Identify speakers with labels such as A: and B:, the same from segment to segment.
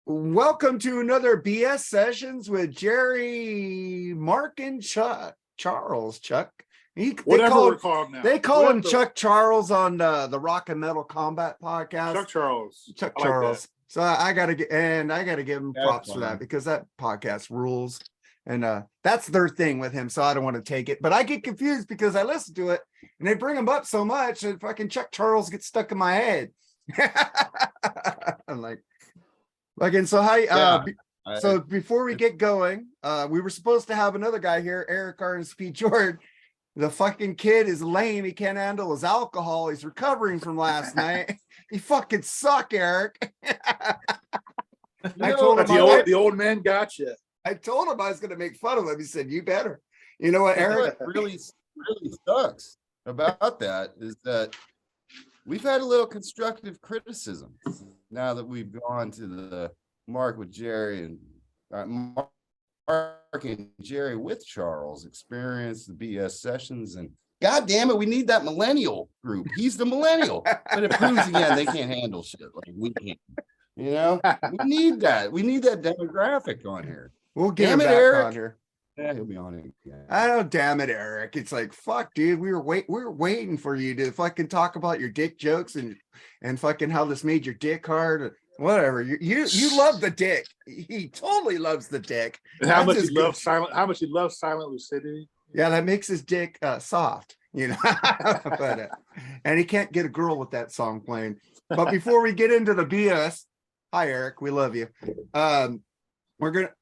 A: Welcome to another BS Sessions with Jerry, Mark, and Charles. Chuck.
B: Whatever we're called now.
A: They call him Chuck Charles on the Rock and Metal Combat podcast.
B: Chuck Charles.
A: Chuck Charles. So I gotta give him props for that because that podcast rules. And that's their thing with him. So I don't want to take it. But I get confused because I listen to it and they bring him up so much that fucking Chuck Charles gets stuck in my head. I'm like, and so so before we get going, we were supposed to have another guy here, Eric RSP Jordan. The fucking kid is lame. He can't handle his alcohol. He's recovering from last night. He fucking suck, Eric.
B: I told him the old man got you.
A: I told him I was going to make fun of him. He said, "You better." You know what, Eric?
C: What really sucks about that is that we've had a little constructive criticism now that we've gone to the Mark with Jerry and Mark and Jerry with Charles experience the BS Sessions, and God damn it, we need that millennial group. He's the millennial, but it proves again they can't handle shit like we can. You know, we need that. We need that demographic on here.
A: We'll get him back on here.
C: Yeah, he'll be on it. Yeah.
A: I know, damn it, Eric. It's like, fuck, dude. We were waiting for you to fucking talk about your dick jokes and fucking how this made your dick hard. Whatever. You love the dick. He totally loves the dick.
B: And how much he loves silent lucidity.
A: Yeah, that makes his dick soft, you know. But and he can't get a girl with that song playing. But before we get into the BS, hi Eric, we love you.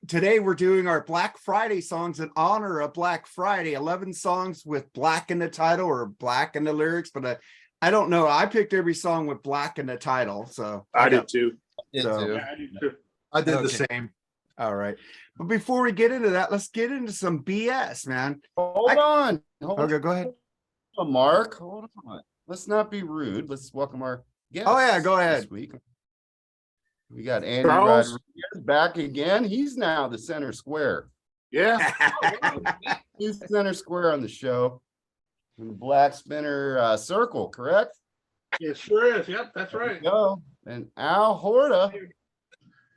A: Today we're doing our Black Friday songs in honor of Black Friday. 11 songs with black in the title or black in the lyrics, but I don't know. I picked every song with black in the title, so
B: I did too.
C: Yeah,
B: I did too.
D: I did the same.
A: All right, but before we get into that, let's get into some BS, man.
C: Hold on,
A: Okay, go ahead.
C: Mark. Hold on. Let's not be rude. Let's welcome our guest.
A: Oh yeah, go ahead.
C: This week. We got Andy
B: Charles
C: Rodriguez back again. He's now the center square.
B: Yeah.
C: He's center square on the show. In the Black Spinner circle, correct?
B: It sure is. Yep, that's right.
C: Go. And Al Horta,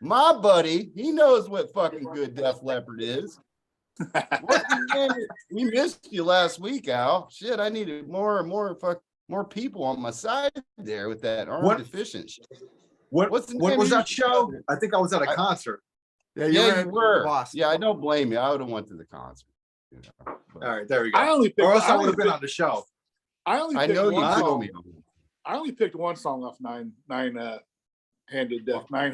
C: my buddy, he knows what fucking good Def Leppard is. We missed you last week, Al. Shit, I needed more people on my side there with that arm deficient shit.
D: What was that show? I think I was at a concert.
A: Yeah,
C: you were.
A: Boston.
C: Yeah, I don't blame you. I would have went to the concert. You know,
D: All right, there we go.
B: I only picked,
D: or else I
B: I
D: would have
B: only
D: been on the show.
B: I only
C: I
B: picked
C: know you
B: one
C: told
B: song.
C: me.
B: I only picked one song off nine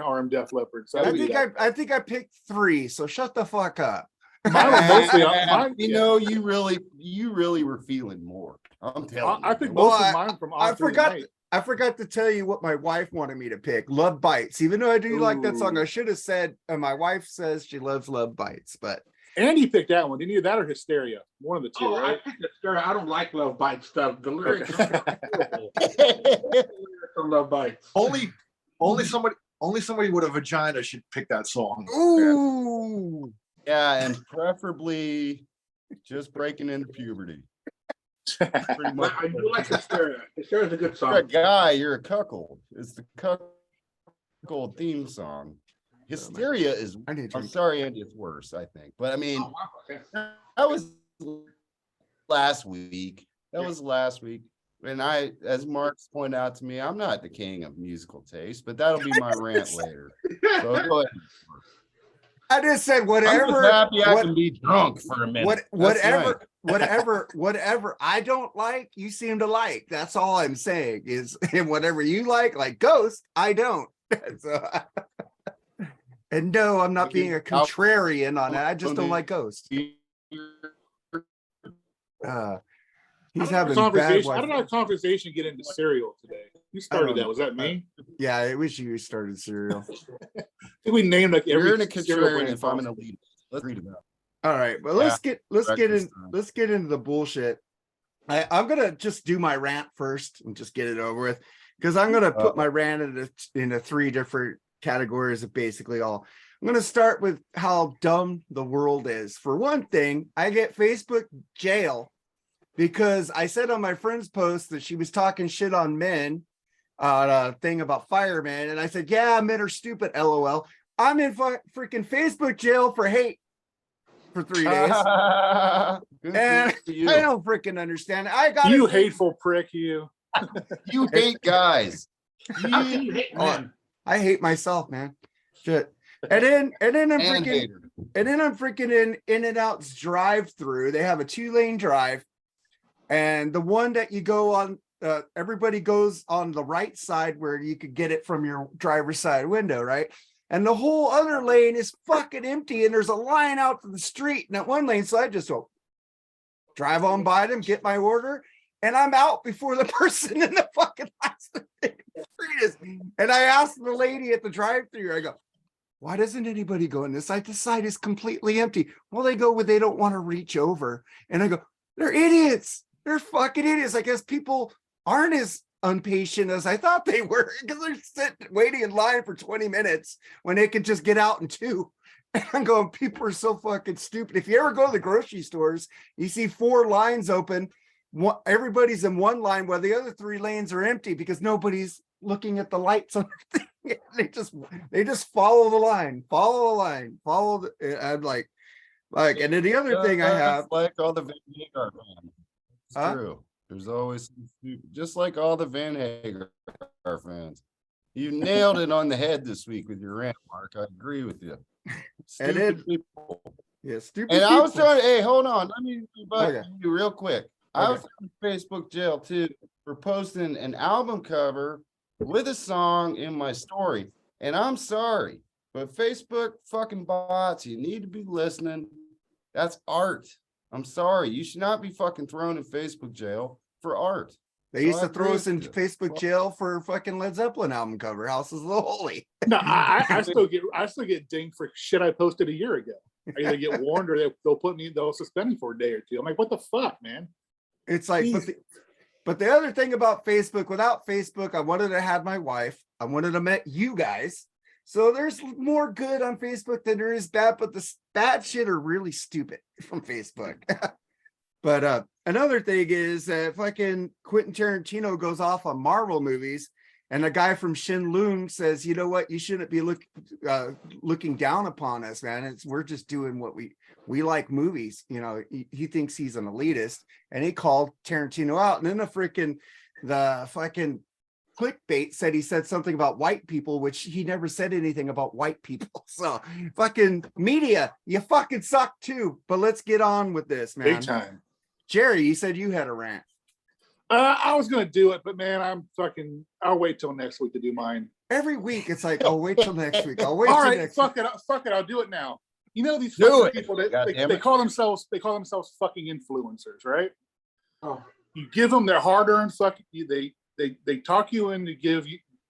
B: armed Def Leppard. So
A: I think I picked 3, so shut the fuck up.
B: mine was mostly mine,
C: You know, you really were feeling more. I'm telling you.
B: I picked
A: Well,
B: most of mine from
A: I
B: On Through the
A: forgot.
B: Night.
A: I forgot to tell you what my wife wanted me to pick. Love Bites. Even though I do like that song,
B: Ooh.
A: I should have said, and my wife says she loves Love Bites, but
B: Andy picked that one. Didn't you? That or Hysteria? One of the two, right?
E: I picked Hysteria. I don't like Love Bites stuff. The lyrics from Love Bites.
D: Only somebody with a vagina should pick that song.
A: ooh,
C: Yeah, and preferably just breaking into puberty. Pretty much.
E: I do like Hysteria. Hysteria's a good
C: You're a
E: song.
C: guy, you're a cuckold. It's the cuckold theme song. Hysteria is,
A: I need to
C: I'm
A: drink.
C: sorry, Andy, it's worse, I think. But I mean,
E: Oh, wow, okay.
C: that was last week. And as Mark's pointed out to me, I'm not the king of musical taste, but that'll be my rant later. So go ahead.
A: I just said
C: I'm
A: whatever.
C: just happy I
A: what-
C: can be drunk for a minute.
A: whatever,
C: That's right.
A: whatever I don't like, you seem to like. That's all I'm saying is, and whatever you like Ghost, I don't. So, and no, I'm not being a contrarian on it. I just don't like Ghost. He's having bad
B: How did our conversation get into cereal today? Who started that? Was that me?
A: Yeah, it was you who started cereal.
B: I think we named like every
C: You're in a
B: cereal
C: contrarian
B: brand
C: if I'm
B: possible.
C: gonna lead. Let's read about
A: All right, well let's get
C: breakfast time.
A: into the bullshit. I'm gonna just do my rant first and just get it over with because I'm gonna put my rant into 3 different categories of basically all. I'm gonna start with how dumb the world is. For one thing, I get Facebook jail because I said on my friend's post that she was talking shit on men, a thing about firemen, and I said, yeah, men are stupid, LOL. I'm in freaking Facebook jail for hate for 3 days.
C: Good
A: And
C: for you.
A: I don't freaking understand. I got
B: You hateful prick, you.
C: You hate guys.
E: How can you hate men?
A: I hate myself, man. Shit. And then I'm
C: And
A: freaking
C: hater.
A: and then I'm freaking in and out's drive through. They have a 2-lane drive, and the one that you go on, everybody goes on the right side where you could get it from your driver's side window, right? And the whole other lane is fucking empty, and there's a line out to the street in that one lane. So I just go drive on by them, get my order, and I'm out before the person in the fucking last street is. And I asked the lady at the drive-thru, I go, why doesn't anybody go in this side? This side is completely empty. Well, they go where they don't want to reach over. And I go, they're idiots. They're fucking idiots. I guess people aren't as impatient as I thought they were, because they're sitting waiting in line for 20 minutes when they could just get out in 2. And I'm going, people are so fucking stupid. If you ever go to the grocery stores, you see 4 lines open. Everybody's in one line while the other 3 lanes are empty because nobody's looking at the lights on their thing. They just follow the line, I'm like, and then the other thing I have,
C: like all the Van Hagar fans. It's
A: Huh?
C: true. There's always some just like all the Van Hagar fans. You nailed it on the head this week with your rant, Mark. I agree with you. Stupid
A: then-
C: people.
A: yeah, stupid.
C: And I was
A: people.
C: trying. Hey, hold on. Let me rebut
A: Okay.
C: you real quick. I
A: Okay.
C: was in Facebook jail too for posting an album cover with a song in my story. And I'm sorry, but Facebook fucking bots. You need to be listening. That's art. I'm sorry. You should not be fucking thrown in Facebook jail for art.
A: They used
C: So
A: to
C: I
A: throw
C: agree
A: us in
C: with you.
A: Facebook jail for fucking Led Zeppelin album cover, Houses of the Holy.
B: No, I still get dinged for shit I posted a year ago. I either get warned or they'll suspend me for a day or 2. I'm like, what the fuck, man?
A: It's like, but the other thing about Facebook, without Facebook, I wanted to have my wife. I wanted to met you guys. So there's more good on Facebook than there is bad, but the bad shit are really stupid from Facebook. But another thing is fucking Quentin Tarantino goes off on Marvel movies, and a guy from Shenlong says, you know what, you shouldn't be looking down upon us, man. We're just doing what we like movies. You know, he thinks he's an elitist, and he called Tarantino out. And then the fucking clickbait said he said something about white people, which he never said anything about white people. So fucking media, you fucking suck too. But let's get on with this, man.
B: Big time.
A: Jerry, you said you had a rant.
B: I was gonna do it, but man, I'll wait till next week to do mine.
A: Every week it's like, I'll wait till next week. I'll wait
B: All
A: till
B: right,
A: next
B: fuck it, I'll do it now. You know these
C: Do
B: fucking
C: it.
B: people that
C: God damn
B: they
C: it.
B: call themselves fucking influencers, right?
E: Oh,
B: You give them their hard-earned fucking they talk you into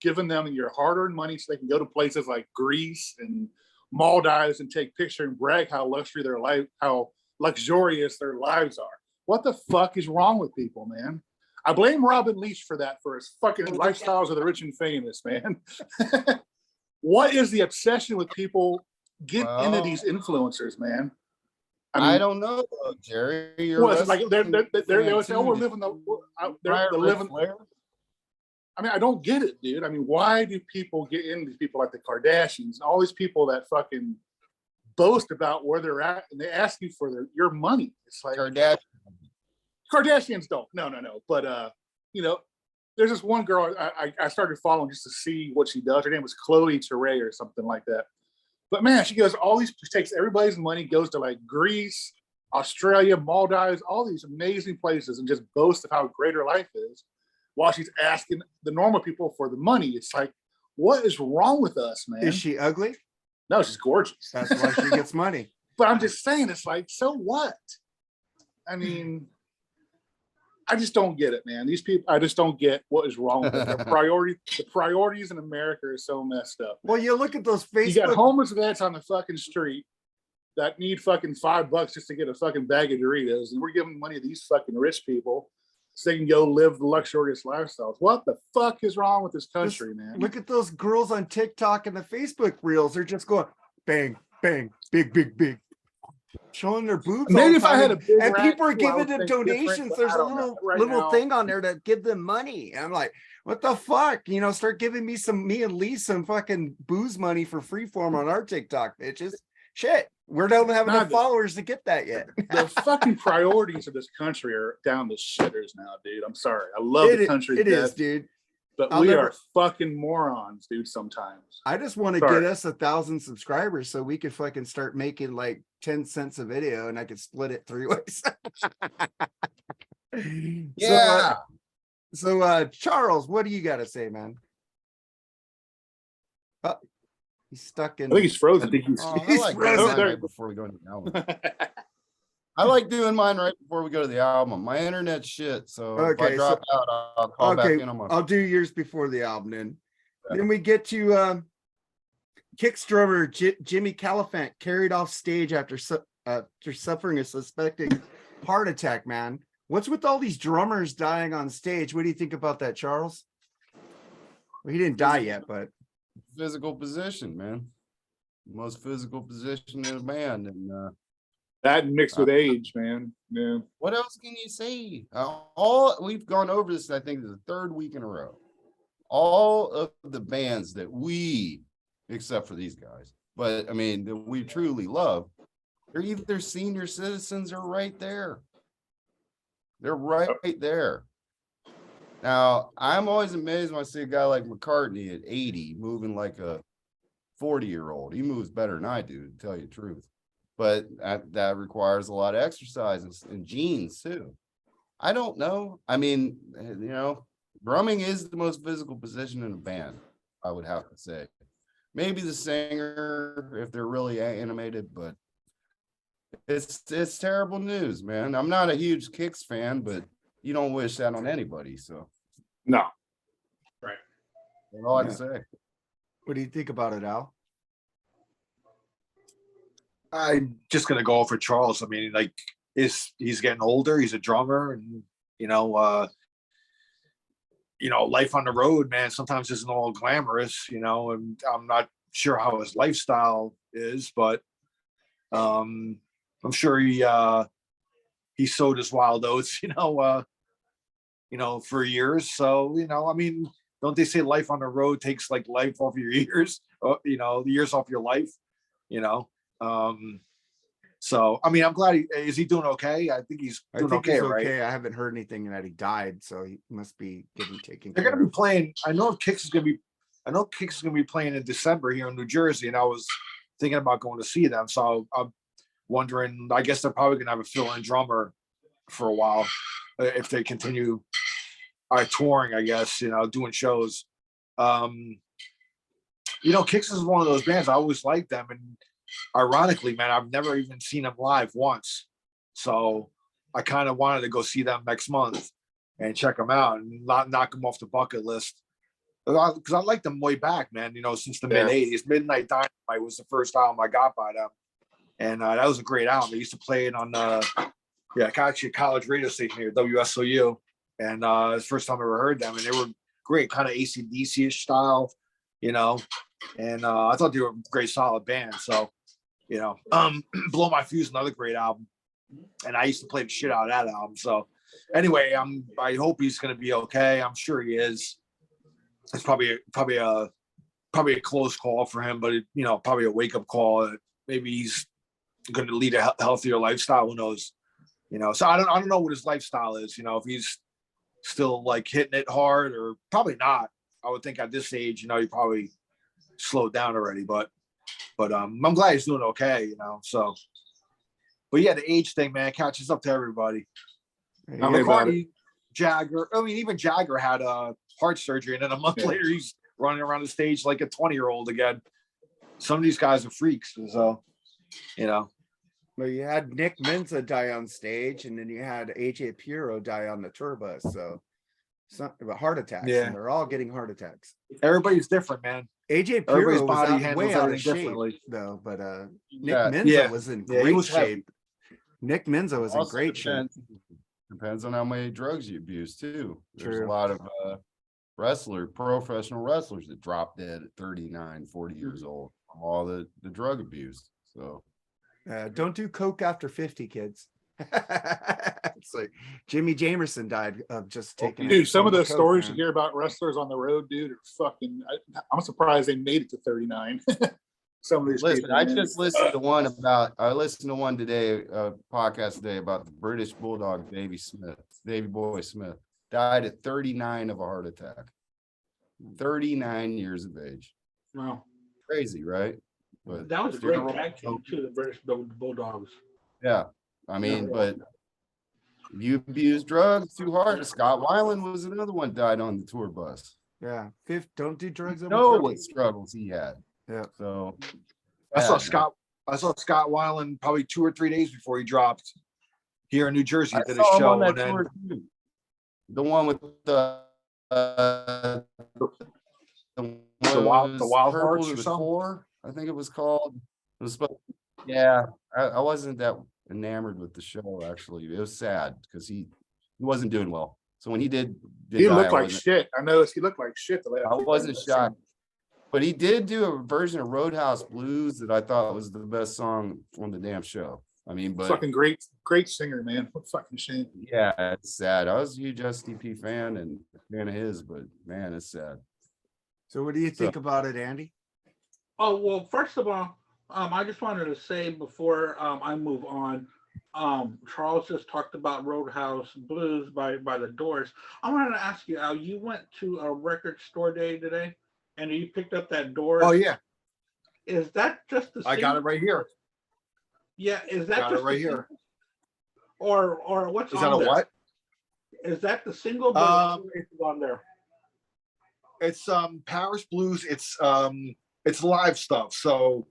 B: giving them your hard-earned money so they can go to places like Greece and Maldives and take picture and brag how luxurious their lives are. What the fuck is wrong with people, man? I blame Robin Leach for that, for his fucking lifestyles of the rich and famous, man. What is the obsession with people getting into these influencers, man?
C: I don't know, Jerry. You're
B: Well, it's like
C: Western
B: they would say, "Oh, we're
C: fan
B: living
C: too.
B: they're
C: Ric
B: living."
C: Flair?
B: I mean, I don't get it, dude. I mean, why do people get into these people like the Kardashians, all these people that fucking boast about where they're at, and they ask you for your money? It's like Kardashians don't. No. But you know, there's this one girl I started following just to see what she does. Her name was Chloe Ture or something like that. But man, she goes she takes everybody's money, goes to like Greece, Australia, Maldives, all these amazing places, and just boasts of how great her life is, while she's asking the normal people for the money. It's like, what is wrong with us, man?
A: Is she ugly?
B: No, she's gorgeous.
A: That's why she gets money.
B: But I'm just saying, it's like, so what? I mean, I just don't get it, man. These people, I just don't get what is wrong with them. The priorities in America are so messed up.
A: Well, you look at those
B: You got
A: Facebook.
B: homeless vets on the fucking street that need fucking $5 just to get a fucking bag of Doritos, and we're giving money to these fucking rich people so they can go live the luxurious lifestyles. What the fuck is wrong with this country, man?
A: Look at those girls on TikTok and the Facebook reels. They're just going bang, bang, big, big, big. showing their boobs. all
B: Maybe
A: the
B: if I
A: time,
B: had a big
A: and
B: rat,
A: people are
B: too, I
A: giving
B: would
A: them
B: think different,
A: donations.
B: but
A: There's
B: I
A: a
B: don't know. Right
A: little
B: now,
A: thing on there to give them money. And I'm like, what the fuck? You know, start giving me and Lee some fucking booze money for freeform on our TikTok, bitches. Shit, we don't have enough
B: Nah,
A: followers to get that yet.
B: the fucking priorities of this country are down the shitters now, dude. I'm sorry. I love the country to
A: It is,
B: death,
A: dude.
B: but
A: I'll
B: we
A: never-
B: are fucking morons, dude, sometimes.
A: I just want to
B: Sorry.
A: get us 1,000 subscribers so we could fucking start making like 10 cents a video and I could split it 3 ways.
C: Yeah.
A: So Charles, what do you got to say, man? Oh, he's stuck in.
B: I think he's frozen.
D: I think he's-
C: Oh, I
A: He's
C: like
A: frozen.
C: doing mine
B: There-
C: right before we go into the album. I like doing mine right before we go to the album. My internet's shit, so if I
A: Okay,
C: drop out, I'll call back
A: Okay,
C: in on my.
A: I'll do yours before the album then. Then we get to Kicks drummer Jimmy Caliphant carried off stage after suffering a suspected heart attack, man. What's with all these drummers dying on stage? What do you think about that, Charles? Well, he didn't die yet, but
C: Physical position, man. Most physical position in a band, and
B: That mixed with age, man. Yeah.
C: what else can you say? All we've gone over this, I think, is the 3rd week in a row. All of the bands that we, except for these guys, but I mean that we truly love, they're either senior citizens or right there. They're right there. Now, I'm always amazed when I see a guy like McCartney at 80 moving like a 40-year-old. He moves better than I do, to tell you the truth. But that requires a lot of exercise and genes too. I don't know. I mean, you know, drumming is the most physical position in a band, I would have to say. Maybe the singer, if they're really animated, but it's terrible news, man. I'm not a huge Kicks fan, but you don't wish that on anybody. So
B: No.
C: that's all I can
A: Yeah.
C: say.
A: what do you think about it, Al?
D: I'm just gonna go for Charles. I mean, like, he's getting older. He's a drummer, and life on the road, man, sometimes isn't all glamorous. And I'm not sure how his lifestyle is, but I'm sure he sowed his wild oats, for years. So, I mean, don't they say life on the road takes like life off your years, the years off your life, you know? So, I mean, I'm glad is he doing okay? I think he's
A: I
D: doing
A: think
D: okay,
A: he's
D: right?
A: okay. I haven't heard anything that he died, so he must be getting taken
D: They're
A: care
D: gonna be
A: of.
D: playing. I know Kicks is gonna be playing in December here in New Jersey, and I was thinking about going to see them. So I'm wondering. I guess they're probably gonna have a fill-in drummer for a while if they continue touring. I guess doing shows. Kicks is one of those bands I always liked them, and ironically, man, I've never even seen them live once. So I kind of wanted to go see them next month and check them out and not knock them off the bucket list. Because I liked them way back, man, since the
B: Yeah.
D: mid-'80s. Midnight Dynamite was the first album I got by them. And that was a great album. They used to play it on actually a college radio station here, WSOU. And it's the first time I ever heard them. And they were great, kind of AC/DC-ish style, And I thought they were a great, solid band. So, Blow My Fuse, another great album. And I used to play the shit out of that album. So anyway, I hope he's gonna be okay. I'm sure he is. It's probably a close call for him, but probably a wake-up call. Maybe he's going to lead a healthier lifestyle. Who knows? So I don't know what his lifestyle is. If he's still like hitting it hard, or probably not. I would think at this age, he probably slowed down already. But I'm glad he's doing okay. So, but yeah, the age thing, man, catches up to everybody.
A: Yeah.
D: McCartney, Jagger. I mean, even Jagger had heart surgery, and then a month
B: Yeah.
D: later, he's running around the stage like a 20-year-old again. Some of these guys are freaks, so
A: Well, you had Nick Menza die on stage, and then you had AJ Puro die on the tour bus. So something about heart attacks,
D: Yeah.
A: and they're all getting heart attacks.
D: Everybody's different, man.
A: AJ
D: Everybody's
A: Puro was
D: body
A: out,
D: handles
A: way out of
D: everything
A: shape,
D: differently.
A: though. But Nick
C: Yeah.
A: Menza
D: Yeah.
A: was in
D: Yeah, he
A: great
D: was heavy.
A: shape. Nick Menza was in
C: Also
A: great shape.
C: depends on how many drugs you abuse too. There's
A: True.
C: a lot of professional wrestlers that drop dead at 39, 40 years old from all the drug abuse. So
A: Don't do coke after 50, kids. It's like Jimmy Jamerson died of just taking.
B: Dude, some of
A: the
B: those stories you hear about wrestlers on the road, dude, are fucking. I'm surprised they made it to 39. Some of these
C: Listen,
B: people.
C: I
B: man.
C: just listened to one I listened to one today, podcast today about the British Bulldog, Davy Boy Smith, died at 39 of a heart attack. 39 years of age.
E: Wow.
C: Crazy, right? But
E: That was a great
C: funeral-
E: tag team too, the British Bulldogs.
C: Yeah, I mean, but you abuse drugs too hard. Scott Weiland was another one died on the tour bus.
A: Yeah, don't do drugs.
C: You
A: over
C: know
A: 50.
C: what struggles he had.
A: Yeah.
C: So
D: I saw
C: bad, man.
D: Scott Weiland probably 2 or 3 days before he dropped here in New Jersey.
C: I
D: Did a
C: saw him
D: show
C: on that
D: and then
C: tour too. The one with the
D: Wild
C: Purple
D: Hearts
C: to
D: or
C: the
D: something?
C: Core, I think it was called. It was yeah, I wasn't that enamored with the show actually. It was sad because he wasn't doing well. So when he did
B: He
C: die,
B: looked
C: I
B: like
C: wasn't-
B: shit. I noticed he looked like shit. The last
C: I wasn't shocked. But he did do a version of Roadhouse Blues that I thought was the best song on the damn show. I mean, but
B: Fucking great singer, man. What fucking shame.
C: yeah, it's sad. I was a huge SDP fan and a fan of his, but man, it's sad.
A: So what do you think about it, Andy?
E: Oh, well, first of all, I just wanted to say before I move on, Charles just talked about Roadhouse Blues by the Doors. I wanted to ask you, Al, you went to a record store day today and you picked up that Doors.
D: oh yeah,
E: Is that just the
D: I got it right here.
E: Yeah, is that
D: Got it
E: just
D: right
E: the
D: here.
E: Or what's
D: Is that
E: on
D: a
E: there?
D: what?
E: Is that the single is on there?
D: It's Paris Blues. It's live stuff. So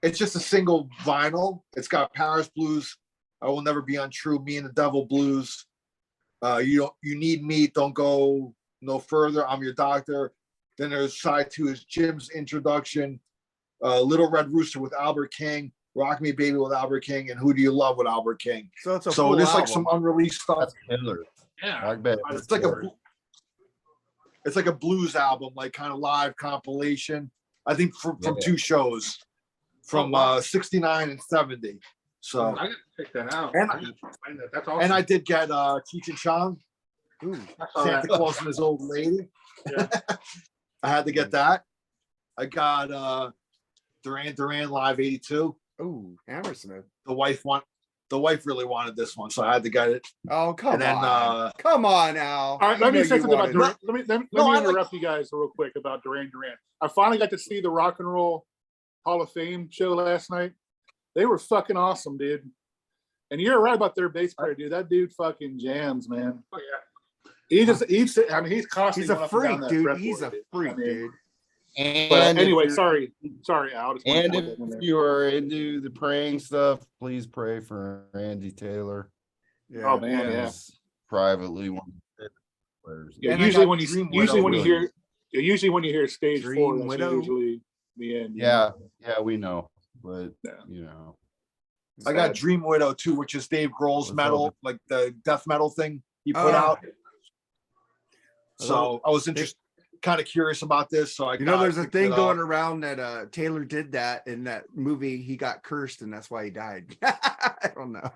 D: it's just a single vinyl. It's got Paris Blues, I Will Never Be Untrue, Me and the Devil Blues. You need me, don't go no further. I'm your doctor. Then there's side 2 is Jim's introduction, Little Red Rooster with Albert King, Rock Me Baby with Albert King, and Who Do You Love with Albert King.
A: So it's a
D: So
A: full
D: there's like
A: album.
D: some unreleased stuff.
C: That's killer.
E: Yeah.
C: I bet.
D: It's like a blues album, like kind of live compilation. I think from
C: Yeah.
D: 2 shows, from
E: wow.
D: 69 and 70. So
E: I gotta check that out.
D: And-
E: I gotta find that. That's awesome.
D: and I did get Cheech and Chong,
A: Ooh,
E: I saw
D: Santa
E: that.
D: Claus and His Old Lady.
E: Yeah.
D: I had to get that. I got Duran Duran Live 82.
A: ooh, Hammersmith.
D: The wife really wanted this one, so I had to get it.
A: Oh, come
D: And then
A: on. Come on now.
B: All right,
A: You
B: let me
A: know
B: say
A: you
B: something about
A: wanted-
B: Duran. Let me
D: No, I like-
B: interrupt you guys real quick about Duran Duran. I finally got to see the Rock and Roll Hall of Fame show last night. They were fucking awesome, dude. And you're right about their bass player, dude. That dude fucking jams, man.
E: Oh, yeah.
B: He's constantly
A: He's a
B: going up and down
A: freak,
B: that
A: dude.
B: fretboard,
A: He's a freak,
B: I mean,
A: dude.
B: But
C: And
B: anyway,
C: if
B: sorry, Al. Just wanted
C: And
B: to put that in
C: if
B: there.
C: you are into the praying stuff, please pray for Andy Taylor.
A: Yeah.
B: Oh man, yeah.
C: He's privately one of the players.
B: Yeah,
D: And I
B: usually
D: got
B: when you
D: Dream
B: usually
D: Widow
B: when you
C: really.
B: hear stage
A: Dream
B: 4, that's
A: Widow?
B: usually the end.
C: Yeah, we know, but
B: Yeah.
C: you know,
D: I got Dream Widow too, which is Dave Grohl's
C: What's
D: metal,
C: up?
D: like the death metal thing he put
A: Oh.
D: out. So I was kind of curious about this. So I
A: You know, there's a
D: picked
A: thing
D: it
A: going
D: up.
A: around that Taylor did that in that movie. He got cursed, and that's why he died. I don't know.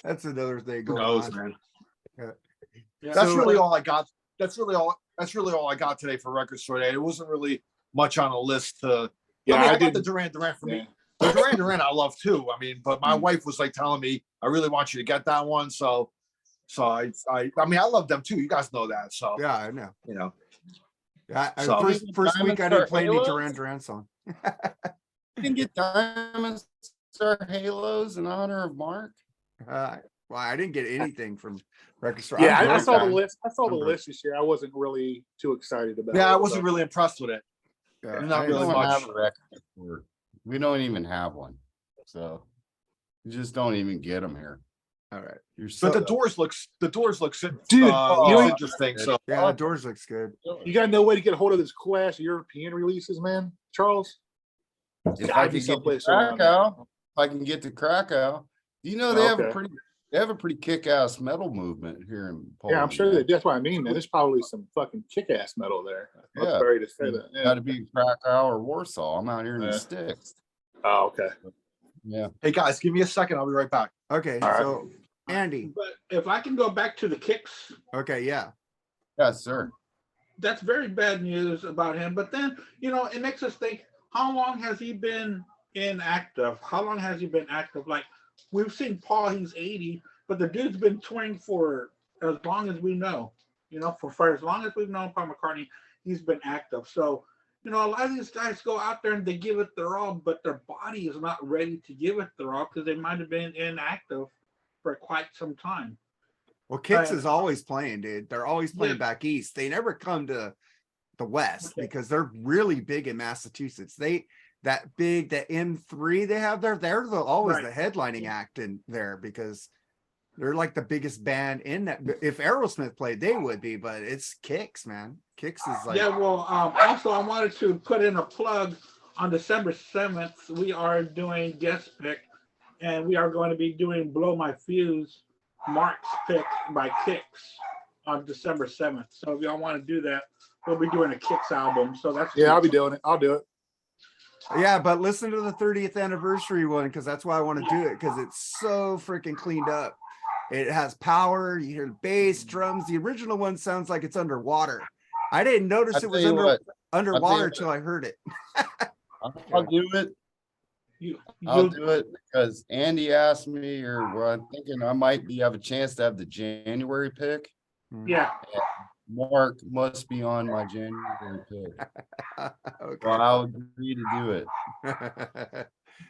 A: That's another thing
D: Who
A: going
D: knows,
A: on.
D: man?
E: Yeah.
D: That's
A: So-
D: really all I got. That's really all I got today for Record Store Day. It wasn't really much on a list to.
B: Yeah,
D: I mean,
B: I
D: I got the
B: did.
D: Duran Duran for
B: Yeah.
D: me. The Duran Duran I love too. I mean, but my
B: Mm.
D: wife was like telling me, I really want you to get that one. So I mean, I love them too. You guys know that. So
A: Yeah, I know.
D: you know,
A: Yeah,
D: So-
A: first week I didn't play any
C: Halos?
A: Duran Duran song.
C: you can get Diamond Star Halos in honor of Mark.
A: Well, I didn't get anything from Record Store.
B: Yeah,
A: I'm
B: I
A: broke,
B: saw the
A: man.
B: list. I saw the
A: I'm broke.
B: list this year. I wasn't really too excited about.
D: yeah, I
B: it,
D: wasn't
B: but-
D: really impressed with it.
A: Yeah,
D: not
A: I
C: We
D: really
C: don't
A: understand.
D: much.
C: have a record store. We don't even have one, so you just don't even get them here.
A: All right.
C: You're so
D: But the doors looks
B: Dude,
D: looks
B: you-
D: interesting. So
A: Yeah, Doors looks good.
B: You got no way to get a hold of this class European releases, man, Charles.
C: if
B: gotta
C: I
B: be
C: could get to
B: someplace around
C: Krakow, if I can get to Krakow, you know they have a
B: Okay.
C: pretty kick-ass metal movement here in Poland.
B: Yeah, I'm sure that that's what I mean, man. There's probably some fucking kick-ass metal there. I'm
C: Yeah.
B: sorry to say that.
C: Got
B: Yeah.
C: to be Krakow or Warsaw. I'm out here in
B: Yeah.
C: the sticks.
B: Oh, okay.
C: Yeah.
D: Hey guys, give me a second. I'll be right back.
A: Okay,
B: All right.
A: so Andy.
E: But if I can go back to the kicks,
A: Okay, yeah.
C: Yes, sir.
E: that's very bad news about him. But then, it makes us think, how long has he been inactive? How long has he been active? Like, we've seen Paul, he's 80, but the dude's been touring for as long as we know. For as long as we've known Paul McCartney, he's been active. So, a lot of these guys go out there and they give it their all, but their body is not ready to give it their all because they might have been inactive for quite some time.
A: Well, Kix
E: Right.
A: is always playing, dude. They're always playing
E: Yeah.
A: back east. They never come to the west
E: Okay.
A: because they're really big in Massachusetts. That M3 they have there, they're always
E: Right.
A: the headlining act in there because they're like the biggest band in that. If Aerosmith played, they would be, but it's Kix, man. Kix is like,
E: Yeah, well, also I wanted to put in a plug on December 7th. We are doing guest pick, and we are going to be doing Blow My Fuse, Mark's pick by Kicks on December 7th. So if y'all want to do that, we'll be doing a Kicks album. So that's
B: Yeah, I'll be doing it. I'll do it.
A: yeah, but listen to the 30th anniversary one because that's why I want to do it because it's so freaking cleaned up. It has power. You hear the bass, drums. The original one sounds like it's underwater. I didn't notice
C: I'll
A: it was
C: tell you what,
A: underwater
C: what.
A: till I heard it.
C: I'll do it. I'll
E: you'll
C: do it because Andy asked me, or well, I'm thinking I might have a chance to have the January pick.
E: yeah.
C: Mark must be on my January pick.
A: Okay.
C: Well, I'll agree to do it.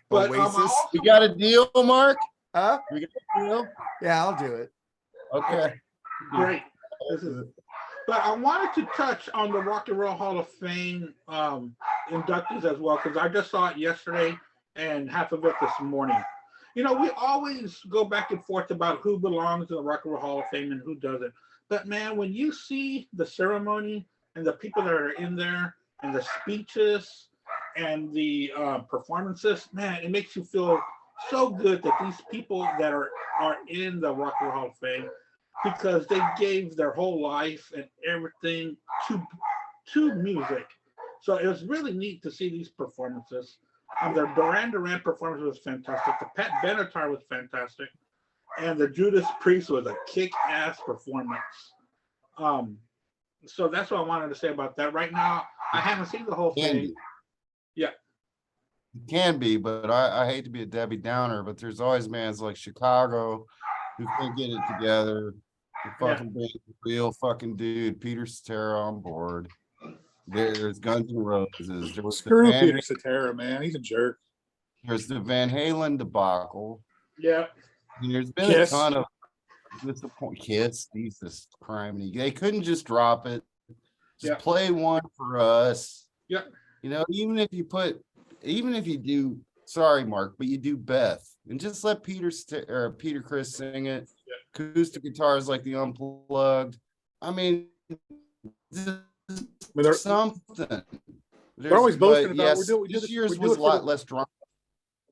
E: But,
A: Oasis.
C: We got a deal, Mark?
A: Huh?
C: We got a deal?
A: Yeah, I'll do it.
C: Okay.
E: Great. But I wanted to touch on the Rock and Roll Hall of Fame inductees as well, because I just saw it yesterday and half of it this morning. We always go back and forth about who belongs in the Rock and Roll Hall of Fame and who doesn't. But man, when you see the ceremony and the people that are in there and the speeches and the performances, man, it makes you feel so good that these people that are in the Rock and Roll Hall of Fame, because they gave their whole life and everything to music. So it was really neat to see these performances. The Duran Duran performance was fantastic. The Pat Benatar was fantastic. And the Judas Priest was a kick-ass performance. So that's what I wanted to say about that. Right now, I haven't seen the whole
C: Can
E: thing.
C: be.
E: Yeah.
C: It can be, but I hate to be a Debbie Downer, but there's always bands like Chicago who can't get it together. The fucking bring the real fucking dude, Peter Cetera on board. There's Guns N' Roses. There was
B: Screw
C: the
B: Peter Cetera, man. He's a jerk.
C: There's the Van Halen debacle.
E: Yeah.
C: And there's been
B: Kiss.
C: a ton of disappoint. Kiss, Jesus Christ. They couldn't just drop it. Just
E: Yeah.
C: play one for us.
E: Yeah.
C: Even if you do, sorry, Mark, but you do Beth and just let Peter Chris sing it.
E: Yeah.
C: Acoustic guitars like the Unplugged. I mean,
B: they're-
C: something.
B: They're always boasting about
C: yes,
B: we do
C: this
B: it-
C: year's
B: we do
C: was
B: it
C: a
B: for
C: lot
B: the-
C: less drama.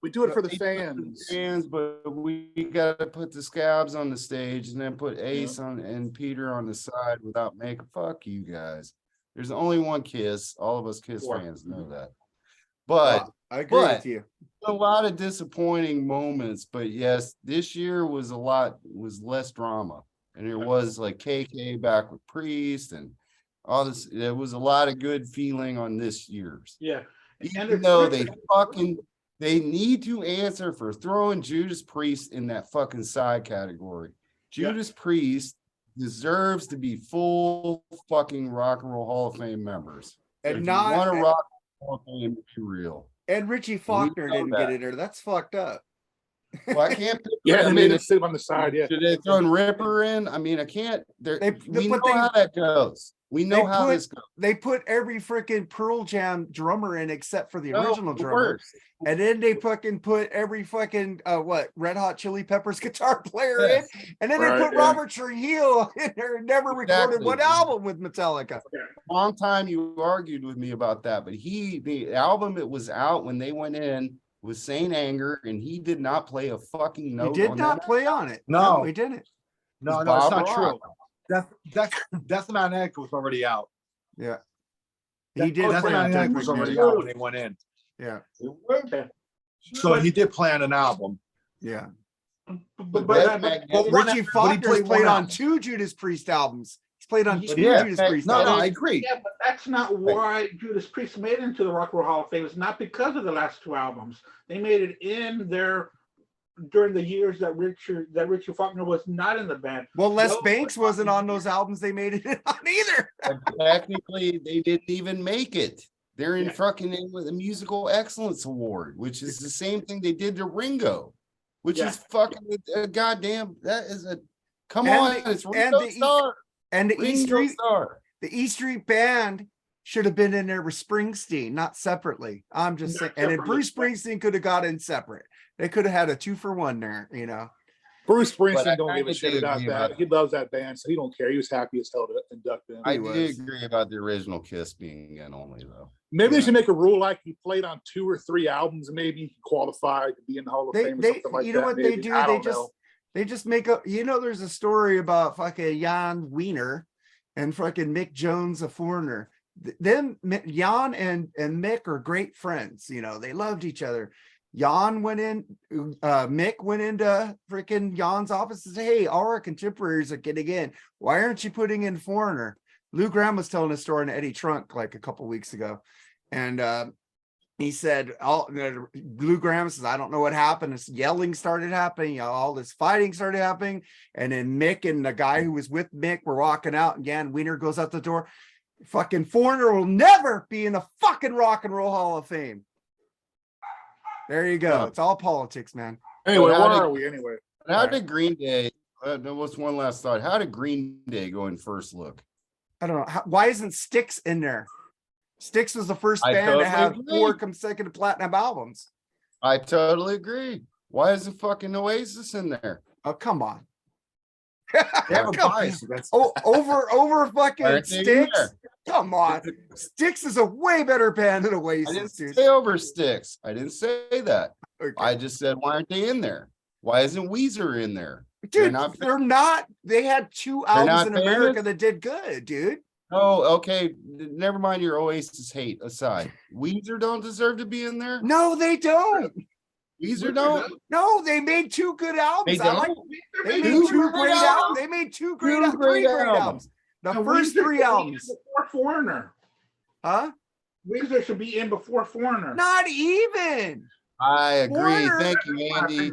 B: We do it for the
C: They do it for the
B: fans.
C: fans, but we got to put the Scabs on the stage and then put Ace on and Peter on the side without making. Fuck you guys. There's only one Kiss. All of us Kiss
E: Sure.
C: fans know that. But
A: I agree
C: but-
A: with you.
C: a lot of disappointing moments. But yes, this year was less drama, and there was like KK back with Priest and all this. There was a lot of good feeling on this year's.
E: Yeah. And
C: Even
E: it's
C: though
E: good-
C: they need to answer for throwing Judas Priest in that fucking side category.
E: Yeah.
C: Judas Priest deserves to be full fucking Rock and Roll Hall of Fame members.
A: And
C: If
A: not-
C: you want to Rock and Roll Hall of Fame, be real.
A: And Richie Faulkner
C: know
A: didn't
C: that.
A: get in there. That's fucked up.
C: Well, I can't.
B: Yeah,
C: I
B: they
C: mean,
B: made him sit on the side. Yeah.
C: should they throw Ripper in? I mean, I can't. We know
A: but they-
C: how that goes. We know how this goes.
A: They put every freaking Pearl Jam drummer in except for the
C: No,
A: original
C: it
A: drummer.
C: works.
A: And then they fucking put every fucking Red Hot Chili Peppers guitar player
C: Yes.
A: in. And then
B: Right,
A: they put
B: yeah.
A: Robert Trujillo in there and never recorded one
C: Exactly.
A: album with Metallica.
C: Long time you argued with me about that, but the album it was out when they went in was Saint Anger, and he did not play a fucking
A: He
C: note.
A: did
C: on
A: not
C: that.
A: play on it.
D: No.
A: he didn't.
D: No,
C: It's
D: no, it's
C: Bob
D: not
C: Rock.
D: true. Death Magnetic was already out.
A: Yeah. He did
D: Death
A: play on
D: Magnetic was
A: Technic
D: already
A: Music.
D: out when they went in.
A: Yeah.
E: Okay.
D: So he did plan an album.
A: Yeah.
E: But,
A: Well, Richie Faulkner's
D: played
A: played
D: one
A: on
D: album.
A: 2 Judas Priest albums. He's played on
E: But
A: 2
D: yeah,
A: Judas Priest
D: no,
A: albums.
D: I agree.
E: yeah, but that's not why Judas Priest made it into the Rock and Roll Hall of Fame. It's not because of the last 2 albums. They made it in there during the years that Richie Faulkner was not in the band.
A: Well, Les
E: Those
A: Banks
E: were
A: wasn't on
E: fucking-
A: those albums they made it on either.
C: But technically, they didn't even make it. They're in
E: Yeah.
C: fucking in with the Musical Excellence Award, which is the same thing they did to Ringo, which
E: Yeah.
C: is fucking a goddamn. That is a come
A: And
C: on,
A: the-
C: it's
A: and
C: Ringo
A: the E-
C: Starr.
A: And the E
C: Ringo
A: Street,
C: Starr.
A: the E Street Band should have been in there with Springsteen, not separately. I'm just saying.
E: Not
A: And then
E: separately.
A: Bruce Springsteen could have got in separate. They could have had a 2-for-1 there, you know.
B: Bruce
C: But I
B: Springsteen don't give
C: kinda
B: a shit
C: do
B: about
C: agree
B: that.
C: about
B: He loves that band, so he don't care. He was happy as hell to induct them.
C: I
A: He
C: do
A: was.
C: agree about the original Kiss being in only though.
B: Maybe
A: Yeah.
B: they should make a rule like he played on 2 or 3 albums, and maybe he could qualify to be in the Hall of
A: They,
B: Fame or
A: they,
B: something like
A: you know
B: that.
A: what they
B: maybe.
A: do?
B: I
A: They
B: don't
A: just,
B: know.
A: they just make a, you know, there's a story about fucking Jan Wiener and fucking Mick Jones, a foreigner. Them, Jan and Mick are great friends. You know, they loved each other. Jan went in, Mick went into freaking Jan's office and said, "Hey, all our contemporaries are getting in. Why aren't you putting in foreigner?" Lou Gramm was telling a story in Eddie Trunk like a couple weeks ago. And he said, Lou Gramm says, "I don't know what happened. This yelling started happening, you know, all this fighting started happening. And then Mick and the guy who was with Mick were walking out, and Jan Wiener goes out the door. Fucking foreigner will never be in the fucking Rock and Roll Hall of Fame." There you go. It's all politics, man.
B: Anyway,
C: How
B: where
C: did-
B: are we anyway?
C: How did Green Day? What's one last thought? How did Green Day go in first look?
A: I don't know. Why isn't Styx in there? Styx was the first
C: I
A: band to
C: totally
A: have
C: agree.
A: 4 consecutive platinum albums.
C: I totally agree. Why isn't fucking Oasis in there?
A: Oh, come on.
D: They have a
A: Come-
D: bias against.
A: Oh, over fucking
C: Why aren't they in
A: Styx.
C: there?
A: Come on. Styx is a way better band than
C: I
A: Oasis,
C: didn't
A: dude.
C: say over Sticks. I didn't say that.
A: Okay.
C: I just said, why aren't they in there? Why isn't Weezer in there?
A: Dude,
C: not-
A: they're not. They had 2
C: They're
A: albums
C: not
A: in
C: famous?
A: America that did good, dude.
C: Oh, okay. Never mind your Oasis hate aside. Weezer don't deserve to be in there.
A: No, they don't.
C: Weezer don't.
A: No, they made 2 good albums.
C: They
A: I like.
C: don't.
A: They
C: Two
A: made 2
C: great
A: great
C: albums.
A: albums. They made 2 great,
C: Two
A: three
C: great
A: great
C: albums.
A: albums. The
E: And
A: first
E: Weezer should
A: 3
E: be in
A: albums,
E: before Foreigner.
A: huh?
E: Weezer should be in before Foreigner.
A: Not even.
C: I agree.
A: Foreigner-
C: Thank you, Andy.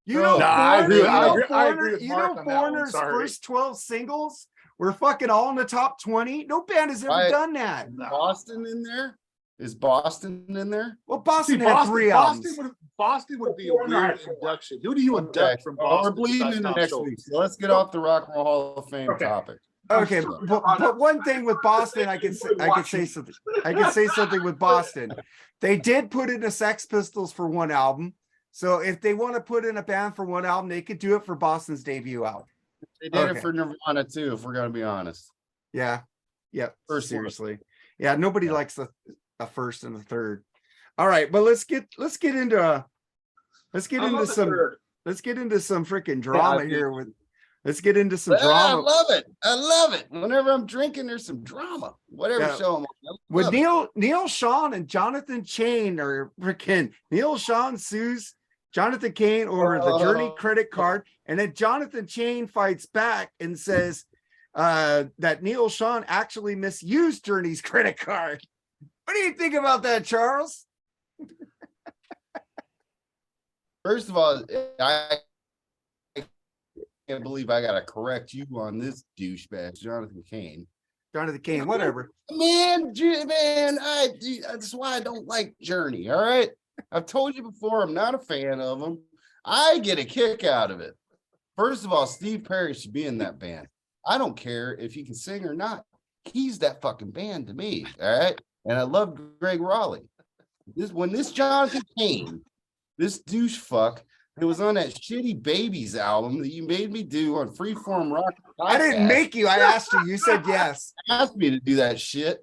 A: You know,
C: Nah,
B: I
A: Foreigner,
B: agree-
A: you
B: I
A: know,
B: agree- I
A: Foreigner,
B: agree with
A: you
B: Mark
A: know
B: on that one,
A: Foreigner's
B: sorry.
A: first 12 singles were fucking all in the top 20. No band has ever
C: I-
A: done that.
C: Boston in there? Is Boston in there?
A: Well,
B: See,
A: Boston had 3 albums.
B: Boston would be a
E: Foreigner
B: weird
E: had 4.
B: induction. Who do you
C: Okay.
B: induct from
C: Well,
B: Boston?
C: we're bleeding
B: besides
C: into
B: Tom
C: next
B: Scholz?
C: week. So let's get off the Rock and Roll Hall of Fame
E: Okay.
C: topic.
A: Okay,
E: sure.
A: but one thing with Boston, I could say something. I could say something with Boston. They did put in the Sex Pistols for 1 album. So if they want to put in a band for 1 album, they could do it for Boston's debut album.
C: They did
A: Okay.
C: it for Nirvana too, if we're gonna be honest.
A: Yeah. Yep.
C: First one.
A: Seriously. Yeah, nobody likes a first and a third. All right, but let's get into
E: How about the
A: some
E: third?
A: freaking drama
C: I
A: here with let's get into some
C: I
A: drama
C: love it. I love it. Whenever I'm drinking, there's some drama. Whatever
A: Yeah.
C: show I'm on. I
A: with
C: love it.
A: Neil Sean and Jonathan Chain, or freaking Neil Sean sues Jonathan Cain over the Journey
C: Oh.
A: credit card, and then Jonathan Chain fights back and says that Neil Sean actually misused Journey's credit card. What do you think about that, Charles?
C: First of all, I can't believe I gotta correct you on this douchebag, Jonathan Cain.
A: Jonathan Cain, whatever.
C: Man, that's why I don't like Journey. All right. I've told you before, I'm not a fan of them. I get a kick out of it. First of all, Steve Perry should be in that band. I don't care if he can sing or not. He's that fucking band to me. All right. And I love Greg Raleigh. When this Jonathan Cain, this douche fuck, it was on that shitty Babies album that you made me do on Freeform Rock.
A: I didn't
C: podcast.
A: make you. I asked you. You said yes.
C: Asked me to do that shit.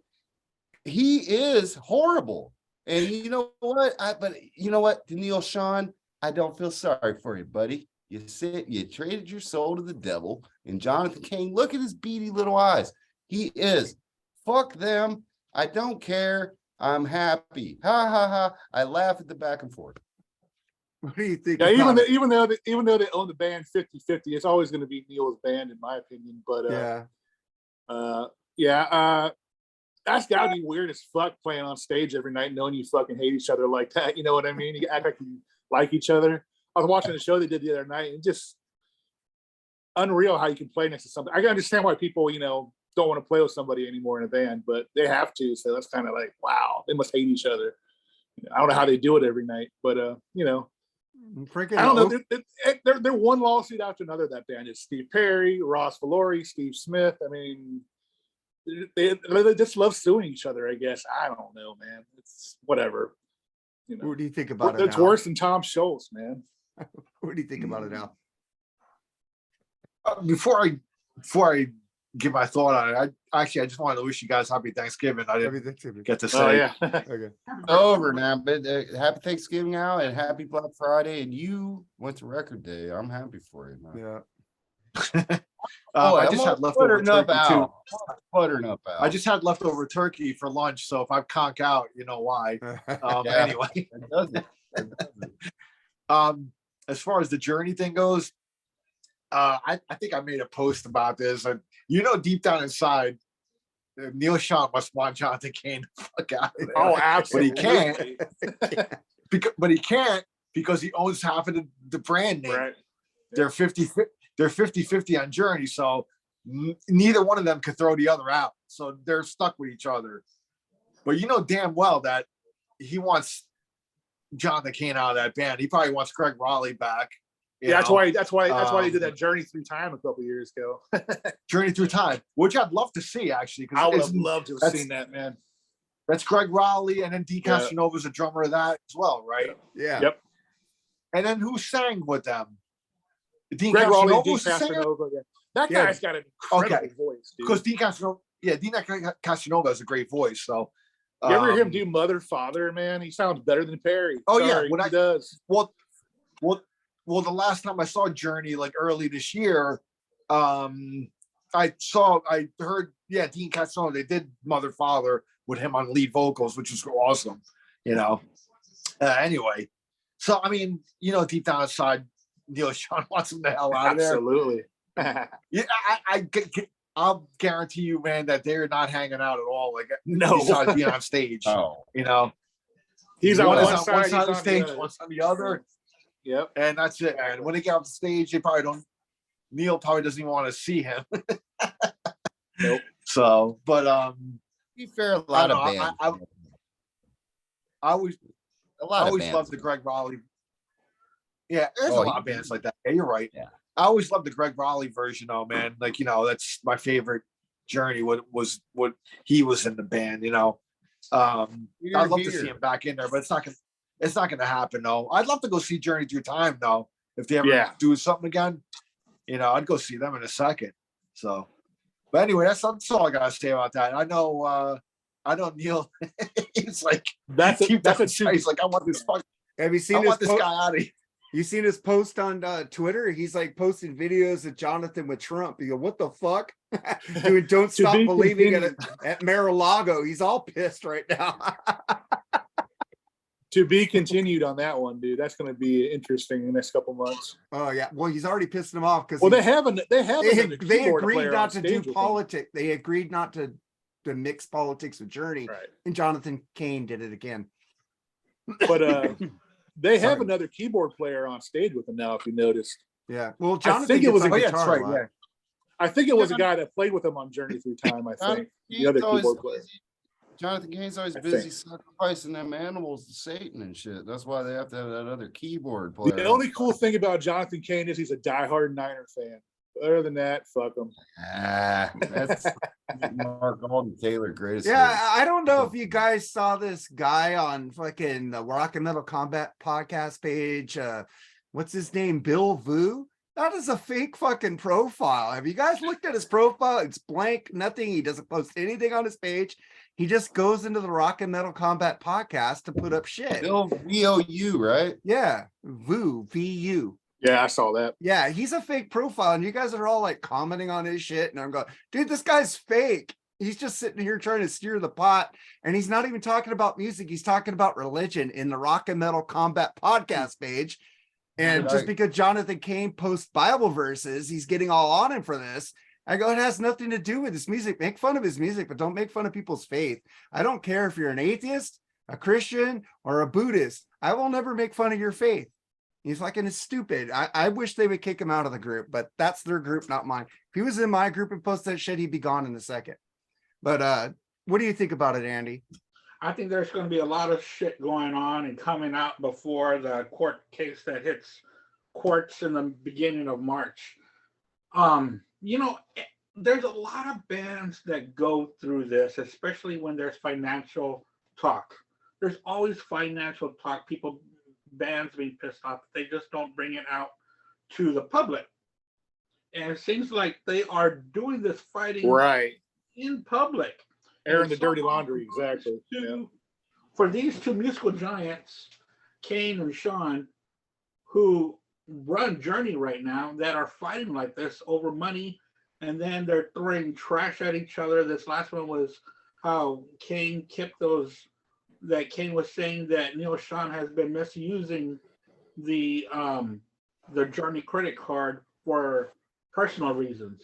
C: He is horrible. And you know what? But you know what, Neil Sean, I don't feel sorry for you, buddy. You traded your soul to the devil. And Jonathan Cain, look at his beady little eyes. He is. Fuck them. I don't care. I'm happy. Ha ha ha. I laugh at the back and forth.
A: What do you think?
B: Yeah,
A: about it?
B: even though they own the band 50-50, it's always going to be Neil's band in my opinion. But that's gotta be weird as fuck playing on stage every night, knowing you fucking hate each other like that. You know what I mean? You act like you like each other. I was watching the show they did the other night, and just unreal how you can play next to something. I can understand why people, don't want to play with somebody anymore in a band, but they have to. So that's kind of like, wow, they must hate each other. I don't know how they do it every night, but
A: Freaking
B: I don't know. They're one lawsuit after another. That band is Steve Perry, Ross Valori, Steve Smith. I mean, they just love suing each other. I guess I don't know, man. It's whatever.
A: What do you think about it?
B: It's
A: Al?
B: worse than Tom Schultz, man.
A: What do you think about it now?
D: Before I give my thought on it, I just wanted to wish you guys happy Thanksgiving. I didn't get to say.
B: Oh yeah.
A: Okay.
C: Over now, but happy Thanksgiving now and happy Black Friday. And you went to record day. I'm happy for you, man.
A: Yeah.
D: I just had leftover turkey too.
C: Buttering up out.
D: I just had leftover turkey for lunch, so if I conk out, you know why.
C: Yeah.
D: Anyway,
C: It doesn't. It doesn't.
D: as far as the journey thing goes, I think I made a post about this, and deep down inside, Neil Sean must want Jonathan Cain the fuck out of there.
B: Oh,
D: But
B: absolutely.
D: he can't. But he can't because he owns half of the brand name.
B: Right.
D: They're 50-50 on Journey, so neither one of them could throw the other out. So they're stuck with each other. But you know damn well that he wants Jonathan Cain out of that band. He probably wants Greg Raleigh back.
B: Yeah, that's why they did
D: Um,
B: that Journey Through Time a couple years ago.
D: Journey Through Time, which I'd love to see actually.
B: I would have
D: Because
B: loved to have
D: that's-
B: seen that, man.
D: that's Greg Raleigh, and then D.
B: Yeah.
D: Castanova's a drummer of that as well, right?
A: Yeah.
B: Yep.
D: And then who sang with them? Dean
B: Greg Raleigh,
D: Casanova
B: Dean
D: was the singer?
B: Casanova. Yeah. That
A: Yeah.
B: guy's got an incredible
D: Okay.
B: voice, dude.
D: Because Dean Casanova has a great voice. So
B: You ever hear him
D: um,
B: do Mother Father, man? He sounds better than Perry.
D: Oh, yeah,
B: Sorry,
D: when
B: he
D: I-
B: does.
D: Well, the last time I saw Journey, like early this year, I heard, Dean Casanova, they did Mother Father with him on lead vocals, which was awesome, Anyway, so I mean, deep down inside, Neil Sean wants him the hell out of there.
B: Absolutely.
D: Yeah, I'll guarantee you, man, that they're not hanging out at all. Like,
B: No.
D: besides being on stage,
C: Oh,
B: He's on
D: one is
B: one
D: on
B: side,
D: one
B: he's
D: side of the
B: on
D: stage,
B: other.
D: one's on the other.
B: Yep.
D: And that's it, man. When they get off the stage, they probably don't. Neil probably doesn't even want to see him.
B: Nope.
D: So, but
C: to be fair, a lot of
D: I-
C: bands.
D: I always
C: a lot of
D: always
C: bands.
D: loved the Greg Raleigh. Yeah, there's
C: Oh,
D: a lot of
C: he-
D: bands like that. Yeah, you're right.
C: Yeah.
D: I always loved the Greg Raleigh version, though, man. Like, that's my favorite Journey. What he was in the band,
C: Here,
D: I'd love to
C: here.
D: see him back in there, but it's not gonna happen though. I'd love to go see Journey Through Time though. If they ever
B: Yeah.
D: do something again, I'd go see them in a second. So, but anyway, that's all I gotta say about that. I know Neil. He's like,
B: That's
D: deep
B: that's
D: down
B: a
D: inside, he's like, I want this fuck.
A: Have you
D: I
A: seen
D: want
A: his
D: this guy out of here.
A: You seen his post on Twitter? He's like posting videos of Jonathan with Trump. You go, what the fuck? Dude, don't
B: To
A: stop
B: be
A: believing
B: continued.
A: at Mar-a-Lago. He's all pissed right now.
B: To be continued on that one, dude. That's going to be interesting in the next couple months.
A: Oh yeah. Well, he's already pissing him off because
B: Well, they have
A: they
B: another keyboard
A: agreed
B: player on
A: not to
B: stage
A: do
B: with them.
A: politics. They agreed not to mix politics with Journey.
B: Right.
A: And Jonathan Cain did it again.
B: But they have
A: Sorry.
B: another keyboard player on stage with them now, if you noticed.
A: Yeah. Well,
B: I
A: Jonathan
B: think it
A: gets
B: was
A: on
B: a-
D: Oh yeah,
A: guitar
D: that's
A: a
D: right.
A: lot.
D: Yeah.
B: I think it was a guy that played with them on Journey Through Time, I think. The other keyboard player.
C: Jonathan Cain's always
B: I
C: busy
B: think.
C: sacrificing them animals to Satan and shit. That's why they have to have that other keyboard player.
B: The only cool thing about Jonathan Cain is he's a diehard Niner fan. Other than that, fuck him.
C: That's Mark Alden Taylor, greatest.
A: Yeah,
C: hits.
A: I don't know if you guys saw this guy on fucking the Rock and Metal Combat podcast page. What's his name? Bill Vu. That is a fake fucking profile. Have you guys looked at his profile? It's blank, nothing. He doesn't post anything on his page. He just goes into the Rock and Metal Combat podcast to put up shit.
C: Bill VOU, right?
A: Yeah, Vu, VU.
B: Yeah, I saw that.
A: Yeah, he's a fake profile, and you guys are all like commenting on his shit, and I'm going, dude, this guy's fake. he's just sitting here trying to steer the pot, and he's not even talking about music. He's talking about religion in the Rock and Metal Combat podcast page. And just because Jonathan Cain posts Bible verses, he's getting all on him for this. I go, it has nothing to do with his music. Make fun of his music, but don't make fun of people's faith. I don't care if you're an atheist, a Christian, or a Buddhist. I will never make fun of your faith. He's fucking stupid. I wish they would kick him out of the group, but that's their group, not mine. If he was in my group and posted that shit, he'd be gone in a second. But what do you think about it, Andy?
E: I think there's going to be a lot of shit going on and coming out before the court case that hits courts in the beginning of March. You know, there's a lot of bands that go through this, especially when there's financial talk. There's always financial talk. Bands being pissed off. They just don't bring it out to the public. And it seems like they are doing this fighting
B: Right.
E: in public.
B: Airing
E: And
B: the dirty
E: somehow
B: laundry, exactly. Yeah.
E: For these two musical giants, Kane and Sean, who run Journey right now, that are fighting like this over money, and then they're throwing trash at each other. This last one was how Kane kept those, that Kane was saying that Neil Sean has been misusing the Journey credit card for personal reasons.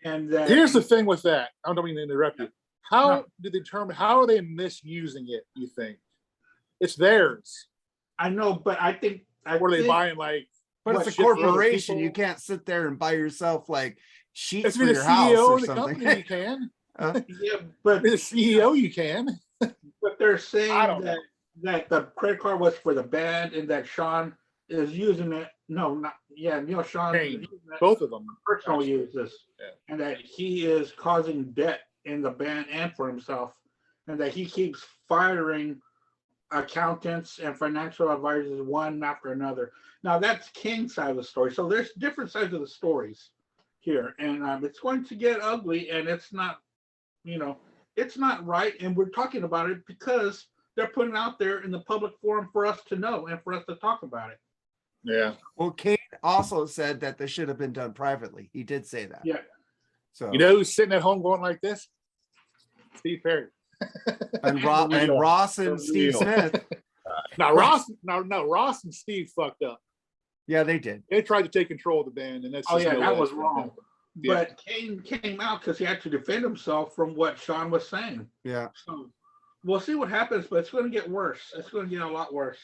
E: And that
B: Here's the thing with that. I don't mean to interrupt you. How
E: No.
B: do they determine, how are they misusing it, you think? It's theirs.
E: I know, but I think
B: Or are they
E: think-
B: buying like,
A: But
B: What,
A: it's a
B: shit for other
A: corporation.
B: people?
A: You can't sit there and buy yourself like sheets
B: if
A: for
B: you're the
A: your house
B: CEO
A: or
B: of the
A: something.
B: company, you can.
E: Yeah, but
B: If you're the CEO, you can.
E: But they're saying
B: I don't
E: that the credit card was for the band and that Sean is using it. No, not Neil Sean is
B: Kane.
E: using it
B: Both of them.
E: for personal
B: actually.
E: uses,
B: Yeah.
E: and that he is causing debt in the band and for himself, and that he keeps firing accountants and financial advisors one after another. Now that's Kane's side of the story. So there's different sides of the stories here, and it's going to get ugly, and it's not, it's not right. And we're talking about it because they're putting it out there in the public forum for us to know and for us to talk about it.
B: Yeah.
A: Well, Kate also said that this should have been done privately. He did say that.
E: Yeah.
A: So
B: You know who's sitting at home going like this? Steve Perry.
A: and
B: For real.
A: Ross and
B: For
A: Steve
B: real.
A: Smith.
B: Now Ross and Steve fucked up.
A: Yeah, they did.
B: They tried to take control of the band, and that's
E: Oh,
B: just
E: yeah,
B: no
E: that
B: way
E: was
B: it's gonna
E: wrong.
B: happen. Yeah.
E: But Kane came out because he had to defend himself from what Sean was saying.
A: Yeah.
E: So we'll see what happens, but it's going to get worse. It's going to get a lot worse.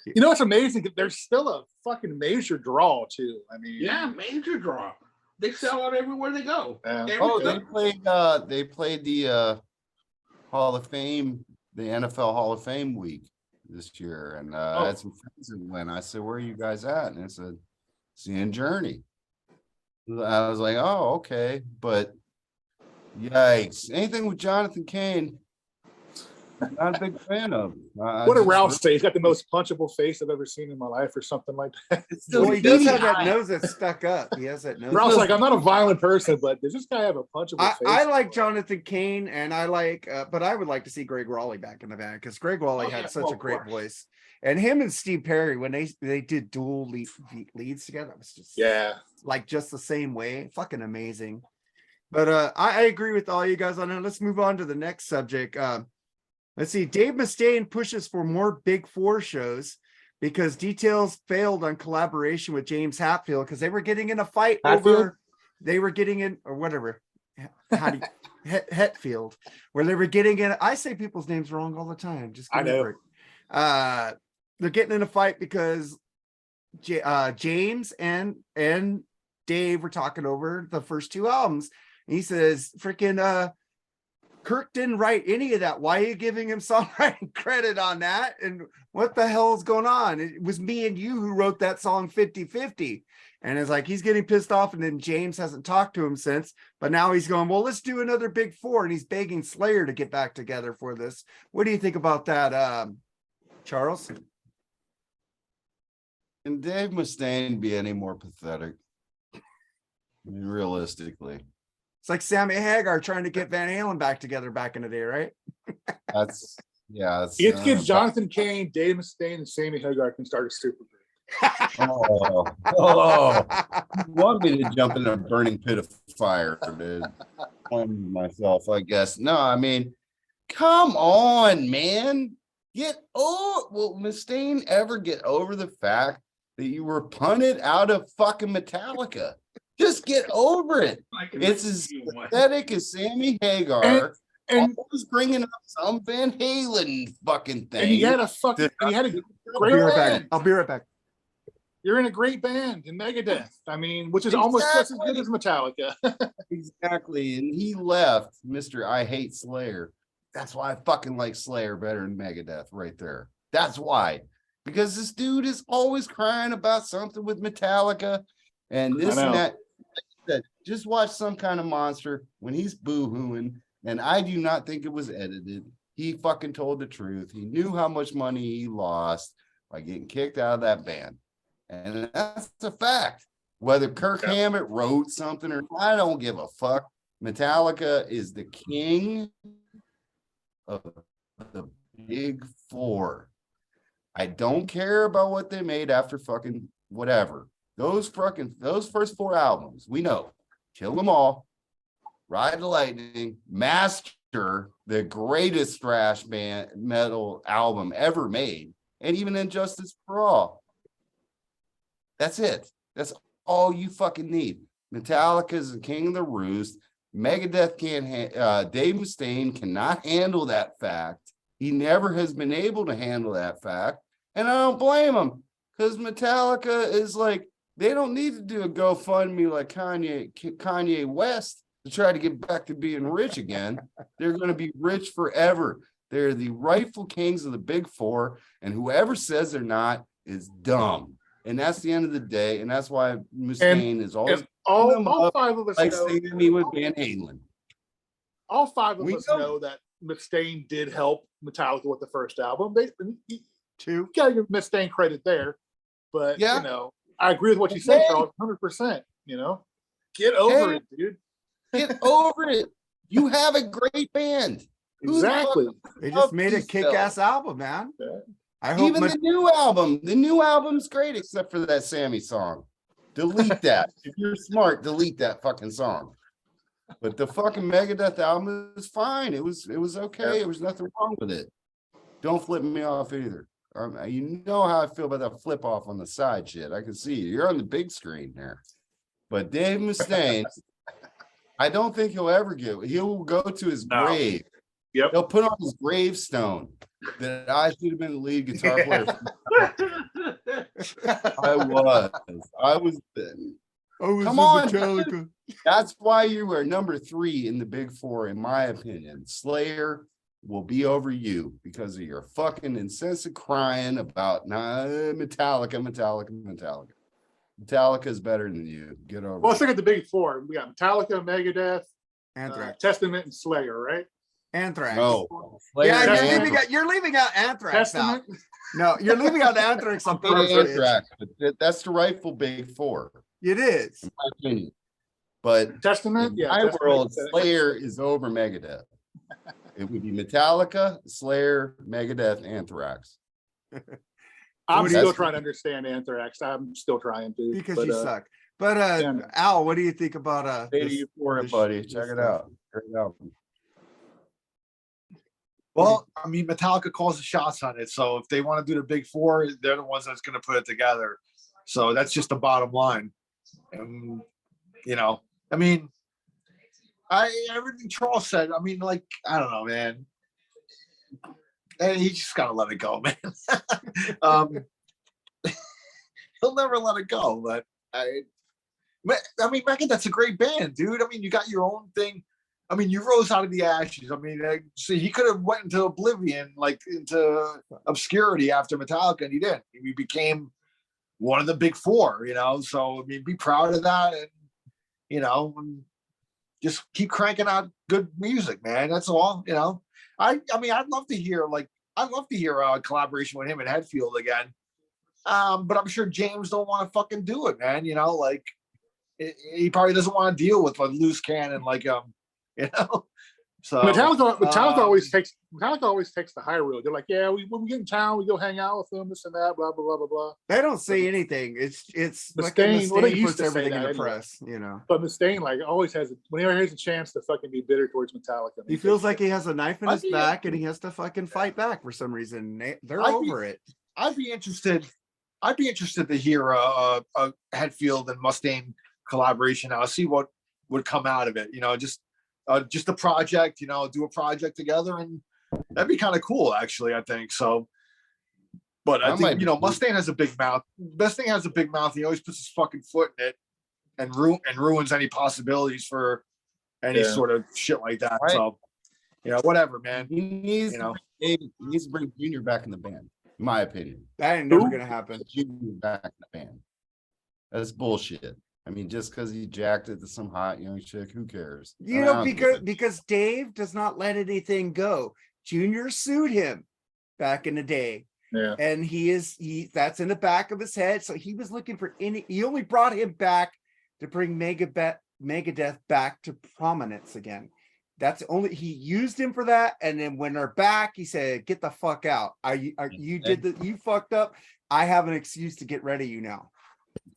B: You know what's amazing? There's still a fucking major draw too. I mean,
E: Yeah, major draw. They sell out everywhere they go.
B: Yeah.
C: Oh, they
E: Everything.
C: played the Hall of Fame, the NFL Hall of Fame week this year, and I had some friends that went. I said, "Where are you guys at?" And I said, "Seeing Journey." I was like, "Oh, okay," but yikes! Anything with Jonathan Cain, not a big fan of.
B: What did Ralph say? He's got the most punchable face I've ever seen in my life, or something like that.
A: Well, he does have that nose that's stuck up. He has that nose.
B: Ralph's like, I'm not a violent person, but does this guy have a punchable face?
A: I like Jonathan Cain, and I like, but I would like to see Greg Raleigh back in the band because Greg Raleigh
E: Oh,
A: had
E: yeah,
A: such
E: well,
A: a
E: of
A: great
E: course.
A: voice, and him and Steve Perry when they did dual leads together, it was just like just the same way, fucking amazing. But I agree with all you guys on it. Let's move on to the next subject. Let's see. Dave Mustaine pushes for more Big Four shows because details failed on collaboration with James Hetfield because they were getting in a fight over. They were getting in or whatever. How do you Hetfield, where they were getting in. I say people's names wrong all the time. Just
B: I know.
A: They're getting in a fight because James and Dave were talking over the first two albums. And he says, "Freaking Kirk didn't write any of that. Why are you giving him songwriting credit on that? And what the hell is going on? It was me and you who wrote that song 50-50." And it's like he's getting pissed off, and then James hasn't talked to him since. But now he's going, well, let's do another Big Four, and he's begging Slayer to get back together for this. What do you think about that, Charles?
C: Can Dave Mustaine be any more pathetic? I mean, realistically,
A: It's like Sammy Hagar trying to get Van Halen back together back in the day, right?
C: that's
B: It gives Jonathan Cain, Dave Mustaine, and Sammy Hagar can start a super group.
C: Oh, you want me to jump in a burning pit of fire, dude? blame myself, I guess. No, I mean, come on, man. Get over. Will Mustaine ever get over the fact that you were punted out of fucking Metallica? Just get over it.
E: I can
C: It's as
E: see one.
C: pathetic as Sammy Hagar.
B: And
C: Always bringing up some Van Halen fucking thing.
B: and he had a fucking and he had a
A: I'll
B: great
A: be right back.
B: band.
A: I'll be right back.
B: You're in a great band in Megadeth. I mean, which is almost just as good as Metallica.
C: Exactly. And he left Mr. I Hate Slayer. That's why I fucking like Slayer better than Megadeth right there. That's why. Because this dude is always crying about something with Metallica and this
B: I
C: and
B: know.
C: that. Just watch Some Kind of Monster when he's boo-hooing. And I do not think it was edited. He fucking told the truth. He knew how much money he lost by getting kicked out of that band. And that's a fact. Whether Kirk
B: Yeah.
C: Hammett wrote something or I don't give a fuck. Metallica is the king of the big four. I don't care about what they made after fucking whatever. Those first four albums, we know. Kill 'Em All, Ride the Lightning, Master, the greatest thrash band metal album ever made, and even Injustice for All. That's it. That's all you fucking need. Metallica is the king of the roost. Megadeth can't. Dave Mustaine cannot handle that fact. He never has been able to handle that fact, and I don't blame him because Metallica is like they don't need to do a GoFundMe like Kanye West to try to get back to being rich again. They're going to be rich forever. They're the rightful kings of the big four, and whoever says they're not is dumb. And that's the end of the day, and that's why Mustaine is always
B: And all five of us
C: like
B: know.
C: saying me with Van Halen.
B: All five of
C: We
B: us
C: know.
B: know that Mustaine did help Metallica with the first album. You
A: Two.
B: gotta give Mustaine credit there, but
C: Yeah.
B: you know, I agree with what you said,
C: Hey.
B: Charles, 100%. You know, get over
C: Hey.
B: it, dude.
C: Get over it. You have a great band. Who the fuck-
B: Exactly.
A: They just
C: Love
A: made a
C: these
A: kick-ass album, man.
B: Yeah.
A: I hope
C: Even the new album's great, except for that Sammy song. Delete that. If you're smart, delete that fucking song. But the fucking Megadeth album is fine. It was okay. There was nothing wrong with it. Don't flip me off either. You know how I feel about that flip off on the side shit. I can see you. You're on the big screen there. But Dave Mustaine, I don't think he'll ever he'll go to his
B: No.
C: grave.
B: Yep.
C: He'll put on his gravestone that I should have been the lead guitar player. I was. Come on,
A: Metallica.
C: That's why you are number 3 in the big four, in my opinion. Slayer will be over you because of your fucking incessant crying about Metallica. Metallica is better than you. Get over
B: Well, let's
C: it.
B: look at the big four. We got Metallica, Megadeth,
A: Anthrax.
B: Testament, and Slayer, right?
A: Anthrax.
C: No.
A: Yeah,
C: Slayer
B: Testament.
C: and
A: you're leaving out Anthrax out.
B: Testament.
A: No, you're leaving out Anthrax on purpose.
C: Anthrax, but that's the rightful big four,
A: It is.
C: in my opinion. But
B: Testament.
C: in
B: Yeah.
C: my
B: Testament.
C: world, Slayer is over Megadeth. It would be Metallica, Slayer, Megadeth, Anthrax.
B: I'm
A: What do you-
B: still trying to understand Anthrax. I'm still trying to.
A: Because
B: but,
A: you suck. But
B: yeah.
A: Al, what do you think about
C: Beta
A: this-
C: Euphoria,
A: this-
C: buddy.
A: this
C: Check it
A: stuff?
C: out. Great album.
D: Well, I mean, Metallica calls the shots on it. So if they want to do the big four, they're the ones that's going to put it together. So that's just the bottom line. And, you know, I mean, everything Charles said, I mean, like, I don't know, man. And he just got to let it go, man. He'll never let it go. But I mean, Megadeth's a great band, dude. I mean, you got your own thing. I mean, you rose out of the ashes. I mean, see, he could have went into oblivion, like into obscurity after Metallica, and he didn't. He became one of the big four, you know. So I mean, be proud of that, and you know, and just keep cranking out good music, man. That's all, you know. I mean, I'd love to hear a collaboration with him and Hetfield again. But I'm sure James don't want to fucking do it, man. You know, like he probably doesn't want to deal with a loose cannon like you know. So
B: Metallica always
A: um,
B: takes the high road. They're like, yeah, when we get in town, we go hang out with them, this and that, blah blah blah blah blah.
A: they don't say anything. It's like
B: Mustaine, well, they
A: Mustaine
B: used
A: puts
B: to say
A: everything in
B: that
A: the
B: anyway.
A: press, you know.
B: But Mustaine like always has whenever he has a chance to fucking be bitter towards Metallica.
A: He feels like he has a knife in
D: I'd
A: his
D: be-
A: back and he has to fucking fight back for some reason. They're
D: I'd be-
A: over it.
D: I'd be interested to hear a Hetfield and Mustaine collaboration. I'll see what would come out of it. You know, just a project. You know, do a project together, and that'd be kind of cool, actually. I think so. But I
C: That might
D: think
C: be
D: you know,
C: cool.
D: Mustaine has a big mouth. Mustaine has a big mouth. He always puts his fucking foot in it, and ruins any possibilities for any
B: Yeah.
D: sort of shit like that.
C: Right.
D: So, you know, whatever, man.
C: He needs
D: You know.
C: to bring David, he needs to bring Junior back in the band, in my opinion.
A: That ain't never
B: Who?
A: gonna happen.
C: Junior back in the band. That's bullshit. I mean, just because he jacked it to some hot young chick, who cares?
A: You
C: I
A: know,
C: don't
A: because
C: give a-
A: because Dave does not let anything go. Junior sued him back in the day,
B: Yeah.
A: and he that's in the back of his head. So he was looking for he only brought him back to bring Megadeth back to prominence again. That's only he used him for that, and then when they're back, he said, "Get the fuck out! You fucked up. I have an excuse to get rid of you now."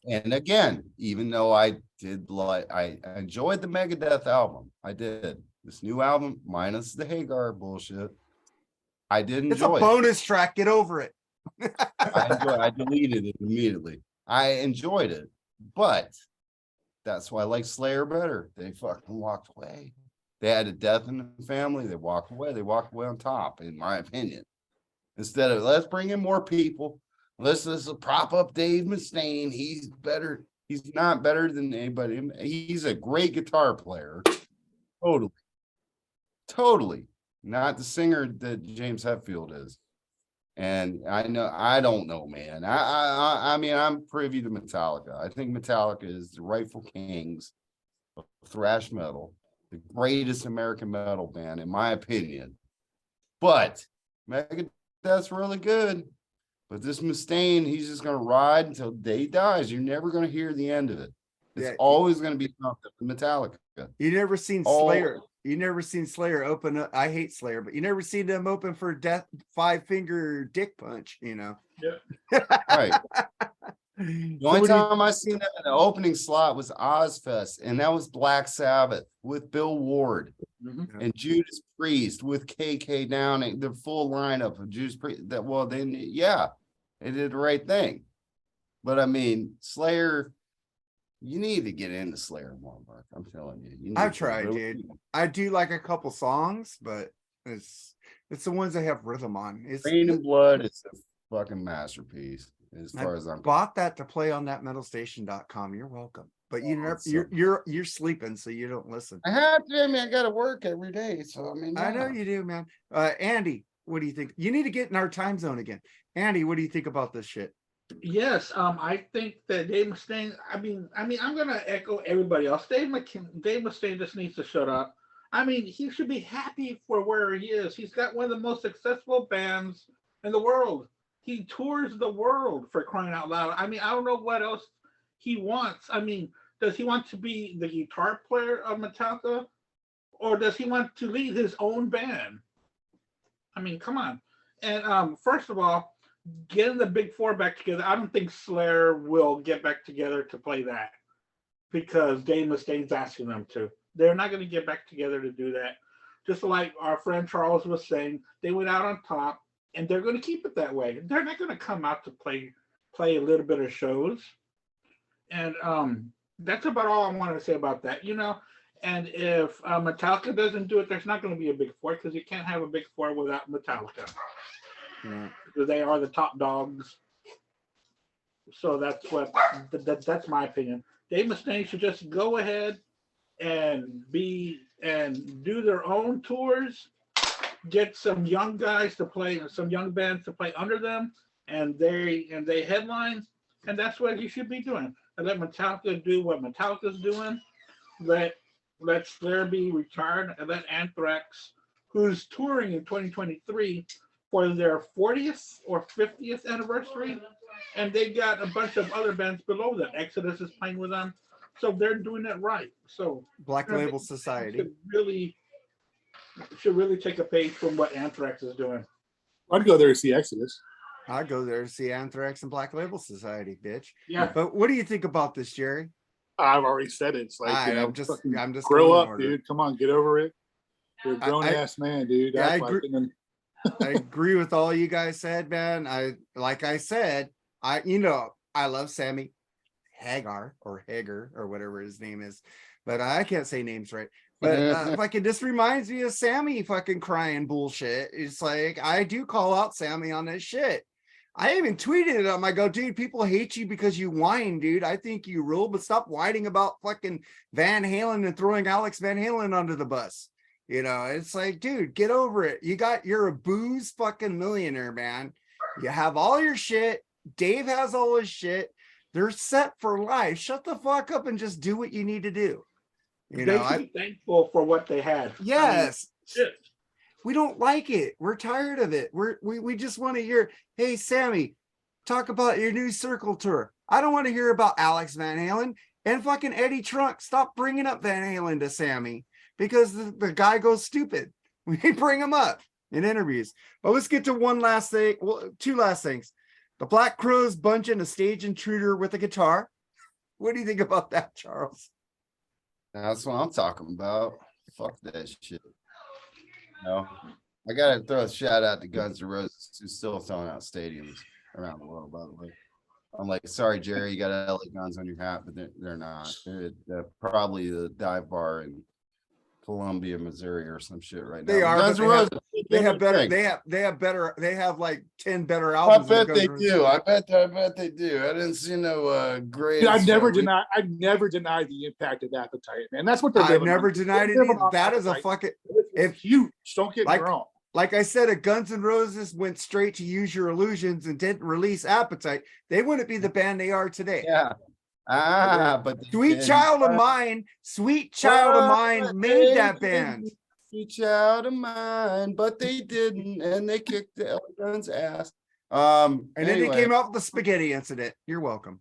C: And again, even though I enjoyed the Megadeth album, I did. This new album, minus the Hagar bullshit, I did
A: It's a
C: enjoy it.
A: bonus track. Get over it.
C: I deleted it immediately. I enjoyed it, but that's why I like Slayer better. They fucking walked away. They had a death in the family. They walked away. They walked away on top, in my opinion. Instead of let's bring in more people. Let's prop up Dave Mustaine. He's better. He's not better than anybody. He's a great guitar player. Totally. Not the singer that James Hetfield is. And I don't know, man. I mean, I'm privy to Metallica. I think Metallica is the rightful kings of thrash metal, the greatest American metal band, in my opinion. But Megadeth's really good. But this Mustaine, he's just gonna ride until day dies. You're never gonna hear the end of it. It's
A: Yeah.
C: always gonna be something with Metallica.
A: You never seen
C: Oh.
A: Slayer. You never seen Slayer open up. I hate Slayer, but you never seen them open for Death 5-finger dick punch, you know.
C: Right. The only time I seen that in the opening slot was Ozfest, and that was Black Sabbath with Bill Ward
B: Mhm.
C: and Judas Priest with KK Downing, the full lineup of Judas Priest. They did the right thing. But I mean, Slayer, you need to get into Slayer more, Mark. I'm telling you. You need
A: I've
C: to
A: tried,
C: really-
A: dude. I do like a couple songs, but it's the ones that have rhythm on. It's
C: Rain and Blood is a fucking masterpiece, as
A: I
C: far as I'm
A: bought that to play on that metalstation.com. You're welcome. But you
C: Oh,
A: never
C: it's so-
A: you're sleeping, so you don't listen.
C: I have to. I mean, I got to work every day, so I mean,
A: I know
C: yeah.
A: you do, man. Andy, what do you think? You need to get in our time zone again. Andy, what do you think about this shit?
E: Yes, I think that Dave Mustaine. I mean, I'm gonna echo everybody else. Dave Mustaine just needs to shut up. I mean, he should be happy for where he is. He's got one of the most successful bands in the world. He tours the world, for crying out loud. I mean, I don't know what else he wants. I mean, does he want to be the guitar player of Metallica, or does he want to lead his own band? I mean, come on. And first of all, getting the big four back together, I don't think Slayer will get back together to play that because Dave Mustaine's asking them to. They're not going to get back together to do that. Just like our friend Charles was saying, they went out on top, and they're going to keep it that way. They're not going to come out to play a little bit of shows. And that's about all I want to say about that, you know. And if Metallica doesn't do it, there's not going to be a big four because you can't have a big four without Metallica.
A: Yeah.
E: Because they are the top dogs. So that's my opinion. Dave Mustaine should just go ahead and do their own tours, get some young guys to play, some young bands to play under them, and they headline, and that's what he should be doing. And let Metallica do what Metallica's doing. Let Slayer be retired, and let Anthrax, who's touring in 2023 for their 40th or 50th anniversary, and they got a bunch of other bands below that. Exodus is playing with them, so they're doing it right. So
A: Black Label Society.
E: should really should really take a page from what Anthrax is doing.
B: I'd go there to see Exodus.
A: I'd go there to see Anthrax and Black Label Society, bitch.
E: Yeah.
A: But what do you think about this, Jerry?
B: I've already said it. It's like,
A: I'm just
B: grow
A: going in
B: up,
A: order.
B: dude. Come on, get over it. You're a grown ass man, dude.
A: Yeah, I
B: Act like
A: agree.
B: it and-
A: I agree with all you guys said, man. Like I said, I love Sammy Hagar or Hager or whatever his name is, but I can't say names right. But fucking this reminds me of Sammy fucking crying bullshit. It's like I do call out Sammy on this shit. I even tweeted him. I go, dude, people hate you because you whine, dude. I think you rule, but stop whining about fucking Van Halen and throwing Alex Van Halen under the bus. You know, it's like, dude, get over it. You're a booze fucking millionaire, man. You have all your shit. Dave has all his shit. They're set for life. Shut the fuck up and just do what you need to do. You
E: They
A: know,
E: should be thankful for what they had.
A: yes.
E: Shit.
A: We don't like it. We're tired of it. We just want to hear, hey, Sammy, talk about your new Circle tour. I don't want to hear about Alex Van Halen and fucking Eddie Trunk. Stop bringing up Van Halen to Sammy because the guy goes stupid. We bring him up in interviews. But let's get to one last thing. Well, two last things. The Black Crowes bunching a stage intruder with a guitar. What do you think about that, Charles?
C: That's what I'm talking about. Fuck that shit. No, I gotta throw a shout out to Guns N' Roses, who's still selling out stadiums around the world, by the way. I'm like, sorry, Jerry, you got LA Guns on your hat, but they're not. They're probably the dive bar in Columbia, Missouri, or some shit right now.
A: They are,
C: Guns
A: but
C: N' Roses,
A: They have better.
C: thing.
A: They have like 10 better
C: I
A: albums. than
C: bet
A: Guns
C: they
A: N' Roses.
C: do. I bet they do. I didn't see no great.
B: Dude, I never denied the impact of Appetite, man. That's what they're
A: I've
B: living
A: never
B: on.
A: denied it
B: They're living
A: either.
B: on
A: That is a
B: Appetite.
A: fucking.
B: It's
A: If
B: huge. Don't get
A: like-
B: me wrong.
A: Like I said, if Guns N' Roses went straight to Use Your Illusions and didn't release Appetite, they wouldn't be the band they are today.
C: Yeah. But they
A: Sweet
C: did.
A: Child of Mine, Sweet Child of Mine made that band.
C: Sweet Child of Mine, but they didn't, and they kicked the LA Guns ass. And
A: And then they came out with the spaghetti incident. You're welcome.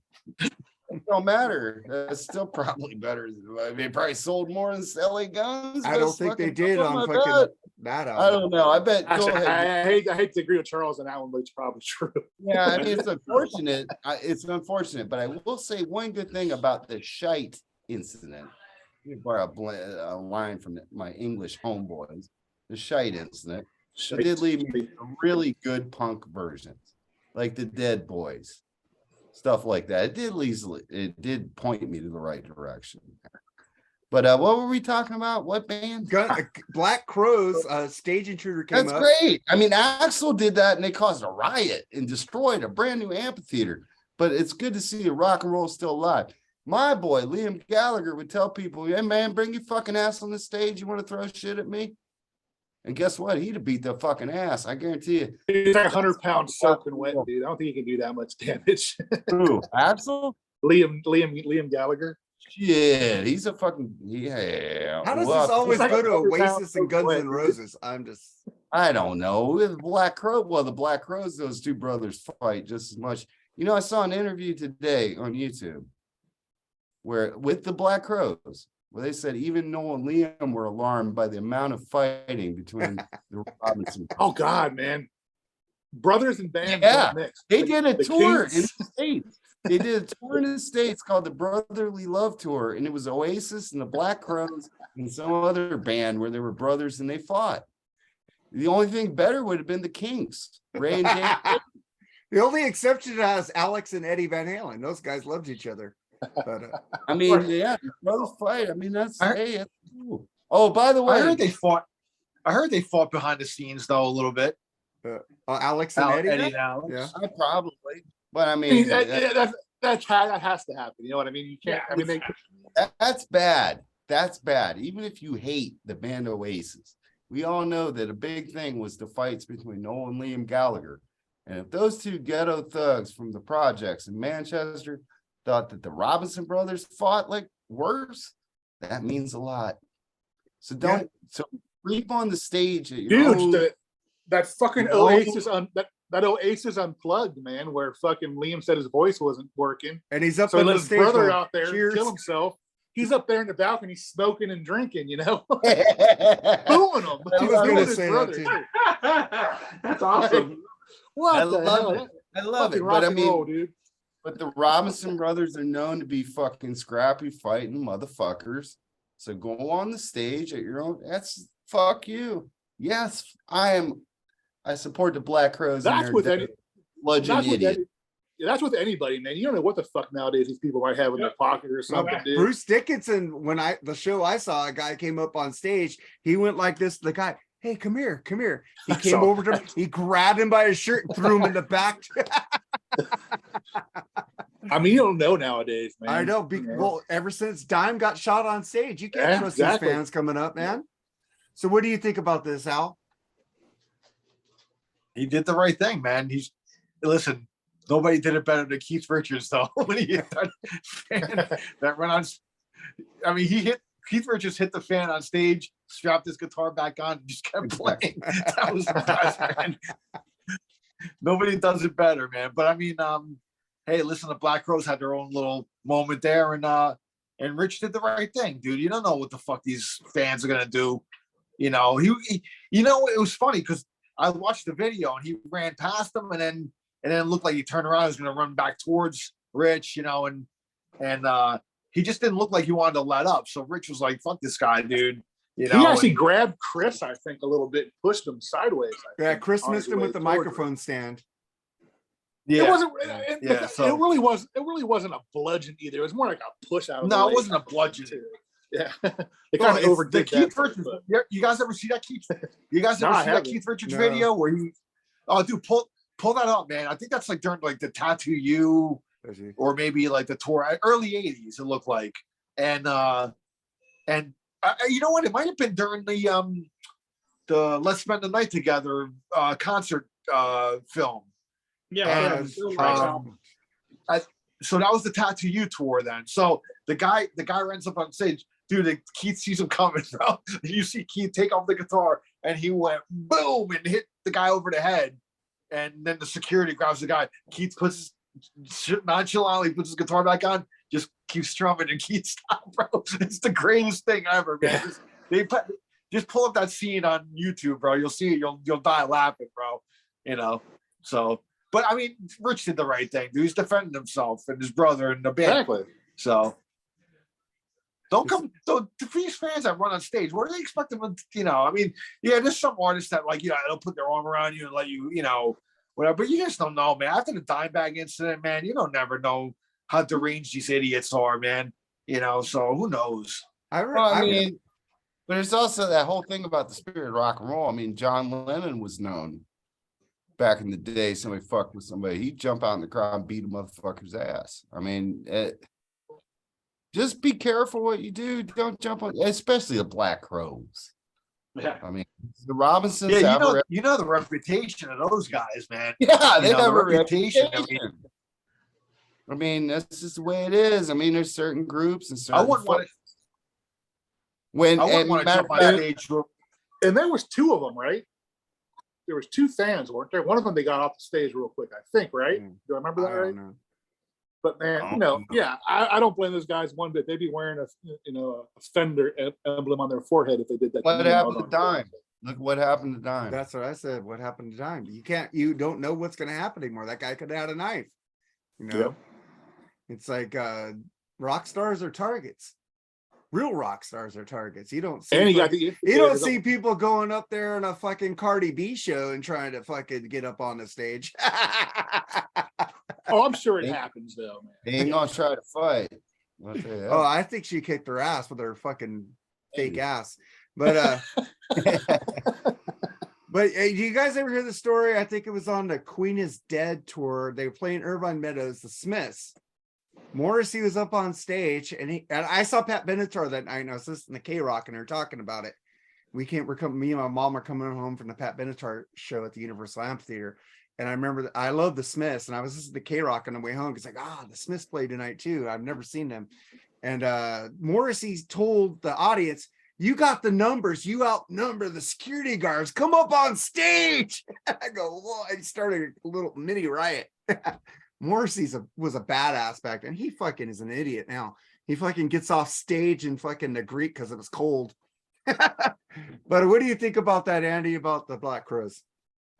C: It don't matter. That's still probably better. They probably sold more than LA Guns.
A: I
C: but
A: don't
C: it's
A: think they
C: fucking-
A: did
C: oh
A: on
C: my
A: fucking
C: God.
A: that
C: I
A: album.
C: don't know. I bet. Go
B: Actually,
C: ahead.
B: I hate to agree with Charles on that one, but it's probably true.
C: Yeah, I mean, it's unfortunate. It's unfortunate, but I will say one good thing about the shite incident. Let me borrow a line from my English homeboys. The shite incident. It did leave me with some really good punk versions, like the Dead Boys, stuff like that. It did point me to the right direction. But what were we talking about? What band?
A: Black Crowes, Stage Intruder came
C: That's
A: up.
C: great. I mean, Axel did that and they caused a riot and destroyed a brand new amphitheater. But it's good to see rock and roll still alive. My boy, Liam Gallagher, would tell people, hey, man, bring your fucking ass on the stage. You want to throw shit at me? And guess what? He'd have beat the fucking ass. I guarantee you.
B: He's like 100 pounds soaking wet, dude. I don't think he can do that much damage.
C: Who? Axel?
B: Liam Gallagher.
C: Yeah, he's a fucking, yeah.
A: How does
C: Well,
A: this always
B: like
A: go to
B: 100 pounds
A: Oasis and Guns
B: away,
A: N'
B: dude.
A: Roses? I'm just.
C: I don't know. With Black Crow, well, the Black Crows, those two brothers fight just as much. You know, I saw an interview today on YouTube where with the Black Crows, where they said even Noel and Liam were alarmed by the amount of fighting between the Robinson.
B: Oh God, man. Brothers and bands
C: Yeah,
B: don't mix.
C: They did a
B: The
C: tour in
B: Kings-
C: the States. They did a tour in the States called the Brotherly Love Tour, and it was Oasis and the Black Crows and some other band where they were brothers and they fought. The only thing better would have been the Kings, Ray and James.
A: The only exception to that is Alex and Eddie Van Halen. Those guys loved each other. But
C: I mean, yeah, the brothers fight. I mean, that's hey, that's cool. Oh, by the way,
D: I heard they fought. I heard they fought behind the scenes though a little bit.
A: Alex and Eddie.
D: Eddie and Alex.
A: Yeah.
C: I probably, but I
B: I
C: mean,
B: mean, that has to happen. You know what I mean? You can't. I mean,
C: that's bad. That's bad. Even if you hate the band Oasis, we all know that a big thing was the fights between Noel and Liam Gallagher. And if those two ghetto thugs from the projects in Manchester thought that the Robinson brothers fought like worse, that means a lot. So don't sleep on the stage at your own.
B: dude, that fucking
C: No.
B: Oasis that Oasis Unplugged, man, where fucking Liam said his voice wasn't working,
A: And he's up
B: so he
A: on
B: let
A: the
B: his
A: stage.
B: brother
A: going,
B: out there
A: "Cheers."
B: kill himself. he's up there in the balcony smoking and drinking, you know, booing him.
A: I
B: He's
A: was
B: doing
A: gonna
B: his
A: say that
B: brother,
A: too.
B: too.
E: That's awesome.
B: What
C: I
B: the
C: love
B: hell?
C: it. I love
B: Fucking
C: it.
B: rock
C: But I
B: and roll,
C: mean,
B: dude.
C: but the Robinson brothers are known to be fucking scrappy fighting motherfuckers. So go on the stage at your own. That's fuck you. Yes, I support the Black Crows.
B: That's with any.
C: bludgeon
B: That's with
C: idiot.
B: any. Yeah, that's with anybody, man. You don't know what the fuck nowadays these people might have in their pocket or something, dude.
A: Bruce Dickinson, when the show I saw, a guy came up on stage, he went like this, the guy, hey, come here. He
B: I
A: came
B: saw
A: over to him, he grabbed him by his shirt and threw him in the back.
B: I mean, you don't know nowadays, man.
A: I know,
B: You know?
A: well, ever since Dime got shot on stage, you can't
B: Yeah,
A: trust
B: exactly.
A: these fans coming up, man. So what do you think about this, Al?
D: He did the right thing, man. Listen. Nobody did it better than Keith Richards, though. When he hit that fan that ran on, I mean, Keith Richards hit the fan on stage, strapped his guitar back on, and just kept playing. That was the best, man. Nobody does it better, man. But I mean, hey, listen, the Black Crows had their own little moment there, and Rich did the right thing, dude. You don't know what the fuck these fans are gonna do. You know, he you know, it was funny because I watched the video and he ran past them, and then it looked like he turned around, he was going to run back towards Rich, you know, and he just didn't look like he wanted to let up. So Rich was like, "Fuck this guy, dude." You know,
B: He actually grabbed Chris, I think, a little bit, and pushed him sideways. I
A: Yeah,
B: think,
A: Chris
B: on his
A: missed him
B: way
A: with the
B: towards
A: microphone stand.
B: It
D: yeah,
B: wasn't.
D: yeah, so-
B: It really was. It really wasn't a bludgeon either. It was more like a push out. Of the
D: No, it
B: way
D: wasn't a
B: type of thing,
D: bludgeon.
B: too. Yeah, they
D: Well,
B: kind of
D: it's
B: overdid
D: the
B: that.
D: Keith
B: part,
D: Richards.
B: but-
D: Yeah, you guys ever see that Keith? You guys
B: No,
D: ever
B: I
D: see that
B: haven't.
D: Keith Richards
A: No.
D: video where he? Oh, dude, pull that up, man. I think that's like during like the Tattoo You, or maybe like the tour, early '80s. It looked like, and you know what? It might have been during the Let's Spend the Night Together concert film.
E: Yeah.
D: And,
E: Right.
D: So that was the Tattoo You tour then. So the guy runs up on stage, dude. Keith sees him coming, bro. You see Keith take off the guitar, and he went boom and hit the guy over the head. And then the security grabs the guy. Keith nonchalantly puts his guitar back on, just keeps strumming, and Keith stopped, bro. It's the greatest thing ever, man. Just pull up that scene on YouTube, bro. You'll see it. You'll die laughing, bro. You know. So, but I mean, Rich did the right thing, dude. He's defending himself and his brother and the band.
B: Exactly.
D: So these fans that run on stage, what do they expect them to, you know? I mean, yeah, there's some artists that like, you know, they'll put their arm around you and let you, you know, whatever, but you just don't know, man. After the Dimebag incident, man, you don't never know how deranged these idiots are, man. You know, so who knows?
C: I mean, but it's also that whole thing about the spirit of rock and roll. I mean, John Lennon was known back in the day. Somebody fucked with somebody, he'd jump out in the crowd and beat a motherfucker's ass. I mean, just be careful what you do. Don't jump on, especially the Black Crows.
E: Yeah.
C: I mean, the Robinsons.
D: Yeah,
C: have
D: you know the reputation of those guys, man.
C: yeah, they
D: You know,
C: have
D: the
C: a
D: reputation.
C: reputation. I mean, that's just the way it is. I mean, there's certain groups and certain.
D: I wouldn't want to.
C: When
D: I wouldn't
C: and
D: want to
C: matter
D: jump
C: of
D: on
C: fact,
D: stage.
B: And there was two of them, right? There was two fans, weren't there? One of them they got off the stage real quick, I think, right? Do I remember that right?
A: know.
B: But man, you know, yeah, I don't blame those guys one bit. They'd be wearing a Fender emblem on their forehead if they did that.
C: what
B: me,
C: happened to
B: although-
C: Dime? Look what happened to Dime.
A: That's what I said. What happened to Dime? You don't know what's going to happen anymore. That guy could have had a knife. You know,
B: Yep.
A: It's like rock stars are targets. Real rock stars are targets. You don't see.
B: And he got
A: fucking-
B: the
A: you don't see people going up there in a fucking Cardi B show and trying to fucking get up on the stage.
B: Oh, I'm sure it happens though, man.
C: They ain't gonna try to fight. I'll tell you that.
A: Oh, I think she kicked her ass with her fucking fake ass. But but do you guys ever hear the story? I think it was on the Queen is Dead tour. They were playing Irvine Meadows, the Smiths. Morrissey was up on stage, and I saw Pat Benatar that night, and I was listening to K-Rock, and they're talking about it. Me and my mom are coming home from the Pat Benatar show at the Universal Amphitheater. And I remember that I love the Smiths, and I was listening to K-Rock on the way home. It's like, the Smiths played tonight too. I've never seen them. And Morrissey told the audience, "You got the numbers. You outnumber the security guards. Come up on stage." I go, "Whoa!" I started a little mini riot. Morrissey was a badass back then. He fucking is an idiot now. He fucking gets off stage in fucking the Greek because it was cold. But what do you think about that, Andy, about the Black Crowes?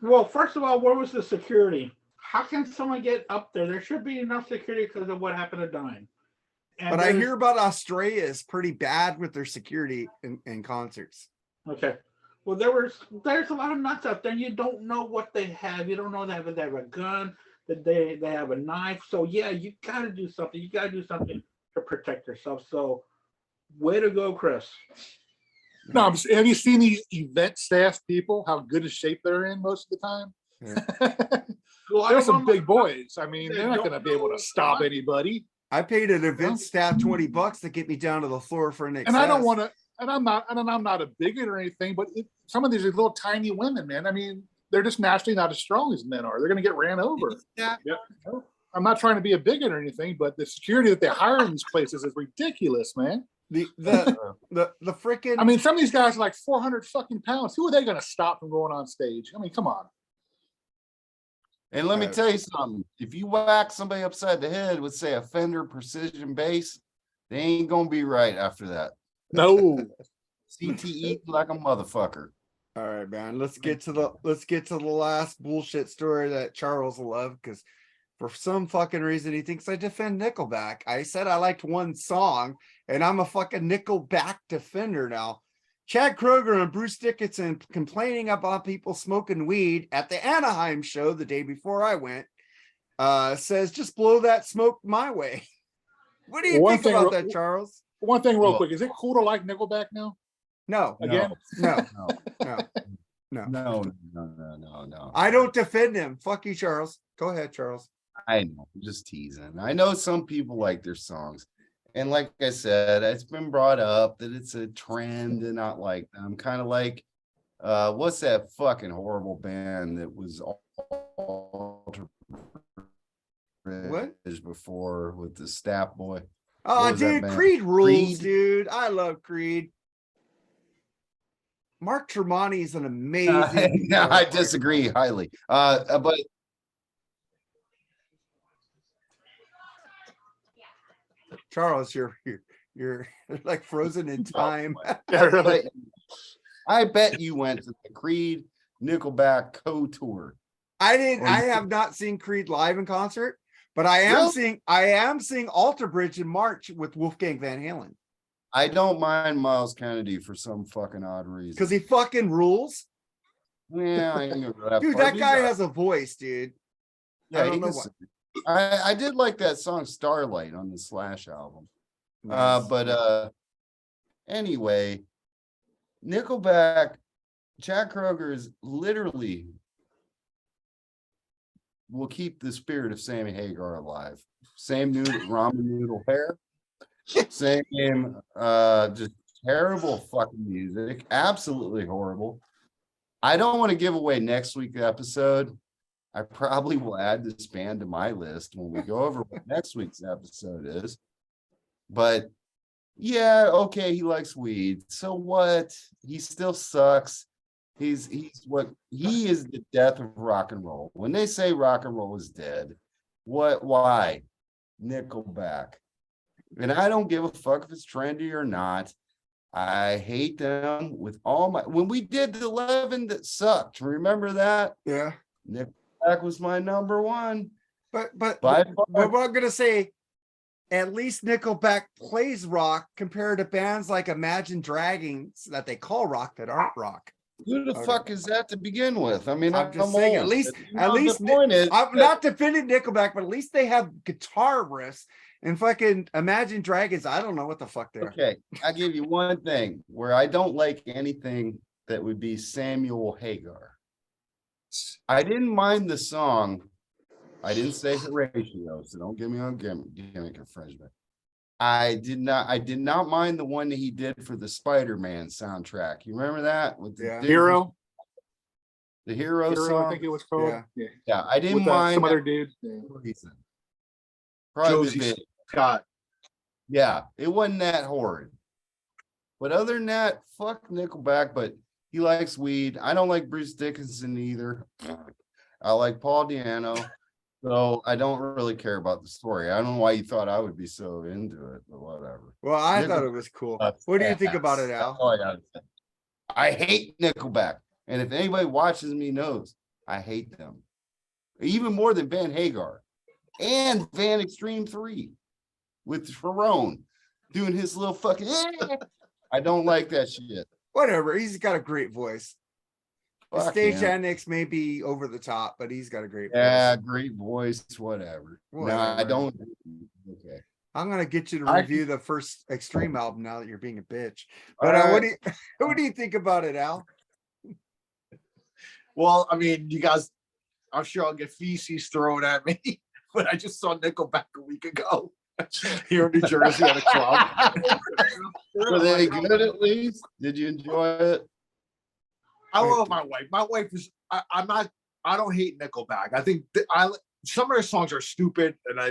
E: Well, first of all, where was the security? How can someone get up there? There should be enough security because of what happened to Dime. And
A: But I
E: there's-
A: hear about Australia is pretty bad with their security in concerts.
E: Okay. Well, there's a lot of nuts out there. You don't know what they have. You don't know they have a gun, that they have a knife. So yeah, you got to do something. You got to do something to protect yourself. So, way to go, Chris.
B: No, have you seen these event staff people? How good a shape they're in most of the time.
E: Well, I
B: They're
E: don't
B: some
E: know-
B: big boys. I mean,
E: They
B: they're not
E: don't
B: going to be able
E: know
B: to stop
E: what-
B: anybody.
A: I paid an event staff $20 to get me down to the floor for an
B: And I don't want to. And I'm not a bigot or anything. But some of these are little tiny women, man. I mean, they're just naturally not as strong as men are. They're going to get ran over.
C: Yeah.
B: I'm not trying to be a bigot or anything, but the security that they hire in these places is ridiculous, man.
A: the freaking.
B: I mean, some of these guys are like 400 fucking pounds. Who are they going to stop from going on stage? I mean, come on.
C: And let me tell you something. If you whack somebody upside the head with, say, a Fender Precision bass, they ain't gonna be right after that.
B: No.
C: CTE like a motherfucker.
A: All right, man. Let's get to the last bullshit story that Charles will love, because for some fucking reason he thinks I defend Nickelback. I said I liked one song, and I'm a fucking Nickelback defender now. Chad Kroeger and Bruce Dickinson complaining about people smoking weed at the Anaheim show the day before I went. Says just blow that smoke my way. What do you
B: One
A: think
B: thing
A: about
B: real-
A: that, Charles?
B: One thing, real
C: Well-
B: quick, is it cool to like Nickelback now?
A: No,
B: Again?
A: no,
C: No,
A: no.
C: no.
A: I don't defend him. Fuck you, Charles. Go ahead, Charles.
C: I know, I'm just teasing. I know some people like their songs. And like I said, it's been brought up that it's a trend to not like them. Kind of like, what's that fucking horrible band that was Alter
A: What?
C: Bridge before with the Staff Boy?
A: Oh,
C: What was that
A: dude,
C: band?
A: Creed rules,
C: Creed?
A: dude. I love Creed. Mark Tremonti is an amazing.
C: No, I disagree highly. But
A: Charles, you're like frozen in time.
B: Yeah, really.
C: I bet you went to the Creed Nickelback co-tour.
A: I
C: Or-
A: have not seen Creed live in concert, but I am
C: Really?
A: seeing Alter Bridge in March with Wolfgang Van Halen
C: I don't mind Miles Kennedy for some fucking odd reason.
A: because he fucking rules.
C: Yeah, I ain't gonna go that
A: Dude,
C: far,
A: that
C: but
A: guy
C: he's-
A: has a voice, dude.
C: yeah,
A: I don't
C: he
A: know
C: can sing. I did like that song Starlight on the Slash album.
A: Nice.
C: But anyway, Nickelback, Chad Kroeger is literally will keep the spirit of Sammy Hagar alive. Same ramen noodle hair, same just terrible fucking music, absolutely horrible. I don't want to give away next week's episode. I probably will add this band to my list when we go over what next week's episode is. But yeah, okay, he likes weed. So what? He still sucks. He's what he is the death of rock and roll. When they say rock and roll is dead, why? Nickelback. And I don't give a fuck if it's trendy or not. I hate them with all my when we did the 11 that sucked. Remember that?
A: Yeah,
C: Nickelback was my number one.
A: but
C: By
A: what I'm gonna say, at least Nickelback plays rock compared to bands like Imagine Dragons that they call rock that aren't rock.
C: Who the
A: Okay.
C: fuck is that to begin with? I mean,
A: I'm just saying,
C: old.
A: at least
C: The point is,
A: I'm not defending Nickelback, but at least they have guitar riffs and fucking Imagine Dragons. I don't know what the fuck they're.
C: okay. I give you one thing where I don't like anything that would be Samuel Hagar. I didn't mind the song. I didn't say Horatio, so don't give me on gimmick infringement. I did not mind the one that he did for the Spider-Man soundtrack. You remember that with the
A: Yeah.
C: dude-
B: Hero.
C: the hero,
B: Hero,
C: song?
B: I think it was called.
A: Yeah.
B: Yeah.
C: Yeah, I didn't
B: With
C: mind
B: some
C: that
B: other dude. Yeah.
C: reason. Probably
D: Josie
C: the-
D: Scott.
C: yeah, it wasn't that horrid. But other than that, fuck Nickelback, but he likes weed. I don't like Bruce Dickinson either. I like Paul Diano. So I don't really care about the story. I don't know why you thought I would be so into it, but whatever.
A: Well, I thought
C: Nickelback
A: it was cool.
C: sucks
A: What do you think about it,
C: ass.
A: Al?
C: That's all I gotta say. I hate Nickelback. And if anybody watches me knows, I hate them. Even more than Van Hagar and Van Extreme 3 with Ferrone doing his little fucking. I don't like that shit.
A: Whatever. He's got a great voice. The
C: Fuck
A: stage
C: him.
A: annex may be over the top, but he's got a great
C: Yeah,
A: voice.
C: great voice, whatever. No,
A: Whatever.
C: I don't. Okay.
A: I'm gonna get you to
C: I-
A: review the first Extreme album now that you're being a bitch.
C: All
A: But what
C: right.
A: do you what do you think about it, Al?
D: Well, I mean, you guys, I'm sure I'll get feces thrown at me, but I just saw Nickelback a week ago here in New Jersey at a club.
C: Were they good at least? Did you enjoy it?
D: I love my wife. My wife is. I don't hate Nickelback. I think some of their songs are stupid, and I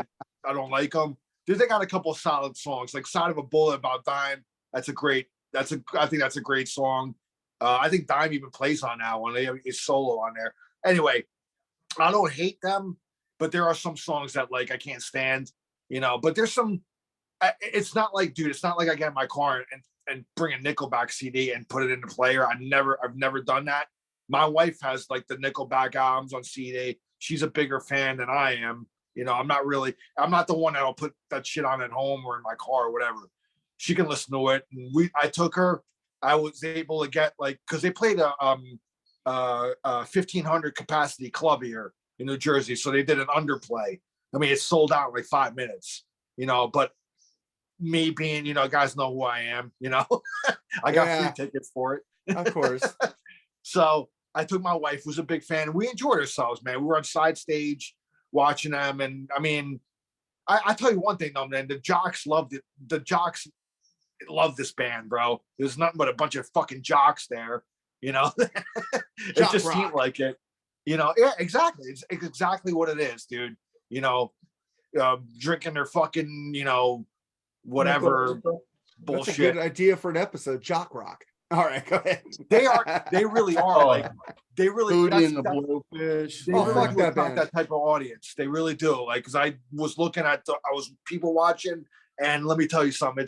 D: don't like them. They got a couple of solid songs, like "Side of a Bullet" about Dime. I think that's a great song. I think Dime even plays on that one. They have his solo on there. Anyway, I don't hate them, but there are some songs that like I can't stand. But there's some. It's not like, dude. It's not like I get in my car and bring a Nickelback CD and put it in the player. I've never done that. My wife has like the Nickelback albums on CD. She's a bigger fan than I am. I'm not the one that'll put that shit on at home or in my car or whatever. She can listen to it. And I took her. I was able to get because they played a 1,500 capacity club here in New Jersey, so they did an underplay. I mean, it sold out in like 5 minutes. But me being, guys know who I am. I got
A: Yeah.
D: free tickets for it.
A: Of course.
D: So I took my wife, who's a big fan, and we enjoyed ourselves, man. We were on side stage watching them. And I mean, I tell you one thing though, man, the jocks loved it. The jocks loved this band, bro. There's nothing but a bunch of fucking jocks there, It
A: Jock
D: just
A: rock.
D: seemed like it, yeah, exactly. It's exactly what it is, dude. Drinking their fucking, whatever
A: That's a
D: bullshit.
A: good idea for an episode. Jock rock. All right, go ahead.
D: They really are like, they really,
C: Foodie and the
D: that's-
C: Blowfish.
D: they
A: Oh,
D: really
A: fuck
D: do
A: that
D: attract
A: band.
D: that type of audience. They really do. Like, because I was looking at, I was people watching, and let me tell you something.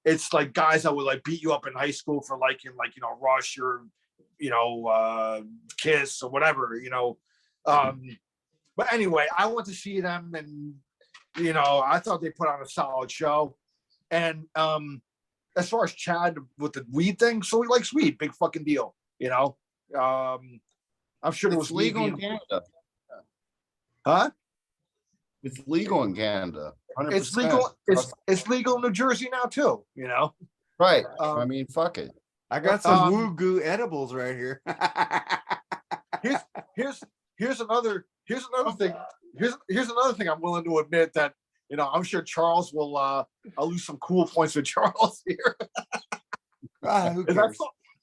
D: It's like guys that would like beat you up in high school for liking Rush or Kiss or whatever. But anyway, I went to see them, and I thought they put on a solid show. And as far as Chad with the weed thing, so he likes weed, big fucking deal. I'm sure there was
C: It's legal in
D: weed.
C: Canada.
D: Huh?
C: It's legal in Canada. 100%.
D: It's legal. It's legal in New Jersey now too.
C: Right.
D: Um,
C: I mean, fuck it.
A: I got some
D: Um,
A: woo goo edibles right here.
D: Here's another thing. Here's another thing I'm willing to admit that I'm sure Charles will. I'll lose some cool points with Charles here.
A: Who
D: Is
A: cares?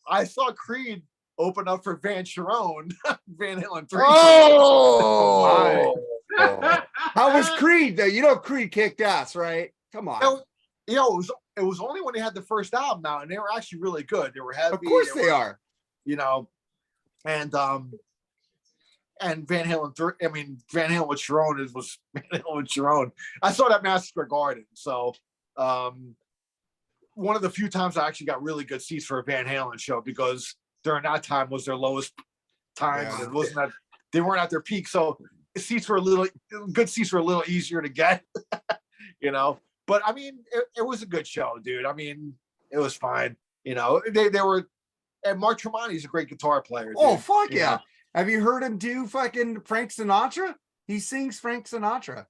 D: I saw Creed open up for Van Sharon, Van Halen 3.
C: Oh,
A: How was Creed though? Creed kicked ass, right? Come on.
D: It was only when they had the first album out, and they were actually really good. They were heavy.
A: Of course they
D: were,
A: are.
D: And Van Halen 3. I mean, Van Halen with Sharon was Van Halen with Sharon. I saw that Madison Square Garden, so one of the few times I actually got really good seats for a Van Halen show, because during that time was their lowest time.
A: Yeah.
D: It wasn't that they weren't at their peak, so seats were a little easier to get, But I mean, it was a good show, dude. I mean, it was fine. They were, and Mark Tremonti's a great guitar player.
A: Oh,
D: dude,
A: fuck
D: you
A: yeah.
D: know?
A: Have you heard him do fucking Frank Sinatra? He sings Frank Sinatra.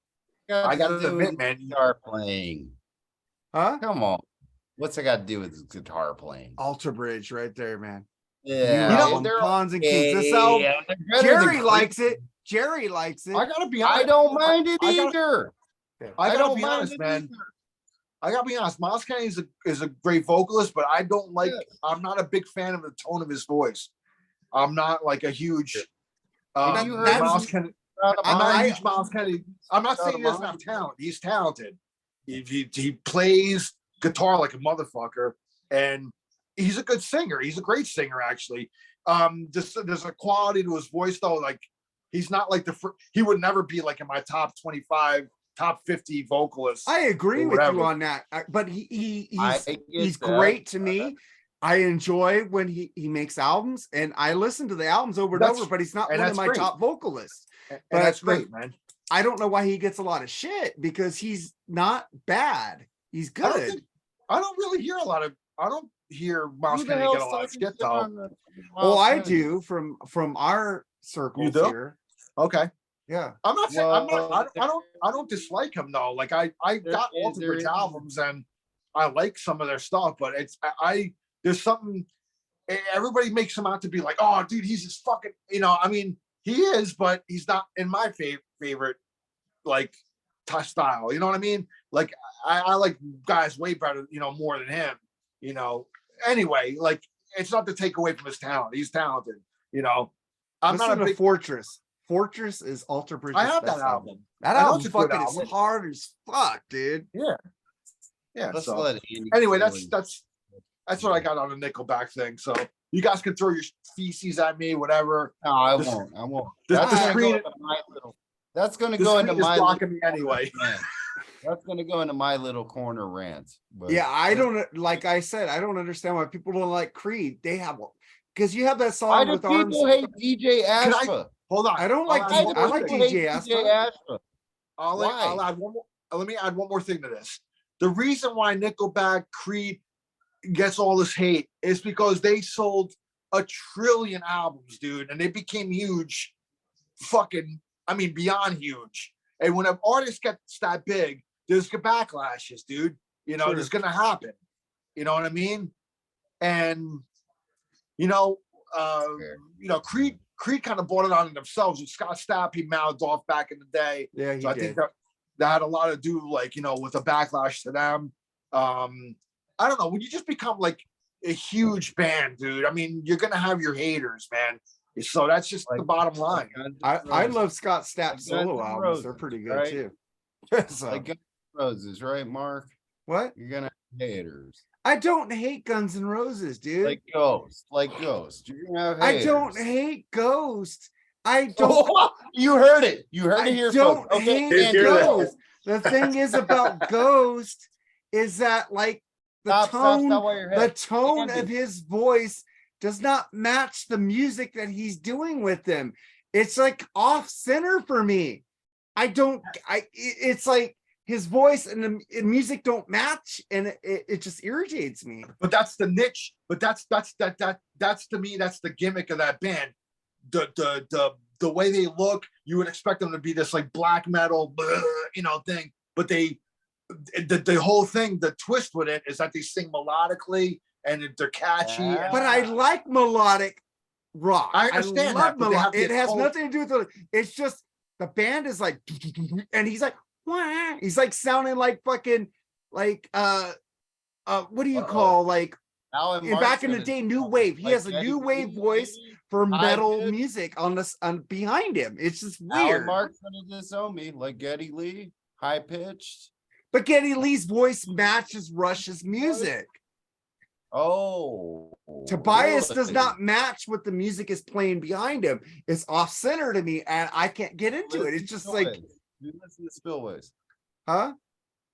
D: I gotta
C: do
D: admit,
C: with
D: man.
C: guitar playing.
A: Huh?
C: Come on. What's it got to do with guitar playing?
A: Alter Bridge right there, man.
C: Yeah,
A: Album,
C: they're
A: Pawns and
C: okay.
A: Kings. This album,
C: Yeah, they're better
A: Jerry
C: than
A: likes it. Jerry likes it.
D: I gotta be honest.
C: I don't mind it
D: I gotta-
C: either.
D: I gotta
C: don't
D: be
C: mind
D: honest,
C: it
D: man.
C: either.
D: I gotta be honest. Miles Kennedy is a great vocalist, but I don't like.
C: Yeah.
D: I'm not a big fan of the tone of his voice. I'm not like a huge.
C: Have you heard
D: Miles
A: his-
D: Kennedy.
C: Out of
D: I'm not a
C: mind.
D: huge Miles Kennedy. I'm not
C: Out
D: saying
C: of
D: he doesn't
C: mind.
D: have talent. He's talented. He plays guitar like a motherfucker, and he's a good singer. He's a great singer, actually. There's a quality to his voice though. Like he's not like he would never be like in my top 25, top 50 vocalists.
A: I agree
D: or
A: with you
D: whatever.
A: on that, but
C: I
A: he's
C: get
A: he's
C: that.
A: great to me. I enjoy when he makes albums, and I listen to the albums over and
D: That's-
A: over. But he's not
D: and
A: one of
D: that's
A: my
D: great.
A: top vocalists.
D: And
A: But-
D: that's
A: but-
D: great, man.
A: I don't know why he gets a lot of shit because he's not bad. He's
D: I don't
A: good.
D: think- I don't really hear I don't hear Miles
C: Who the
D: Kennedy
C: hell's
D: get a lot of
C: talking
D: shit
C: shit
D: though.
C: on
A: Oh,
C: Miles
A: I
C: Kennedy?
A: do from our circles
D: do?
A: here.
D: Okay.
A: Yeah.
D: I'm not saying
C: Well,
D: I don't dislike him though. Like I got
C: is-
D: Alter
C: there
D: Bridge
C: is-
D: albums and I like some of their stuff, but there's something everybody makes him out to be like, oh dude, he's just fucking, I mean, he is, but he's not in my favorite like style. You know what I mean? Like I like guys way better, more than him, Anyway, like it's not to take away from his talent. He's talented, I'm
A: Listen
D: not a
A: to
D: big
A: Fortress. Fortress is Alter Bridge's
D: I have
A: best
D: that album.
A: That
D: I know
A: album
D: it's a good
A: fucking is
D: album.
A: hard as fuck, dude.
D: Yeah.
C: Let's
D: So
C: let Andy
D: anyway,
C: Bailey-
D: that's what I got on the Nickelback thing. So you guys can throw your feces at me, whatever.
C: No, I
D: This-
C: won't. I won't.
D: this-
C: That's
A: the
C: gonna go
D: screen-
C: into my little. That's gonna
D: The
C: go
D: screen
C: into
D: is
C: my
D: blocking
C: little
D: me anyway.
C: rant. That's gonna go into my little corner rant. But
A: Yeah, I don't like I said, I don't understand why people don't like Creed. They have because you have that
C: why
A: song
C: do
A: with arms.
C: people hate DJ
D: Can I-
C: Ashba?
D: Hold on.
A: I don't like
D: I'll
A: D-
D: add one
A: I
D: more
A: like
D: thing.
A: DJ Ashba.
C: Ashba.
D: I'll add one more. Let me add one more thing to this. The reason why Nickelback, Creed gets all this hate is because they sold 1 trillion albums, dude, and they became huge. Beyond huge. And when an artist gets that big, there's backlashes, dude.
A: Sure.
D: There's gonna happen. You know what I mean? And Creed kind of bought it on themselves. With Scott Stapp, he mouthed off back in the day.
A: Yeah, he
D: So I
A: did.
D: think that had a lot to do, like, with a backlash to them. I don't know. When you just become like a huge band, dude, I mean, you're gonna have your haters, man. So that's just the bottom line.
A: I love Scott Stapp
C: Like Guns
A: solo
C: N'
A: albums.
C: Roses,
A: They're pretty good
C: right?
A: too. So,
C: Like Guns N' Roses, right, Mark?
A: what?
C: You're gonna have haters.
A: I don't hate Guns N' Roses, dude.
C: Like Ghost. You're gonna have
A: I
C: haters.
A: don't hate Ghost. I don't.
C: You heard it. You heard
A: I
C: it here,
A: don't
C: folks.
A: hate
C: Andy,
D: hear that.
A: Ghost. The thing is about Ghost is that like the
C: stop
A: tone,
C: while you're
A: the
C: ahead.
A: tone
C: Andy.
A: of his voice does not match the music that he's doing with them. It's like off center for me. It's like his voice and the music don't match, and it just irritates me.
D: But that's the niche. But that's to me, that's the gimmick of that band. The way they look, you would expect them to be this like black metal, thing. But the whole thing, the twist with it is that they sing melodically and they're catchy.
C: Yeah.
A: But I like melodic rock.
D: I understand
A: love
D: that, but they have
A: It
D: the
A: has
D: whole-
A: nothing to do with the. It's just the band is like, and he's like, wah. He's like sounding like fucking what do you call like
C: Alan
A: in
C: Mark's
A: back in the
C: gonna
A: day, new
C: talk
A: wave. He
C: like
A: has a
C: Geddy
A: new wave
C: Lee,
A: voice
C: maybe?
A: for
C: I
A: metal
C: did.
A: music on behind him. It's just
C: Alan
A: weird.
C: Mark's gonna disown me like Geddy Lee, high pitched.
A: But Geddy Lee's voice matches Rush's music.
C: Oh,
A: Tobias does
C: really?
A: not match what the music is playing behind him. It's off center to me, and I can't get into it. It's just like,
C: Spillways. You listen to Spillways.
A: huh?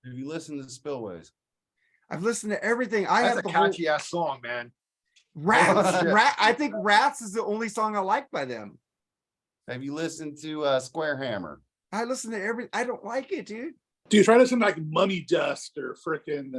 C: Have you listened to Spillways?
A: I've listened to everything. I
D: That's
A: have
D: a
A: the whole
D: catchy ass song, man.
A: Rats.
C: Shit.
A: I think Rats is the only song I like by them.
C: Have you listened to Square Hammer?
A: I listen to every. I don't like it, dude.
B: Dude, try to listen to like Money Dust or freaking.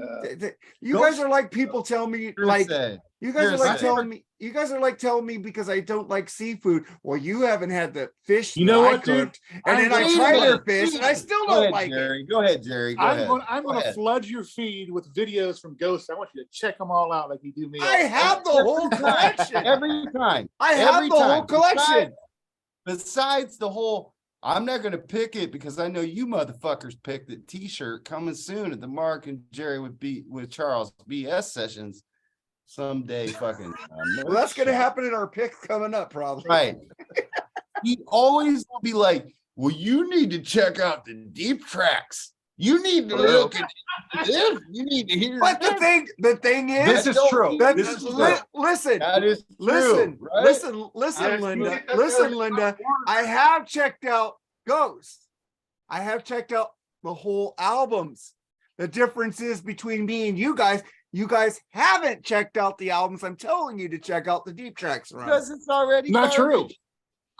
A: You
D: Ghost-
A: guys are like people tell me like
C: Hearsay.
A: you guys are like
C: Hearsay.
A: telling me. You guys are like telling me because I don't like seafood. Well, you haven't had the fish.
B: You know
A: that I
B: what, dude?
A: cooked, and then I
C: Wait a
A: try their
C: minute.
A: fish, and I still
C: Go
A: don't
C: ahead,
A: like it.
C: Jerry. Go ahead, Jerry. Go ahead.
B: I'm
C: Go
B: gonna
C: ahead.
B: flood your feed with videos from Ghost. I want you to check them all out like you do me.
A: I have the whole collection.
C: Every time.
A: I have
C: every
A: the whole
C: time.
A: collection.
C: Besides the whole, I'm not going to pick it because I know you motherfuckers picked the T-shirt coming soon at the Mark and Jerry with Charles BS sessions someday. Fucking.
A: Well, that's gonna happen in our pick coming up, probably.
C: Right. He always will be like, "Well, you need to check out the deep tracks." You need to
B: For real.
C: look at this. You need to hear
A: But the
C: this.
A: thing
D: This
A: is,
D: is true.
A: that,
D: This is true.
A: listen,
C: That is true,
A: listen,
C: right?
A: listen, Linda,
E: think that
A: listen,
E: there's
A: Linda.
E: not one.
A: I have checked out Ghost. I have checked out the whole albums. The difference is between me and you guys haven't checked out the albums. I'm telling you to check out the deep tracks run.
C: Because it's already
B: Not true.
C: garbage.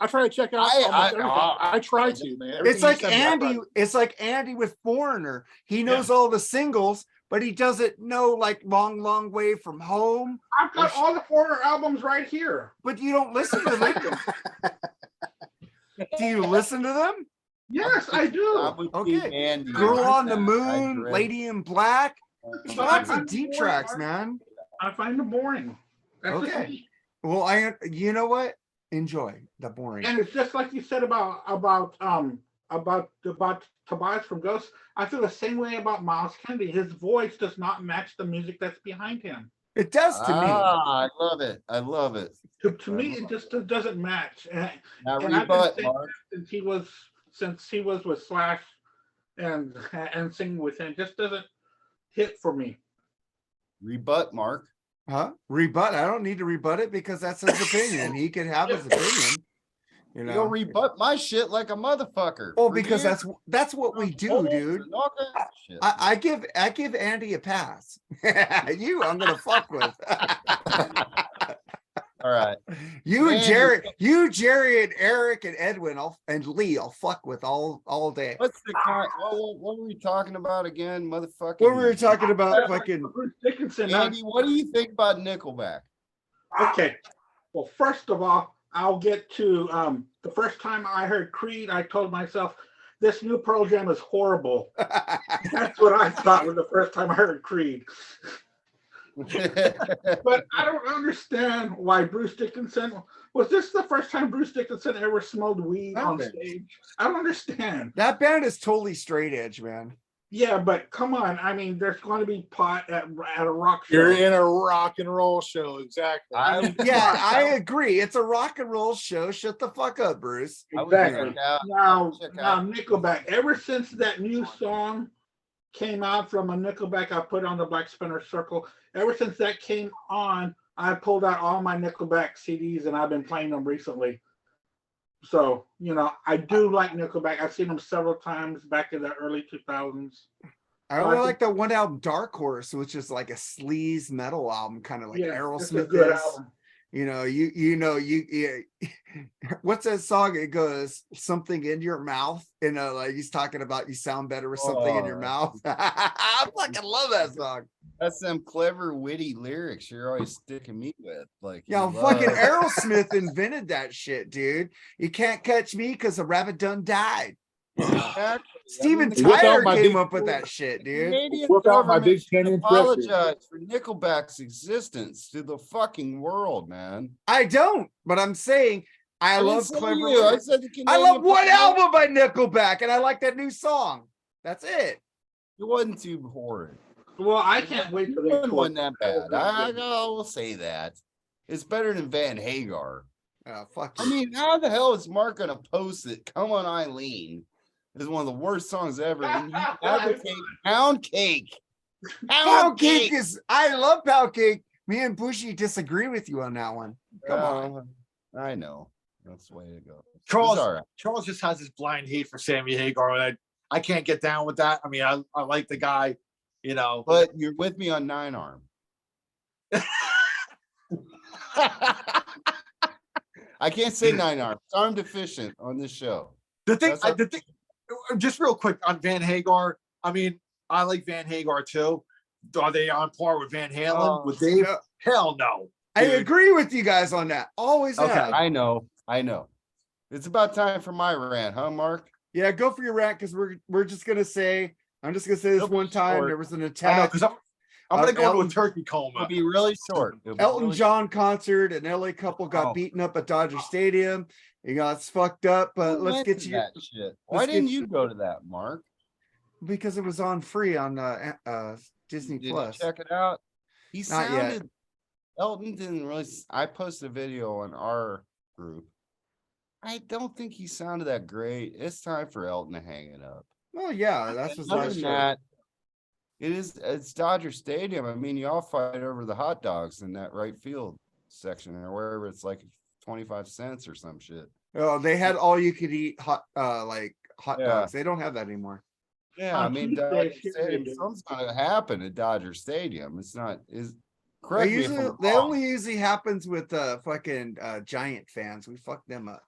B: I try to check out almost everything. I try to, man. Everything
A: It's
B: you
A: like
B: send me, I try
A: Andy.
B: to.
A: It's like Andy with Foreigner. He knows all the singles, but he doesn't know like Long, Long Way from Home.
E: I've got all the Foreigner albums right here.
A: But you don't listen to them. Do you listen to them?
E: Yes, I do.
C: I'm with
A: Okay.
C: you, Andy.
A: Girl on the
C: I
A: Moon,
C: agree.
A: Lady in Black. There's
E: But
A: lots
E: I'm
A: of deep
E: bored,
A: tracks,
E: Mark.
A: man.
E: I find them boring. That's just
A: Okay.
E: me.
A: Well, you know what? Enjoy the boring.
E: And it's just like you said about Tobias from Ghost. I feel the same way about Miles Kennedy. His voice does not match the music that's behind him.
A: It does to me.
C: I love it. I love it.
E: To me, it just doesn't match.
C: Now
E: And I've been
C: rebut,
E: saying
C: Mark.
E: that since he was with Slash and singing with him, just doesn't hit for me.
C: Rebut, Mark.
A: Huh? Rebut. I don't need to rebut it because that's his opinion. He can have his opinion. You
C: You
A: know.
C: don't rebut my shit like a motherfucker.
A: Well,
C: For
A: because
C: years.
A: that's what we do,
C: Polls
A: dude.
C: and all kinds of shit.
A: I give Andy a pass. You, I'm gonna fuck with.
C: All right.
A: You and
C: Man,
A: Jerry and Eric and Edwin and Lee, I'll fuck with all day.
C: What's the what were we talking about again, motherfucker?
A: What we were talking about, fucking.
E: Bruce Dickinson.
C: Andy, what do you think about Nickelback?
E: Okay. Well, first of all, I'll get to the first time I heard Creed, I told myself, this new Pearl Jam is horrible. That's what I thought was the first time I heard Creed. But I don't understand why Bruce Dickinson, was this the first time Bruce Dickinson ever smoked weed on
A: Okay.
E: stage? I don't understand.
A: That band is totally straight edge, man.
E: Yeah, but come on. I mean, there's going to be pot at a rock show.
B: You're in a rock and roll show, exactly.
C: I would-
A: Yeah, I agree. It's a rock and roll show. Shut the fuck up, Bruce.
C: I would
E: Exactly.
C: check out-
E: Now,
C: check
E: now
C: out-
E: Nickelback. Ever since that new song came out from a Nickelback, I put on the Black Spinner Circle. Ever since that came on, I pulled out all my Nickelback CDs and I've been playing them recently. So, I do like Nickelback. I've seen them several times back in the early 2000s.
A: I really like the one album Dark Horse, which is like a sleaze metal album, kind of like
E: Yeah, it's a
A: Aerosmith
E: good
A: is.
E: album.
A: What's that song? It goes something in your mouth. Like he's talking about you sound better with something in your
C: Oh.
A: mouth. I fucking love that song.
C: That's them clever, witty lyrics you're always sticking me with. Like,
A: Yeah,
C: you
A: fucking
C: love-
A: Aerosmith invented that shit, dude. You can't catch me because the rabbit done died.
C: Exactly.
A: Steven
C: I mean,
B: Without
A: Tyler
B: my
A: came
B: big-
A: up with that shit, dude.
C: Canadian
B: Whip out my
C: government
B: big
C: should
B: 10-inch record.
C: apologize for Nickelback's existence to the fucking world, man.
A: I don't, but I'm saying I
C: didn't
A: love
C: say
A: clever
C: you. I
A: lyrics.
C: said the
A: I love
C: Canadian
A: one
C: public.
A: album by Nickelback, and I like that new song. That's it.
C: It wasn't too horrid.
E: Well, I can't wait till they
C: It
E: tour.
C: wasn't that bad. I will say that. It's better than Van Hagar.
A: Oh, fuck
C: I
A: you.
C: mean, how the hell is Mark gonna post it? Come on, Eileen. It's one of the worst songs ever. And you advocate Pound Cake.
A: Pound Cake is. I love Pound Cake. Me and Bushy disagree with you on that one. Come on.
C: I know. That's the way to go.
D: Charles,
C: It's all right.
D: Charles just has this blind hate for Sammy Hagar, and I can't get down with that. I mean, I like the guy,
C: But you're with me on 9 Arm. I can't say 9 Arm. It's arm deficient on this show.
D: the thing,
C: That's
D: the thing, just real quick on Van Hagar. I mean, I like Van Hagar too. Are they on par with Van Halen? with Dave?
A: No,
D: Hell no.
A: I
D: dude.
A: agree with you guys on that. Always
D: Okay.
A: have.
C: I know. It's about time for my rant, huh, Mark?
A: Yeah, go for your rant because we're just gonna say. I'm just gonna say this
C: It'll be
A: one time
C: short.
A: there was an
D: I know
A: attack.
D: because I'm gonna go
A: Elton-
D: into a turkey coma.
C: It'll be really short. It'll be
A: Elton
C: really
A: John concert, an LA couple got
C: Oh.
A: beaten up at Dodger Stadium. He got fucked up, but
C: Who
A: let's
C: went
A: get
C: to
A: you
C: that shit. Why
A: let's
C: didn't
A: get-
C: you go to that, Mark?
A: because it was on free on Disney
C: Did you
A: Plus.
C: check it out? He
A: Not yet.
C: sounded. Elton didn't really. I posted a video on our group. I don't think he sounded that great. It's time for Elton to hang it up.
A: Well, yeah, that's his
C: Other
A: last
C: than
A: show.
C: that, it's Dodger Stadium. I mean, y'all fight over the hot dogs in that right field section or wherever it's like 25 cents or some shit.
A: Oh, they had all you could eat hot, like hot
C: Yeah.
A: dogs. They don't have that anymore.
C: Yeah,
E: On
C: I mean,
E: Tuesdays,
C: Dodger
E: here
C: Stadium,
E: they do.
C: something's gonna happen at Dodger Stadium. It's not is
A: They
C: correct me if
A: usually,
C: I'm
A: they
C: wrong.
A: only usually happens with fucking Giant fans. We fuck them up.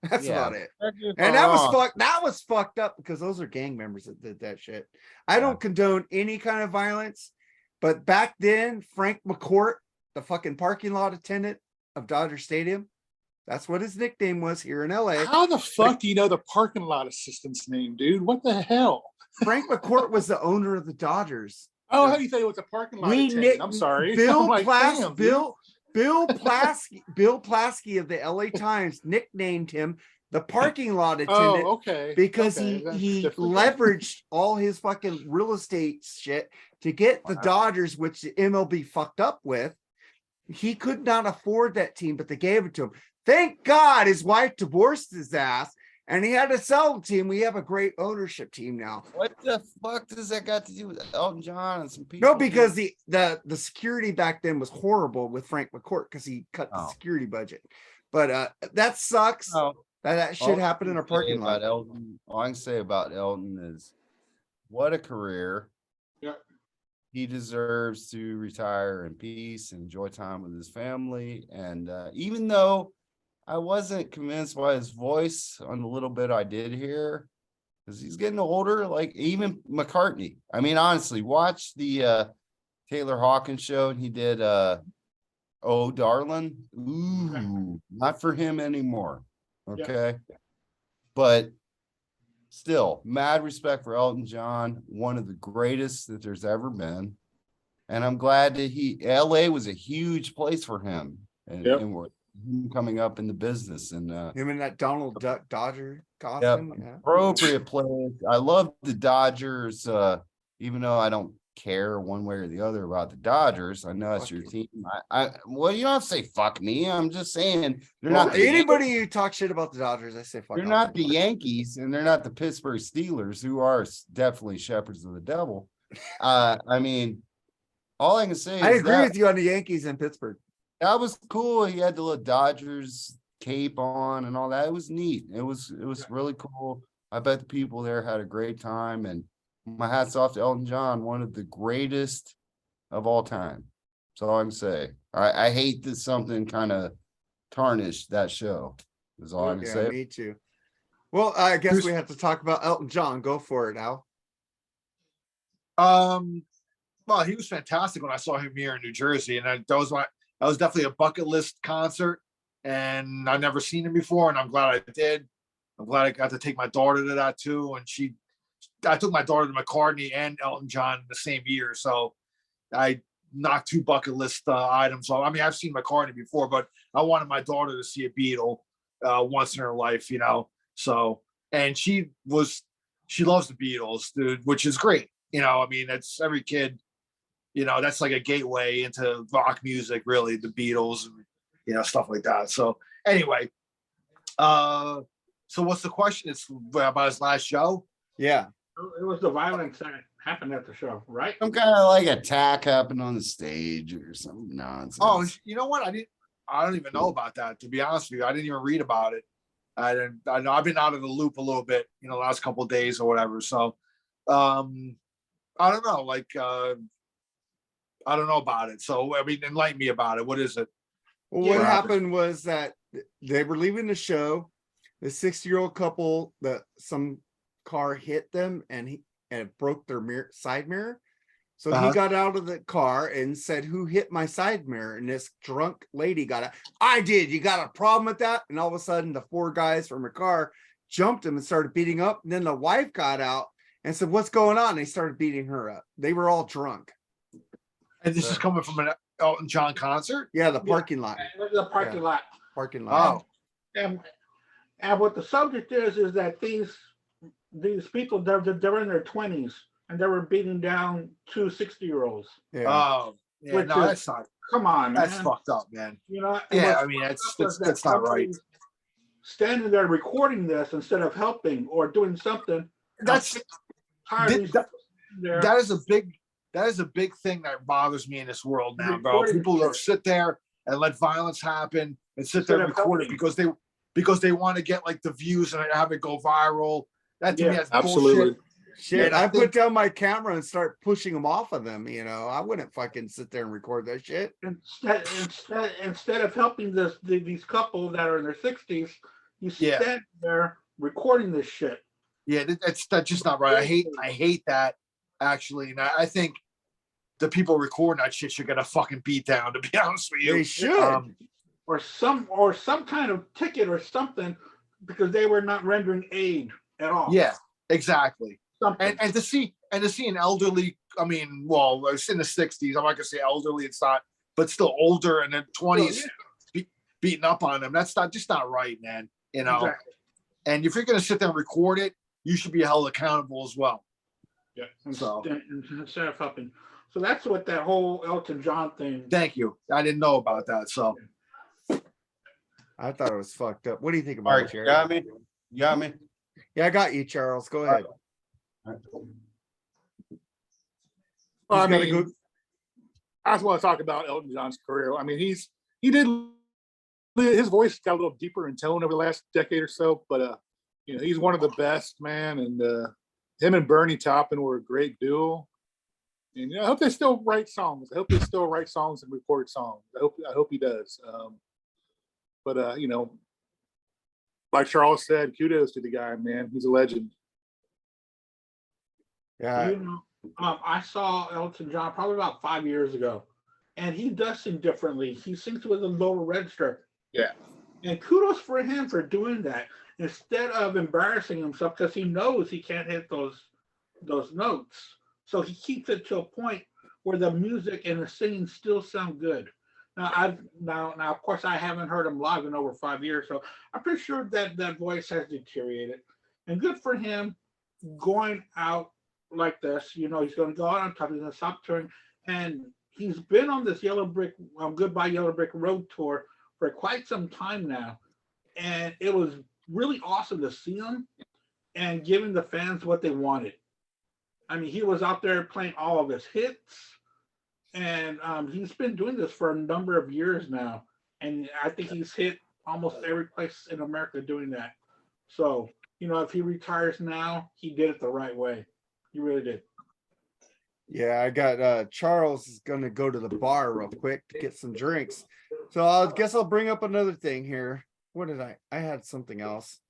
A: That's
C: Yeah,
A: about it.
C: correct me if
A: And
C: I'm
A: that was
C: wrong.
A: that was fucked up because those are gang members that did that shit. I don't condone any kind of violence, but back then, Frank McCourt, the fucking parking lot attendant of Dodger Stadium, that's what his nickname was here in LA.
B: How the fuck do you know the parking lot assistant's name, dude? What the hell?
A: Frank McCourt was the owner of the Dodgers.
B: Oh, how do you say it was a parking lot
A: We
B: attendant? I'm sorry.
A: Bill
B: I'm like,
A: Plas-
B: damn, dude.
A: Bill Plaskey of the LA Times nicknamed him the parking lot attendant
B: Oh, okay.
A: because
B: Okay, that's
A: he
B: different.
A: leveraged all his fucking real estate shit to get the
C: Wow.
A: Dodgers, which the MLB fucked up with. He could not afford that team, but they gave it to him. Thank God his wife divorced his ass and he had to sell the team. We have a great ownership team now.
C: What the fuck does that got to do with Elton John and some people?
A: No, because the security back then was horrible with Frank McCourt because he cut the
C: Oh.
A: security budget. But that sucks.
C: Oh,
A: That
C: all
A: shit
C: I
A: happened in
C: can
A: a parking
C: say
A: lot.
C: about Elton, all I can say about Elton is what a career.
E: Yeah.
C: He deserves to retire in peace and enjoy time with his family. And even though I wasn't convinced by his voice on the little bit I did hear, because he's getting older, like even McCartney. I mean, honestly, watch the Taylor Hawkins show and he did Oh Darling. Ooh, not for him anymore. Okay. But still, mad respect for Elton John, one of the greatest that there's ever been. And I'm glad that LA was a huge place for him. And,
B: Yep.
C: and we're coming up in the business and
A: Him and that Donald Duck Dodger costume. Yeah.
C: appropriate place. I love the Dodgers, even though I don't care one way or the other about the Dodgers. I know that's
A: Fuck
C: your
A: you.
C: team. Well, you don't have to say fuck me. I'm just saying they're
A: Well,
C: not the
A: anybody who talks shit about the Dodgers, I say fuck
C: they're
A: off.
C: not the Yankees and they're not the Pittsburgh Steelers, who are definitely shepherds of the devil. I mean, all I can say
A: I
C: is
A: agree
C: that,
A: with you on the Yankees and Pittsburgh.
C: that was cool. He had the little Dodgers cape on and all that. It was neat. It was really cool. I bet the people there had a great time, and my hat's off to Elton John, one of the greatest of all time. That's all I can say. I hate that something kind of tarnished that show. Is all I can
A: Yeah,
C: say.
A: me too. Well, I guess
B: Who's-
A: we have to talk about Elton John. Go for it, Al.
D: Well, he was fantastic when I saw him here in New Jersey, and that was definitely a bucket list concert, and I've never seen him before, and I'm glad I did. I'm glad I got to take my daughter to that too, and I took my daughter to McCartney and Elton John the same year, so I knocked 2 bucket list items off. I mean, I've seen McCartney before, but I wanted my daughter to see a Beatle once in her life, you know. So, and she loves the Beatles, dude, which is great. You know, I mean, that's every kid. You know, that's like a gateway into rock music, really, the Beatles and, you know, stuff like that. So anyway, so what's the question? It's about his last show.
A: Yeah.
E: It was the violence that happened at the show, right?
C: Some kind of like attack happened on the stage or some nonsense.
D: Oh, you know what? I don't even know about that, to be honest with you. I didn't even read about it. I know I've been out of the loop a little bit, you know, the last couple of days or whatever. So, I don't know. Like, I don't know about it. So, I mean, enlighten me about it. What is it?
A: Well,
B: Yeah.
A: what happened was that they were leaving the show. The 60-year-old couple, some car hit them and it broke their side mirror. So he got out of the car and said, "Who hit my side mirror?" And this drunk lady got out. "I did. You got a problem with that?" And all of a sudden, the 4 guys from her car jumped him and started beating up. And then the wife got out and said, "What's going on?" And they started beating her up. They were all drunk.
D: And this is coming from an Elton John concert?
A: Yeah, the parking lot.
E: It was a parking lot.
A: Parking lot.
D: Oh,
E: And what the subject is that these people, they're in their 20s and they were beating down 2 60-year-olds.
A: Yeah.
D: oh, yeah,
E: Which
D: no,
E: is-
D: that's not,
E: Come on,
D: that's
E: man.
D: fucked up, man.
E: You know, and
D: Yeah,
E: what's
D: I mean,
E: fucked
D: that's
E: up is that
D: that's not right.
E: somebody standing there recording this instead of helping or doing something.
D: That's
E: tired of
D: Th-
E: these
D: that-
E: there.
D: that is a big thing that bothers me in this world now, bro.
E: Recording
D: People that
E: shit.
D: sit there and let violence happen and sit
E: Instead
D: there and
E: of
D: record it
E: helping.
D: because they want to get like the views and have it go viral. That to me,
E: Yeah,
D: that's
B: absolutely.
D: bullshit.
A: Shit,
D: And I
A: I put
D: think-
A: down my camera and start pushing them off of them. I wouldn't fucking sit there and record that shit.
E: Instead of helping these couple that are in their 60s, you
D: Yeah.
E: stand there recording this shit.
D: Yeah, that's just not right. I hate that actually, and I think the people recording that shit should get a fucking beat down. To be honest with
A: They
D: you,
A: should.
E: Or some kind of ticket or something because they were not rendering aid at all.
D: yeah, exactly.
E: Something.
D: And to see an elderly, I mean, well, it's in the 60s. I'm not gonna say elderly, it's not, but still older in the 20s, beating up on them. That's just not right, man.
E: Exactly.
D: And if you're gonna sit there and record it, you should be held accountable as well.
E: Yeah.
D: So-
E: Instead of helping. So that's what that whole Elton John thing.
D: Thank you. I didn't know about that. So
A: I thought it was fucked up. What do you think
C: All
A: about it,
C: right, you
A: Jerry?
C: got me? You got me?
A: Yeah, I got you, Charles. Go ahead.
B: Well, I
A: He's gotta
B: mean,
A: go-
B: I just want to talk about Elton John's career. I mean, his voice got a little deeper in tone over the last decade or so, but he's one of the best, man. And him and Bernie Taupin were a great duo. And I hope they still write songs. I hope they still write songs and record songs. I hope he does. But like Charles said, kudos to the guy, man. He's a legend.
A: Yeah.
E: I saw Elton John probably about 5 years ago, and he does sing differently. He sings with a lower register.
B: Yeah.
E: And kudos for him for doing that instead of embarrassing himself because he knows he can't hit those notes. So he keeps it to a point where the music and the singing still sound good. Now, of course, I haven't heard him live in over 5 years, so I'm pretty sure that voice has deteriorated. And good for him going out like this. He's going to go out on top. He's going to stop touring, and he's been on this Goodbye Yellow Brick Road tour for quite some time now, and it was really awesome to see him and giving the fans what they wanted. I mean, he was out there playing all of his hits, and he's been doing this for a number of years now, and I think he's hit almost every place in America doing that. So, if he retires now, he did it the right way. He really did.
A: Yeah, I got Charles is gonna go to the bar real quick to get some drinks. So I guess I'll bring up another thing here. What did I had something else.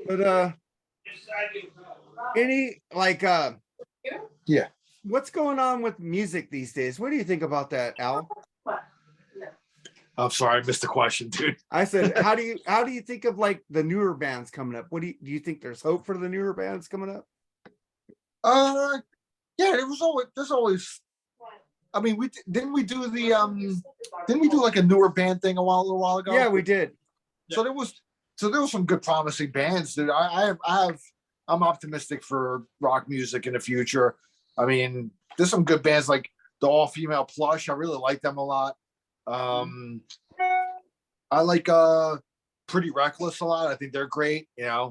A: But
D: Yeah.
A: What's going on with music these days? What do you think about that, Al?
D: I'm sorry, I missed the question, dude.
A: I said, how do you think of like the newer bands coming up? Do you think there's hope for the newer bands coming up?
D: Yeah, there's always. I mean, didn't we do like a newer band thing a little while ago?
A: Yeah, we did.
D: So there was some good promising bands, dude. I'm optimistic for rock music in the future. I mean, there's some good bands like the All Female Plush. I really like them a lot. I like Pretty Reckless a lot. I think they're great. Yeah,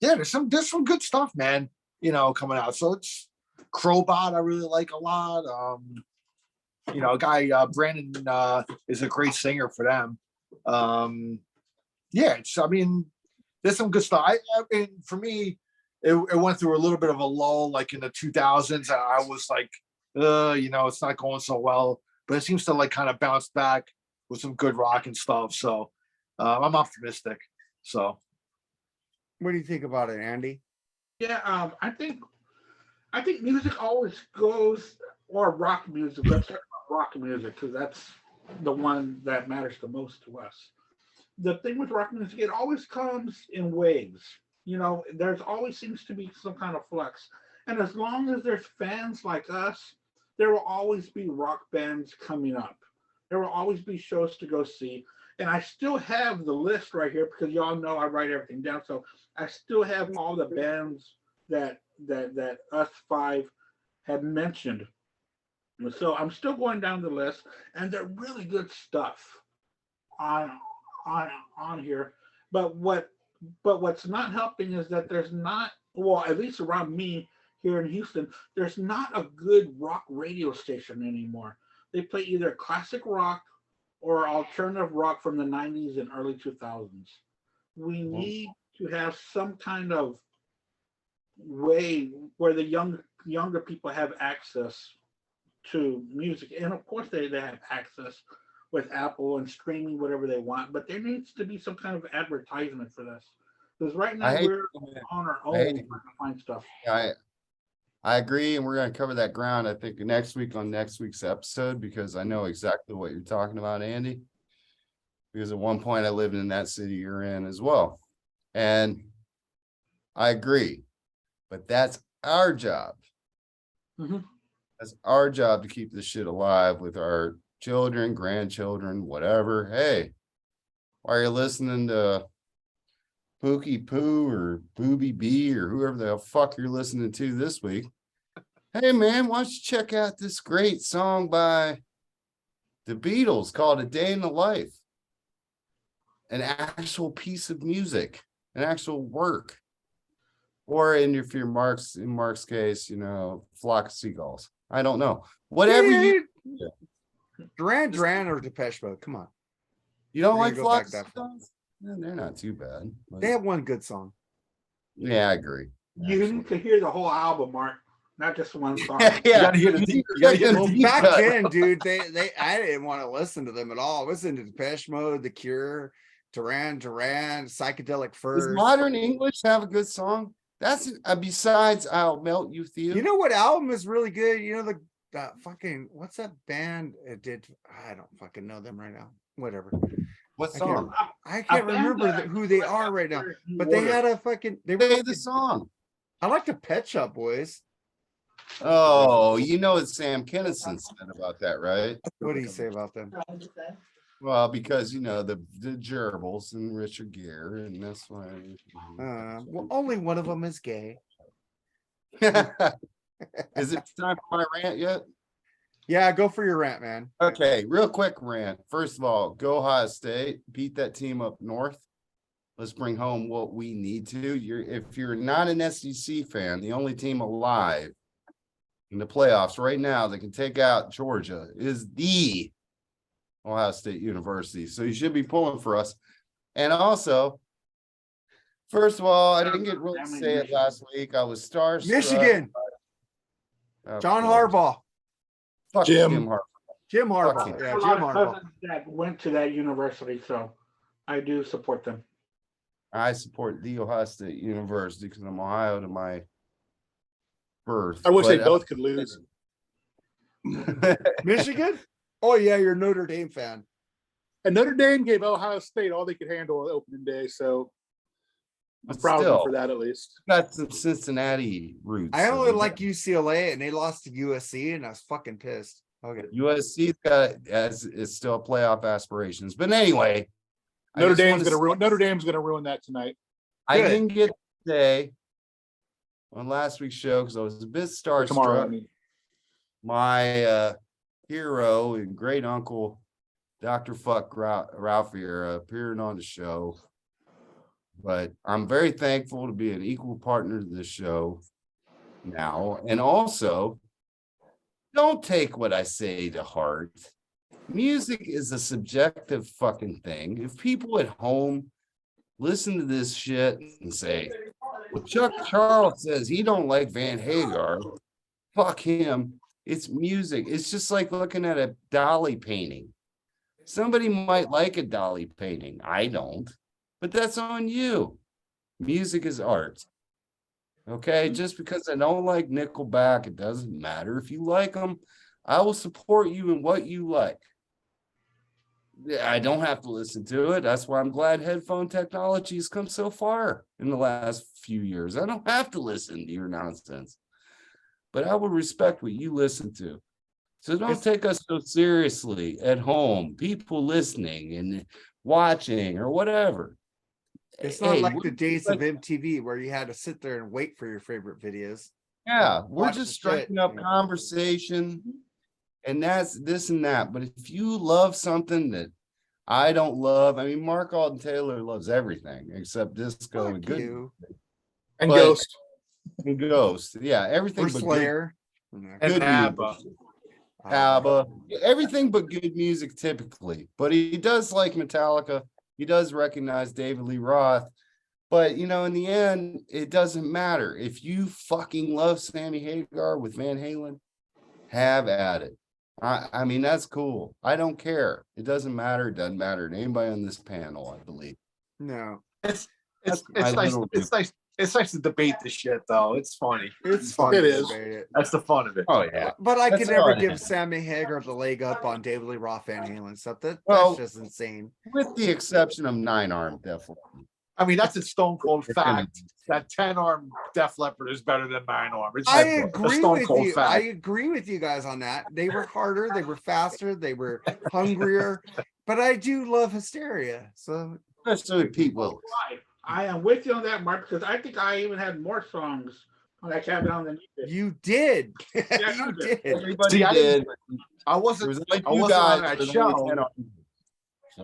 D: there's some good stuff, man. Coming out. So it's Crowbot. I really like a lot. A guy Brandon is a great singer for them. I mean, there's some good stuff. I mean, for me, it went through a little bit of a lull, like in the 2000s. I was like, it's not going so well, but it seems to like kind of bounce back with some good rock and stuff. So I'm optimistic. So
A: What do you think about it, Andy?
E: Yeah, I think music always goes, or rock music. Let's talk about rock music because that's the one that matters the most to us. The thing with rock music, it always comes in waves. There's always seems to be some kind of flux, and as long as there's fans like us, there will always be rock bands coming up. There will always be shows to go see. And I still have the list right here because y'all know I write everything down. So I still have all the bands that us five had mentioned. So I'm still going down the list, and they're really good stuff on here. But what's not helping is that there's not well, at least around me here in Houston, there's not a good rock radio station anymore. They play either classic rock or alternative rock from the 90s and early 2000s. We need to have some kind of way where the younger people have access to music. And of course they have access with Apple and streaming whatever they want, but there needs to be some kind of advertisement for this. Because right now we're on our own trying to find stuff.
C: I agree, and we're going to cover that ground, I think, next week on next week's episode, because I know exactly what you're talking about, Andy. Because at one point I lived in that city you're in as well. And I agree, but that's our job.
E: Mhm.
C: That's our job to keep this shit alive with our children, grandchildren, whatever. Hey, while you're listening to Pookie Poo or Booby B or whoever the fuck you're listening to this week, hey man, why don't you check out this great song by the Beatles called A Day in the Life? An actual piece of music, an actual work. Or if you're in Mark's case, Flock of Seagulls. I don't know. Whatever you
A: Duran or Depeche Mode. Come on.
C: don't
A: We're
C: like
A: gonna go
C: Flock
A: back
C: of
A: that far.
C: Seagulls? They're not too bad. but-
A: They have one good song.
C: Yeah, I agree.
E: You need to hear the whole album, Mark, not just one song.
C: Yeah,
D: You gotta hear the
C: You
D: deep-
C: need to
D: you gotta
C: check
D: hear the
C: them
A: Well,
C: deep
A: back
C: cut.
A: then, dude, I didn't want to listen to them at all. I listened to Depeche Mode, The Cure, Duran, Psychedelic
C: Does
A: Furs.
C: Modern English have a good song? That's besides I'll Melt You Theo.
A: You know what album is really good? You know the fucking what's that band? It did. I don't fucking know them right now. Whatever.
C: what
A: I can't-
C: song?
A: I can't
E: A band
A: remember
E: that
A: who they
E: I
A: are
E: got
A: right now.
E: there in
A: But they
E: order.
A: had a fucking. They were.
C: Play the
A: fucking-
C: song.
A: I like the Pet Shop Boys.
C: Oh, you know what Sam Kinison said about that, right?
A: What do you say about them?
C: Well, because the gerbils and Richard Gere, and that's why.
A: Well, only one of them is gay.
C: Is it time for my rant yet?
A: Yeah, go for your rant, man.
C: Okay, real quick rant. First of all, go Ohio State, beat that team up north. Let's bring home what we need to. If you're not an SEC fan, the only team alive in the playoffs right now that can take out Georgia is the Ohio State University. So you should be pulling for us. And also, first of all, I didn't get real to say it last week. I was starstruck.
A: Michigan,
C: Of
A: John
C: course.
A: Harbaugh,
C: Fuck
B: Jim.
C: Jim Harbaugh.
A: Jim Harbaugh.
C: Fuck
A: Yeah,
E: a
A: Jim
E: lot of
A: Harbaugh.
E: cousins that went to that university, so I do support them.
C: I support the Ohio State University because I'm Ohio to my birth.
B: I wish they
C: but,
B: both could lose.
A: Michigan? Oh yeah, you're a Notre Dame fan.
B: And Notre Dame gave Ohio State all they could handle on opening day, so I'm
C: But
B: proud of them
C: still,
B: for that at least.
C: got some Cincinnati roots.
A: I only
C: so
A: like UCLA, and they lost to USC, and I was fucking pissed. Okay.
C: USC's got it's still playoff aspirations. But anyway, I
B: Notre
C: just
B: Dame's
C: wanna
B: gonna ruin that tonight.
C: I
A: Good.
C: didn't get to say on last week's show because I was a bit
B: Tomorrow, I
C: starstruck.
B: mean.
C: My hero and great uncle, Dr. Fuck Ralph here, appearing on the show. But I'm very thankful to be an equal partner to this show now. And also, don't take what I say to heart. Music is a subjective fucking thing. If people at home listen to this shit and say, well, Chuck Charles says he don't like Van Hagar, fuck him. It's music. It's just like looking at a Dali painting. Somebody might like a Dali painting. I don't, but that's on you. Music is art. Okay, just because I don't like Nickelback, it doesn't matter. If you like them, I will support you in what you like. I don't have to listen to it. That's why I'm glad headphone technology has come so far in the last few years. I don't have to listen to your nonsense, but I will respect what you listen to. So don't take us so seriously at home, people listening and watching or whatever.
A: It's not
C: Hey,
A: like
C: we're
A: the days
C: like-
A: of MTV where you had to sit there and wait for your favorite videos.
C: Yeah, we're
A: watch
C: just
A: the shit,
C: striking up
A: you know.
C: conversation, and that's this and that. But if you love something that I don't love, I mean, Mark Alden Taylor loves everything except disco
A: Fuck
C: and good.
A: you.
B: And
C: But-
B: Ghost.
C: and Ghost. Yeah, everything
A: Or
C: but good,
A: Slayer.
D: And
C: good
D: ABBA.
C: music.
A: Oh,
C: ABBA, everything but good music typically. But he does like Metallica. He does recognize David Lee Roth. But you know, in the end, it doesn't matter. If you fucking love Sammy Hagar with Van Halen, have at it. I mean, that's cool. I don't care. It doesn't matter. It doesn't matter to anybody on this panel, I believe.
A: no,
D: It's
C: That's my
D: nice.
C: little-
D: It's nice to debate this shit though. It's funny.
A: it's fun.
B: It
A: to
B: is.
A: debate it.
D: That's the fun of it.
C: Oh yeah.
A: But I
C: That's
A: can never
C: all it
A: give
C: is.
A: Sammy Hagar the leg up on David Lee Roth Van Halen stuff.
C: Well,
A: That's just insane.
C: With the exception of Nine Arm, definitely.
D: I mean, that's a stone cold
C: It's gonna-
D: fact. That 10-arm Def Leppard is better than 9-arm. It's
A: I
D: a
A: agree
D: stone
A: with
D: cold
A: you.
D: fact.
A: I agree with you guys on that. They were harder, they were faster, they were hungrier. But I do love Hysteria. So
C: Especially with Pete Willis.
E: I am with you on that, Mark, because I think I even had more songs on that Countdown than you did.
A: you did.
E: I
A: you
E: did.
A: did.
C: Everybody
D: See, I
C: did.
D: I
C: There
D: wasn't.
C: was only
D: I
C: two
D: wasn't on
C: guys
D: that
C: with
D: show.
C: only 10 arms.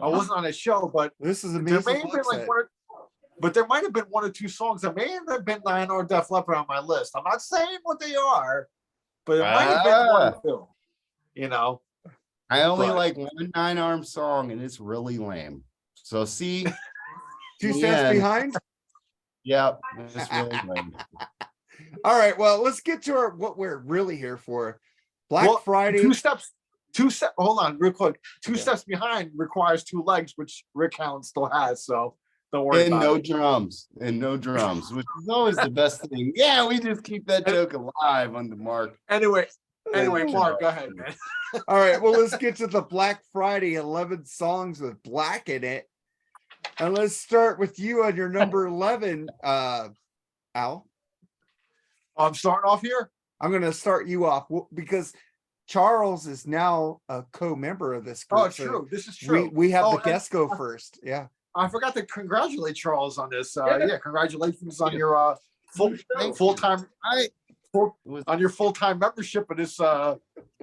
D: I wasn't on a show, but
A: This is
D: there
A: amazing.
D: may have been
A: box
D: like
A: set.
D: but there might have been one or two songs that may have been 9-arm Def Leppard on my list. I'm not saying what they are, but it might have been one or two. You know,
C: I only
D: But-
C: like one 9-arm song, and it's really lame. So see,
A: Two
C: in the
A: steps
C: end,
A: behind.
C: Yep, it's really lame.
A: All right. Well, let's get to what we're really here for. Black
D: Well,
A: Friday.
D: two steps. Hold on, real quick. Two
A: Okay.
D: steps behind requires two legs, which Rick Allen still has. So don't worry
C: And
D: about
C: no
D: it.
C: drums, which is always the best thing. Yeah, we just keep that joke alive on the mark.
D: Anyway, Mark, go ahead, man.
A: All right. Well, let's get to the Black Friday 11 songs with Black in it. And let's start with you on your number 11, Al.
D: I'm starting off here.
A: I'm going to start you off because Charles is now a co-member of this group.
D: Oh,
A: so
D: true. This is true.
A: We have
D: Oh,
A: the guest go first. Yeah.
D: I forgot to congratulate Charles on this.
E: Yeah.
D: Yeah, congratulations on your full-time
C: Was-
D: on your full-time membership of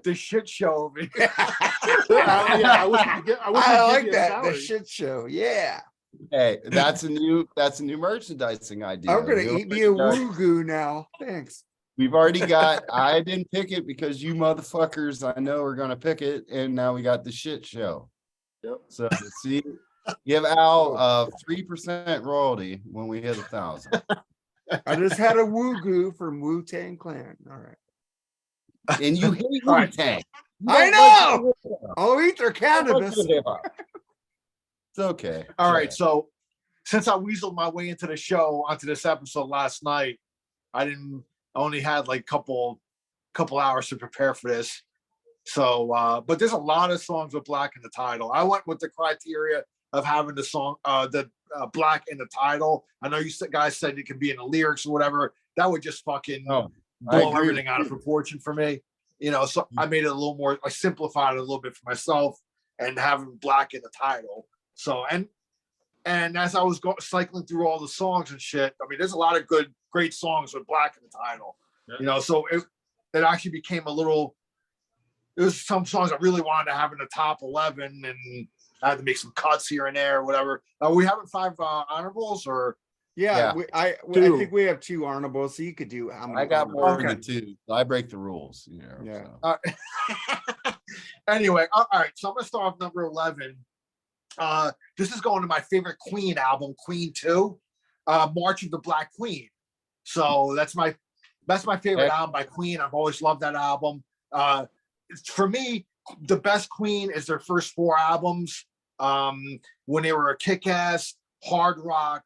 D: this shit show over here.
B: I wish we could get, I wish we
A: I
B: could
A: like
B: give you a
A: that. The
B: salary.
A: shit show. Yeah.
C: Hey, that's a new merchandising idea.
A: I'm going to
C: New
A: eat me a
C: merchandise.
A: woo-goo now. Thanks.
C: We've already got. I didn't pick it because you motherfuckers I know are going to pick it, and now we got the shit show.
B: Yep.
C: So see, give Al 3% royalty when we hit 1,000.
A: I just had a woo-goo from Wu-Tang Clan. All right.
C: And you hate
D: All right.
C: Wu-Tang. You
A: I
C: don't like
A: know. I'll eat their cannabis.
C: It's okay.
D: All right, so since I weaseled my way into the show onto this episode last night, I only had like couple hours to prepare for this. So but there's a lot of songs with Black in the title. I went with the criteria of having the song Black in the title. I know you guys said it could be in the lyrics or whatever. That would just fucking
C: Oh, I
D: blow
C: agree
D: everything
C: with
D: out of
C: you.
D: proportion for me. You know, so I made it a little more, I simplified it a little bit for myself and having Black in the title. So and as I was cycling through all the songs and shit, I mean, there's a lot of great songs with Black in the title.
E: Yeah.
D: You know, so it actually became a little. There's some songs I really wanted to have in the top 11, and I had to make some cuts here and there, or whatever. Are we having 5 honorables or?
A: Yeah,
C: Yeah.
A: I
D: Two.
A: think we have 2 honorables, so you could do how many?
C: I got
A: honorables?
C: more
D: Okay.
C: than 2. So I break the rules. You know,
A: Yeah.
C: so.
D: Anyway, all right. So I'm gonna start off number 11. This is going to my favorite Queen album, Queen 2, March of the Black Queen. So that's my favorite album by Queen. I've always loved that album. For me, the best Queen is their first 4 albums. When they were a kick-ass hard rock,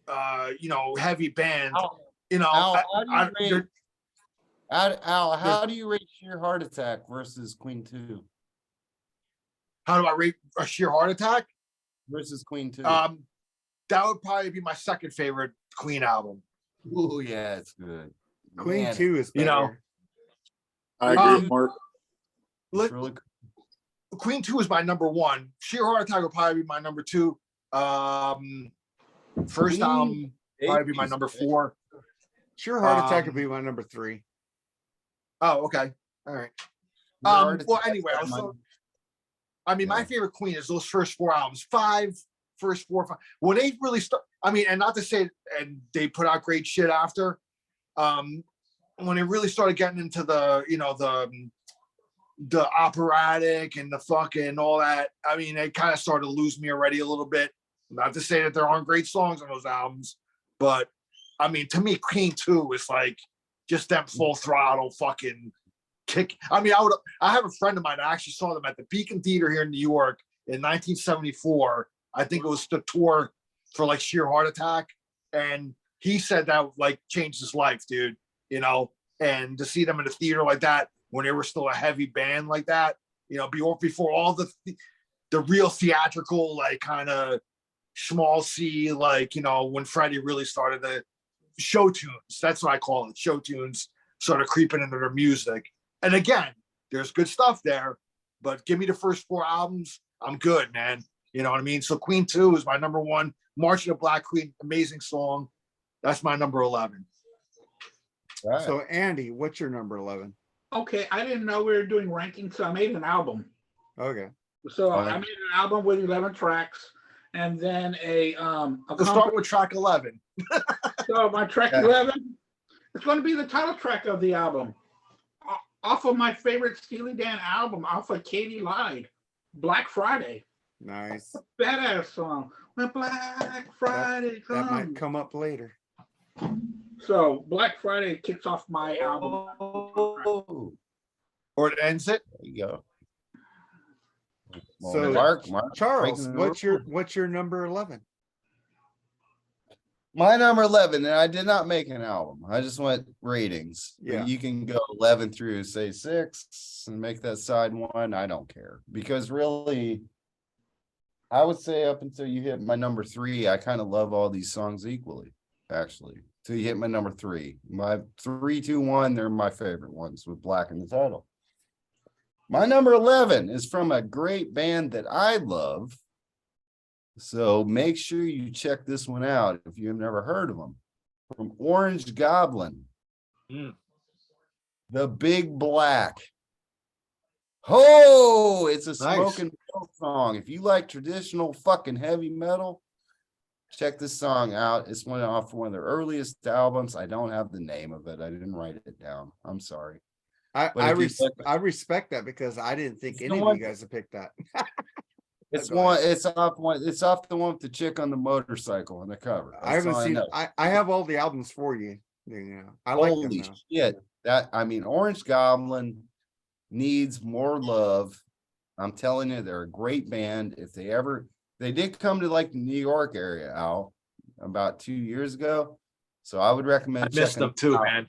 D: heavy band. You know,
C: Al, how do you rate-
D: they're-
C: Al, how do you rate Sheer Heart Attack versus Queen 2?
D: how do I rate a Sheer Heart Attack?
C: Versus Queen 2.
D: That would probably be my second favorite Queen album.
C: Oh yeah, it's good.
A: Queen
C: Man,
A: 2 is better.
D: you know,
B: I agree,
D: Um,
B: with Mark.
C: it's really cool.
D: Queen 2 is my number 1. Sheer Heart Attack would probably be my number 2. First
C: Queen,
D: album probably be my number 4.
A: Sure, Heart Attack would
D: Um,
A: be my number 3.
D: Oh, okay. All right.
C: Sheer Heart
D: Well,
C: Attack,
D: anyway,
C: my-
D: also, I mean, my
C: Yeah.
D: favorite Queen is those first 4 albums. First 4, 5. When they really start, I mean, and not to say, and they put out great shit after, when it really started getting into the, the operatic and the fucking all that, I mean, it kind of started to lose me already a little bit. Not to say that there aren't great songs on those albums, but I mean, to me, Queen 2 is like just that full throttle fucking kick. I mean, I have a friend of mine. I actually saw them at the Beacon Theater here in New York in 1974. I think it was the tour for like Sheer Heart Attack. And he said that like changed his life, dude, and to see them in a theater like that when they were still a heavy band like that, before all the real theatrical, like kind of small C, like, when Freddie really started the show tunes. That's what I call it. Show tunes sort of creeping into their music. And again, there's good stuff there, but give me the first 4 albums. I'm good, man. You know what I mean? So Queen 2 is my number 1. March of the Black Queen, amazing song. That's my number 11.
C: Right.
A: So Andy, what's your number 11?
E: Okay, I didn't know we were doing rankings, so I made an album.
A: Okay.
E: So
C: Okay.
E: I made an album with 11 tracks, and then
D: Let's start with track 11.
E: So my track
C: Yeah.
E: 11, it's going to be the title track of the album, off of my favorite Steely Dan album, off of Katie Lied, Black Friday.
A: Nice.
E: Badass song. When Black Friday
A: That might
E: comes.
A: come up later.
E: So Black Friday kicks off my album.
C: Oh,
D: Or it ends it.
C: there you go. Well,
A: So,
C: Mark,
A: Charles,
C: breaking the
A: what's your number 11?
C: my number 11, and I did not make an album. I just went ratings. But
A: Yeah.
C: you can go 11 through say 6 and make that side 1. I don't care, because really, I would say up until you hit my number 3, I kind of love all these songs equally, actually. Till you hit my number 3. My 3, 2, 1, they're my favorite ones with Black in the title. My number 11 is from a great band that I love. So make sure you check this one out if you've never heard of them. From Orange Goblin.
D: Mm.
C: The Big Black. Oh, it's a
D: Nice.
C: smoking metal song. If you like traditional fucking heavy metal, check this song out. It's one of the earliest albums. I don't have the name of it. I didn't write it down. I'm sorry. But if you look-
A: I respect that because I didn't think
C: It's
A: any
C: the
A: of
C: one-
A: you guys would pick that.
C: It's
A: Go
C: one.
A: ahead.
C: It's off the one with the chick on the motorcycle on the cover.
A: I
C: That's
A: haven't
C: all I
A: seen.
C: know.
A: I have all the albums for you. I like them
C: Holy
A: now.
C: shit. Orange Goblin needs more love. I'm telling you, they're a great band. If they did come to like the New York area, Al, about 2 years ago. So I would recommend
D: I missed
C: checking
D: them too,
C: out.
D: man.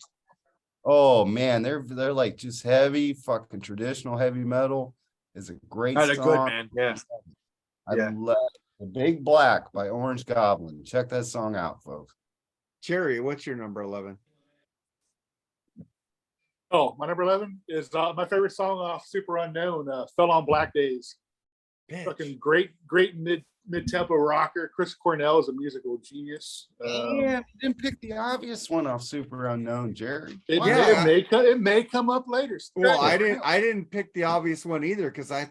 C: Oh man, they're like just heavy, fucking traditional heavy metal. Is a great
D: They're
C: song.
D: good, man. Yeah.
C: I
D: Yeah.
C: love The Big Black by Orange Goblin. Check that song out, folks.
A: Cherry, what's your number 11?
B: Oh, my number 11 is my favorite song off Super Unknown, Fell on Black Days.
A: Bitch.
B: Fucking great mid-tempo rocker. Chris Cornell is a musical genius.
C: Yeah, you didn't pick the obvious one off Super Unknown, Jerry.
B: It,
C: Wow.
A: Yeah.
B: it may come up later.
A: Well, I didn't pick the obvious one either because I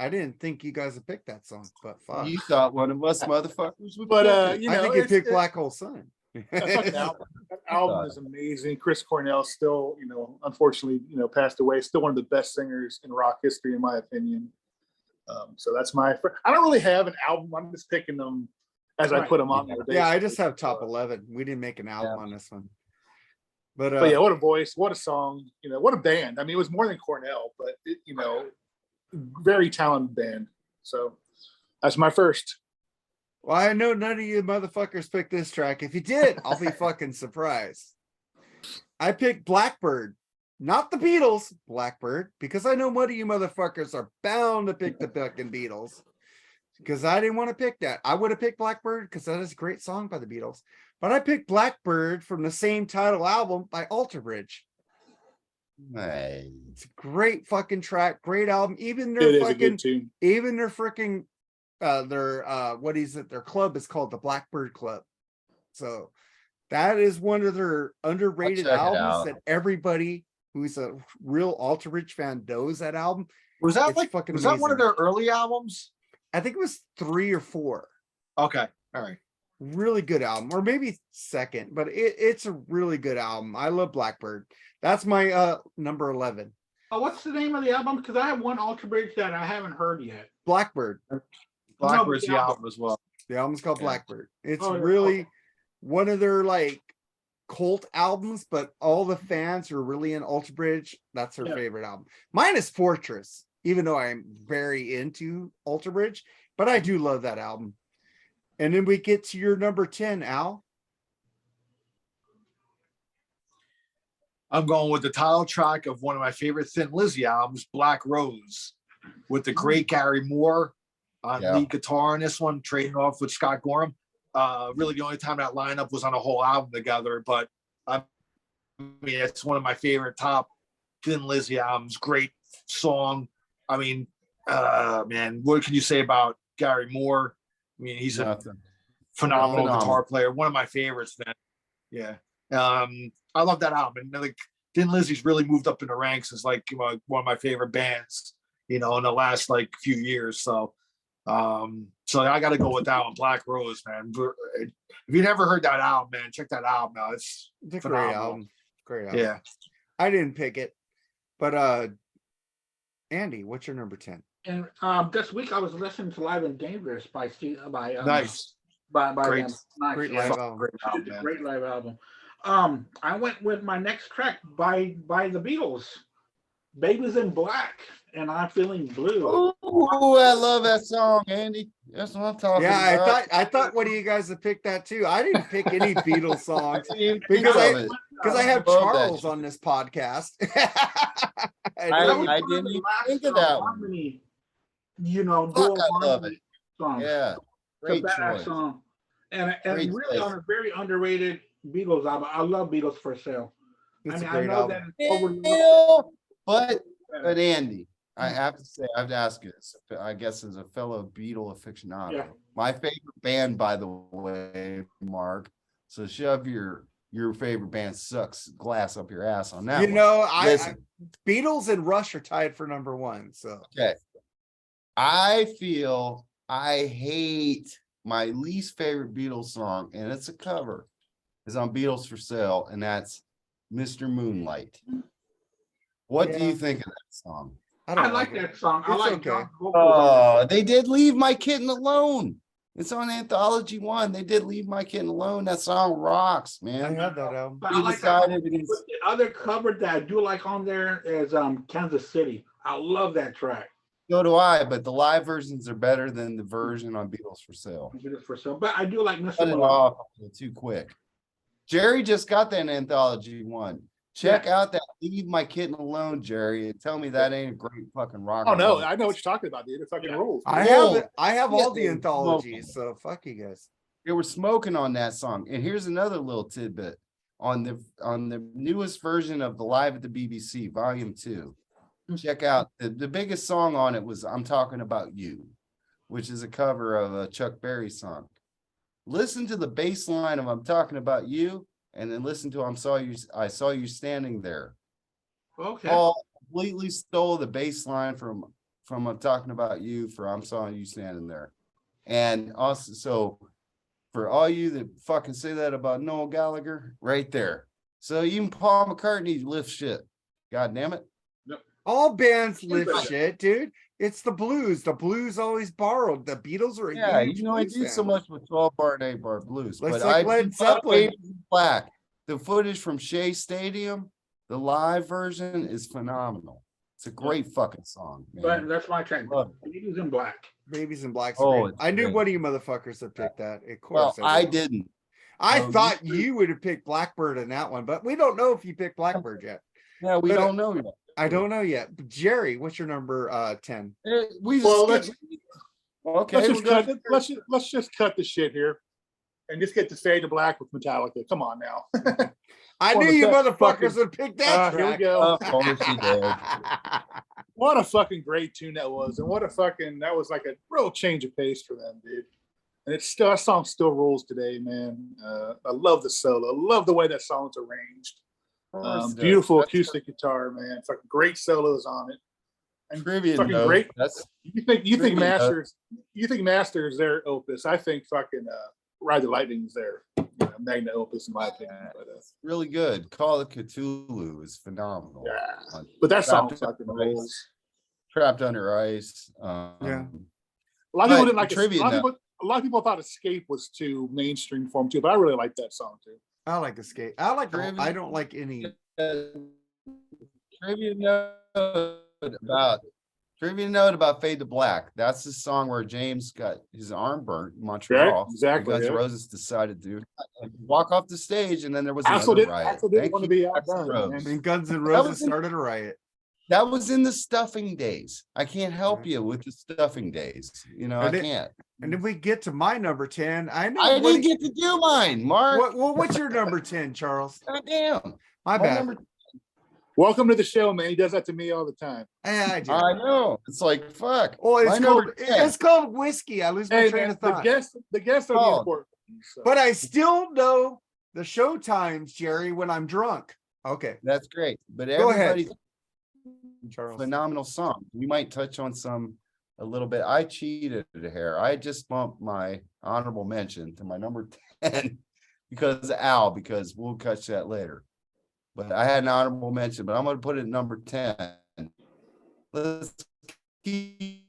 A: didn't think you guys would pick that song. But fuck,
C: You thought one of us motherfuckers would
B: But
C: pick it.
A: I think you
B: it's-
A: picked
B: it-
A: Black Hole Sun.
B: that fucking album, that album is amazing. Chris Cornell still, unfortunately, passed away. Still one of the best singers in rock history, in my opinion. So that's I don't really have an album. I'm just picking them as I
E: Right.
B: put them on there.
A: Yeah, I
B: basically.
A: just have top 11. We didn't make an album on this one. But
B: But yeah, what a voice, what a song, what a band. I mean, it was more than Cornell, but very talented band. So that's my first.
A: well, I know none of you motherfuckers picked this track. If you did, I'll be fucking surprised. I picked Blackbird, not the Beatles, Blackbird, because I know one of you motherfuckers are bound to pick the fucking Beatles. Because I didn't want to pick that. I would have picked Blackbird because that is a great song by the Beatles. But I picked Blackbird from the same title album by Alter Bridge.
C: Hey,
A: It's a great fucking track, great album. Even
B: It
A: their
B: is a
A: fucking,
B: good tune.
A: even their freaking, what is it? Their club is called the Blackbird Club. So that is one of their underrated
C: check it
A: albums
C: out.
A: that everybody who's a real Alter Bridge fan knows that album.
D: Was that
A: It's fucking
D: was that one of
A: amazing.
D: their early albums?
A: I think it was 3 or 4.
D: Okay. All right.
A: really good album, or maybe second, but it's a really good album. I love Blackbird. That's my number 11.
E: Oh, what's the name of the album? Because I have one Alter Bridge that I haven't heard yet.
A: Blackbird.
D: Blackbird's
E: the
D: the
E: album.
D: album as well.
A: The album's called
C: Yeah.
A: Blackbird. It's
E: Oh,
A: really
E: okay.
A: one of their like cult albums, but all the fans who are really in Alter Bridge, that's their
E: Yeah.
A: favorite album. Mine is Fortress, even though I'm very into Alter Bridge, but I do love that album. And then we get to your number 10, Al.
D: I'm going with the title track of one of my favorite Thin Lizzy albums, Black Rose, with the great Gary Moore on
C: Yeah.
D: lead guitar on this one, trading off with Scott Gorham. Really, the only time that lineup was on a whole album together, but I mean, it's one of my favorite top Thin Lizzy albums. Great song. I mean, man, what can you say about Gary Moore? I mean, he's a
C: Nothing.
D: phenomenal
C: Phenomenal.
D: guitar player, one of my favorites, man. Yeah. I love that album. And like Thin Lizzy's really moved up in the ranks as like one of my favorite bands, in the last like few years. So I gotta go with that one, Black Rose, man. If you never heard that album, man, check that album out. It's
A: It's a great
D: phenomenal.
A: album. Great album.
D: Yeah.
A: I didn't pick it, but Andy, what's your number 10?
E: And this week I was listening to Live and Dangerous by
D: Nice.
E: by
D: Great.
E: them. Nice,
A: Great
E: yeah.
A: live album.
D: Great album,
E: It's a
D: man.
E: great live album. I went with my next track by the Beatles, "Babies in Black," and I'm feeling blue.
C: Oh, I love that song, Andy. That's what I'm talking
A: Yeah,
C: about.
A: I thought one of you guys had picked that too. I didn't pick any Beatles songs
C: Because
A: because I have
C: love that
A: Charles
C: shit.
A: on this podcast.
C: I
E: That was
C: didn't
E: one of the
C: even
E: last,
C: think of that one.
E: harmony, dual
C: Fuck, I love
E: harmony songs.
C: Yeah,
E: It's a
C: great
E: badass
C: choice.
E: song. And
C: Great
E: really
C: choice.
E: on a very underrated Beatles album. I love Beatles for Sale.
A: It's
E: I
A: a
E: mean, I
A: great
E: know
A: album.
E: that it's overlooked.
C: Yeah, but Andy, I have to ask you this. I guess as a fellow Beatle aficionado,
E: Yeah.
C: my favorite band, by the way, Mark. So shove your favorite band sucks glass up your ass on that.
A: You
C: one.
A: know,
C: Listen.
A: Beatles and Rush are tied for number 1. So
C: Okay. I feel I hate my least favorite Beatles song, and it's a cover, is on Beatles for Sale, and that's Mr. Moonlight. What do
A: Yeah.
C: you think of that song?
E: I like
A: it.
E: that song. I
A: It's
E: like
A: okay.
E: John's vocals on
C: Oh, they did Leave My Kitten Alone. It's on Anthology 1. They did Leave My Kitten Alone. That song rocks,
A: I
C: man.
A: have that album.
E: But
C: We
E: I like that one.
C: decided against.
E: But the other cover that I do like on there is Kansas City. I love that track.
C: So do I, but the live versions are better than the version on Beatles for Sale.
E: Beatles for Sale. But I do like Mr.
C: Cut it
E: Malone.
C: off too quick. Jerry just got that in Anthology 1. Check out that Leave My Kitten Alone, Jerry, and tell me that ain't a great fucking rock.
B: Oh
C: and
B: no,
C: roll.
B: I know what you're talking about, dude. It fucking rules.
A: I
C: Whoa.
A: have all the
C: Yeah,
A: anthologies,
C: smoking.
A: so fuck you guys.
C: They were smoking on that song. And here's another little tidbit on the newest version of the Live at the BBC, Volume 2. Check out the biggest song on it was "I'm Talking About You," which is a cover of a Chuck Berry song. Listen to the bass line of "I'm Talking About You," and then listen to I saw you standing there.
E: Okay.
C: Paul completely stole the bass line from "I'm Talking About You" for "I'm Saw You Standing There." And also, so for all you that fucking say that about Noel Gallagher, right there. So even Paul McCartney lifts shit. God damn it.
A: All bands lift
E: about it.
A: shit, dude. It's the blues. The blues always borrowed. The Beatles are a
C: Yeah,
A: huge
C: I
A: blues
C: do so
A: fan.
C: much with 12-bar and 8-bar blues.
A: Let's
C: But
A: like
C: I
A: Led
C: do love
A: Zeppelin.
C: Babies in Black. The footage from Shea Stadium, the live version is phenomenal. It's a great fucking song,
E: But
C: man.
E: that's my track.
C: Love
E: Babies in Black.
A: Babies in Black.
C: Oh, it's
A: I knew
C: great.
A: one of you motherfuckers had picked that. Of
C: Well,
A: course,
C: I
A: did.
C: didn't.
A: I
C: Oh,
A: thought
C: you-
A: you would have picked Blackbird in that one, but we don't know if you picked Blackbird yet.
C: Yeah, we
A: But-
C: don't know yet.
A: I don't know yet. But Jerry, what's your number 10?
C: We just
B: Well,
C: skipped- okay.
B: Let's just
C: we're
B: cut.
C: good.
B: Let's just cut the shit here, and just get to Fade to Black with Metallica. Come on now.
A: I
B: One
A: knew
B: of
A: you
B: the best
A: motherfuckers
B: fucking-
A: would pick that
B: Here we
A: track.
B: go.
C: Of course you did.
B: What a fucking great tune that was, and what a fucking that was like a real change of pace for them, dude. And it's still that song still rules today, man. I love the solo. I love the way that song's arranged.
C: Of course it does.
B: Beautiful
C: That's
B: acoustic guitar, man. Fucking great solos on it. And
C: trivia
B: fucking
C: note.
B: great.
C: That's
B: You think
C: Trivia.
B: Masters their opus. I think fucking Ride the Lightning's their magna opus, in my opinion. But,
C: Really good. Call of Cthulhu is phenomenal.
B: yeah,
C: On
B: but that song
C: Trapped
B: fucking
C: Under Ice.
B: rules.
C: Trapped Under Ice.
A: Yeah.
B: A lot of people
C: But
B: didn't like it.
C: trivia
B: A lot of people thought Escape was too mainstream for them too, but I really like that song too.
A: I like Escape. I like.
C: Trivia.
A: I don't like any.
C: Trivia note about Fade to Black. That's the song where James got his arm burnt in Montreal.
B: Right, exactly,
C: Guns N'
B: yeah.
C: Roses decided to walk off the stage, and then there was
B: Axl
C: another
B: didn't
C: riot.
B: want to
C: Thank
B: be
C: you, Axl
B: outdone.
C: Rose.
B: man.
A: I mean, Guns N'
C: was
A: Roses
C: in-
A: started a riot.
C: That was in the stuffing days. I can't help you with the stuffing days. You know,
A: And
C: I
A: it-
C: can't.
A: And if we get to my number 10, I know.
C: I
A: what
C: didn't get to do mine, Mark.
A: what's your number 10, Charles?
C: God damn.
A: My
C: My
A: bad.
C: number-
B: Welcome to the show, man. He does that to me all the time.
A: Yeah, I do.
C: I know. It's like, fuck.
A: Oh,
C: My
A: it's
C: number
A: called
C: 10.
A: it's called whiskey. I lose my
B: Hey,
A: train
B: man,
A: of
B: the
A: thought.
B: guests are the
C: Oh.
B: important. So.
A: But I still know the show times, Jerry, when I'm drunk. Okay,
C: That's great. But
A: Go ahead.
C: everybody's
A: Charles.
C: phenomenal song. We might touch on some a little bit. I cheated a hair. I just bumped my honorable mention to my number 10 because we'll catch that later. But I had an honorable mention, but I'm going to put it at number 10. Let's keep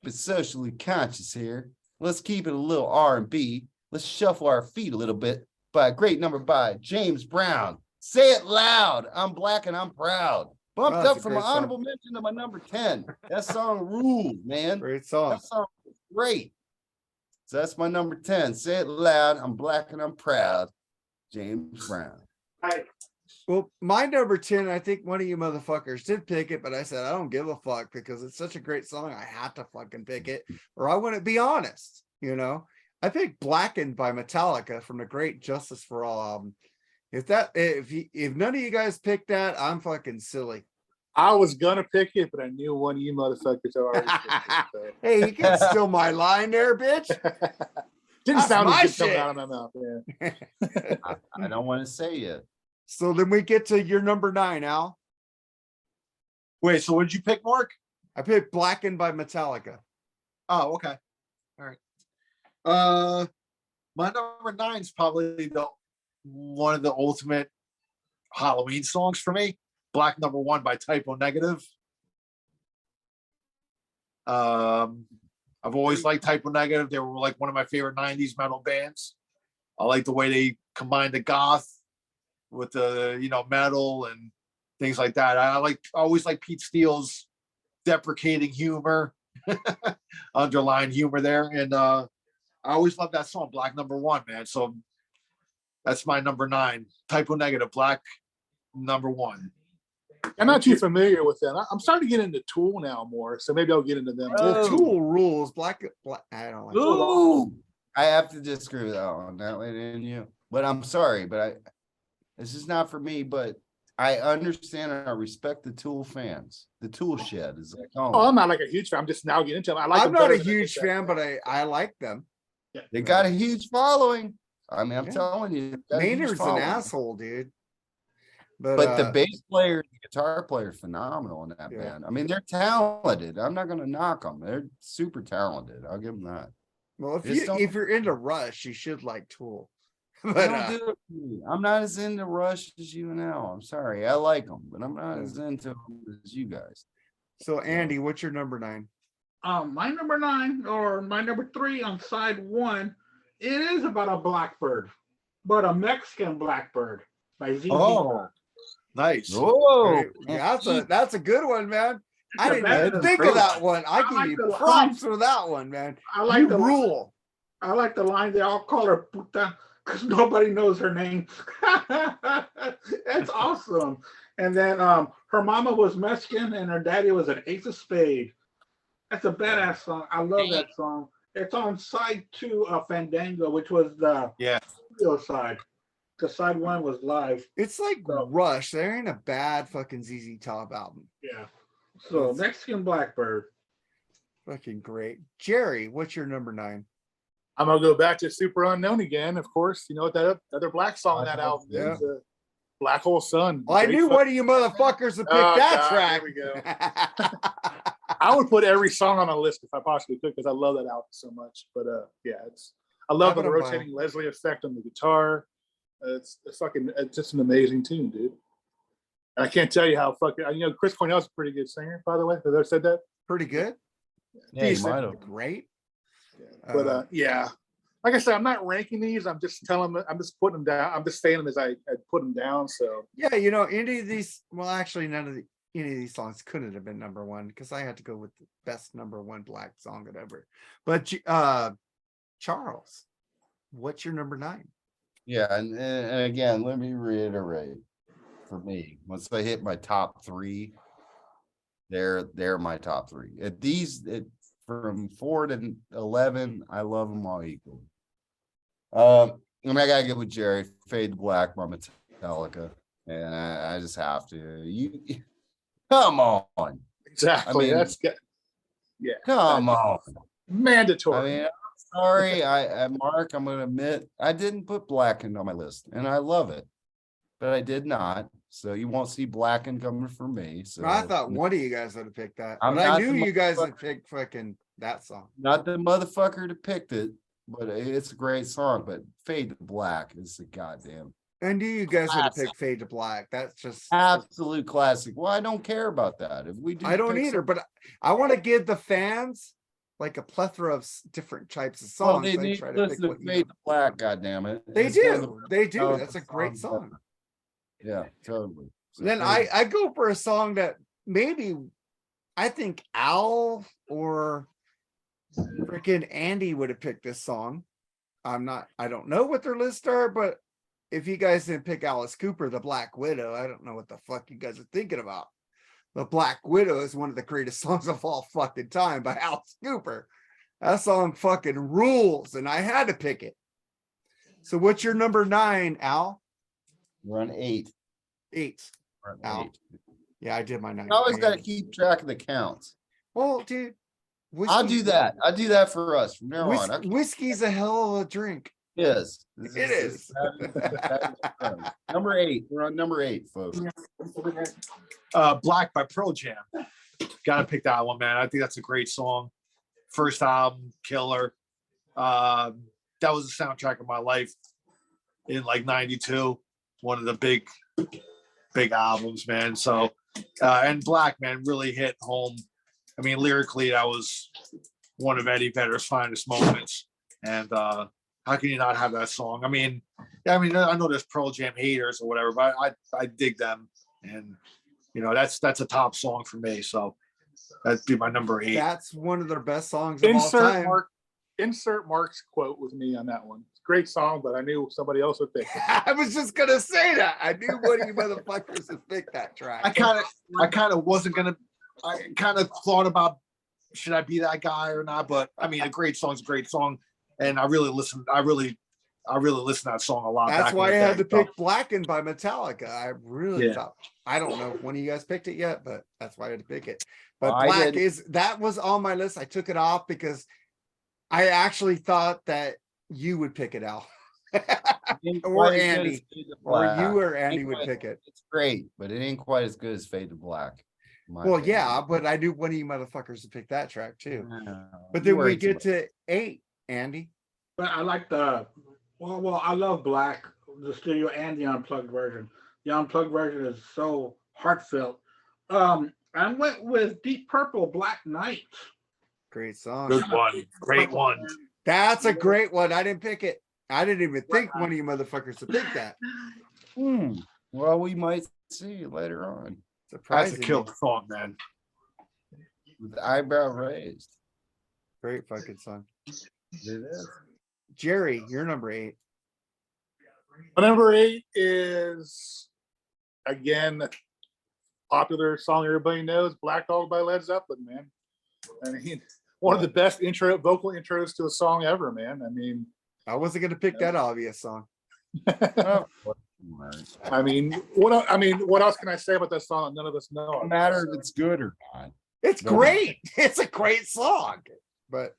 C: it socially conscious here. Let's keep it a little R&B. Let's shuffle our feet a little bit by a great number by James Brown. Say it loud. I'm black and I'm proud. Bumped
A: Oh, that's
C: up
A: a
C: from my
A: great song.
C: honorable mention to my number 10. That song rules, man.
A: Great song.
C: That song is great. So that's my number 10. Say it loud. I'm black and I'm proud. James Brown.
A: Well, my number 10, I think one of you motherfuckers did pick it, but I said I don't give a fuck because it's such a great song. I have to fucking pick it, or I wouldn't be honest. You know, I picked "Blackened" by Metallica from the great Justice for All album. If none of you guys picked that, I'm fucking silly.
B: I was gonna pick it, but I knew one of you motherfuckers already picked it.
A: Hey, you can steal my line there, bitch.
B: So. Didn't
A: That's
B: sound
A: my
B: as good coming
A: shit.
B: out of my mouth. Yeah.
C: I don't want to say it.
A: So then we get to your number 9, Al.
D: Wait, so what did you pick, Mark?
A: I picked "Blackened" by Metallica.
D: Oh, okay. All right. My number 9 is probably one of the ultimate Halloween songs for me. Black Number 1 by Typo Negative. I've always liked Typo Negative. They were like one of my favorite 90s metal bands. I like the way they combined the goth with the metal and things like that. I always like Pete Steele's deprecating humor, underlying humor there. And I always love that song, Black Number 1, man. So that's my number 9. Typo Negative, Black Number 1.
B: I'm not too familiar with them. I'm starting to get into Tool now more, so maybe I'll get into them.
A: Well,
C: Oh.
A: Tool rules. Black. I don't like.
C: Ooh, I have to disagree with that one. That way, didn't you? But I'm sorry, but this is not for me. But I understand and I respect the Tool fans. The Tool Shed is like,
B: Oh, I'm not like a huge fan. I'm just now getting into them. I like.
A: I'm
B: them
A: not a
B: better than I
A: huge
B: did back
A: fan, but
B: then.
A: I like them.
C: they got a huge following. I mean, I'm
A: Yeah.
C: telling you, they've got a huge
A: Maynard's an
C: following.
A: asshole, dude. But,
C: But the bass player, and the guitar player, is phenomenal in that
A: Yeah.
C: band. I mean, they're talented. I'm not going to knock them. They're super talented. I'll give them that.
A: well,
C: just don't-
A: if you're into Rush, you should like Tool. But
C: Don't do it for me. I'm not as into Rush as you now. I'm sorry. I like them, but I'm not
A: Yeah.
C: as into them as you guys.
A: so Andy, what's your number 9?
E: My number 9 or my number 3 on side 1, it is about a blackbird, but a Mexican blackbird by ZZ
D: Oh.
E: Top.
D: Nice.
C: Oh,
A: That's a good one, man. I
E: Yeah,
A: didn't
E: that
A: even
E: is
A: think
E: great.
A: of that one. I
E: I
A: give
E: like
A: you
E: the
A: props for that one, man.
E: I like
A: You
E: the
A: rule.
E: I like the line. They all call her puta because nobody knows her name. That's awesome. And then her mama was Mexican and her daddy was an ace of spade. That's a badass song. I love that song. It's on side 2 of Fandango, which was the
D: Yeah.
E: studio side. Because side 1 was live.
A: It's like
E: So-
A: Rush. There ain't a bad fucking ZZ Top album.
E: Yeah. So Mexican Blackbird.
A: Fucking great. Jerry, what's your number 9?
B: I'm gonna go back to Super Unknown again. Of course, you know what that other black song on that album
A: Yeah.
B: is. Black Hole Sun.
A: Well, I
B: Great
A: knew
B: fuck-
A: one of you motherfuckers would pick
B: Oh,
A: that
B: God,
A: track.
B: here we go. I would put every song on a list if I possibly could because I love that album so much. But yeah, it's I love
A: Have it
B: the
A: on
B: rotating Leslie effect on the guitar. It's just an amazing tune, dude. And I can't tell you how fucking, Chris Cornell's a pretty good singer, by the way. Have I said that?
A: Pretty good.
C: Yeah, you
B: Decent.
C: might have.
A: Great.
B: But yeah, like I said, I'm not ranking these. I'm just telling them, I'm just putting them down. I'm just saying them as I put them down. So
A: Yeah, any of these, well, actually, any of these songs couldn't have been number one because I had to go with the best number one black song ever. But Charles, what's your number 9?
C: Yeah, and again, let me reiterate. For me, once I hit my top 3, they're my top 3. From 4 to 11, I love them all equally. And I gotta get with Jerry. Fade to Black by Metallica, and I just have to. You come on,
B: exactly,
C: I mean,
B: that's good. Yeah,
C: come on.
B: mandatory.
C: I mean, I'm sorry, Mark, I'm gonna admit I didn't put Blackened on my list, and I love it, but I did not. So you won't see Blackened coming from me. So
A: I thought one of you guys would have picked that,
C: I'm
A: but I
C: not
A: knew
C: the
A: you guys
C: motherfucker.
A: would pick fucking that song.
C: Not the motherfucker that picked it, but it's a great song. But Fade to Black is a goddamn
A: I knew you guys would have
C: Classic.
A: picked Fade to Black. That's just
C: absolute classic. Well, I don't care about that. If we do,
A: I don't
C: pick
A: either,
C: some-
A: but I want to give the fans like a plethora of different types of
C: well,
A: songs.
C: they
A: They
C: need
A: try
C: to
A: to pick
C: listen to
A: what you
C: Fade
A: know.
C: to Black. Goddamn it,
A: They
C: It's one of
A: do. They do.
C: the
A: That's a great
C: songs
A: song.
C: Yeah, totally. So
A: Then
C: Fade to-
A: I go for a song that maybe I think Al or freaking Andy would have picked this song. I don't know what their lists are, but if you guys didn't pick Alice Cooper, the Black Widow, I don't know what the fuck you guys are thinking about. The Black Widow is one of the greatest songs of all fucking time by Alice Cooper. That song fucking rules, and I had to pick it. So what's your number 9, Al?
C: We're on 8.
A: 8.
C: We're on
A: Ow.
C: 8.
A: Yeah, I did my 9.
C: You always got to keep track of the counts.
A: Well, dude,
C: I'll do that. I'll do that for us from now on.
A: Whiskey's a hell of a drink.
C: Yes,
A: It is.
C: Number 8. We're on number 8, folks.
D: Black by Pearl Jam. Gotta pick that one, man. I think that's a great song. First album, killer. That was the soundtrack of my life in like 92. One of the big albums, man. So and Black, man, really hit home. I mean, lyrically, that was one of Eddie Vedder's finest moments. And how can you not have that song? I mean, I know there's Pearl Jam haters or whatever, but I dig them. And that's a top song for me. So that'd be my number 8.
A: That's one of their best songs of all time.
B: Insert Mark's quote with me on that one. It's a great song, but I knew somebody else would pick it.
A: I was just gonna say that. I knew one of you motherfuckers would pick that track.
D: I kind of wasn't gonna. I kind of thought about should I be that guy or not, but I mean, a great song's a great song, and I really listen to that song a lot.
A: That's
D: back in
A: why I
D: the
A: had
D: day.
A: to pick Blackened by Metallica. I really
D: Yeah.
A: thought. I don't know if one of you guys picked it yet, but that's why I had to pick it. But
C: I
A: Black
C: did.
A: that was on my list. I took it off because I actually thought that you would pick it out. Or Andy, or you or Andy would pick it.
C: It's great, but it ain't quite as good as Fade to Black. in my
A: Well,
C: opinion.
A: yeah, but I knew one of you motherfuckers would pick that track too.
C: No,
A: But
C: you
A: then we
C: worry too
A: get
C: much.
A: to 8, Andy.
E: But I like well, I love Black, the studio and the unplugged version. The unplugged version is so heartfelt. I went with Deep Purple, Black Knight.
A: Great song.
D: Good one, great one.
A: That's a great one. I didn't pick it. I didn't even think one of you motherfuckers would pick that.
C: Well, we might see later on
D: That's a
A: Surprising.
D: killer song, man.
C: with the eyebrow raised.
A: Great fucking song.
C: It is.
A: Jerry, you're number 8.
B: My number 8 is again popular song everybody knows, Black Dog by Led Zeppelin, man. I mean, one of the best vocal intros to a song ever, man. I mean,
A: I wasn't gonna pick that obvious song.
C: Oh,
B: what else can I say about that song that none of us know?
C: no matter if it's good or not.
A: It's
C: No.
A: great. It's a great song. But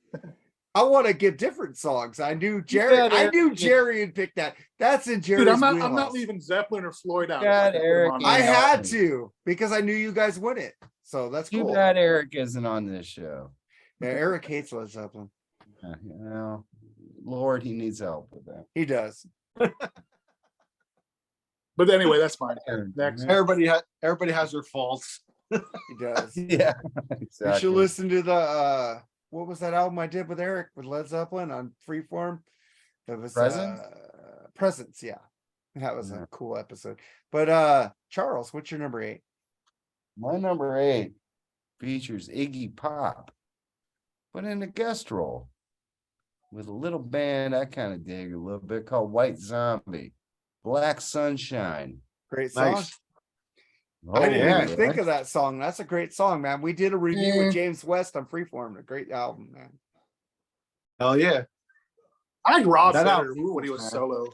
A: I want to give different songs. I knew Jerry.
C: got
A: I
C: Eric.
A: knew Jerry would pick that. That's in Jerry's
B: Dude, I'm not
A: wheelhouse.
B: leaving Zeppelin or Floyd out.
C: God, Eric,
A: I
C: Yeah.
A: had to because I knew you guys would it. So that's
C: Too
A: cool.
C: bad Eric isn't on this show.
A: Yeah, Eric hates Led Zeppelin.
C: You know, Lord, he needs help with that.
A: He does.
B: But anyway, that's fine. Next.
D: Everybody has their faults.
A: He does.
C: Yeah,
A: You
C: exactly.
A: should listen to the what was that album I did with Eric with Led Zeppelin on Freeform? It was
C: Presence?
A: Presence, yeah. That was
C: Yeah.
A: a cool episode. But Charles, what's your number 8?
C: My number 8 features Iggy Pop, but in a guest role with a little band I kind of dig a little bit called White Zombie, Black Sunshine.
A: Great song.
D: Nice.
A: I didn't
C: yeah,
A: even think of that song. That's a great song, man. We did a review
B: Yeah.
A: with James West on Freeform. A great album, man.
D: Hell yeah.
B: I like Rob
D: That
B: better
D: album
B: when he was
D: rules, man.
B: solo.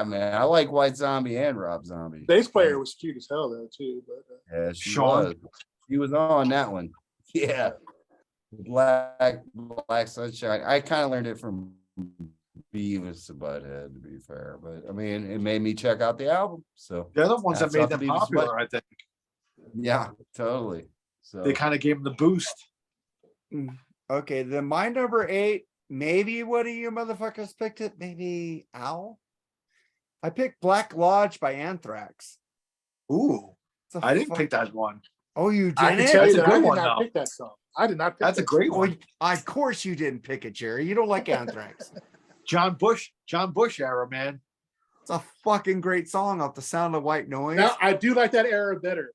C: Man, I like White Zombie and Rob Zombie.
B: Bass player was cute as hell though too. But
C: Yeah, she
D: Sean.
C: was. She was on that one. Yeah. Black Sunshine. I kind of learned it from Beavis to Butthead, to be fair. But I mean, it made me check out the album. So
D: They're the ones that
C: That's
D: made
C: off
D: them
C: the Beavis
D: popular, I think.
C: yeah, totally. So
D: They kind of gave them the boost.
A: Okay, then my number 8, maybe one of you motherfuckers picked it, maybe Al. I picked Black Lodge by Anthrax.
D: Ooh,
A: It's a
D: I didn't
A: fuck-
D: pick that one.
A: Oh, you
B: I can
A: didn't?
B: tell you
D: That's a
B: that I
D: good
B: did
D: one,
B: not
D: though.
B: pick that song. I did not pick
D: That's a
B: that
D: great
A: Well,
D: one.
A: of course you didn't pick it, Jerry. You don't like Anthrax.
D: John Bush era, man.
A: It's a fucking great song off the Sound of White Noise.
B: Now I do like that era better.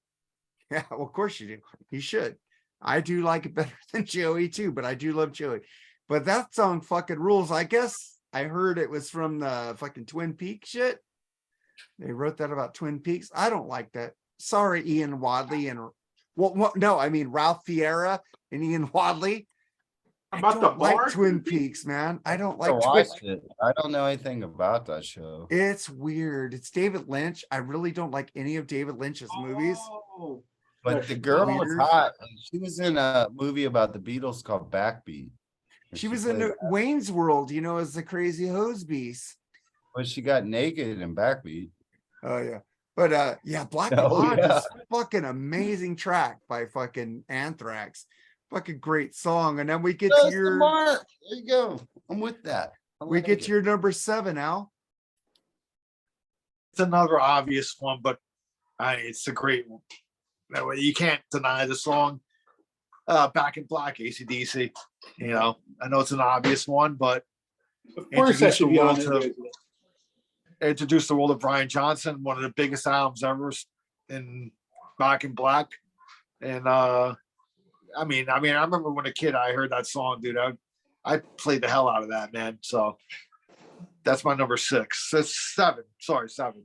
A: Yeah, well, of course you do. You should. I do like it better than Joey too, but I do love Joey. But that song fucking rules. I guess I heard it was from the fucking Twin Peaks shit. They wrote that about Twin Peaks. I don't like that. Sorry, Ian Wadley and no, I mean Ralph Fiera and Ian Wadley. I
E: About the
A: don't like
E: bar?
A: Twin Peaks, man. I don't
C: I
A: like Twin.
C: watched it. I don't know anything about that show.
A: It's weird. It's David Lynch. I really don't like any of David Lynch's movies.
E: Oh,
C: But the
E: Yes,
C: girl was
A: weird.
C: hot. And she was in a movie about the Beatles called Backbeat. And
A: She was in
C: played-
A: Wayne's World, as the crazy hose beast.
C: But she got naked in Backbeat.
A: Oh yeah. But yeah, Black
C: Oh,
A: Lodge
C: yeah.
A: is fucking amazing track by fucking Anthrax. Fucking great song. And then we get to
C: That's the
A: your
C: mark. There you go. I'm with that. I
A: we
C: like
A: get
C: it.
A: to your number 7, Al.
D: It's another obvious one, but it's a great one. That way you can't deny the song. Back in Black, AC/DC. I know it's an obvious one, but
B: Of course that
D: Introduce
B: should
D: the
B: be on
D: world
B: there.
D: to introduced the world of Brian Johnson, one of the biggest albums ever in Back in Black. And I remember when a kid I heard that song, dude. I played the hell out of that, man. So that's my number 6. That's 7. Sorry, 7.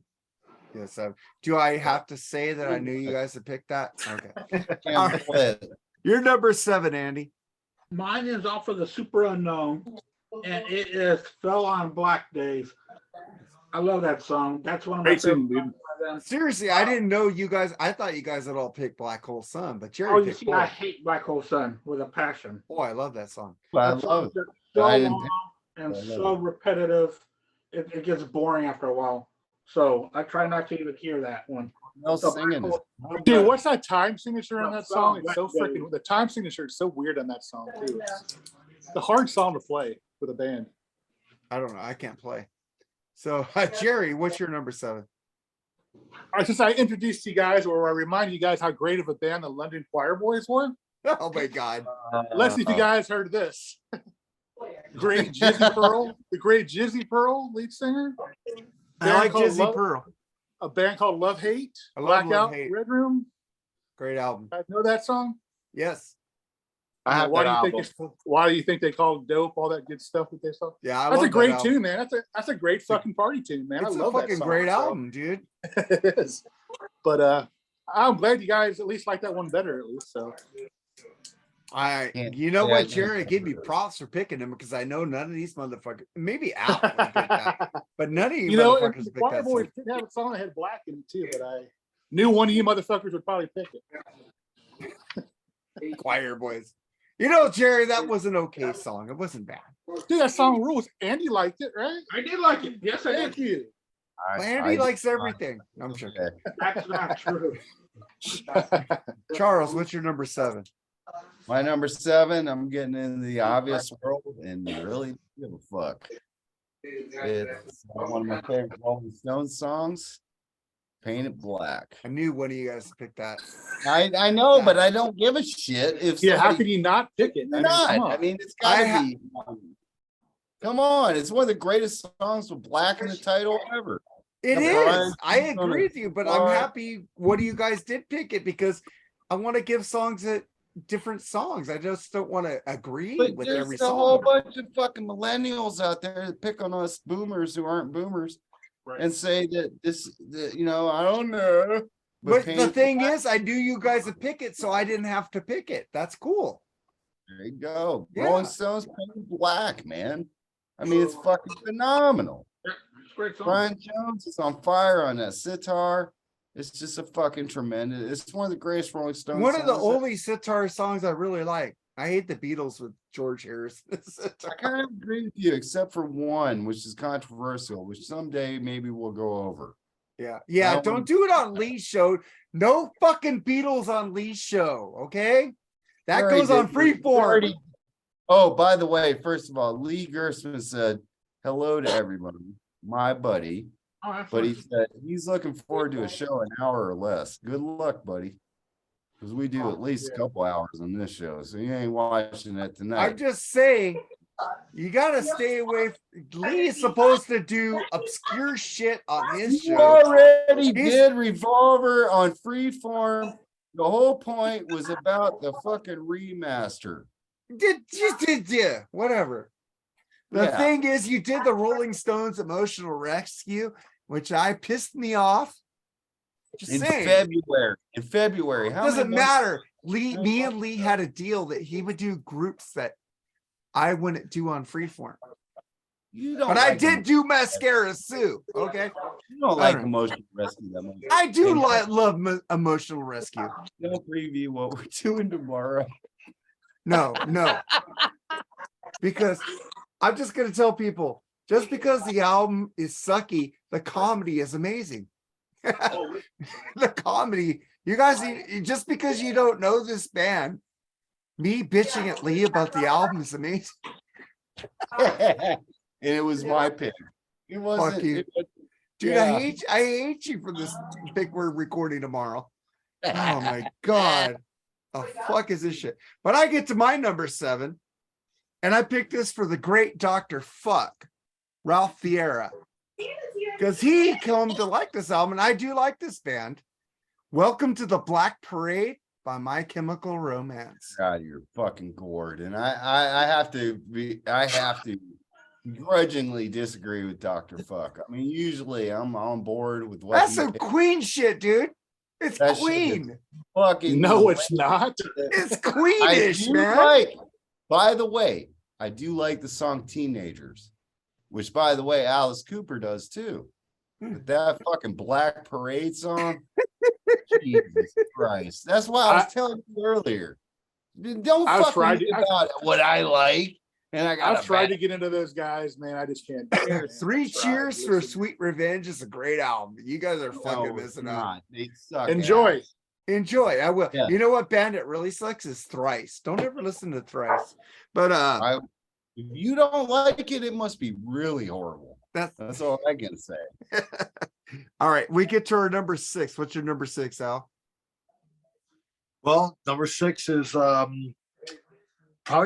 A: Yeah, so do I have to say that I knew you guys had picked that? Okay.
C: Can't play it.
A: Your number 7, Andy.
E: mine is off of the Super Unknown, and it is "Fell on Black Days." I love that song. That's one of my
B: Great
E: favorite
B: tune, dude.
E: songs by them.
A: Seriously, I didn't know you guys. I thought you guys had all picked Black Hole Sun, but Jerry
E: Oh, you
A: picked
E: see, I
A: both.
E: hate Black Hole Sun with a passion.
A: Oh, I love that song.
C: I
E: That
C: love
E: song's
C: it.
E: so
C: I didn't
E: long and
C: I love
E: so repetitive, it gets boring after a while. So I try not to even hear that one.
C: No
E: So
C: singing.
E: Black
C: Is,
E: Hole-
B: Dude, what's that time signature on
E: No,
B: that song? It's
E: Black
B: so
E: Days.
B: freaking. The time signature is so weird on that song too. It's a hard song to play with a band.
A: I don't know. I can't play. So Jerry, what's your number 7?
B: Since I introduced you guys, or I remind you guys how great of a band the London Choir Boys were.
A: Oh my God.
B: Let's see if you guys heard this. Great Jizzy Pearl, the great Jizzy Pearl lead singer.
A: I
B: Band
A: like
B: called
A: Jizzy
B: Love-
A: Pearl.
B: A band called Love Hate.
A: I love Love
B: Blackout
A: Hate.
B: Red Room.
A: Great album.
B: I know that song.
A: Yes.
D: I have
B: why
D: that
B: do you
D: album.
B: think why do you think they call it dope? All that good stuff that they saw.
A: Yeah, I
B: That's
A: love
B: a
A: that
B: great
A: album.
B: tune, man. That's a great fucking party tune, man.
A: It's
B: I
A: a
B: love that
A: fucking
B: song,
A: great
B: so-
A: album, dude.
B: It is. But I'm glad you guys at least like that one better, at least. So
C: Yeah,
A: You know
C: yeah,
A: what,
C: yeah.
A: Jerry? Give me props for picking them because I know none of these motherfuckers. Maybe Al would pick that, but none of you,
B: you know, if
A: motherfuckers
B: the
A: picked
B: Choir
A: that
B: Boys
A: song.
B: did have a song that had black in it too, but I knew one of you motherfuckers would probably pick it.
A: Choir Boys. Jerry, that was an okay song. It wasn't bad.
B: Dude, that song rules. Andy liked it, right?
E: I did like it. Yes, I
B: Thank
E: did.
B: you.
A: Well, Andy likes everything. I'm sure.
E: That's not true.
A: Charles, what's your number 7?
C: My number 7, I'm getting into the obvious world and really don't give a fuck. It's one of my favorite Rolling Stones songs, Painted Black.
A: I knew one of you guys picked that.
C: I know, but I don't give a shit if
B: Yeah, how
C: somebody
B: could you not pick it?
C: not.
B: come on.
C: I mean, it's gotta
A: I
C: be. Come on, it's one of the greatest songs with Black in the title ever.
A: It
C: Yeah, Brian,
A: is. I
C: he's on
A: agree
C: it.
A: with you, but I'm
C: Brian.
A: happy one of you guys did pick it because I want to give songs that different songs. I just don't want to agree
C: But
A: with
C: there's
A: every
C: a whole
A: song.
C: bunch of fucking millennials out there that pick on us boomers who aren't boomers
B: Right.
C: and say that I don't know.
A: But the
C: Painted
A: thing
C: Black-
A: is, I knew you guys would pick it, so I didn't have to pick it. That's cool.
C: There you go.
A: Yeah.
C: Rolling Stones Painted Black, man. I mean, it's fucking phenomenal.
E: Yeah, it's a great song.
C: Brian Jones is on fire on that sitar. It's just a fucking tremendous. It's one of the greatest Rolling Stones.
A: One of the
C: songs
A: only sitar songs I really like. I hate the Beatles with George Harrison.
C: I kind of agree with you, except for one, which is controversial, which someday maybe we'll go over.
A: Yeah,
C: I don't
A: don't do it on Lee's show. No fucking Beatles on Lee's show, okay? That
C: Already
A: goes on
C: did- we
A: Freeform.
C: already- Oh, by the way, first of all, Lee Gersman said hello to everybody, my buddy.
E: Oh, that's
C: But he
E: nice.
C: said he's looking forward to a show an hour or less. Good luck, buddy. Because we do at least a couple hours on this show, so you ain't watching it
A: I'm
C: tonight.
A: just saying, you gotta stay away. Lee is supposed to do obscure shit on his
C: You
A: show.
C: already
A: He's-
C: did Revolver on Freeform. The whole point was about the fucking remaster.
A: Yeah, whatever. The
C: Yeah.
A: thing is, you did the Rolling Stones Emotional Rescue, which I pissed me off. Just
C: In
A: saying.
C: February. In February. How
A: Doesn't
C: many months-
A: matter. Me and Lee had a deal that he would do groups that I wouldn't do on Freeform.
C: You don't
A: But I
C: like
A: did do Mascara Sue. Okay.
C: You don't
A: I
C: like
A: don't-
C: Emotional Rescue that much.
A: I do
C: And-
A: love Emotional Rescue.
C: Don't preview what we're doing tomorrow.
A: No. Because I'm just gonna tell people, just because the album is sucky, the comedy is amazing. The comedy, you guys, just because you don't know this band, me bitching at Lee about the album is amazing.
C: And it was my pick. It wasn't.
A: you.
C: it was-
A: Dude,
C: Yeah.
A: I hate you for this pick we're recording tomorrow. Oh my god. The fuck is this shit? But I get to my number 7, and I picked this for the great Dr. Fuck, Ralph Fiera. Because he come to like this album, and I do like this band. Welcome to the Black Parade by My Chemical Romance.
C: God, you're fucking gourd. And I have to grudgingly disagree with Dr. Fuck. I mean, usually I'm on board with what
A: That's
C: he
A: some
C: picked.
A: Queen shit, dude. It's
C: That shit is
A: Queen.
C: Fucking
B: No, it's not.
A: It's
C: I
A: Queenish,
C: do
A: man.
C: like, by the way, I do like the song Teenagers, which by the way, Alice Cooper does too. But that fucking Black Parade song, Jesus Christ. That's why I was telling you earlier. Don't
B: I've
C: fucking
B: tried
C: me
B: to-
C: about what I like. And I got
B: I've tried to get into those guys, man. I just can't. do it, man.
A: Three
B: I've tried.
A: Cheers for
B: Listen,
A: Sweet Revenge is a great album. You guys are fucking missing out.
C: They suck.
B: Enjoy.
C: ass.
A: Enjoy. I will.
C: Yeah.
A: You know what band it really sucks is Thrice. Don't ever listen to Thrice. But
C: If you don't like it, it must be really horrible.
A: that's
C: all I can say.
A: all right. We get to our number 6. What's your number 6, Al?
D: Well, number 6 is probably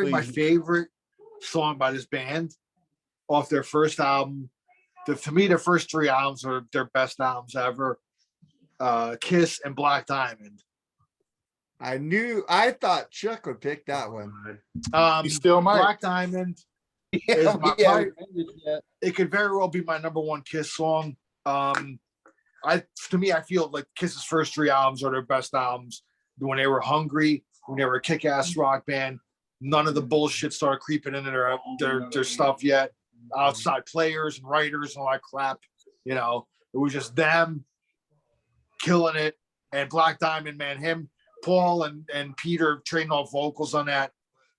D: my
C: Please.
D: favorite song by this band off their first album. To me, their first 3 albums are their best albums ever. Kiss and Black Diamond.
A: I thought Chuck would pick that one.
B: You still might.
D: Black Diamond.
C: Yeah,
D: my-
C: yeah,
D: my-
C: we finished that.
D: It could very well be my number 1 Kiss song. I feel like Kiss's first 3 albums are their best albums. When they were hungry, when they were a kick-ass rock band, none of the bullshit started creeping into their stuff yet. Outside players and writers and all that crap. You know, it was just them killing it. And Black Diamond, man, Paul and Peter trading off vocals on that,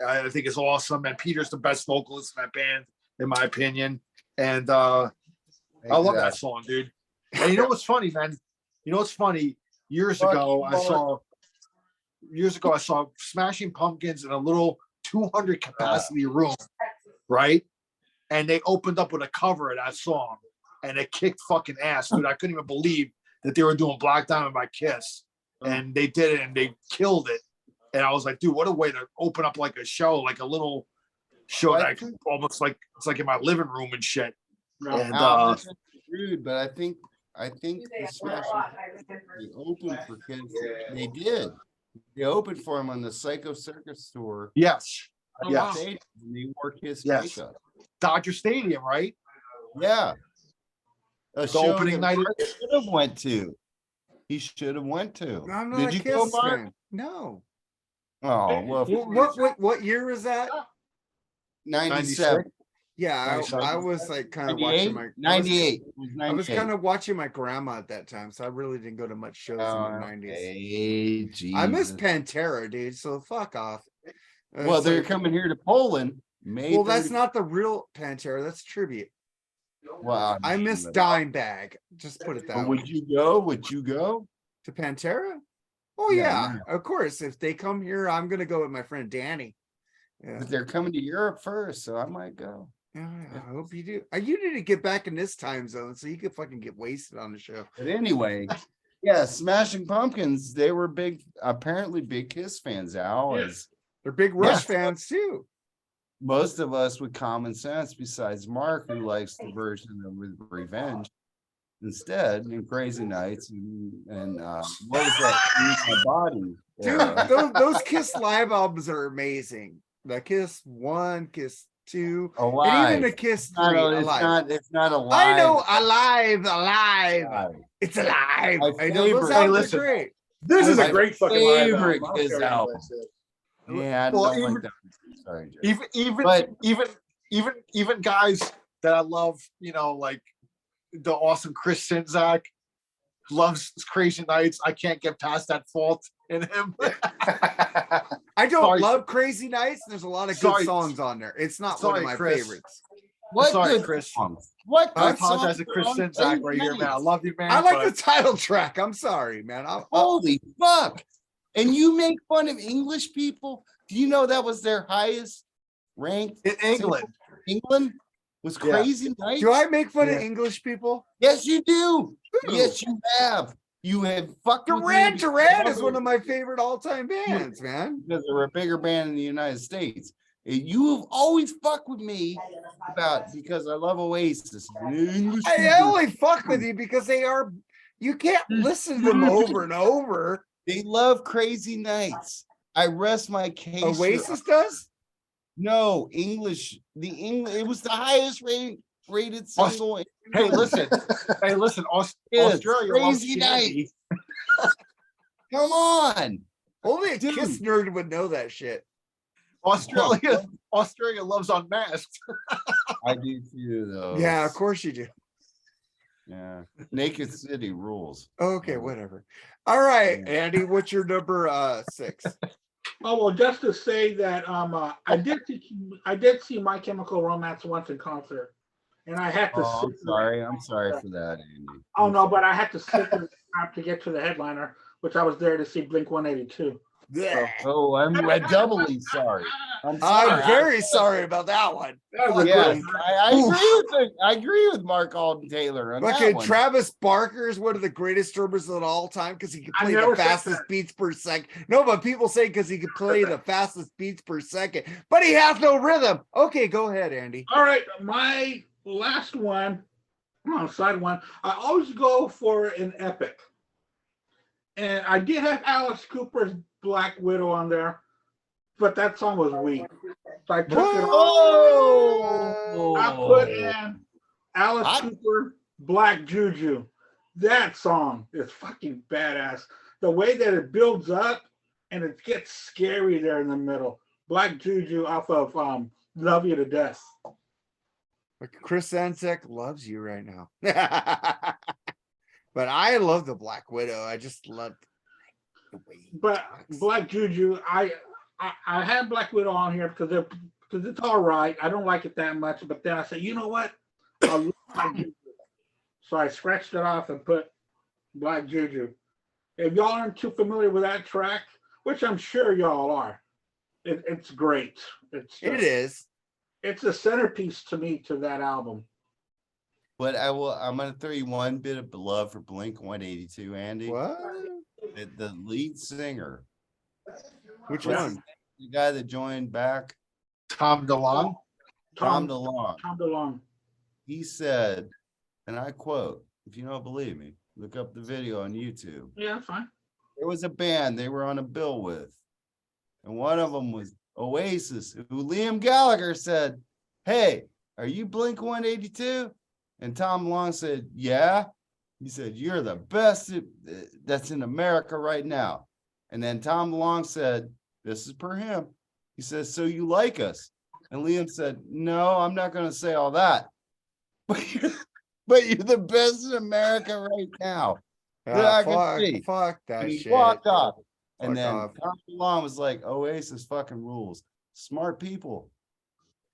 D: I think is awesome. And Peter's the best vocalist in that band, in my opinion. And I love that song, dude. And you know what's funny, man? You know what's funny? Years ago, I saw years ago, I saw Smashing Pumpkins in a little 200 capacity room, right? And they opened up with a cover of that song, and it kicked fucking ass, dude. I couldn't even believe that they were doing Black Diamond by Kiss, and they did it, and they killed it. And I was like, dude, what a way to open up like a show, like a little show that I could almost like it's like in my living room and shit. And
C: Now, this is rude, but I think the Smashing they opened for Kiss. They did. They opened for him on the Psycho Circus tour.
D: yes,
E: Oh,
D: yes.
E: wow.
C: Stadium, and they wore Kiss
D: Yes.
C: makeup.
D: Dodger Stadium, right?
C: Yeah. A show
D: opening
C: that
D: night-
C: Mark should have went to. He should have went to.
A: I'm not
C: Did
A: a
C: you go,
A: Kiss
C: Mark?
A: fan. No.
C: Oh well,
A: What year was that?
C: 97.
A: Yeah, I
D: 97.
A: was like kind of watching
C: 98.
A: my
C: 98.
A: I was kind of watching my grandma at that time, so I really didn't go to much shows in the 90s. I miss Pantera, dude. So fuck off.
C: Well,
A: It's
C: they're
A: like-
C: coming here to Poland. May
A: Well, that's
C: 30
A: not the real Pantera. That's tribute.
C: Wow,
A: I miss Dimebag. Just put it that way.
C: Would you go? Would you go?
A: To Pantera? Oh
C: Yeah,
A: yeah, of course. If they come here, I'm gonna go with my friend Danny. Yeah,
C: But they're coming to Europe first, so I might go.
A: yeah, I hope you do. You need to get back in this time zone so you can fucking get wasted on the show.
C: But anyway, yeah, Smashing Pumpkins, they were apparently big Kiss fans, Al,
E: Yeah.
C: as
A: They're big Rush fans too.
C: most of us with common sense, besides Mark, who likes the version of Revenge instead, and Crazy Nights, and what was that? Use My Body.
A: Dude,
C: era.
A: those Kiss live albums are amazing. The Kiss 1, Kiss 2, and
C: Alive.
A: even the Kiss 3.
C: It's not alive.
A: I know, alive.
C: Alive.
A: It's alive.
C: My
A: I know those
C: favorite-
A: albums
D: Hey,
A: are
D: listen.
A: great.
B: This is
C: My
B: a great fucking live
C: favorite
B: album. I don't
C: Kiss
B: care what
C: album.
B: anybody says.
C: Yeah, I
D: Well,
C: don't
D: even-
C: like that. Sorry, Jerry.
D: Even guys that I love, like the awesome Chris Sinzak loves Crazy Nights. I can't get past that fault in him.
A: I don't
D: Sorry.
A: love Crazy Nights. There's a lot of good
D: Sorry.
A: songs on there. It's not one of
D: Sorry,
A: my
D: Chris.
A: favorites.
C: What
D: Sorry,
C: good
D: Chris.
C: songs? What
D: I
C: good
D: apologize
C: songs
D: to Chris
C: are on
D: Sinzak right here, man. I
C: Nights?
D: love you, man.
A: I like
D: but
A: the title track. I'm sorry, man.
C: Holy fuck! And you make fun of English people? Do you know that was their highest ranked?
D: in England.
C: England was
D: Yeah.
C: Crazy Nights.
A: Do I make fun of
D: Yeah.
A: English people?
C: Yes, you do.
A: Who?
C: Yes, you have. You have fucked with me
A: Duran Duran is
C: because-
A: one of my favorite all-time bands, man.
C: because they're a bigger band in the United States. You have always fucked with me because I love Oasis. English
A: I
C: people,
A: only fuck with you because you can't listen to them over and over.
C: they love Crazy Nights. I rest my case. Your
A: Oasis does?
C: No, English. It was the highest rated single. in
D: Hey,
C: England.
D: listen.
C: Yes,
D: Australia loves
C: Crazy
D: candy.
C: Come on.
A: Only a
C: Dude.
A: Kiss nerd would know that shit.
D: Australia loves Unmasked.
C: I do too, though.
A: Yeah, of course you do.
C: Yeah. Naked City rules.
A: Okay, whatever. All right, Andy, what's your number 6?
E: Oh, well, just to say that I did see My Chemical Romance once in concert, and I had to.
C: Oh, I'm
E: sit
C: sorry. I'm sorry for that, Andy.
E: Oh no, but I had to sit there to get to the headliner, which I was there to see Blink 182.
C: Oh, I'm doubly sorry. I'm
A: I'm
C: sorry.
A: very sorry about that one.
C: Yeah, I agree with Mark Alden Taylor on that
A: Fucking
C: one.
A: Travis Barker is one of the greatest drummers of all time because he can
E: I
A: play
E: never
A: the
E: said
A: fastest
E: that.
A: beats per second. No, but people say because he can play the fastest beats per second, but he has no rhythm. Okay, go ahead, Andy.
E: All right, my last one, side one. I always go for an epic, and I did have Alice Cooper's Black Widow on there, but that song was weak. So I took it off.
C: Oh,
E: I put in Alice
C: I-
E: Cooper, Black Juju. That song is fucking badass. The way that it builds up and it gets scary there in the middle. Black Juju off of Love You to Death.
A: Chris Anzek loves you right now. But I love the Black Widow. I just love the way he
E: But
A: talks.
E: Black Juju, I had Black Widow on here because it's all right. I don't like it that much. But then I said, you know what? I love Black Juju. So I scratched it off and put Black Juju. If y'all aren't too familiar with that track, which I'm sure y'all are. It's great.
A: It is.
E: It's a centerpiece to me to that album.
C: But I'm gonna throw you one bit of love for Blink 182, Andy.
A: What?
C: The lead singer,
A: Which
E: Yeah.
A: one?
C: the guy that joined back,
D: Tom DeLonge.
C: Tom DeLonge.
E: Tom DeLonge.
C: He said, and I quote, if you don't believe me, look up the video on YouTube.
E: Yeah, that's fine.
C: There was a band they were on a bill with, and one of them was Oasis, who Liam Gallagher said, "Hey, are you Blink 182?" And Tom Long said, "Yeah." He said, "You're the best that's in America right now." And then Tom Long said, this is per him. He says, "So you like us?" And Liam said, "No, I'm not going to say all that. But you're the best in America right now."
A: Ah,
C: I can see.
A: fuck
C: And
A: that
C: he
A: shit.
C: walked off. And
A: Fuck
C: then
A: off.
C: Tom DeLonge was like, "Oasis fucking rules. Smart people."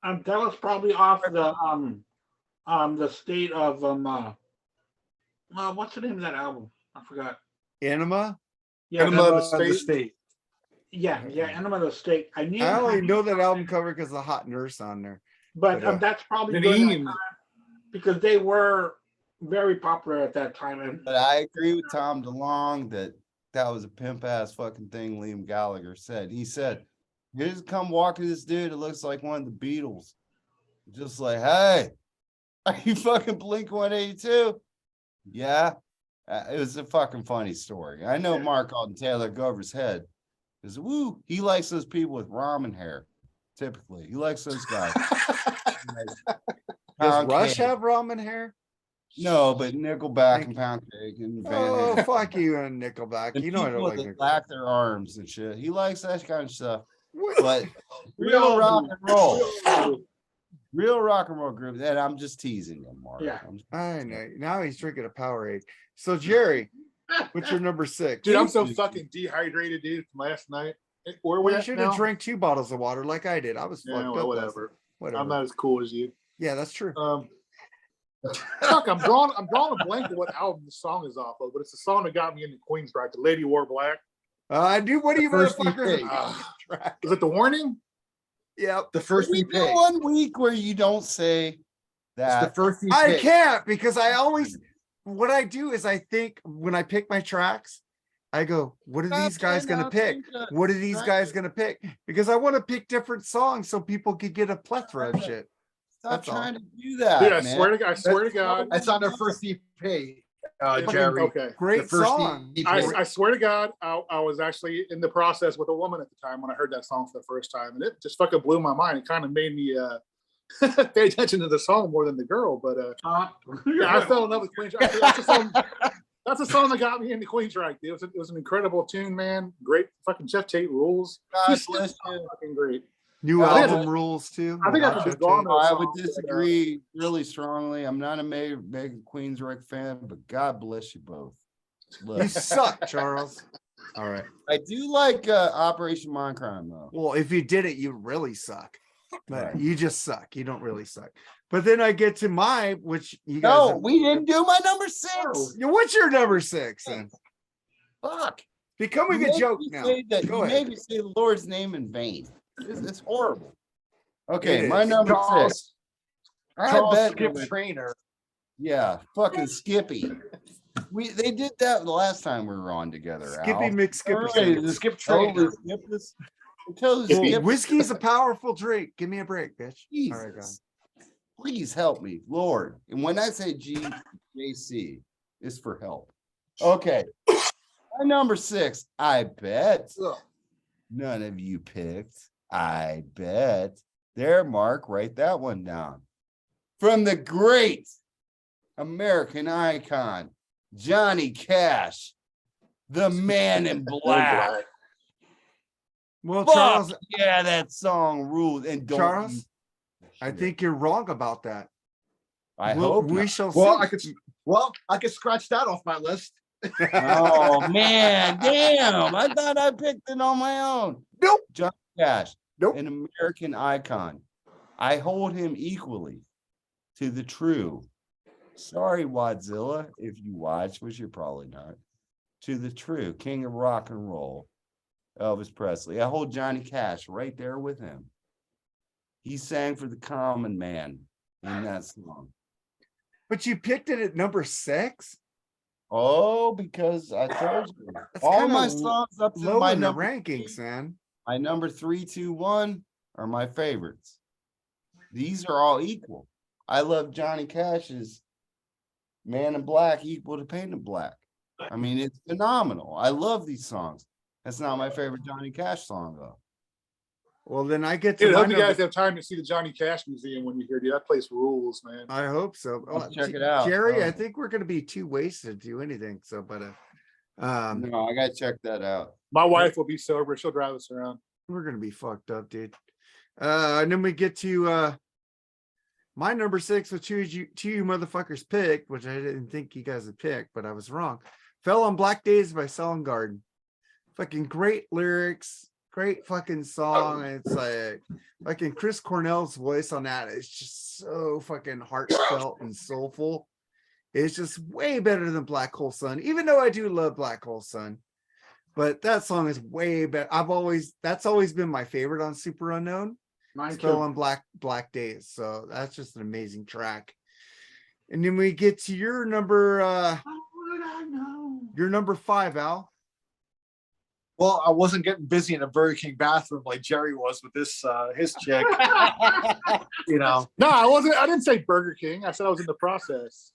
E: That was probably off the state of what's the name of that album? I forgot.
A: Enema?
E: Yeah,
B: Enema of the
D: The
B: State.
D: state.
E: yeah, Enema of the State. I
A: I only know that album cover because the hot nurse on there.
E: but
A: but,
E: that's probably
B: The
E: during that
B: name.
E: time because they were very popular at that time. And
C: But I agree with Tom DeLonge that was a pimp ass fucking thing Liam Gallagher said. He said, "Here's come walking this dude that looks like one of the Beatles." Just like, "Hey, are you fucking Blink 182? Yeah." It was a fucking funny story. I know Mark Alden Taylor go over his head. Because he likes those people with ramen hair. Typically, he likes those guys.
A: Does
C: Pound
A: Rush
C: Cake.
A: have ramen hair?
C: No, but Nickelback and Pound Cake and Van
A: Oh,
C: Halen.
A: fuck you and Nickelback.
C: And
A: You know I don't
C: people
A: like
C: that
A: Nickelback.
C: lack their arms and shit. He likes that kind of stuff.
A: What?
C: But
E: We all
C: real rock
E: do.
C: and roll,
E: We all do.
C: real rock and roll group. And I'm just teasing him, Mark.
E: Yeah.
A: I know. Now he's drinking a Powerade. So Jerry, what's your number 6?
B: Dude, I'm so fucking dehydrated, dude, from last night. Where we
A: You
B: at
A: should
B: now?
A: have drank 2 bottles of water like I did. I was
B: Yeah,
A: fucked
B: well,
A: up.
B: whatever.
A: Whatever.
B: I'm not as cool as you.
A: Yeah, that's true.
B: Fuck, I'm drawing a blank of what album the song is off of, but it's the song that got me into Queensryche, The Lady Wore Black.
A: I do. What do you
D: First
A: motherfuckers?
D: EP.
B: Ah, is it The Warning?
A: Yep.
D: The first
C: We
D: EP.
C: do 1 week where you don't say
D: It's the
C: that.
D: first EP.
A: I can't because I always what I do is I think when I pick my tracks, I go, what are these guys gonna pick? What are these guys gonna pick? Because I want to pick different songs so people could get a plethora of shit.
C: Stop
A: That's all.
C: trying to do that,
B: Dude, I
C: man.
B: swear to God.
D: That's on their first EP,
B: Fucking-
D: Jerry.
B: Okay.
A: Great
D: The first
A: song.
D: EP.
B: I swear to God, I was actually in the process with a woman at the time when I heard that song for the first time, and it just fucking blew my mind. It kind of made me pay attention to the song more than the girl. But yeah, I fell in love with Queensryche. That's a song that got me into Queensryche. It was an incredible tune, man. Great fucking Jeff Tate rules.
C: God
B: He's
C: bless
B: still
C: you.
B: fucking great.
A: New
B: I think
A: album rules too.
B: I think
A: Without
B: that's a
A: Jeff
B: bizarre
A: Tate.
B: note.
C: I would
B: song, but,
C: disagree really strongly. I'm not a Megan Queensryche fan, but God bless you both.
A: You
C: Look,
A: suck, Charles. All right.
C: I do like Operation Mindcrime though.
A: Well, if you did it, you really suck. But
C: Right.
A: you just suck. You don't really suck. But then I get to my, which you guys.
C: No,
A: have-
C: we didn't do my number 6.
A: Yeah, what's your number 6 then?
C: Fuck.
A: Becoming
C: You
A: a
C: made
A: joke
C: me
A: now.
C: say that-
A: Go
C: you
A: ahead.
C: made me say the Lord's name in vain. It's horrible. Okay,
A: It
C: my
A: is.
C: number 6.
D: Charles,
C: I
D: Charles
C: bet
D: Skip
C: it-
D: Trainer.
C: Yeah, fucking Skippy. They did that the last time we were on together.
A: Skippy
C: Al.
A: McSkipper.
C: Everybody just
D: Skip
C: totally
D: Trainer.
C: skip this. Until
B: Skippy.
C: skip.
A: Whiskey's a powerful drink. Give me a break, bitch. All right, go on.
C: Jesus. Please help me, Lord. And when I say GJC, it's for help. Okay. My number 6, I bet
D: Ugh.
C: none of you picked. I bet. There, Mark, write that one down. From the great American icon, Johnny Cash, the man in black.
A: Well,
C: Fuck,
A: Charles,
C: yeah, that song ruled. And don't
A: Charles,
C: you-
A: I think you're wrong about that.
C: I
A: We'll-
C: hope
A: we
C: not.
A: shall
D: Well,
A: see.
D: I could scratch that off my list.
C: Oh man, damn! I thought I picked it on my own.
A: Nope.
C: Johnny Cash,
D: Nope.
C: an American icon. I hold him equally to the true. Sorry, Wadzilla, if you watch, which you're probably not. To the true king of rock and roll, Elvis Presley. I hold Johnny Cash right there with him. He sang for the common man in that song.
A: But you picked it at number 6.
C: Oh, because I told you
A: That's
C: all
A: kinda
C: my songs up to
A: Low
C: my
A: in the
C: number
A: rankings, man.
C: my number 3, 2, 1 are my favorites. These are all equal. I love Johnny Cash's Man in Black equal to Paint in Black. I mean, it's phenomenal. I love these songs. That's not my favorite Johnny Cash song though.
A: Well, then I get to
B: Dude, I
A: my
B: hope you guys
A: number.
B: have time to see the Johnny Cash Museum when you're here, dude. That place rules, man.
A: I hope so.
C: I'll check it out.
A: Jerry, I
C: Oh.
A: think we're gonna be too wasted to do anything. So, but
C: No, I gotta check that out.
B: My wife will be sober. She'll drive us around.
A: we're gonna be fucked up, dude. And then we get to my number 6, which you motherfuckers picked, which I didn't think you guys had picked, but I was wrong. Fell on Black Days by Soundgarden. Fucking great lyrics, great fucking song. And it's like fucking Chris Cornell's voice on that is just so fucking heartfelt and soulful. It's just way better than Black Hole Sun, even though I do love Black Hole Sun. But that song is way better. That's always been my favorite on Super Unknown.
E: Mine
A: Spell
E: too.
A: on Black Days. So that's just an amazing track. And then we get to your number
E: How would I know?
A: your number 5, Al.
D: Well, I wasn't getting busy in a Burger King bathroom like Jerry was with this his chick. You know,
B: No, I wasn't. I didn't say Burger King. I said I was in the process.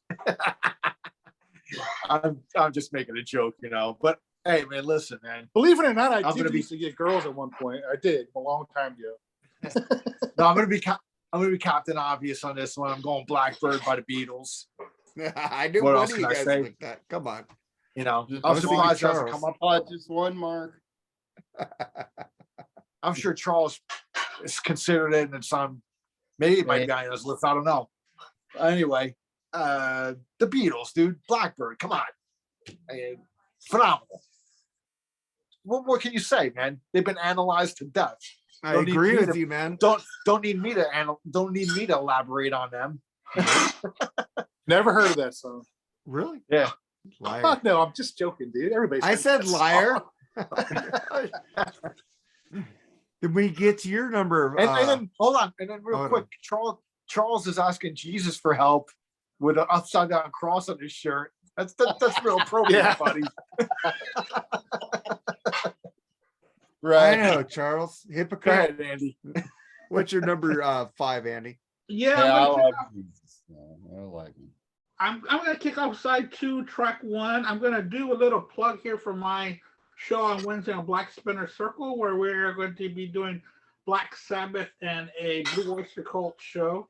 D: I'm just making a joke, you know. But hey, man, listen, man.
B: Believe it or not, I
D: I'm
B: did
D: gonna be-
B: used to get girls at one point. I did a long time ago.
D: No, I'm gonna be Captain Obvious on this one. I'm going Blackbird by the Beatles.
A: I knew
D: What
A: one
D: else
A: of you
D: can I
A: guys
D: say?
A: like that. Come on.
D: You know,
C: Just-
D: I'm
A: I was thinking
D: surprised it hasn't
A: Charles.
D: come up.
C: Oh, just one mark.
D: I'm sure Charles is considered it, and it's on. Maybe it might be on his list. I don't know. Anyway, the Beatles, dude. Blackbird, come on, phenomenal. What can you say, man? They've been analyzed to death.
A: I
D: Don't need
A: agree
D: me
A: with
D: to-
A: you, man.
D: Don't need me to elaborate on them.
B: Never heard of that song.
A: Really?
D: Yeah.
A: Liar.
B: Fuck no, I'm just joking, dude. Everybody.
A: I said liar. Then we get to your number.
D: And then hold on, and then real
A: hold
D: quick, Charles is asking Jesus for help with an upside down cross on his shirt. That's real appropriate,
B: Yeah.
D: buddy.
A: I
C: Right.
A: know, Charles.
D: Go
A: Hypocrite.
D: ahead, Andy.
A: What's your number 5, Andy?
E: Yeah,
C: Yeah, I
E: I'm, gonna,
C: like Jesus. I like him.
E: I'm gonna kick off side 2, track 1. I'm gonna do a little plug here for my show on Wednesday on Black Spinner Circle, where we're going to be doing Black Sabbath and a Blue Oyster Cult show.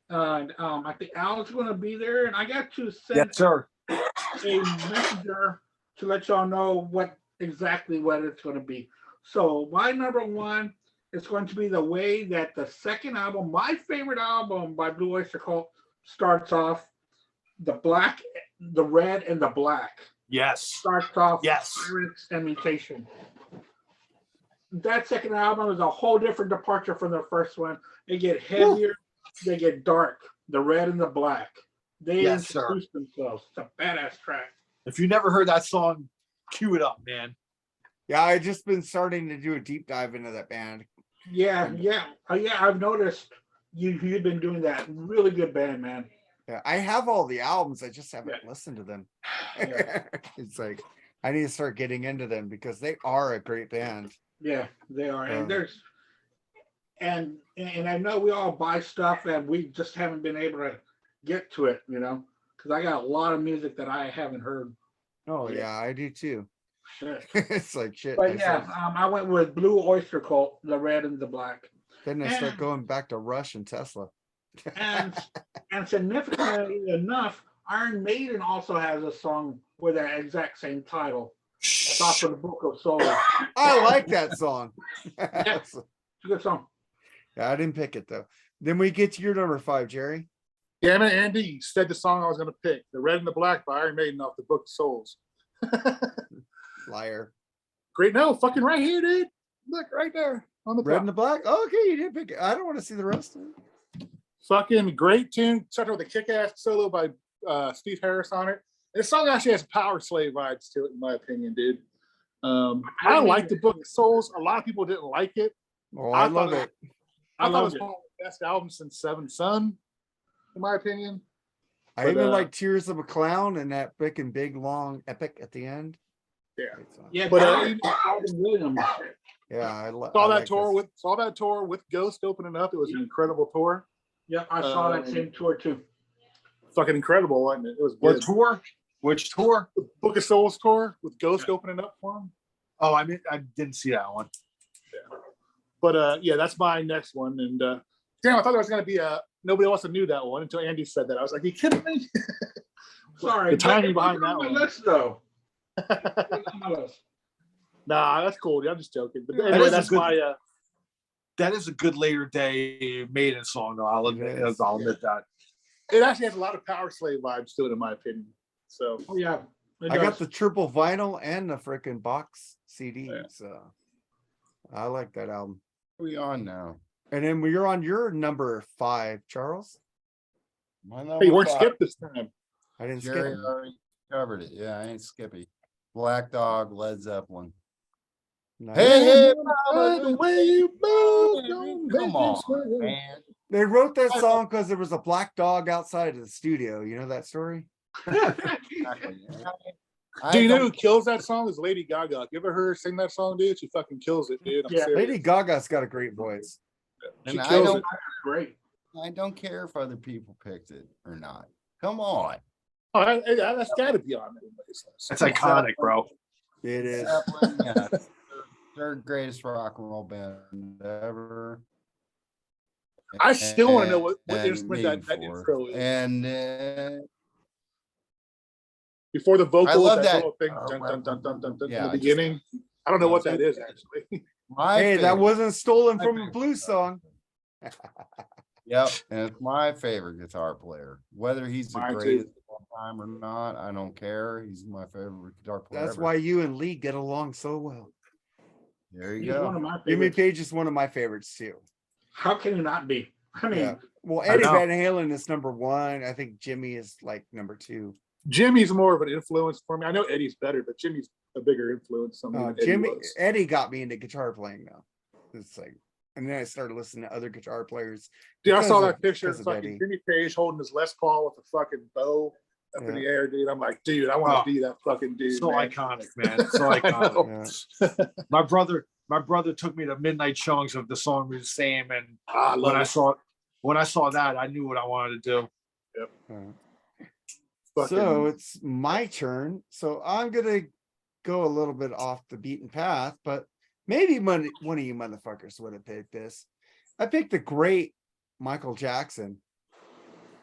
E: And I think Al's going to be there, and I got to send
D: Yes, sir.
E: a messenger to let y'all know what it's going to be. So my number 1 is going to be the way that the second album, my favorite album by Blue Oyster Cult, starts off. The black, the red, and the black
D: Yes.
E: starts off.
D: Yes.
E: Pirates and Mutation. That second album is a whole different departure from the first one. They get heavier, they get dark. The red and the black. They
D: Yes, sir.
E: introduce themselves. It's a badass track.
D: If you never heard that song, cue it up, man.
A: Yeah, I just been starting to do a deep dive into that band.
E: Yeah. I've noticed you've been doing that. Really good band, man.
A: Yeah, I have all the albums. I just haven't listened to them.
E: Yeah.
A: It's like I need to start getting into them because they are a great band.
E: Yeah, they are. And
A: Um,
E: there's and I know we all buy stuff and we just haven't been able to get to it, because I got a lot of music that I haven't heard.
A: Oh yeah, I do too.
E: Shit.
A: It's like shit.
E: But yeah, I went with Blue Oyster Cult, the red and the black.
A: Then I start going back to Rush and Tesla.
E: And significantly enough, Iron Maiden also has a song with that exact same title. It's off of the Book of Souls.
A: I like that song.
E: It's a good song.
A: Yeah, I didn't pick it though. Then we get to your number 5, Jerry.
B: Damn it, Andy, you said the song I was going to pick. The Red and the Black by Iron Maiden off the Book of Souls.
A: Liar.
B: Great. No, fucking right here, dude. Look, right there on the
A: Red
B: top.
A: and the Black. Oh, okay, you didn't pick it. I don't want to see the rest of it.
B: Fucking great tune. Started with a kick-ass solo by Steve Harris on it. This song actually has Power Slave vibes to it, in my opinion, dude. I like the Book of Souls. A lot of people didn't like it.
A: Oh,
B: I
A: I love
B: thought
A: it.
B: I thought it was
E: loved it.
B: one of the best albums since Seven Son, in my opinion.
A: I
B: But,
A: even like Tears of a Clown and that freaking big long epic at the end.
B: Yeah.
A: Great song.
E: Yeah,
B: But,
E: Robin Williams.
A: Yeah, I love
B: saw that tour with Ghost opening up. It was an incredible tour.
E: Yep, I saw that same tour too.
B: Fucking incredible, wasn't it? It was
D: What
B: good.
D: tour? Which tour?
B: The Book of Souls tour with Ghost opening up for him.
D: Oh, I didn't see that one.
B: But yeah, that's my next one. And damn, I thought there was gonna be nobody else knew that one until Andy said that. I was like, you kidding me?
E: Sorry,
B: The timing
E: but
B: behind
E: it's
B: that
E: on my
B: one.
E: list though. It's on my list.
B: Nah, that's cool. Dude. I'm just joking. But
D: That
B: anyway,
D: is a
B: that's
D: good-
B: my
D: That is a good later day Maiden song, though. I'll admit that.
B: it actually has a lot of Power Slave vibes to it, in my opinion. So
E: Oh yeah. it
A: I got
E: does.
A: the triple vinyl and the freaking box CD.
B: Yeah.
A: So I like that album.
C: What are we on now?
A: And then you're on your number 5, Charles.
C: My
B: hey, you weren't
C: five.
B: skipped this time.
A: I didn't skip
C: Jerry
A: it.
C: already covered it. Yeah, I ain't Skippy. Black Dog, Led Zeppelin.
A: Nice.
C: Hey,
B: The way you move, don't
C: come
B: make me
C: on,
B: swear.
C: man.
A: They wrote that song because there was a black dog outside of the studio. You know that story?
C: Exactly.
B: Do you know who
C: don't-
B: kills that song? Is Lady Gaga. You ever heard her sing that song, dude? She fucking kills it, dude. I'm
E: Yeah,
B: serious.
A: Lady Gaga's got a great voice.
B: She
C: and I
B: kills
C: don't,
B: it.
E: Great.
C: I don't care if other people picked it or not. Come on.
B: Oh, that's got to be on everybody's list.
D: That's iconic, bro.
A: It is.
C: Zeppelin, yeah, third greatest rock and roll band ever.
B: I still want to know what
C: And
B: instrument that
C: maybe
B: intro
C: fourth.
B: is.
C: And
B: Before the vocals,
C: I love that.
B: little thing, dun, dun, dun, dun, dun, dun,
C: Yeah,
B: in the
C: just-
B: beginning. I don't know what that is actually.
C: my
A: Hey, that
C: favorite-
A: wasn't stolen
C: my
A: from a
C: favorite.
A: blues song.
C: Yep, and it's my favorite guitar player. Whether he's the
B: Mine too.
C: greatest of all time or not, I don't care. He's my favorite guitar player.
A: That's
C: ever.
A: why you and Lee get along so well.
C: There you
E: He's one
C: go.
E: of my
A: Jimmy
E: favorites.
A: Page is one of my favorites too.
E: How can he not be? I mean,
A: Yeah. Well, Eddie
D: know.
A: Van Halen is number 1. I think Jimmy is like number 2.
B: Jimmy's more of an influence for me. I know Eddie's better, but Jimmy's a bigger influence on me than Eddie
A: Jimmy
B: was.
A: Eddie got me into guitar playing though. It's like, and then I started listening to other guitar players.
B: Dude, I saw
A: because
B: that
A: of-
B: picture of
A: because of
B: fucking
A: Eddie.
B: Jimmy Page holding his Les Paul with a fucking bow up in
A: Yeah.
B: the air, dude. I'm like, dude, I want to
D: Oh.
B: be that fucking dude.
D: So
B: man.
D: iconic, man. So
B: I
D: iconic.
B: know.
A: Yeah.
D: My brother took me to midnight showings of the song we were saying, and
B: I love it.
D: when I saw that, I knew what I wanted to do.
B: Fucking-
A: So it's my turn. So I'm gonna go a little bit off the beaten path, but maybe one of you motherfuckers would have picked this. I picked the great Michael Jackson,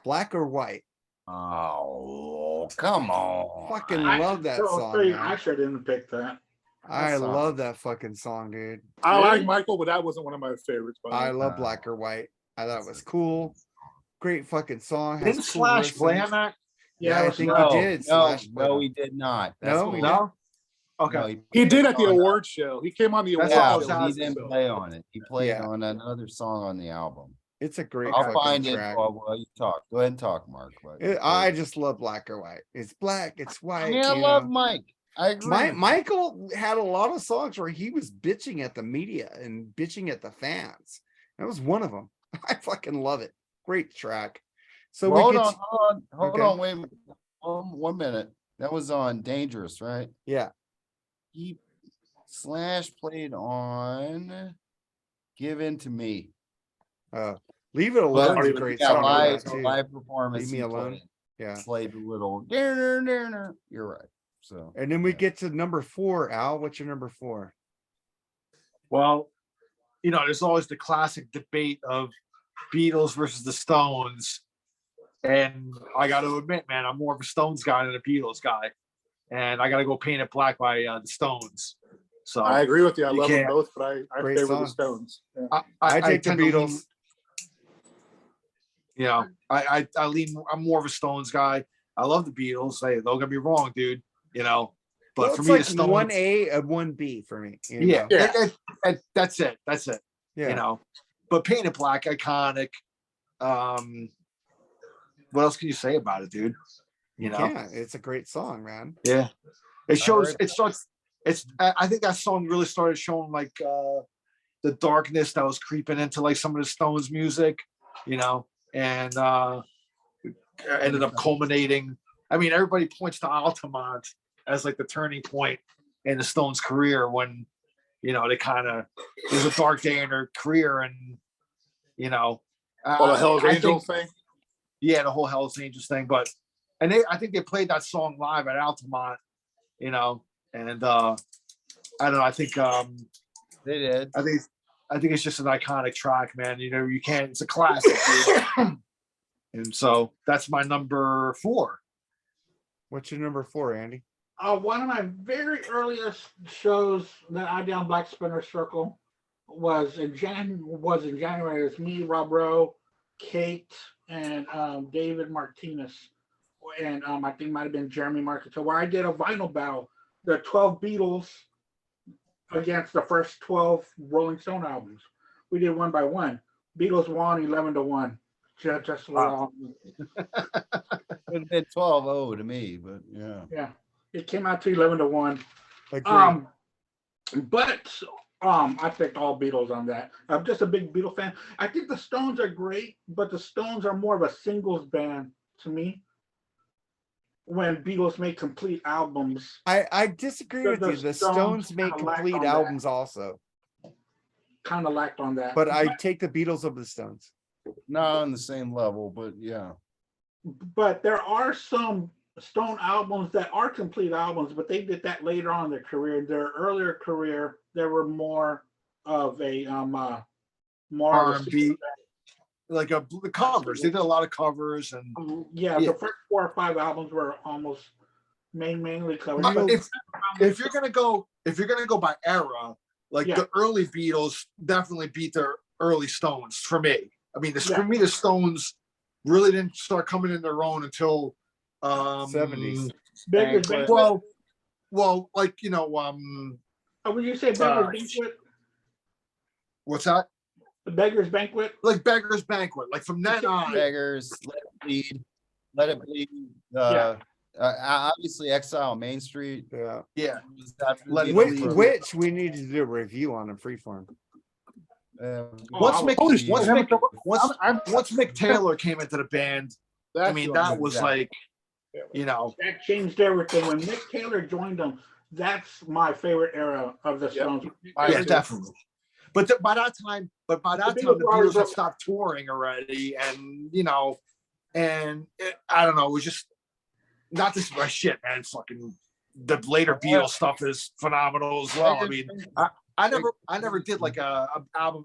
A: Black or White.
C: Oh, come on.
A: Fucking
E: I-
A: love that
E: so,
A: song.
E: I
A: man.
E: sure didn't pick that.
A: I
C: That song.
A: love that fucking song, dude.
B: I
E: Really?
B: like Michael, but that wasn't one of my favorites. by the way.
A: I love Black or White. I thought it was cool. Great fucking song. has
D: Didn't
A: cool
D: Slash
A: riffs
D: play
A: in
D: on
A: it.
D: that?
A: Yeah, I
E: it was
A: think
E: not-
A: he did.
C: No,
A: Slash played
C: no,
A: on
C: he
A: it.
C: did not.
A: No,
C: what
A: he
C: we-
D: No. Okay.
C: no,
B: He did at the
C: played on
B: award show. He came on the award
D: That's
C: Yeah,
D: all I
B: show.
D: was
C: but he
D: asking,
C: didn't
D: so.
C: play on it. He played
A: Yeah.
C: on another song on the album.
A: It's a great
C: I'll
A: fucking
C: find it
A: track.
C: while you talk. Go ahead and talk, Mark. but-
A: I just love Black or White. It's black, it's white.
C: I
A: you
C: love
A: know.
C: Mike. I agree. with you.
A: Michael had a lot of songs where he was bitching at the media and bitching at the fans. That was one of them. I fucking love it. Great track. So
C: Well,
A: we get
C: hold
A: Okay.
C: on, wait a minute. 1 minute. That was on Dangerous, right?
A: yeah.
C: He Slash played on Give In to Me.
A: Leave It Alone is a great
C: Yeah,
A: song. on
C: live,
A: that, too.
C: live performance.
A: Leave Me
C: he
A: Alone.
C: played.
A: Yeah.
C: Played a little. You're right. So
A: And then we
C: yeah.
A: get to number 4. Al, what's your number 4?
D: Well, there's always the classic debate of Beatles versus the Stones. And I got to admit, man, I'm more of a Stones guy than a Beatles guy. And I got to go Paint It Black by the Stones. So
B: I agree with you. I
D: You
B: love them
D: can't-
B: both, but I
A: Great
B: favor
A: song.
B: the Stones. Yeah.
A: I take the
D: tend to lean-
A: Beatles.
D: I'm more of a Stones guy. I love the Beatles. Hey, don't get me wrong, dude. But
A: Well,
D: for
A: it's
D: me,
A: like
D: the Stones.
A: 1A and 1B for me. you
D: Yeah,
A: know?
D: that's it. That's it.
A: Yeah.
D: But Paint It Black, iconic. What else can you say about it, dude?
A: Yeah, it's a great song, man.
D: Yeah. It shows.
C: right.
D: It starts. I think that song really started showing like the darkness that was creeping into like some of the Stones music, you know, and ended up culminating. I mean, everybody points to Altamont as like the turning point in the Stones' career when, you know, they kind of, it was a dark day in their career, and you know,
B: All the Hell's
D: I
B: Angels
D: think-
B: thing.
D: yeah, the whole Hell's Angels thing, but I think they played that song live at Altamont, you know, and I don't know, I think
C: They did.
D: I think it's just an iconic track, man. You know, you can't. It's a classic, dude. And so that's my number 4.
A: What's your number 4, Andy?
E: One of my very earliest shows that I did on Black Spinner Circle was in January. It's me, Rob Rowe, Kate, and David Martinez, and I think it might have been Jeremy Marketo, where I did a vinyl battle, the 12 Beatles against the first 12 Rolling Stone albums. We did 1 by 1. Beatles won 11-1. Just
D: Wow.
C: It would have been 12-0 to me, but yeah.
E: Yeah, it came out to 11-1.
A: Agreed.
E: But I picked all Beatles on that. I'm just a big Beatle fan. I think the Stones are great, but the Stones are more of a singles band to me. When Beatles make complete albums,
A: I disagree with
E: the
A: you. The
E: Stones
A: Stones make
E: kinda lack
A: complete
E: on that.
A: albums also,
E: kind of lacked on that.
A: but I take the Beatles over the Stones.
C: Not on the same level, but yeah.
E: But there are some Stone albums that are complete albums, but they did that later on in their career. Their earlier career, there were more of a more of a
D: R&B, like the covers. They did a lot of covers, and
E: yeah,
D: Yeah.
E: the first 4 or 5 albums were almost mainly covers.
A: Beatles-
E: But
D: if you're gonna go by era, like
E: Yeah.
D: the early Beatles definitely beat the early Stones for me. I mean,
E: Yeah.
D: for me, the Stones really didn't start coming in their own until
A: 70s.
E: Beggars
C: Banquet.
E: Banquet.
D: well, like, you know,
E: Would you say Beggars Banquet?
D: what's that?
E: The Beggars Banquet?
D: Like Beggar's Banquet. Like from then on,
C: Beggars, Let It Bleed, Let It Bleed. Obviously, Exile on Main Street.
A: Yeah.
D: yeah.
C: was after the
D: Let It
C: Beatles
D: Bleed.
C: broke
A: Which we need to do a review on in Freeform.
D: Once
E: Oh,
D: Mick,
B: holy
D: once
B: shit.
D: Mick, once Mick Taylor came into the band, I
B: That's
D: mean,
B: what I'm
D: that was
C: exactly.
D: like, you know,
E: That changed everything. When Mick Taylor joined them, that's my favorite era of the
B: Yep.
E: Stones.
D: yeah, definitely. But by that time,
E: The
D: the
E: Beatles were
D: Beatles had
E: already-
D: stopped touring already, and you know, and I don't know, it was just not this my shit, man. Fucking the later Beatles stuff is phenomenal as well. I mean, I never did like a album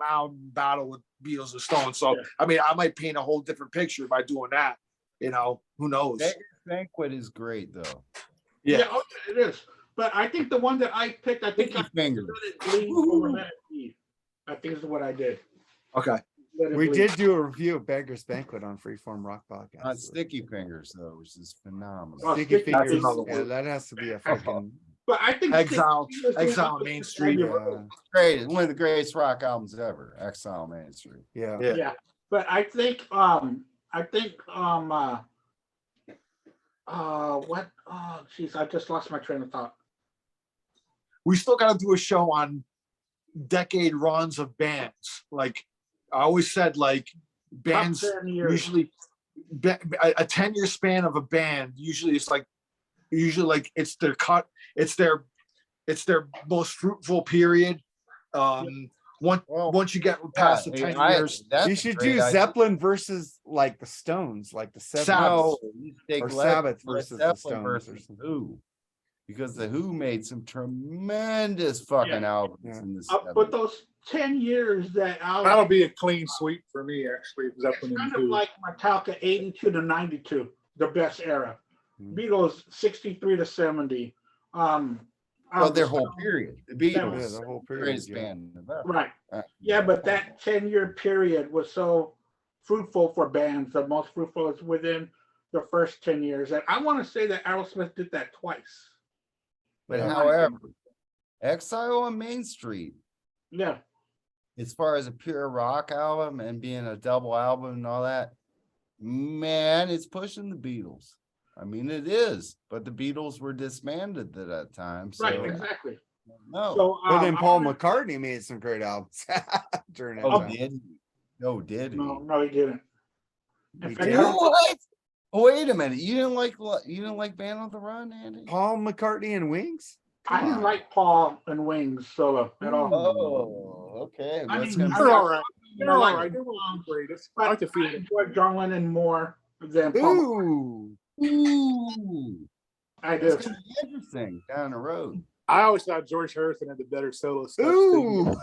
D: battle with Beatles and Stones, so
E: Yeah.
D: I mean, I might paint a whole different picture by doing that. You know, who knows?
C: Beggars Banquet is great though.
D: Yeah.
E: Oh, it is. But I think the one that I picked, I think
C: Sticky
E: I
C: Fingers.
E: let it bleed over Let It Bleed. I think is what I did.
D: Okay.
E: Let It
A: We
E: Bleed.
A: did do a review of Beggars Banquet on Freeform Rock Podcast.
C: Not Sticky Fingers though, which is phenomenal.
E: Oh,
A: Sticky
E: Sticky
A: Fingers.
D: another
A: Yeah,
D: one.
A: that has to be a fucking.
E: But I think
D: Exile-
E: Sticky Fingers
D: Exile
E: was
D: on Main Street.
E: fabulous.
C: Great, it's one of the greatest rock albums ever. Exile on Main Street.
A: Yeah.
D: Yeah.
E: Yeah, but I think what geez, I just lost my train of thought.
D: We still got to do a show on decade runs of bands. Like I always said, like bands
E: Top 10 years.
D: usually a 10-year span of a band usually it's like it's their it's their most fruitful period. Once you get past the 10 years,
C: that's
A: You
C: a
A: should
C: great
A: do
C: idea.
A: Zeppelin versus like the Stones, like the
D: Sabbath.
A: Sabbath.
C: No, you take
A: Or
C: Led
A: Sabbath
C: Led
A: versus the
C: Zeppelin
A: Stones or
C: versus
A: something.
C: Who, because the Who made some tremendous fucking albums
A: Yeah.
C: in this.
E: But those 10 years that
B: That'll be a clean sweep for me, actually.
E: it's
B: Zeppelin and
E: kind of
B: Who.
E: like Metallica 82 to 92, the best era.
A: Hmm.
E: Beatles 63 to 70.
C: Well, their whole period, the
A: Yeah,
C: Beatles,
A: the whole period.
C: greatest
A: Yeah.
C: band ever.
E: Right.
C: Uh,
E: Yeah, but that 10-year period was so fruitful for bands. The most fruitful is within the first 10 years. And I want to say that Aerosmith did that twice.
C: But
A: Yeah.
C: however, Exile on Main Street,
E: Yeah.
C: as far as a pure rock album and being a double album and all that, man, it's pushing the Beatles. I mean, it is, but the Beatles were disbanded at that time. So
E: Right, exactly.
C: No.
E: So,
A: But then Paul
E: I-
A: McCartney made some great albums during that
C: Oh,
A: time.
C: did he? No, did he?
E: no, he didn't. In
A: He
E: fact,
A: did.
E: I don't-
C: What? Wait a minute. You didn't like Band on the Run, Andy?
A: Paul McCartney and Wings?
E: I
A: Come
E: didn't
A: on.
E: like Paul and Wings solo at all.
C: Oh, okay.
E: I
C: What's
E: mean,
C: gonna
B: They're all right.
E: You
B: They're
E: know,
B: all
E: like
B: right. They weren't the greatest. I like the
E: I
B: feeling.
E: enjoy John Lennon more than Paul.
A: Ooh.
C: Ooh,
E: I
C: that's
E: do.
C: gonna be interesting down the road.
B: I always thought George Harrison had the better solo stuff.
A: Ooh.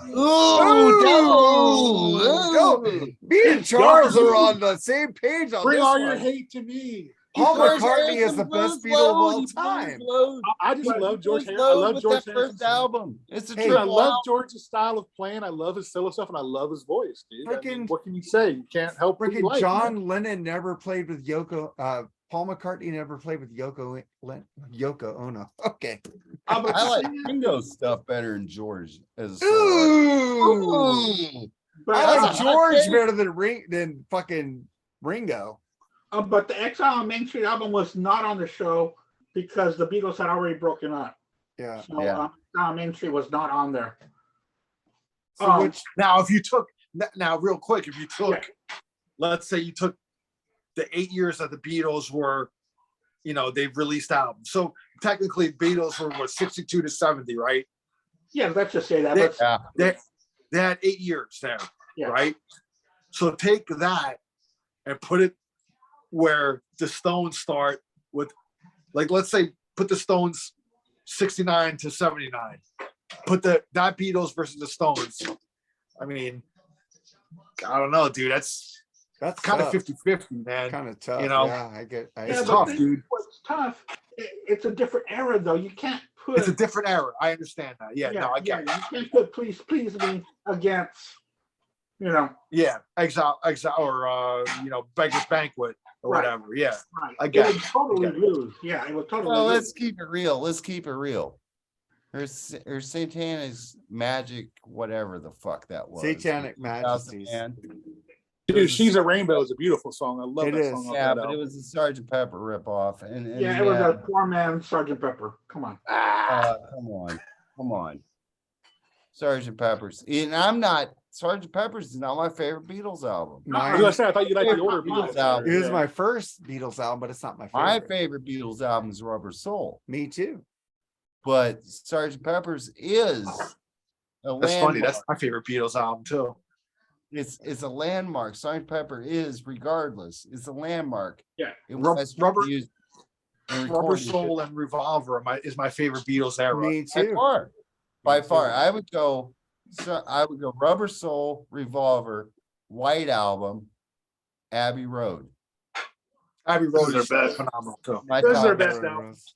C: Oh,
A: Yo, me and Charles are on the same page on
B: Bring
A: this
B: all your
A: one.
B: hate to me.
A: Paul
C: George
A: McCartney is
C: Harrison
A: the best
C: blues
A: Beatle of
C: load,
A: all
C: he blues
A: time.
C: load.
B: I just
E: But
B: love George
C: Blues
B: Harrison. I
C: load
B: love
C: with
B: George
C: that
B: Harrison.
C: first album. It's a
A: Hey,
B: Dude, I
C: triple
B: love
C: album.
B: George's style of playing. I love his solo stuff, and I love his voice, dude. I mean,
A: Frickin-
B: what can you say? You can't help what you
A: Freaking
B: like,
A: John
B: man.
A: Lennon never played with Yoko. Paul McCartney never played with Yoko Ono. Okay.
E: But
C: I
E: the
C: like
E: thing is,
C: Ringo's stuff better than George as a solo artist.
A: Ooh.
E: but,
A: I
C: That's
A: like
C: a hot
A: George
C: take.
A: better than fucking Ringo.
E: but the Exile on Main Street album was not on the show because the Beatles had already broken up.
A: Yeah.
E: So
C: Yeah.
E: Exile on Main Street was not on there.
A: So which
D: Now, if you took now, real quick, if you took, let's say you took the 8 years that the Beatles were, they've released albums. So technically, Beatles were what 62 to 70, right?
E: Yeah, let's just say that.
D: They-
E: But
C: Yeah.
D: They had 8 years there,
E: Yeah.
D: right? So take that and put it where the Stones start with, like, let's say, put the Stones 69 to 79. Put that Beatles versus the Stones. I mean, I don't know, dude. That's kind of 50-50, man.
A: kind of tough.
D: you know,
A: Yeah, I get.
E: yeah,
D: It's
E: but
D: tough,
E: this
D: dude.
E: What's tough? It's a different era, though. You can't put.
D: It's a different era. I understand that. Yeah, no, I get it.
E: You can't put please me against.
D: Yeah, Exile, or Beggar's Banquet or
E: Right.
D: whatever. Yeah,
E: Right.
D: I get
E: It would
D: it.
E: totally
D: I get it.
E: lose. Yeah, it would totally
C: Well,
E: lose.
C: let's keep it real. Let's keep it real. Her Satanic Magic, whatever the fuck that was.
A: Satanic
C: 2000
A: Majesties.
C: man.
B: Dude, She's a Rainbow is a beautiful song. I love
A: It
B: that
A: is.
B: song. off
C: Yeah,
B: that
C: but it
B: album.
C: was a Sergeant Pepper ripoff. And
E: Yeah, it was a poor-man Sergeant Pepper. Come on.
C: come on. Sergeant Pepper's. And I'm not, Sergeant Pepper's is not my favorite Beatles album.
B: I was
A: Mine,
B: gonna say, I thought you liked the
C: Favorite
B: order
C: Beatles
B: Beatles.
C: album.
A: it was
B: Yeah.
A: my first Beatles album, but it's not my
C: My
A: favorite.
C: favorite Beatles album is Rubber Soul,
A: Me too.
C: but Sergeant Pepper's is a
D: That's funny.
C: landmark.
D: That's my favorite Beatles album too.
C: It's a landmark. Sergeant Pepper is, regardless, it's a landmark.
E: Yeah.
C: It
D: Rub-
C: was
D: Rubber-
C: used and
D: Rubber
C: recorded
D: Soul and Revolver is my favorite Beatles era.
A: Me
C: by
A: too.
C: far. By
A: Me
C: far,
A: too.
C: I would go Rubber Soul, Revolver, White Album, Abbey Road.
D: Abbey Road
B: Those
D: is
B: are best.
D: phenomenal too.
C: My
B: Those are
C: top
B: their best albums.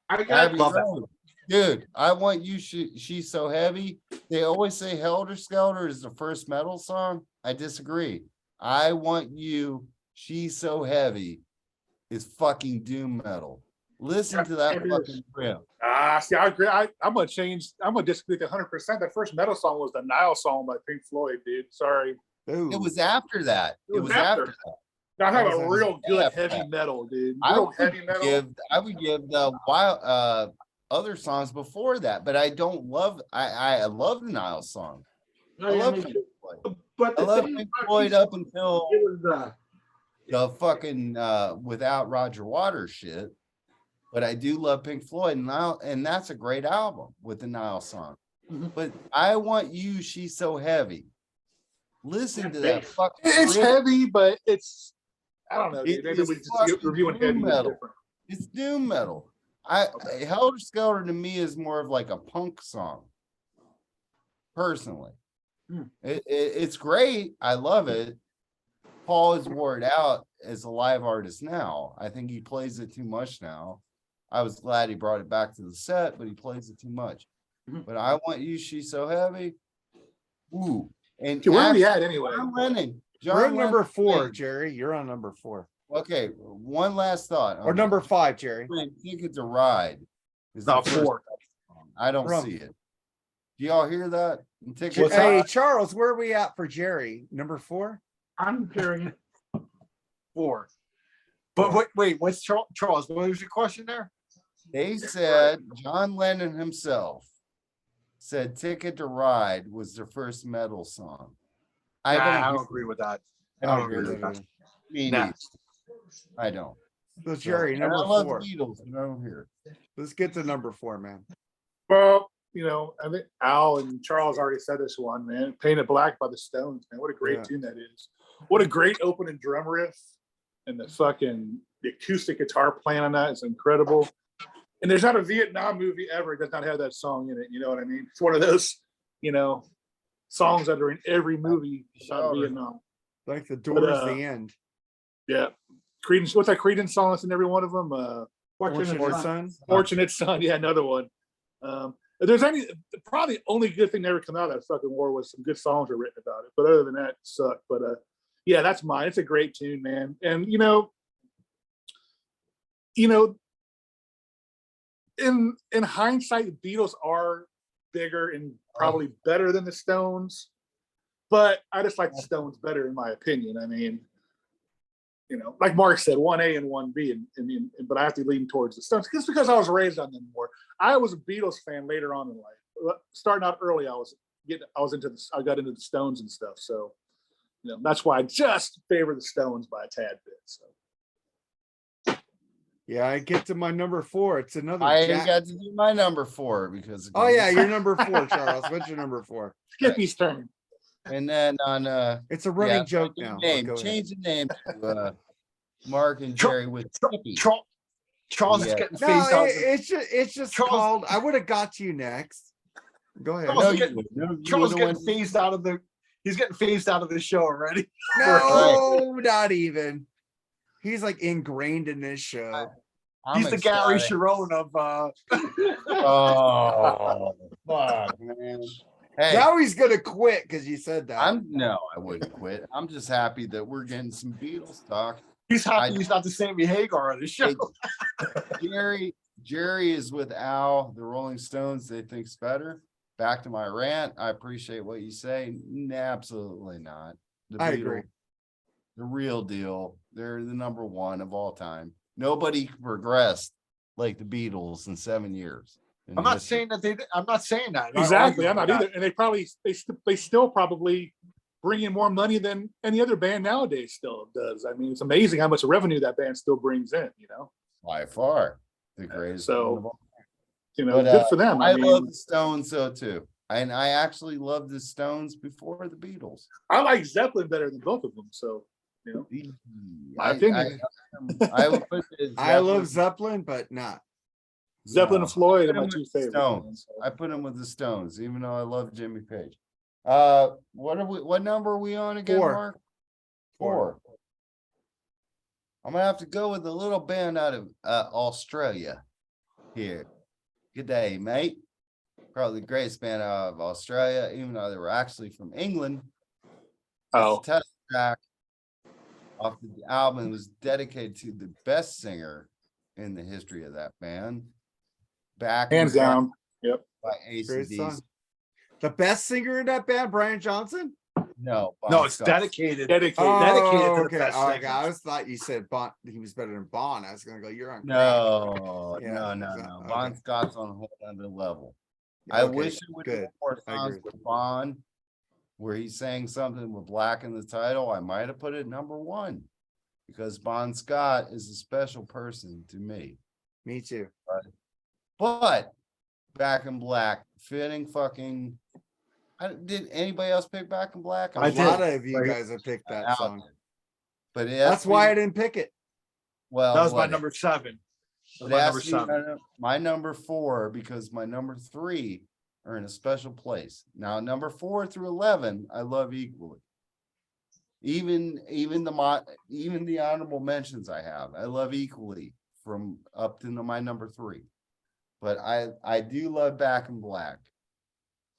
E: I got
C: Abbey
D: Love that.
C: Road. Dude, I want you. She's so heavy. They always say Helter Skelter is the first metal song. I disagree. I want you. She's so heavy. Is fucking doom metal. Listen to that
E: It is.
C: fucking riff.
B: See, I agree. I'm gonna disagree 100%. The first metal song was the Nile song by Pink Floyd, dude. Sorry.
A: Ooh.
C: It was after that.
E: It
C: It
E: was
C: was
E: after.
C: after that.
B: I have a
A: Awesome.
B: real good
C: Yeah,
B: heavy
C: yeah.
B: metal, dude.
C: I
B: Real
C: would
B: heavy metal.
C: I would give the wild other songs before that, but I don't love. I love the Nile song. I love Pink Floyd.
E: But
C: I
E: the
C: love
E: thing
C: Pink
E: about
C: Floyd
E: She's
C: up until
E: it was
C: the fucking without Roger Waters shit. But I do love Pink Floyd and Nile, and that's a great album with the Nile song.
E: Mhm.
C: But I want you, she's so heavy. Listen to that
E: Bass.
C: fucking
B: It's
C: riff.
B: heady, but it's I don't know,
C: It
B: dude. Maybe
C: is
B: we just
C: fucking
B: reviewing heavy
C: doom
B: is
C: metal.
B: different.
C: It's doom metal. Helter Skelter to me is more of like a punk song. Personally,
E: Hmm.
C: it's great. I love it. Paul has wore it out as a live artist now. I think he plays it too much now. I was glad he brought it back to the set, but he plays it too much.
E: Mhm.
C: But I want you, she's so heavy. Ooh, and
B: Dude, where are we
C: actually,
B: at anyway?
C: John Lennon.
A: We're
C: John
A: at number
C: Lennon
A: 4,
C: played-
A: Jerry. You're on number 4.
C: Okay, one last thought.
A: Or number 5, Jerry.
C: I think it's a ride. Is the
D: No,
C: first
D: 4.
C: song. I don't
A: Wrong.
C: see it. Do y'all hear that? And take
D: What's
A: Hey,
D: that?
A: Charles, where are we at for Jerry? Number 4?
E: I'm hearing it.
D: 4. But wait, what's Charles? What was your question there?
C: They said John Lennon himself said Ticket to Ride was their first metal song.
D: I don't agree with that.
C: I
D: I
C: don't
D: don't agree
C: agree
D: with that.
C: Me
D: Nah.
C: neither. I don't.
A: So Jerry,
C: And I
A: number
C: love
A: 4.
C: the Beatles, but I don't hear it.
A: Let's get to number 4, man.
B: Well, I think Al and Charles already said this one, man. Painted Black by the Stones, man. What a great
A: Yeah.
B: tune that is. What a great opening drum riff. And the acoustic guitar playing on that is incredible. And there's not a Vietnam movie ever that does not have that song in it. You know what I mean? It's one of those, songs that are in every movie about
C: Sure.
B: Vietnam.
A: Like the Doors,
B: uh,
A: the end.
B: Yeah. Creedence, what's that Creedence song that's in every one of them?
E: Fortunate
A: Fortunate
E: Son.
A: Son.
B: Fortunate Son. Yeah, another one. If there's probably only good thing that ever come out of that fucking war was some good songs were written about it. But other than that, it sucked. But yeah, that's mine. It's a great tune, man. And in hindsight, the Beatles are bigger and probably better than the Stones. But I just like the Stones better, in my opinion. I mean, like Mark said, 1A and 1B, but I have to lean towards the Stones just because I was raised on them more. I was a Beatles fan later on in life. Starting out early, I got into the Stones and stuff. So, that's why I just favor the Stones by a tad bit. So.
A: Yeah, I get to my number 4. It's another
C: I
A: Jack.
C: got to do my number 4 because.
A: Oh yeah, you're number 4, Charles. What's your number 4?
B: Skippy's turn.
C: And then on
A: It's a running
C: yeah,
A: joke
C: change
A: now.
C: the name,
A: Go ahead.
C: change the name to Mark and
D: Char-
C: Jerry with
D: Char-
C: Skippy.
D: Charles is
C: Yeah.
D: getting
A: No,
D: phased out.
A: it's just
D: Charles-
A: called. I would have got to you next. Go ahead.
D: Charles
C: No,
D: is
C: you
D: getting-
C: would. No, you
D: Charles is
C: would've
D: getting
C: went-
D: phased out of the. He's getting phased out of the show already.
A: No, not even. He's like ingrained in this show.
C: I'm
D: He's the Gary
C: excited.
D: Sharon of.
C: Oh, fuck, man. Hey,
A: Now he's gonna quit because you said that.
C: I wouldn't quit. I'm just happy that we're getting some Beatles talk.
D: He's happy
C: I-
D: he's not the Sammy Hagar of the show.
C: Hey, Jerry is with Al, the Rolling Stones. They think's better. Back to my rant. I appreciate what you say. Absolutely not. The
A: I agree.
C: The real deal. They're the number 1 of all time. Nobody progressed like the Beatles in 7 years. in
D: I'm not
C: history.
D: saying that they. I'm not saying that.
B: Exactly. I'm not
D: arguing
B: either. And they still probably bring in more money than any other band nowadays still does. I mean, it's amazing how much revenue that band still brings in,
C: By far the greatest.
B: So,
C: band of all. But,
B: good for them.
C: I
B: I mean,
C: love the Stones though too. And I actually loved the Stones before the Beatles.
B: I like Zeppelin better than both of them. So, My opinion.
C: I would put the
A: I love
C: Zeppelin-
A: Zeppelin, but not.
B: Zeppelin
C: No.
B: and Floyd are
C: Put
B: my
C: him
B: two
C: with the
B: favorites.
C: Stones. I put him with the Stones, even though I love Jimmy Page. What number are we on again,
A: 4.
C: Mark? 4. I'm gonna have to go with a little band out of Australia here. Good day, mate. Probably the greatest band out of Australia, even though they were actually from England.
B: Oh,
C: This test track off the album was dedicated to the best singer in the history of that band. Back in
B: hands
C: Black
B: down.
C: by
A: Great
C: AC/DC.
A: song. The best singer in that band, Brian Johnson.
C: No,
D: No,
C: Bon
D: it's
C: Scott.
D: dedicated.
B: Dedicated.
D: Dedicated to the
A: okay.
D: best
A: Oh,
D: singers.
A: I always thought you said Bon. He was better than Bon. I was gonna go. You're on.
C: No,
A: Yeah,
C: no.
A: okay.
C: Bon Scott's on a whole other level. I
A: Okay,
C: wish it would have
A: good.
C: more
A: I
C: songs
A: agree.
C: with Bon, where he sang something with Black in the title. I might have put it number 1 because Bon Scott is a special person to me.
A: Me too.
C: But Back in Black, fitting fucking. Did anybody else pick Back in Black?
A: A
D: I
A: lot
D: did.
A: of you
D: Right.
A: guys have picked that
C: Out
A: song.
C: there. But it
A: That's
C: has to
A: why
C: be-
A: I didn't pick it.
C: well,
D: That was my
C: whatever.
D: number 7.
C: It
D: My
C: has
D: number
C: to be
D: 7.
C: my number 4 because my number 3 are in a special place. Now, number 4 through 11, I love equally. Even the honorable mentions I have, I love equally from up to my number 3. But I do love Back in Black.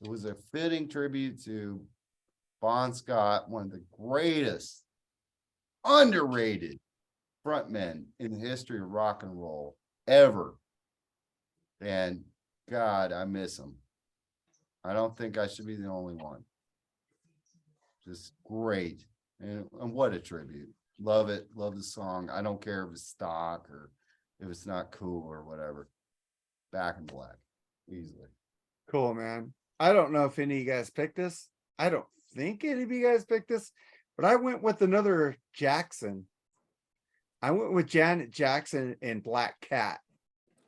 C: It was a fitting tribute to Bon Scott, one of the greatest, underrated frontmen in the history of rock and roll ever. And God, I miss him. I don't think I should be the only one. Just great. And what a tribute. Love it. Love the song. I don't care if it's stock or if it's not cool or whatever. Back in Black. Easily.
A: Cool, man. I don't know if any of you guys picked this. I don't think any of you guys picked this, but I went with another Jackson. I went with Janet Jackson and Black Cat.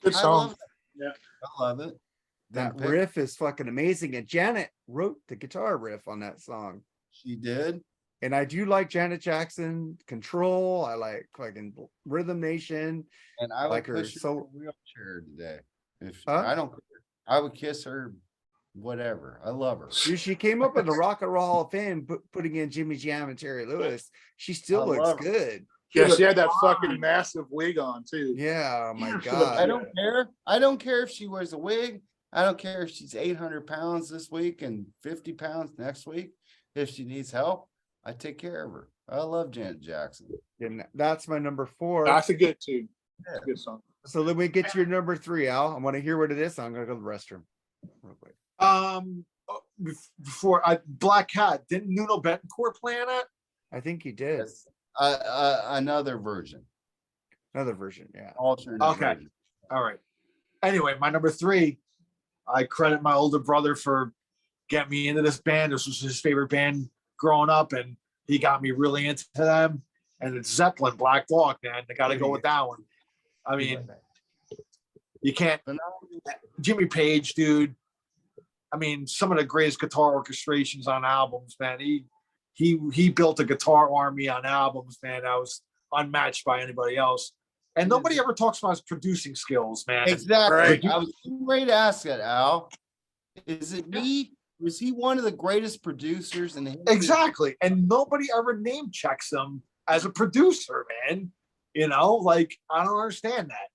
B: Good
C: I
B: song.
C: love it. I love it.
A: That
C: Good pick.
A: riff is fucking amazing. And Janet wrote the guitar riff on that song.
C: She did.
A: And I do like Janet Jackson, Control. I like fucking Rhythm Nation.
C: And I
A: Like
C: would
A: her
C: push her
A: so-
C: in a wheelchair today. If
A: Huh?
C: I don't care. I would kiss her, whatever. I love her.
A: Dude, she came up in the Rock and Roll Hall of Fame, putting in Jimmy Jam and Terry Lewis. She still
C: I
A: looks
C: love her.
A: good.
B: Yeah,
E: was
B: she had that
E: fine.
B: fucking massive wig on too.
A: Yeah, oh my
E: Yeah, she
A: God.
E: looks
C: I don't care. I don't care if she wears a wig. I don't care if she's 800 pounds this week and 50 pounds next week. If she needs help, I take care of her. I love Janet Jackson.
A: And that's my number 4.
B: That's a good tune.
C: Yeah.
B: Good song.
A: So let me get to your number 3, Al. I want to hear what it is. So I'm gonna go to the restroom. Real quick.
D: Before Black Cat, didn't Nuno Betancourt play on it?
A: I think he did.
C: Yes. Another version,
A: Another version, yeah.
C: alternate.
D: Okay.
C: version.
D: All right. Anyway, my number 3, I credit my older brother for getting me into this band. This was his favorite band growing up, and he got me really into them. And it's Zeppelin, Black Dog, man. I got to go with that one. I mean, you can't. Jimmy Page, dude. I mean, some of the greatest guitar orchestrations on albums, man. He built a guitar army on albums, man. That was unmatched by anybody else. And nobody ever talks about his producing skills, man.
C: Exactly.
B: Right.
C: I was ready to ask it, Al. Is it me? Was he one of the greatest producers in the history?
D: Exactly. And nobody ever name checks him as a producer, man. You know, like, I don't understand that.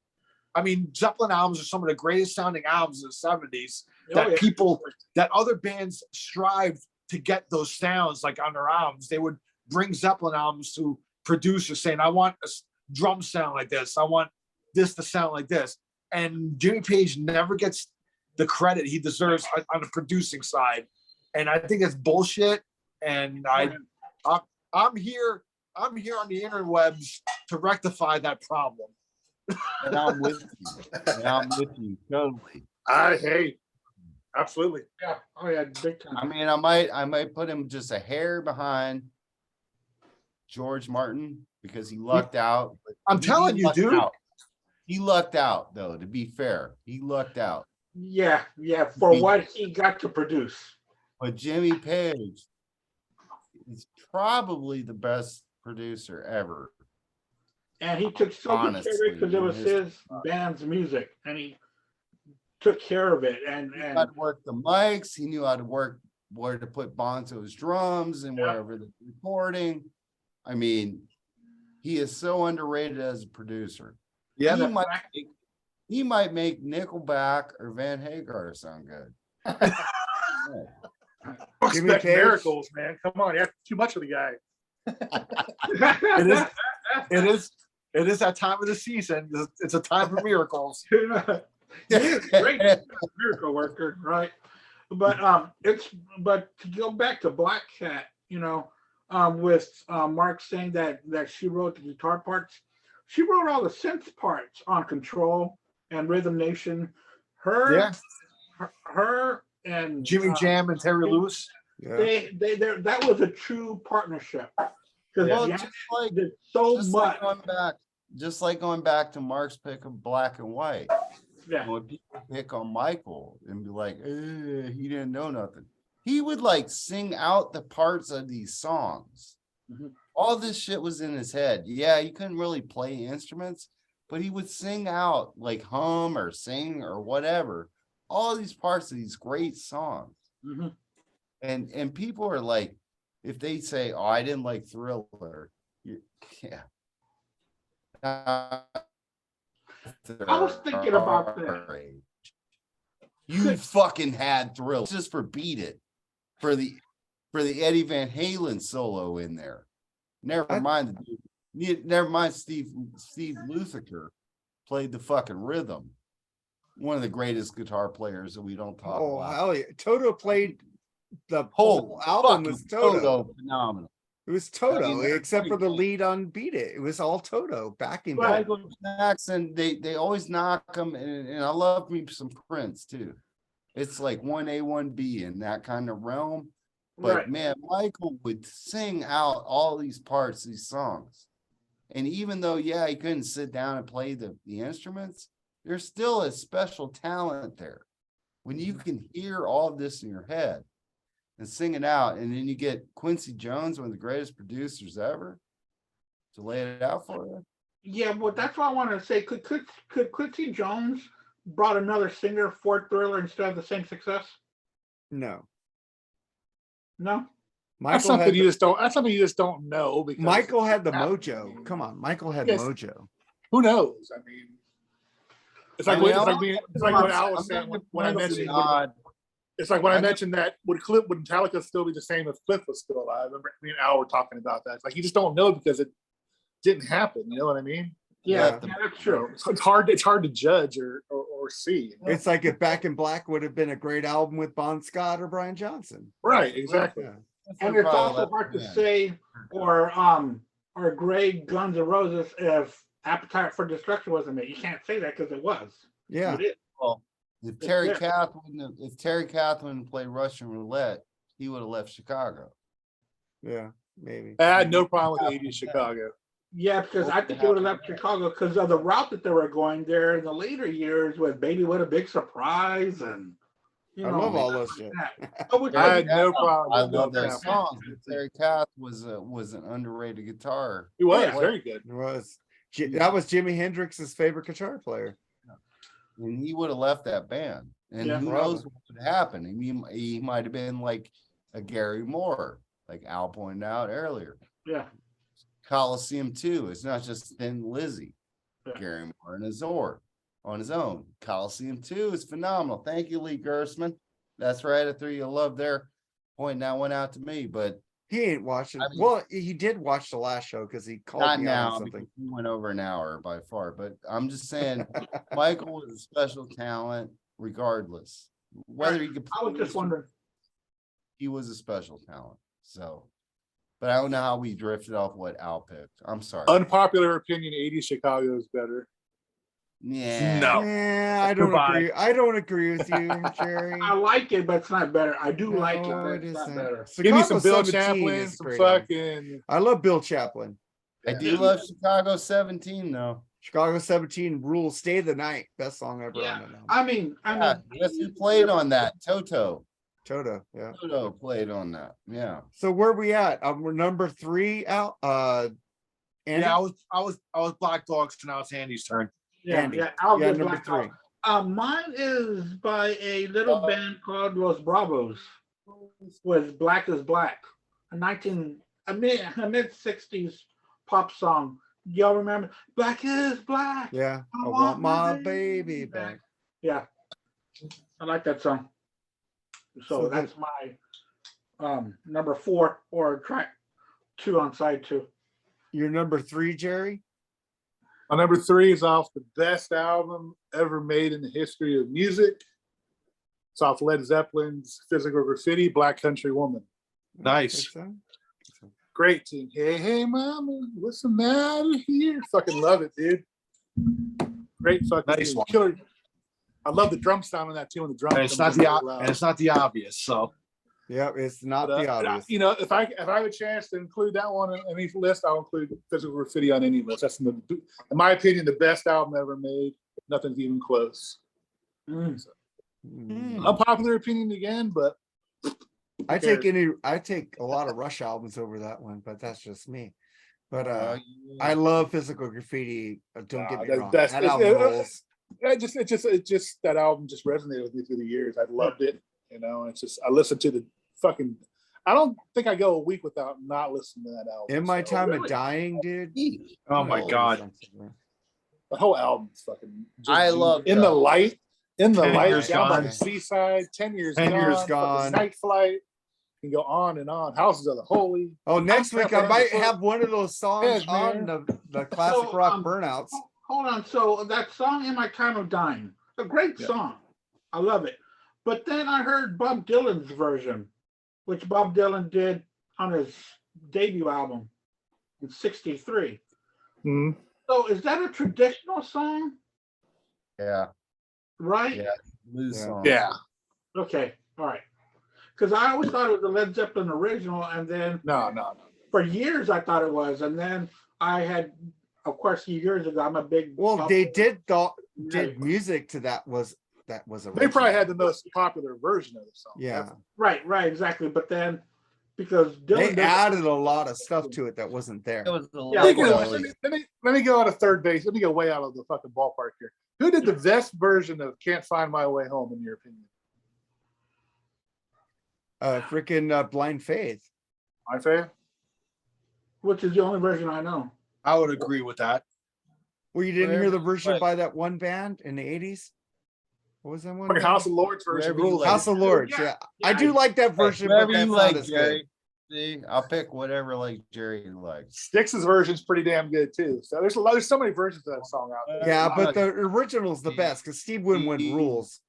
D: I mean, Zeppelin albums are some of the greatest sounding albums of the 70s that people, that other bands strived to get those sounds like on their albums. They would bring Zeppelin albums to producers saying, I want a drum sound like this. I want this to sound like this. And Jimmy Page never gets the credit he deserves on the producing side. And I think it's bullshit. And I'm here on the interwebs to rectify that problem.
C: And I'm with you. And I'm with you totally.
B: Hey, absolutely.
E: Yeah. Oh yeah, big time.
C: I mean, I might put him just a hair behind George Martin because he lucked out. but
D: I'm
C: he
D: telling you,
C: lucked
D: dude.
C: out. He lucked out, though, to be fair. He lucked out.
E: Yeah, for what he got to produce.
C: But Jimmy Page is probably the best producer ever.
E: And he took so good care of
C: Honestly,
E: it because it was his band's music, and he took care of it. And
C: He knew how to work the mics. He knew how to work where to put Bonzo's drums and
E: Yeah.
C: wherever they're recording. I mean, he is so underrated as a producer.
D: Yeah,
C: He might make Nickelback or Van Hagar sound good.
A: Jimmy
B: Expect
A: Page.
B: miracles, man. Come on, you have too much of the guy.
D: It is that time of the season. It's a time for miracles.
E: He's a great miracle worker, right? But but to go back to Black Cat, with Mark saying that she wrote the guitar parts, she wrote all the synth parts on Control and Rhythm Nation.
D: Yeah.
E: Her and
D: Jimmy Jam and Terry Lewis.
A: Yeah.
E: that was a true partnership because
C: Well,
E: Jam
C: just like,
E: did so
C: just
E: much.
C: like going back to Mark's pick of Black and White.
E: Yeah.
C: When people pick on Michael and be like, he didn't know nothing. He would like sing out the parts of these songs.
E: Mhm.
C: All this shit was in his head. Yeah, he couldn't really play instruments, but he would sing out, like hum or sing or whatever, all these parts of these great songs.
E: Mhm.
C: And people are like, if they say, "Oh, I didn't like Thriller," yeah.
E: I was thinking about that.
C: You fucking had Thriller just for Beat It, for the Eddie Van Halen solo in there. Never mind Steve Lukather played the fucking rhythm. One of the greatest guitar players that we don't talk
A: Oh,
C: about.
A: hell yeah. Toto played the whole album was Toto.
C: Phenomenal.
A: It was Toto,
C: I mean,
A: except for the
C: great.
A: lead on Beat It. It was all Toto backing
E: Right.
A: band.
C: Michael Jackson, they always knock him, and I love me some Prince too. It's like 1A, 1B in that kind of realm. But
E: Right.
C: man, Michael would sing out all these parts, these songs. And even though, yeah, he couldn't sit down and play the instruments, there's still a special talent there. When you can hear all of this in your head and sing it out, and then you get Quincy Jones, one of the greatest producers ever, to lay it out for you.
E: Yeah, well, that's what I wanted to say. Could Quincy Jones brought another singer for Thriller instead of the same success?
A: No.
E: No.
B: That's
A: Michael
B: something
A: had
B: you
A: the,
B: just don't. That's something you just don't know because
A: Michael had the
B: Yeah.
A: mojo. Come on, Michael had
B: Yes.
A: mojo.
B: Who knows? I mean, it's like
C: I mean,
B: it's like what Al was
C: I'm
B: saying
C: gonna
B: when I
C: point
B: mentioned.
C: out-
B: It's like when I
C: I know-
B: mentioned that would Metallica still be the same if Cliff was still alive? I remember me and Al were talking about that. It's like you just don't know because it didn't happen. You know what I mean?
E: Yeah,
A: Yeah.
E: that's true.
B: So it's hard. It's hard to judge or see.
A: It's like if Back in Black would have been a great album with Bon Scott or Brian Johnson.
B: Right. Exactly.
A: Yeah.
E: And it's also hard to say, or grade Guns N' Roses if Appetite for Destruction wasn't made. You can't say that because it was.
A: Yeah.
E: It is.
C: Well, if Terry Kath wouldn't play Russian roulette, he would have left Chicago.
A: Yeah. Maybe.
B: I had no problem with the 80s Chicago.
E: Yeah, because I think he would have left Chicago because of the route that they were going there in the later years with Baby What a Big Surprise and
A: I love all those shit.
B: I had no problem.
C: I
B: with
C: love
B: no
C: those
B: problem.
C: songs. But Terry Kath was an underrated guitar.
B: He was
E: Yeah.
B: very good.
A: It was. That was Jimi Hendrix's favorite guitar player.
C: And he would have left that band. And
E: Yeah,
C: who
A: probably.
C: knows what would happen? I mean, he might have been like a Gary Moore, like Al pointed out earlier.
E: Yeah.
C: Coliseum 2. It's not just Thin Lizzy.
E: Yeah.
C: Gary Moore and Azor on his own. Coliseum 2 is phenomenal. Thank you, Lee Gersman. That's right. I threw you a love there. Pointing that one out to me, but
A: He ain't watching.
C: I mean-
A: Well, he did watch the last show because he called
C: not
A: me out on
C: now
A: something.
C: because we went over an hour by far. But I'm just saying, Michael was a special talent, regardless. Whether he could
E: I was just wondering.
C: he was a special talent. So, but I don't know how we drifted off what Al picked. I'm sorry.
B: Unpopular opinion: 80s Chicago is better.
C: Yeah.
D: No.
A: Yeah, I don't
D: Goodbye.
A: agree. I don't agree with you, Jerry.
E: I like it, but it's not better. I do like it,
A: No,
E: but
A: it
E: it's not
A: isn't.
E: better.
B: Give me some
A: Chicago
B: Bill
A: 17
B: Chaplin,
A: is a
B: some
A: great album.
B: fucking.
A: I love Bill Chaplin.
C: I do love Chicago 17 though.
A: Chicago 17 rules. Stay the night. Best song ever
E: Yeah.
A: on an album.
E: I mean,
C: Yeah, guess who played on that? Toto.
A: Toto. Yeah.
C: Toto played on that. Yeah.
A: So where we at? We're number 3 out. Andy?
D: Yeah, I was Black Dogs, so now it's Andy's turn.
E: yeah,
A: Andy.
E: yeah. I'll
A: Yeah,
E: get
A: number
E: Black
A: 3.
E: Dog. Mine is by a little band called Los Bravos, with Black is Black, a mid 60s pop song. Y'all remember Black is Black?
A: Yeah. I want my baby back.
E: Yeah, I like that song. So
A: So
E: that's my number 4 or track 2 on side 2.
A: Your number 3, Jerry?
B: My number 3 is off the best album ever made in the history of music. It's off Led Zeppelin's Physical Graffiti, Black Country Woman.
D: Nice.
A: Think so?
B: Great tune. Hey, hey, mama, what's the matter here? Fucking love it, dude. Great fucking
D: Nice
B: tune.
D: one.
B: Killer. I love the drum sound on that tune. The drum.
D: And it's not the obvious. So
A: Yeah, it's not
B: But,
A: the obvious.
B: you know, if I have a chance to include that one in any list, I'll include Physical Graffiti on any list. That's in my opinion the best album ever made. Nothing's even close.
E: Mm.
A: Mm.
B: Unpopular opinion again, but
A: I take a lot of Rush albums over that one, but that's just me. But I love Physical Graffiti. Don't get me
B: that's-
A: wrong.
B: that's-
A: That
B: it's-
A: album rolls.
B: it just that album just resonated with me through the years. I loved it. You know, it's just I listened to the fucking. I don't think I go a week without not listening to that album.
A: In My
B: So,
A: Time of
E: really?
A: Dying, dude.
D: oh my God.
B: the whole album's fucking.
C: I love
B: In the Light. In the
D: 10
B: Light,
D: Years
B: down by
A: Gone.
B: the seaside. 10 years
D: 10
B: gone.
D: Years
B: fucking
A: Gone.
B: Night Flight. You can go on and on. Houses of the Holy.
A: Oh, next week I might
B: Yeah,
A: have one of those songs
B: man.
A: on the classic
E: So,
A: rock burnouts.
E: Hold on. So that song "In My Time of Dying," a great
B: Yeah.
E: song. I love it. But then I heard Bob Dylan's version, which Bob Dylan did on his debut album in '63.
B: Mhm.
E: So is that a traditional song,
C: Yeah.
E: right?
C: Yeah. Blues
A: Yeah.
C: song.
B: Yeah.
E: Okay, all right. Because I always thought it was the Led Zeppelin original, and then
B: No.
E: for years I thought it was, and then I had, of course, years ago, I'm a big.
A: Well, they did
E: Yeah.
A: music to that was
B: They
A: original.
B: probably had the most popular version of the song.
A: Yeah,
E: Right, exactly. But then because
A: they
E: Dylan
A: added a lot of stuff to it that wasn't there.
C: It was the
E: Yeah,
B: Speaking of
C: Lego.
B: which, let me go out of third base. Let me go way out of the fucking ballpark here. Who did the best version of "Can't Find My Way Home" in your opinion?
A: Freaking Blind Faith.
B: My favorite.
E: which is the only version I know.
D: I would agree with that.
A: Well, you didn't hear
C: Wherever
A: the
C: you
A: version
C: like.
A: by that one band in the 80s? What was that one?
B: Fucking
A: band?
B: House of Lords version
C: Wherever you
B: rules.
C: like.
A: House of Lords,
E: Yeah,
A: yeah. I do like that version, but
C: Whatever
A: that's
C: you
A: not
C: like,
A: as good.
C: Jerry. See, I'll pick whatever like Jerry likes.
B: Styx's version's pretty damn good too. So there's so many versions of that song out there.
A: Yeah,
C: I'm
A: but
C: not-
A: the original's the best because Steve Winwood rules.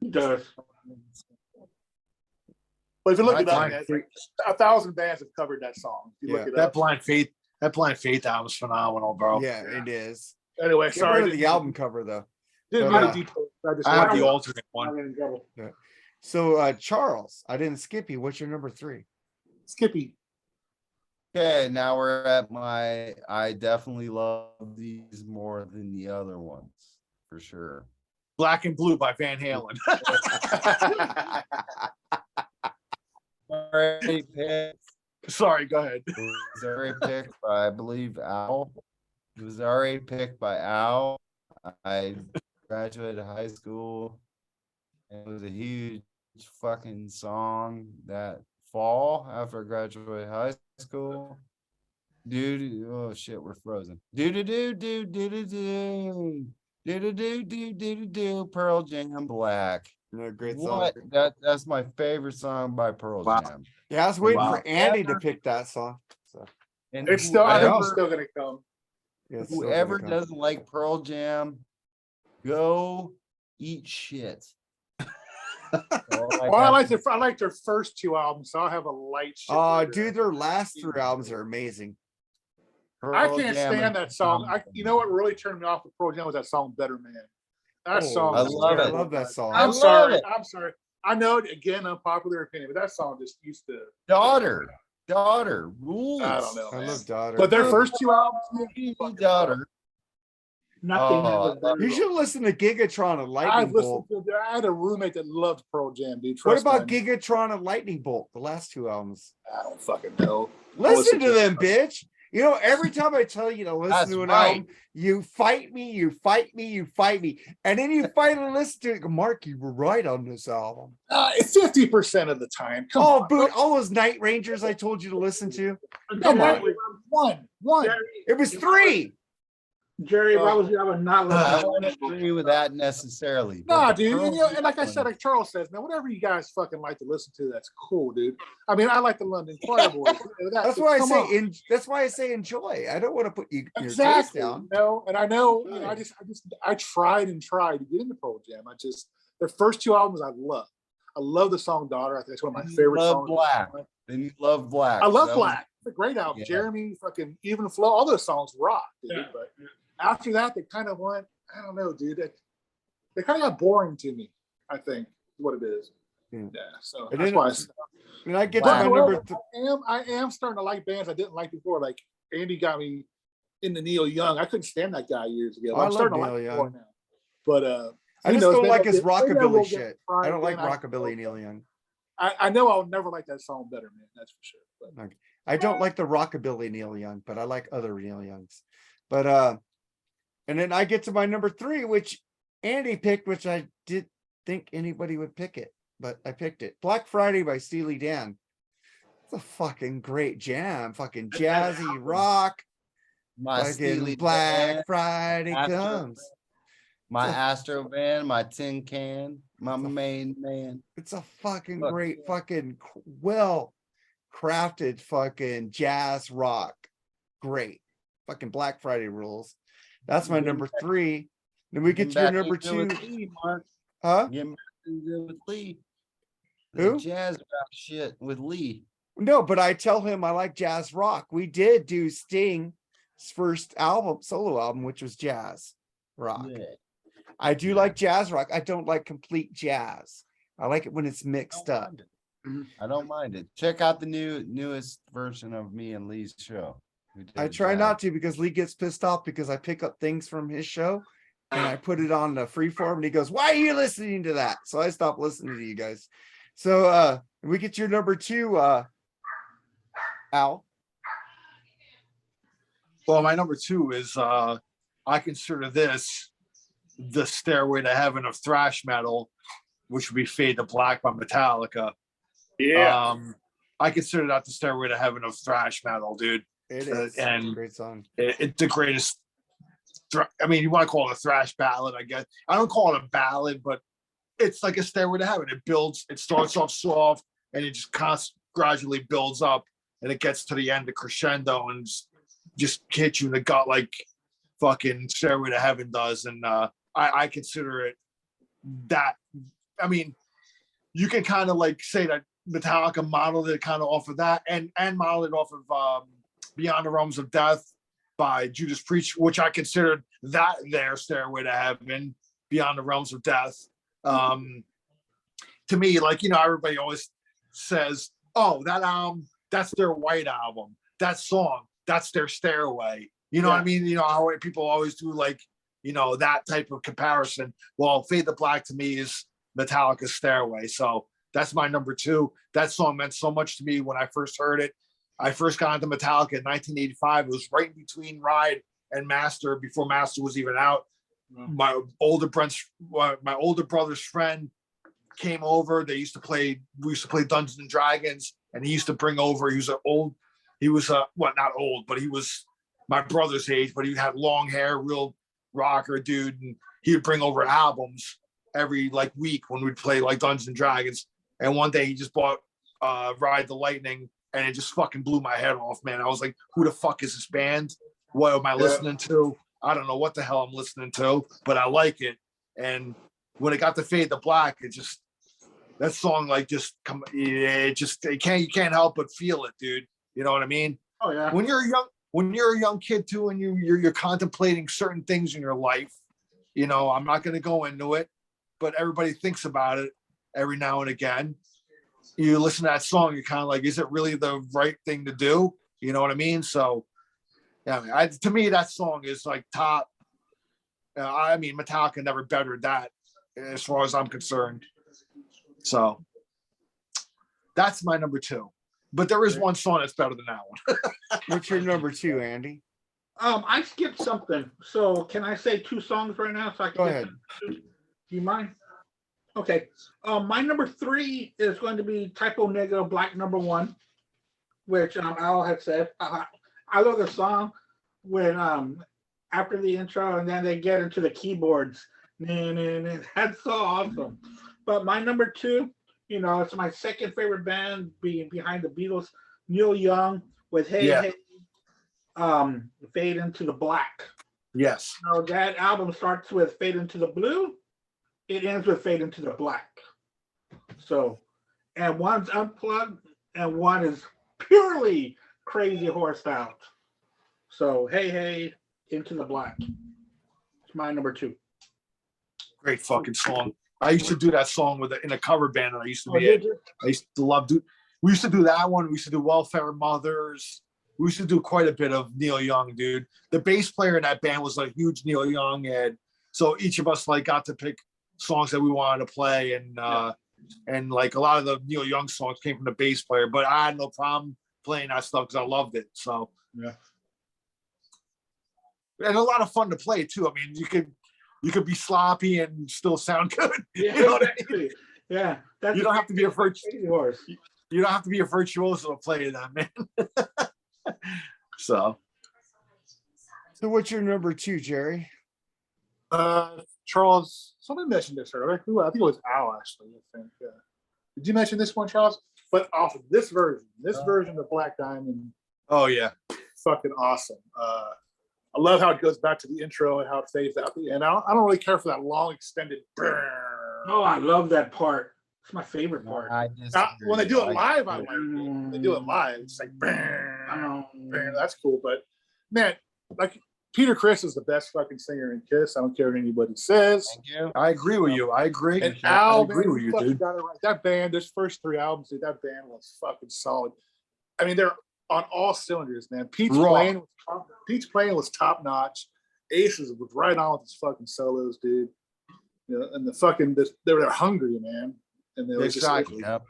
E: He does.
B: But if you look
C: My
B: it up,
D: time.
B: man, it's like 1,000 bands have covered that song. If you look
A: Yeah.
B: it
D: That
B: up.
D: Blind Faith album's phenomenal, bro.
A: Yeah, it is.
B: Anyway,
A: Get
B: sorry.
A: rid of the album cover though.
B: Didn't
A: but,
B: mean
A: uh,
B: to detour. I just
D: I have
B: wanted
D: the
B: to-
D: alternate
E: I'm
D: one.
E: in trouble.
A: So Charles, I didn't skip you. What's your number 3?
B: Skippy.
C: Okay, now we're at my. I definitely love these more than the other ones for sure.
D: Black and Blue by Van Halen.
C: Already picked.
D: Sorry, go ahead.
C: It was already picked by, I believe, Al. It was already picked by Al. I graduated high school. And it was a huge fucking song that fall after I graduated high school. Dude, oh shit, we're frozen. Do do do do do do do. Do do do do do do do. Pearl Jam Black.
A: No, great song.
C: What? That's my favorite song by Pearl
D: Wow.
C: Jam.
A: Yeah, I was waiting
D: Wow.
A: for Andy to pick that song. So
C: And
B: It's still, I think
C: whoever-
B: it's still gonna come.
A: yeah, it's still
C: Whoever
A: gonna come.
C: doesn't like Pearl Jam, go eat shit.
B: Well, I like their first 2 albums, so I'll have a light shit.
A: Oh,
B: later.
A: dude, their last 3 albums are amazing.
B: I can't stand that song. You know what really turned me off with Pearl Jam was that song "Better Man." That
A: Oh,
B: song.
C: I
B: is
C: love it.
B: terrible.
A: I love that song.
C: I
B: I'm
C: love
B: sorry.
C: it.
B: I'm sorry. I know it, again, unpopular opinion, but that song just used to.
C: Daughter rules.
B: I don't know.
A: I
B: man.
A: love Daughter.
B: But their first 2 albums,
C: Daughter.
E: Nothing.
C: Oh,
E: ever
A: You
E: better.
A: should listen to Gigatron and Lightning
B: I've listened
A: Bolt.
B: to. I had a roommate that loved Pearl Jam, dude.
A: What
B: Trust
A: about
B: me.
A: Gigatron and Lightning Bolt, the last 2 albums?
B: I don't fucking know.
A: Listen
B: listen
A: to
B: to
A: them,
B: it.
A: bitch. You know, every time I tell you to listen
C: That's
A: to an
C: right.
A: album, you fight me, you fight me, you fight me. And then you finally listen to it. Go, Mark, you were right on this album.
B: 50% of the time. Come
A: Oh,
B: on.
A: but all those Night Rangers I told you to listen to.
B: Come on.
E: Jerry,
B: One.
E: Jerry,
A: It was 3.
E: Jerry, if I was you, I would not
C: I
E: listen.
C: wouldn't agree with that necessarily.
B: Nah,
C: but the
B: dude.
C: Pearl
B: And, you know, and like I
C: Jam
B: said, like Charles says, man, whatever you guys fucking like to listen to, that's cool, dude. I mean, I like the London Choir Boys.
A: That's why I
B: Come
A: say
B: on.
A: that's why I say enjoy. I don't want to put you your taste
B: Exactly.
A: down.
B: No, and I know, you know, I tried and tried to get into Pearl Jam. Their first 2 albums I love. I love the song "Daughter." I think it's one of my
C: You
B: favorite
C: love
B: songs.
C: Black. Then you love Black.
B: I love
C: That was-
B: Black. It's a great album.
C: Yeah.
B: Jeremy, fucking Even Flow, all those songs rock, dude.
E: Yeah.
B: But after that, they kind of went, I don't know, dude. They kind of got boring to me, I think, is what it is.
A: Yeah.
B: Yeah. So
A: It
B: that's
A: is-
B: why
A: When I get
C: Wow.
A: to my
B: However,
A: number
B: I am starting to like bands I didn't like before. Like Andy got me into Neil Young. I couldn't stand that guy years ago.
A: I
B: I'm
A: love
B: starting to
A: Neil
B: like him
A: Young.
B: more now. But
A: I
B: who
A: just
B: knows,
A: don't
B: maybe
A: like
B: I'll
A: his
B: get- maybe I
A: rockabilly
B: will get
A: shit.
B: tried
A: I don't like
B: again.
A: rockabilly Neil Young.
B: I know I'll never like that song better, man. That's for sure. But
A: I don't like the rockabilly Neil Young, but I like other Neil Youngs. But and then I get to my number 3, which Andy picked, which I did think anybody would pick it, but I picked it. Black Friday by Steely Dan. It's a fucking great jam, fucking jazzy rock.
C: My
A: Fucking
C: Steely
A: Black
C: Dan,
A: Friday
C: Astro
A: comes.
C: my
A: It's a-
C: Astro van, my tin can, my main man.
A: It's a fucking
C: Look.
A: great, fucking well crafted fucking jazz rock. Great. Fucking Black Friday rules. That's my number 3. Then we get to your number 2.
C: Lee, Mark.
A: Huh?
C: Get back into it with Lee. The
A: Who?
C: jazz rap shit with Lee.
A: No, but I tell him I like jazz rock. We did do Sting's first album, solo album, which was jazz rock.
C: Yeah.
A: I do like jazz rock. I don't like complete jazz. I like it when it's
C: I
A: mixed
C: don't
A: up.
C: mind it. I don't mind it. Check out the newest version of me and Lee's show. We did
A: I
C: a
A: try
C: jazz.
A: not to because Lee gets pissed off because I pick up things from his show and I put it on the freeform and he goes, "Why are you listening to that?" So I stopped listening to you guys. So we get your number 2, Al.
D: Well, my number 2 is I consider this the Stairway to Heaven of thrash metal, which would be Fade to Black by Metallica.
B: Yeah.
D: I consider that the Stairway to Heaven of thrash metal, dude.
A: It is
D: and
A: a great song.
D: It's the greatest. I mean, you want to call it a thrash ballad, I guess. I don't call it a ballad, but it's like a Stairway to Heaven. It builds. It starts off soft, and it just gradually builds up, and it gets to the end, the crescendo, and just hits you in the gut like fucking Stairway to Heaven does. And I consider it that. I mean, you can kind of like say that Metallica modeled it kind of off of that, and modeled it off of Beyond the Realms of Death by Judas Priest, which I considered that their Stairway to Heaven, Beyond the Realms of Death. To me, like, everybody always says, "Oh, that album, that's their White Album. That song, that's their Stairway." You know what I mean? How people always do, like, that type of comparison. Well, Fade to Black to me is Metallica's Stairway. So that's my number 2. That song meant so much to me when I first heard it. I first got into Metallica in 1985. It was right in between Ride and Master, before Master was even out. My older brother's friend came over. We used to play Dungeons and Dragons, and he used to bring over. Not old, but he was my brother's age, but he had long hair, real rocker dude, and he would bring over albums every week when we'd play like Dungeons and Dragons. And one day he just bought Ride the Lightning, and it just fucking blew my head off, man. I was like, who the fuck is this band? What am I listening to? I don't know what the hell I'm listening to, but I like it. And when it got to Fade to Black, that song you can't help but feel it, dude. You know what I mean?
B: Oh yeah.
D: When you're a young kid too, and you're contemplating certain things in your life, I'm not going to go into it, but everybody thinks about it every now and again. You listen to that song, you're kind of like, is it really the right thing to do? You know what I mean? So, yeah, to me, that song is like top. I mean, Metallica never bettered that, as far as I'm concerned. So, that's my number 2. But there is one song that's better than that one.
A: What's your number 2, Andy?
E: I skipped something. So can I say 2 songs right now? So I can
A: Go
E: get
A: ahead.
E: them? Do you mind? Okay. My number 3 is going to be Typo Negative Black number 1, which Al had said. I love the song when after the intro and then they get into the keyboards. That's so awesome. But my number 2, it's my second favorite band behind the Beatles, Neil Young with Hey, Fade into the Black.
D: Yes.
E: That album starts with Fade into the Blue. It ends with Fade into the Black. So, and one's unplugged and one is purely crazy horsed out. So, Hey, Into the Black. It's my number 2.
D: Great fucking song. I used to do that song in a cover band that I used to be in. I used to love we used to do that one. We used to do Welfare Mothers. We used to do quite a bit of Neil Young, dude. The bass player in that band was a huge Neil Young head. So each of us got to pick songs that we wanted to play, and a lot of the Neil Young songs came from the bass player. But I had no problem playing that stuff because I loved it. So
B: Yeah.
D: And a lot of fun to play too. I mean, you could be sloppy and still sound good.
E: Yeah,
D: You know what I
E: exactly.
D: mean?
E: Yeah. That's
D: You don't have to be a
E: crazy horse.
D: You don't have to be a virtuoso to play that, man. So
A: what's your number 2, Jerry?
B: Charles, somebody mentioned this earlier. I think it was Al, actually. I think. Did you mention this one, Charles? But off of this version of Black Diamond,
D: oh yeah.
B: fucking awesome. I love how it goes back to the intro and how it fades out. And I don't really care for that long extended.
E: Oh, I love that part. It's my favorite part.
B: When they do it live, I like it. When they do it live, it's like,
E: Um,
B: that's cool. But man, like Peter Chris is the best fucking singer in Kiss. I don't care what anybody says.
C: Thank you.
D: I agree with you. I agree.
B: And
D: I
B: Al,
D: agree
B: man,
D: with you,
B: fucking
D: dude.
B: got it right. That band, those first 3 albums, dude, that band was fucking solid. I mean, they're on all cylinders, man.
D: Raw.
B: Pete's playing was top notch. Aces was right on with his fucking solos, dude. You know, and the fucking they were hungry, man. And they were
D: Exactly.
C: Yep.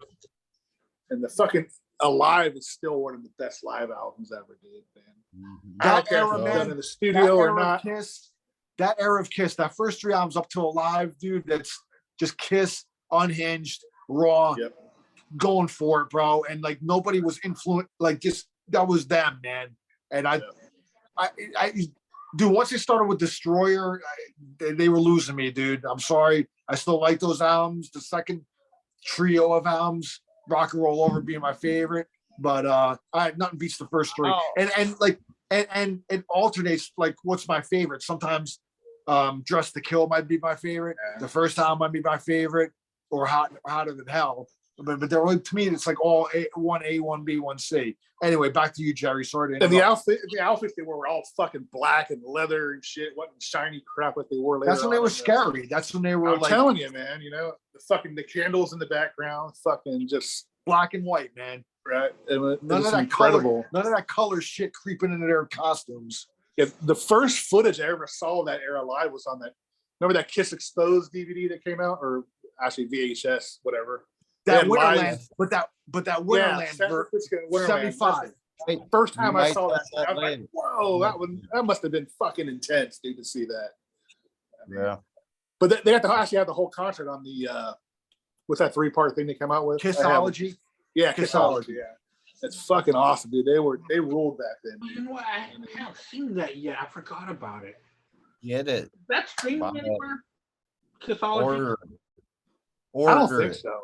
B: and the fucking Alive is still one of the best live albums ever, dude, man. I
D: That
B: don't care if
D: era,
B: it's
D: man,
B: done in the studio or not.
D: That era of Kiss, that first 3 albums up to Alive, dude, that's just Kiss, unhinged, raw,
B: Yep.
D: going for it, bro. And like nobody was influenced, like just that was them, man. And dude, once they started with Destroyer, they were losing me, dude. I'm sorry. I still like those albums. The second trio of albums, Rock and Roll Over being my favorite, but nothing beats the first 3.
C: Oh.
D: And it alternates. Like, what's my favorite? Sometimes Dress to Kill might be my favorite. The first album might be my favorite, or Hotter Than Hell. But they're like, to me, it's like all one A, 1B, 1C. Anyway, back to you, Jerry. Sorry to
B: And the
D: interrupt.
B: outfits they were all fucking black and leather and shit. What shiny crap what they wore later.
D: That's when they
B: on
D: were
B: in the-
D: scary. That's when they were
B: I'm
D: like
B: telling you, man. You know the candles in the background, fucking just
D: black and white, man.
B: right. It was
D: None of that
B: incredible.
D: color, none of that color shit creeping into their costumes.
B: Yeah, the first footage I ever saw of that era live was on that. Remember that Kiss Exposed DVD that came out, or actually VHS, whatever.
D: That
B: Yeah,
D: Winterland, but that Winterland
B: San Francisco Winterland.
D: 75.
B: That's the First time
C: You
B: I
C: might
B: saw that,
C: touch that
B: I was like,
C: later.
B: "Whoa, that must have been fucking intense, dude, to see that."
C: Yeah.
B: But they had to actually have the whole concert on the what's that 3-part thing they come out with?
D: Kissology.
B: Yeah,
D: Kissology.
B: Kissology. Yeah, it's fucking awesome, dude. They ruled back then.
E: Well, you know what? I haven't seen that yet. I forgot about it.
C: Get it.
E: Is that streaming
C: Wow.
E: anywhere? Kissology?
C: Order.
B: I don't
C: Order
B: think
C: it.
B: so.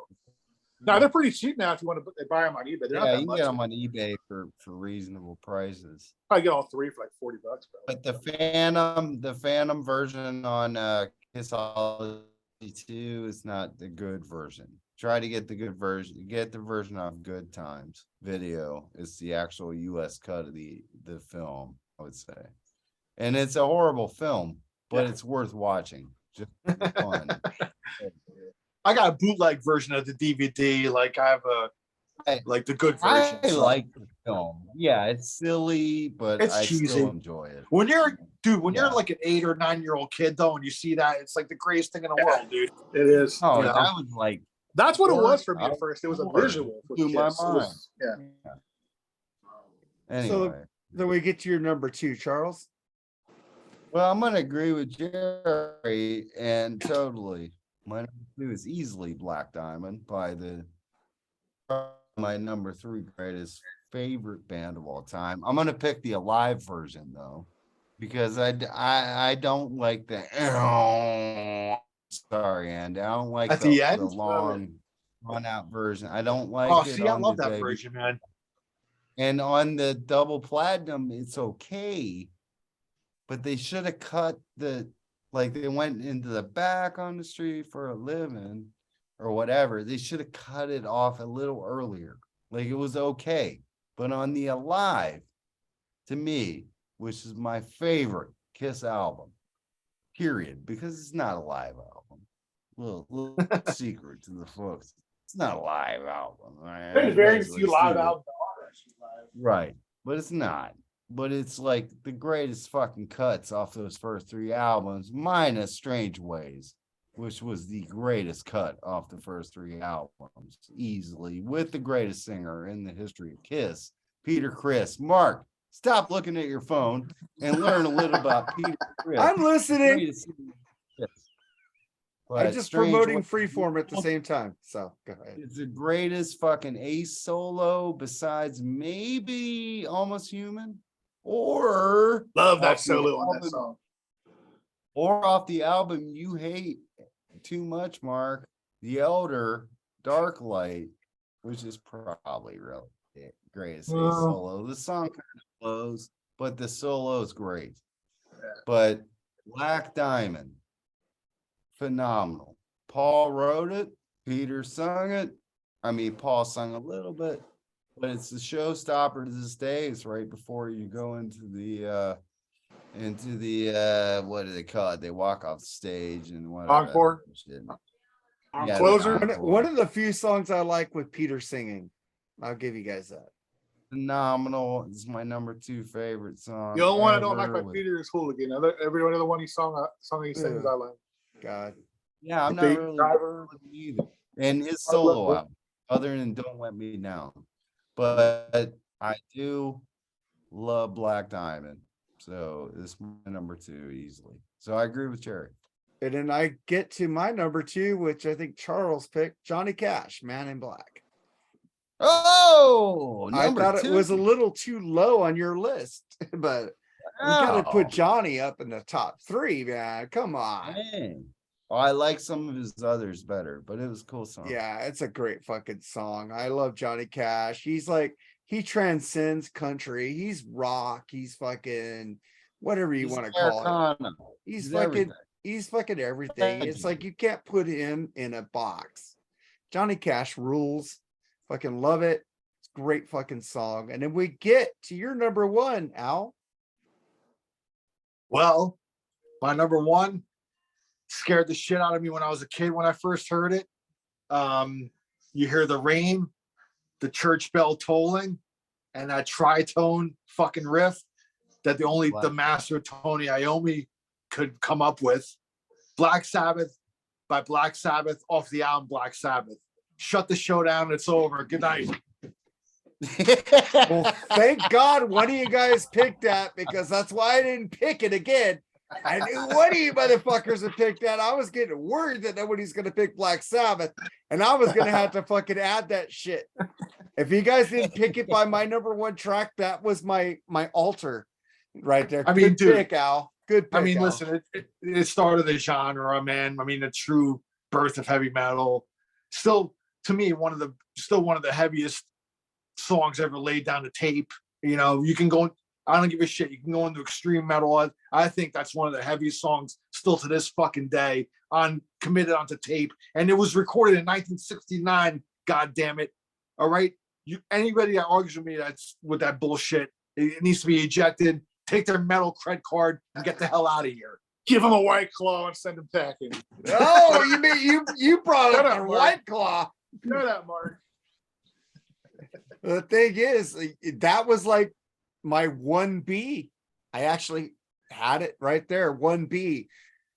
B: No, they're pretty cheap now if you want to buy them on eBay. They're
C: Yeah,
B: not that
C: you can
B: much.
C: get them on eBay for reasonable prices.
B: I get all 3 for like $40, bro.
C: But the Phantom version on Kissology 2 is not the good version. Try to get the good version. Get the version of Good Times video. It's the actual US cut of the film, I would say. And it's a horrible film, but
B: Yeah.
C: it's worth watching. Just for fun.
D: I got a bootleg version of the DVD. Like I have like the good version.
C: I
D: so.
C: like the film. Yeah, it's silly, but
D: It's
C: I
D: cheesy.
C: still enjoy it.
D: When you're
C: Yeah.
D: like an 8 or 9-year-old kid though, and you see that, it's like the greatest thing in the world, dude.
B: It is.
C: Oh,
D: Yeah.
C: that was like
B: That's what it
C: Or-
B: was for me at first. It was a visual. For
C: Blew my
B: Kiss. It was-
C: mind.
B: yeah.
C: anyway.
A: Then we get to your number 2, Charles.
C: Well, I'm gonna agree with Jerry and totally. My number 2 is easily Black Diamond by my number 3 greatest favorite band of all time. I'm gonna pick the Alive version though, because I don't like the sorry, Andy. I don't like
D: At the end?
C: long run out version. I don't like
D: Oh,
C: it.
D: see, I
C: on
D: love
C: the
D: that
C: day-
D: version, man.
C: And on the double platinum, it's okay. But they should have cut like they went into the back on the street for a living or whatever. They should have cut it off a little earlier. Like it was okay. But on the Alive, to me, which is my favorite Kiss album, period, because it's not a live album. Little secret to the folks. It's not a live album. Right?
B: There's very
C: Basically
B: few live
C: studio.
B: albums that are actually live.
C: Right. But it's not. But it's like the greatest fucking cuts off those first 3 albums, minus Strange Ways, which was the greatest cut off the first 3 albums, easily, with the greatest singer in the history of Kiss, Peter Criss. Mark, stop looking at your phone and learn a little about Peter Criss.
A: I'm listening.
C: Greatest singer of Kiss.
A: I'm
C: But
A: just
C: Strange
A: promoting
C: Ways-
A: freeform at the same time. So go ahead.
C: It's the greatest fucking ace solo besides maybe Almost Human, or
B: Love that
C: off the
B: solo on that
C: album-
B: song.
C: or off the album you hate too much, Mark, The Elder, Dark Light, which is probably really the greatest ace solo. The song kind of flows, but the solo is great. But Black Diamond, phenomenal. Paul wrote it, Peter sung it. I mean, Paul sung a little bit, but it's the showstopper to this day. It's right before you go into into the what do they call it? They walk off the stage and what
B: Encore?
C: Yeah,
B: Closer?
A: One of the few songs I like with Peter singing. I'll give you guys that.
C: Phenomenal. It's my number 2 favorite song.
B: The only one I don't like by
C: ever with-
B: Peter is Hooligan. Every other one he sung he sings,
A: Yeah.
B: I like.
A: God.
C: Yeah, I'm not
B: Baby
C: really
B: Driver.
C: either. And his
B: I love
C: solo
B: it.
C: album, other than Don't Let Me Down. But I do love Black Diamond. So this is my number 2 easily. So I agree with Cherry.
A: And then I get to my number 2, which I think Charles picked, Johnny Cash, Man in Black.
C: Oh,
A: I
C: number
A: thought
C: 2.
A: it was a little too low on your list, but you gotta
C: Wow.
A: put Johnny up in the top 3, man. Come on.
C: Dang. Oh, I like some of his others better, but it was a cool song.
A: Yeah, it's a great fucking song. I love Johnny Cash. He's like, he transcends country. He's rock. He's fucking whatever you
C: He's
A: want to call it.
C: Americana.
A: He's
C: everything.
A: fucking everything. It's like you can't put him in a box. Johnny Cash rules. Fucking love it. It's a great fucking song. And then we get to your number 1, Al.
D: Well, my number 1 scared the shit out of me when I was a kid when I first heard it. You hear the rain, the church bell tolling, and that tritone fucking riff that the master Tony Iommi could come up with. Black Sabbath by Black Sabbath off the album Black Sabbath. Shut the show down. It's over. Good night.
A: Well, thank God one of you guys picked that, because that's why I didn't pick it again. I knew one of you motherfuckers had picked that. I was getting worried that nobody's gonna pick Black Sabbath, and I was gonna have to fucking add that shit. If you guys didn't pick it by my number 1 track, that was my altar right there.
D: I mean,
A: Good
D: dude,
A: pick, Al. Good pick.
D: I mean,
A: Al.
D: listen, it started the genre, man. I mean, the true birth of heavy metal. Still, to me, one of the heaviest songs ever laid down to tape. You know, you can go. I don't give a shit. You can go into extreme metal. I think that's one of the heaviest songs still to this fucking day committed onto tape. And it was recorded in 1969. God damn it! All right, anybody that argues with me that's with that bullshit, it needs to be ejected. Take their metal cred card and get the hell out of here.
B: Give him a White Claw and send him packing.
A: Oh, you mean you brought
B: Shut
A: up
B: up,
A: the
B: Mark.
A: White Claw.
B: Know that, Mark.
A: The thing is, that was like my 1B. I actually had it right there, 1B,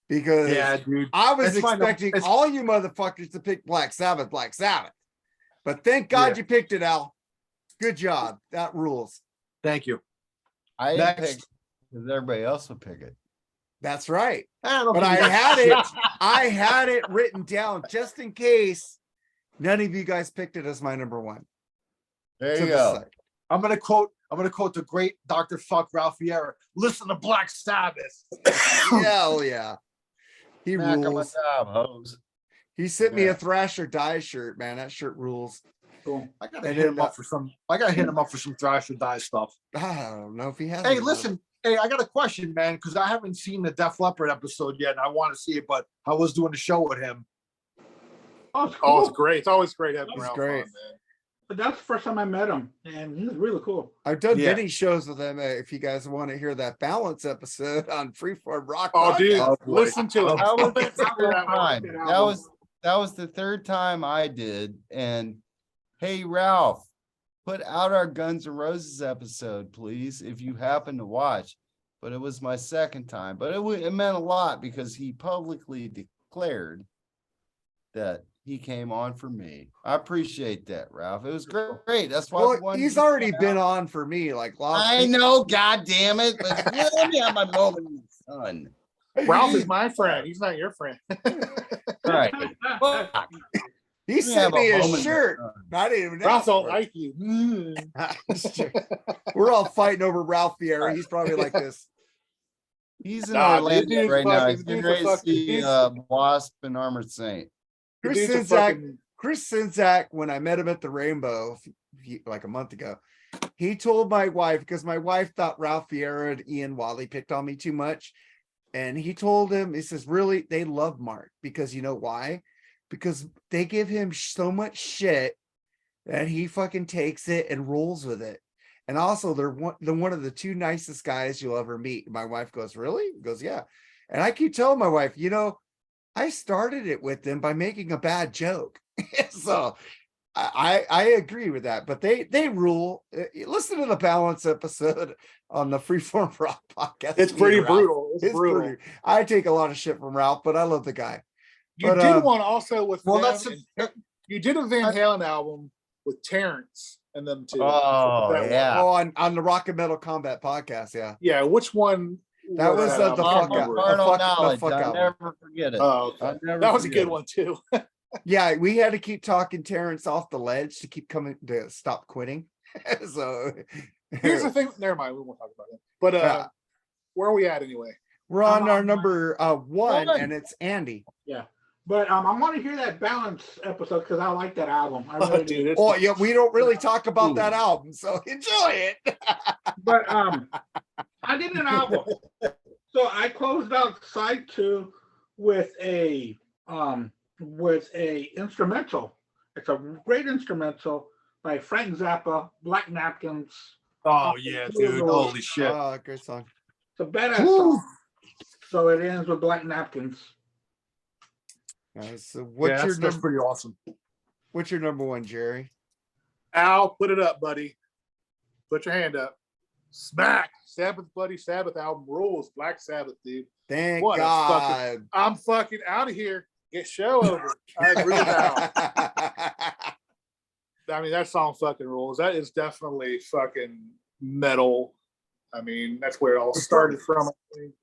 A: because
D: Yeah, dude.
A: I was
D: It's fine.
A: expecting
D: It's-
A: all you motherfuckers to pick Black Sabbath. But thank God
D: Yeah.
A: you picked it, Al. Good job. That rules.
D: Thank you.
C: I didn't
D: Next.
C: pick because everybody else would pick it.
A: That's right.
D: I don't
A: But
D: give
A: I
D: a
A: had
D: shit.
A: it. I had it written down just in case none of you guys picked it as my number 1.
C: There
A: To
C: you
A: the
C: go.
A: side.
D: I'm gonna quote the great Dr. Fuck Ralph Vieira. Listen to Black Sabbath.
A: Hell yeah. He
C: Back on my
A: rules.
C: job, hoes.
A: He sent me
C: Yeah.
A: a Thrasher Die shirt, man. That shirt rules.
B: Cool.
D: I gotta
A: And
D: hit
A: then,
D: him up for some. I gotta hit him up for some Thrash or Die stuff.
A: I don't know if he has.
D: Hey,
A: any
D: listen. Hey, I got a question, man, because I haven't seen the Def Leppard episode yet, and I want to see it. But I was doing the show with him.
E: Oh, it's
B: Oh, it's
E: cool.
B: great. It's always great having
A: It's
B: Ralph
A: great.
B: on, man.
E: But that's the first time I met him, and he's really cool.
A: I've done
D: Yeah.
A: many shows with him. If you guys want to hear that Balance episode on Freeform Rock.
B: Oh, dude,
A: Podcast.
D: Oh, boy.
B: listen to it.
C: That was the
B: Listen to
C: third
B: that
C: time.
B: fucking
C: That
B: album.
C: was the third time I did. And hey, Ralph, put out our Guns N' Roses episode, please, if you happen to watch. But it was my second time. But it meant a lot because he publicly declared that he came on for me. I appreciate that, Ralph. It was great. That's why we
A: Well,
C: wanted
A: he's
C: to
A: already
C: come
A: been
C: out.
A: on for me. Like
C: I know, god damn it. But let me have my moment in the sun.
B: Ralph is my friend. He's not your friend.
C: All right. Fuck.
A: He
C: Let
A: sent
C: have
A: me a
C: moment in the
A: shirt.
C: sun.
A: I didn't even
B: Ralph
A: ask
B: don't
A: for it.
B: like you.
A: We're all fighting over Ralph Vieira. He's probably like this.
C: He's in
B: Nah,
C: Orlando
B: dude's
C: right now.
B: fucking-
C: He's getting
B: dude's a
C: ready to
B: fucking-
C: see
B: he's-
C: Wasp and Armored Saint.
B: The
A: Chris
B: dude's a
A: Czynszak,
B: fucking-
A: Chris Czynszak, when I met him at the Rainbow like a month ago, he told my wife, because my wife thought Ralph Vieira and Ian Wally picked on me too much. And he told him, he says, really, they love Mark because you know why? Because they give him so much shit that he fucking takes it and rolls with it. And also they're one of the two nicest guys you'll ever meet. My wife goes, really? Goes, yeah. And I keep telling my wife, I started it with them by making a bad joke. So I agree with that, but they rule. Listen to the Balance episode on the Freeform Rock podcast.
B: It's
A: Me
B: pretty
A: and Ralph.
B: brutal. It's brutal.
A: Pretty. I take a lot of shit from Ralph, but I love the guy.
B: You
A: But,
B: did one also with
D: Well,
B: them.
D: that's
B: You did a Van Halen album with Terrence and them too.
C: Oh,
B: That one.
C: yeah.
A: on the Rock and Metal Combat podcast, yeah.
B: Yeah, which one?
A: That was the
B: album?
A: fuck
B: I
A: out.
B: remember.
C: Carnal
A: fuck-
C: knowledge.
A: fuck
C: I'll
A: album.
C: never forget it.
B: Oh, okay.
C: I'll never
B: That was a
C: forget
B: good
C: it.
B: one too.
A: Yeah, we had to keep talking Terrence off the ledge to keep coming to stop quitting. So
B: Here's the thing. Never mind. We won't talk about it. But
A: Yeah.
B: where are we at anyway?
A: we're on
E: I'm
A: our
E: on
A: number one,
C: One.
A: and it's Andy.
E: But I want to hear that Balance episode because I like that album. I really do.
B: Dude, it's
A: Oh, yeah, we don't really talk about that album, so enjoy it.
E: But I did an album. So I closed out side 2 with a instrumental. It's a great instrumental by Frank Zappa, Black Napkins.
D: oh yeah, dude. Holy shit.
A: Great song.
E: It's a badass song. So it ends with Black Napkins.
A: So
D: Yeah, that's pretty awesome.
A: what's your number one, Jerry?
B: Al, put it up, buddy. Put your hand up. Smack. Sabbath, buddy. Sabbath album rules. Black Sabbath, dude.
A: Thank
B: What a
A: God.
B: I'm fucking out of here. Get show over. I agree with Al. I mean, that song fucking rules. That is definitely fucking metal. I mean, that's where it all started from. I think.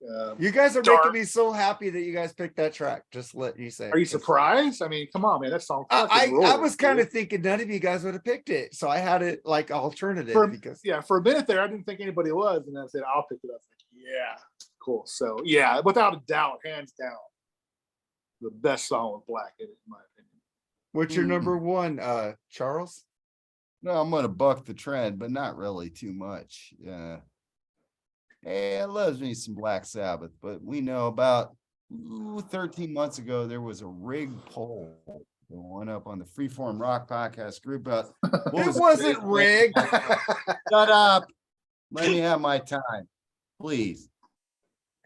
A: You guys are
B: Dark.
A: making me so happy that you guys picked that track. Just let you say.
B: Are you surprised? I mean, come on, man. That song fucking
A: I
B: rules.
A: was kind of
B: dude.
A: thinking none of you guys would have picked it, so I had it like alternative
B: For-
A: because
B: Yeah, for a minute there, I didn't think anybody was, and then I said, I'll pick it up. Yeah, cool. So, yeah, without a doubt, hands down, the best song with Black in it, in my opinion.
A: what's your number one, Charles?
C: No, I'm gonna buck the trend, but not really too much. Yeah. Hey, I love me some Black Sabbath, but we know about 13 months ago there was a rigged poll that went up on the Freeform Rock podcast group. What
A: It
C: was
A: wasn't rigged.
C: Shut up. Let me have my time, please.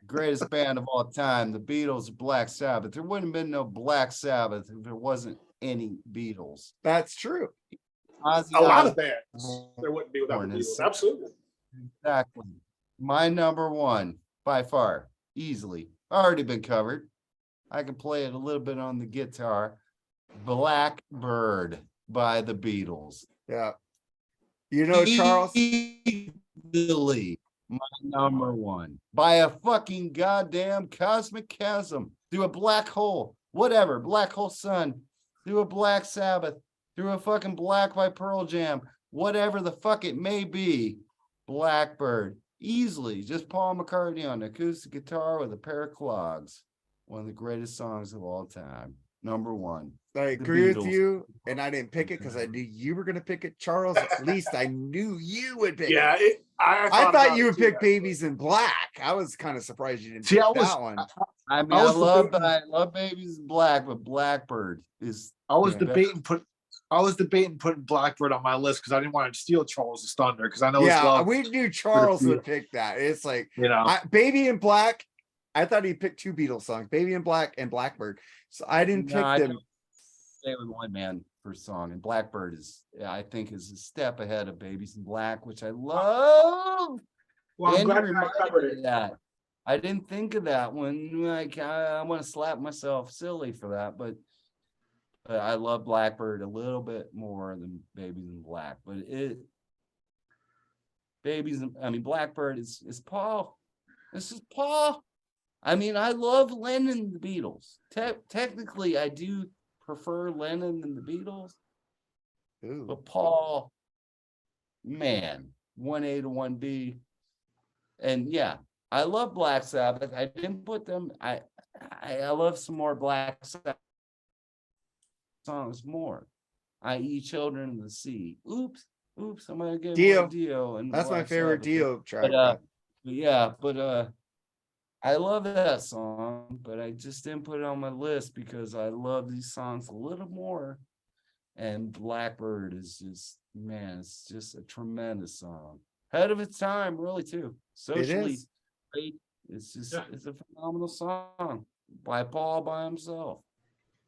C: Greatest band of all time, the Beatles, Black Sabbath. There wouldn't have been no Black Sabbath if there wasn't any Beatles.
A: That's true.
C: Ozzy
B: A lot of
C: Osbourne.
B: bands there wouldn't be without the
C: Born in
B: Beatles. Absolutely.
C: Exactly. My number one, by far, easily, already been covered. I can play it a little bit on the guitar. Blackbird by the Beatles.
A: Yeah. Charles,
C: Easily my number one. By a fucking goddamn cosmic chasm. Through a black hole. Whatever. Black hole sun. Through a Black Sabbath. Through a fucking Black by Pearl Jam. Whatever the fuck it may be. Blackbird. Easily. Just Paul McCartney on acoustic guitar with a pair of clogs. One of the greatest songs of all time. Number one.
A: I agree with
C: Beatles.
A: you, and I didn't pick it because I knew you were going to pick it. Charles, at least I knew you would pick
B: Yeah,
A: it.
B: I
A: I thought
B: about
A: you
B: it
A: would
B: too,
A: pick
B: actually.
A: Babies in Black. I was kind of surprised you didn't
D: See,
A: pick
D: I was-
A: that one.
C: I mean,
D: I
C: I
D: was
C: love
D: debating-
C: Babies in Black, but Blackbird is
D: I was
A: Yeah.
D: debating putting Blackbird on my list because I didn't want to steal Charles's thunder because I know his
A: Yeah,
D: love,
A: we knew Charles
D: few.
A: would pick that. It's like
D: you know.
A: Baby in Black. I thought he picked two Beatles songs, Baby in Black and Blackbird. So I didn't
C: No,
A: pick
C: I
A: them.
C: don't stay with one man per song, and Blackbird is, I think, is a step ahead of Babies in Black, which I love.
E: Well, I'm
C: And you
E: glad I
C: reminded
E: covered
C: me
E: it.
C: of that. I didn't think of that when I want to slap myself silly for that, but I love Blackbird a little bit more than Babies in Black. But Blackbird is Paul. This is Paul. I mean, I love Lennon and the Beatles. Technically, I do prefer Lennon and the Beatles,
A: Ooh.
C: but Paul, man, 1A to 1B. And yeah, I love Black Sabbath. I didn't put them. I love some more Black Sabbath songs more, i.e. Children of the Sea. Oops. I'm gonna get
A: Dio.
C: more Dio. And
A: That's my
C: Black
A: favorite
C: Sabbath.
A: Dio track.
C: But I love that song, but I just didn't put it on my list because I love these songs a little more. And Blackbird is just, man, it's just a tremendous song. Ahead of its time, really, too. Socially
A: is.
C: great. It's just,
E: Yeah.
C: it's a phenomenal song by Paul by himself.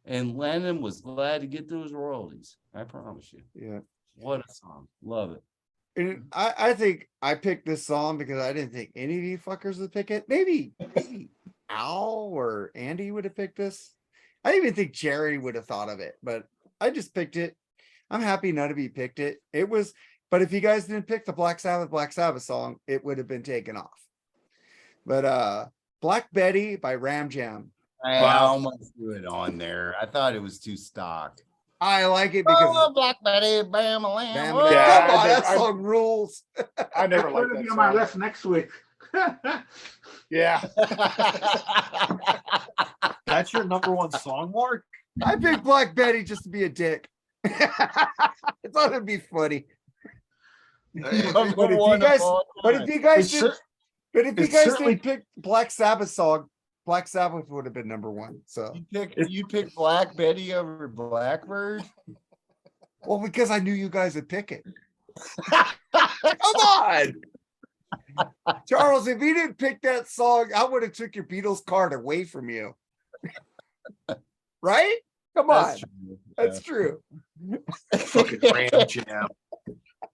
C: And Lennon was glad to get those royalties. I promise you.
A: Yeah.
C: What a song. Love it.
A: And I think I picked this song because I didn't think any of you fuckers would pick it. Maybe Al or Andy would have picked this. I didn't even think Jerry would have thought of it, but I just picked it. I'm happy none of you picked it. It was, but if you guys didn't pick the Black Sabbath song, it would have been taken off. But Black Betty by Ram Jam.
C: I
D: Wow.
C: almost threw it on there. I thought it was too stock.
A: I like it because
C: Black Betty, bam,
A: Bam,
C: lamb.
B: Yeah,
A: come on,
B: I-
A: that
B: I-
A: song rules.
B: I never
E: It's
B: liked
E: gonna
B: that
E: be on my
B: song.
E: list next week.
B: Yeah.
D: That's your number one song, Mark?
A: I picked Black Betty just to be a dick. I thought it'd be funny. But if you guys
D: It's
A: did,
D: cer-
A: but if you
D: it's
A: guys
D: certainly-
A: did pick Black Sabbath song, Black Sabbath would have been number one. So,
C: You picked Black Betty over Blackbird?
A: well, because I knew you guys would pick it. Come on, Charles. If you didn't pick that song, I would have took your Beatles card away from you. Right? Come on, that's true.
D: Fucking Ram Jam.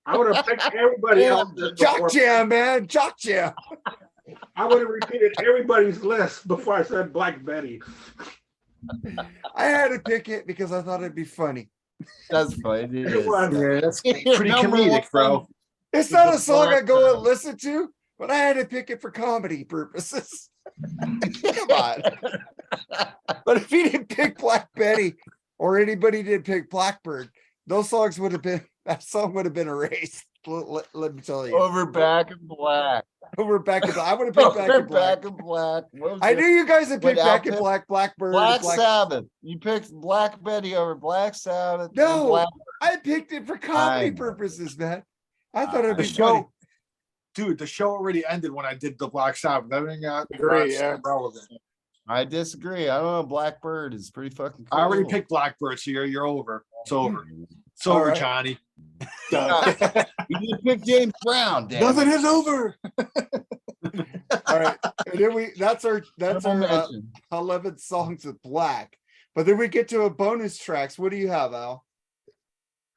E: I would have picked everybody else.
A: Jock Jam, man, Jock Jam.
E: I would have repeated everybody's list before I said Black Betty.
A: I had to pick it because I thought it'd be funny.
C: That's funny. It
E: It
C: is.
E: was.
D: Yeah, that's
C: Your
D: pretty
C: number
D: comedic, bro.
C: one.
A: It's not a song I go and listen to, but I had to pick it for comedy purposes. Come on. But if he didn't pick Black Betty or anybody did pick Blackbird, those songs would have been, that song would have been erased. Let me tell you.
C: Over Back in Black.
A: Over Back in Black. I would have picked Back
C: Over
A: in Black.
C: Back in Black. What was
A: I
C: it?
A: knew you guys would pick
C: What
A: Back in
C: outfit?
A: Black, Blackbird.
C: Black Sabbath. You picked Black Betty over Black Sabbath. and
A: No,
C: Black.
A: I picked it for comedy
C: know.
A: purposes, man. I thought it'd
D: The
A: be funny.
D: show, dude, the show already ended when I did the Black Sabbath. Everything got
B: Agree, yeah.
D: relevant.
C: I disagree. I don't know. Blackbird is pretty fucking cool.
D: I already picked Blackbird, so you're over. It's over. It's
A: All
D: over,
A: right.
D: Johnny.
B: Done.
C: You didn't pick James Brown, damn
D: Nothing
C: it.
D: is over.
A: All right. And then that's our
C: Honorable mention.
A: 11 songs with Black. But then we get to a bonus tracks. What do you have, Al?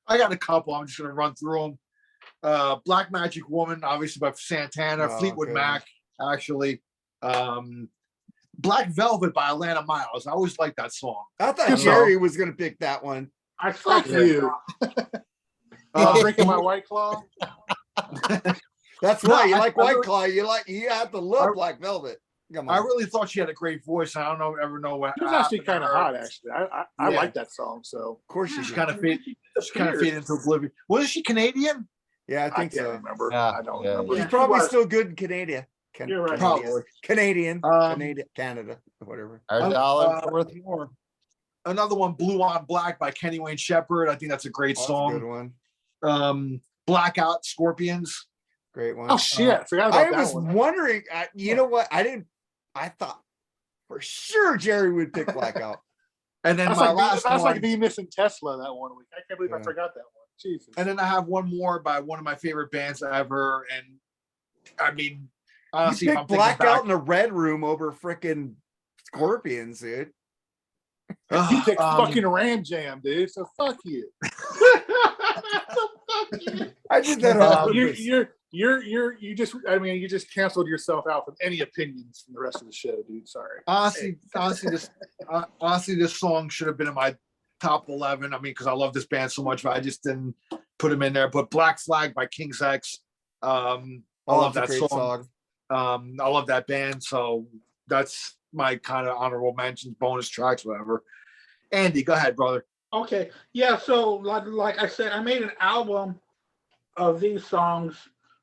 D: I got a couple. I'm just gonna run through them. Black Magic Woman, obviously by Santana,
A: Oh,
D: Fleetwood
A: good.
D: Mac, actually. Black Velvet by Atlanta Miles. I always liked that song.
A: I thought
B: Good
A: Jerry was going to pick that one.
E: I
B: Fuck
E: fuck you.
B: you. Drinking my White Claw.
A: That's
D: No,
A: right. You
D: I-
A: like
D: I
A: White
D: really-
A: Claw. You have to love
D: I-
A: Black Velvet. Come
D: I
A: on.
D: really thought she had a great voice. I don't know ever know what.
B: She was actually
D: happened to
B: kind of
D: her.
B: hot, actually. I
D: Yeah.
B: like that song. So
A: Of course
D: She's
A: you
D: kind
A: do.
D: of faded into oblivion. Wasn't she Canadian?
A: Yeah, I
B: I
A: think
B: can't
A: so.
B: remember.
C: Yeah,
B: I don't
C: yeah,
B: remember.
A: She's
E: Yeah.
A: probably
E: She was.
A: still good in Canada.
E: You're right.
D: Probably.
A: Canadian.
D: Um,
A: Canada. Whatever.
C: Our
D: Um,
C: dollar worth more.
D: Another one, Blue on Black by Kenny Wayne Shepherd. I think that's a great
A: That's a good
D: song.
A: one.
D: Blackout Scorpions.
A: Great one.
B: Oh shit! I forgot
A: I
B: about
A: was
B: that one.
A: wondering, you know what? I thought for sure Jerry would pick Blackout.
D: And then
B: That's
D: my
B: like,
D: last
B: that's
D: one.
B: like me missing Tesla that one week. I can't believe I
A: Yeah.
B: forgot that one. Jesus.
D: And then I have one more by one of my favorite bands ever. And I mean, honestly,
A: You
D: if I'm
A: picked
D: thinking
A: Blackout
D: back,
A: in the Red Room over freaking Scorpions, dude.
B: You picked
D: um,
B: fucking Ram Jam, dude. So fuck you.
A: I did that on
B: You
A: purpose.
B: you just I mean you just canceled yourself out from any opinions from the rest of the show, dude. Sorry.
D: honestly, this song should have been in my top 11. I mean, because I love this band so much, but I just didn't put them in there. But Black Flag by King's X. I love
A: that's a
D: that
A: great
D: song. I love that band. So that's my kind of honorable mentions, bonus tracks, whatever. Andy, go ahead, brother.
E: Okay, yeah. So, like I said, I made an album of these songs.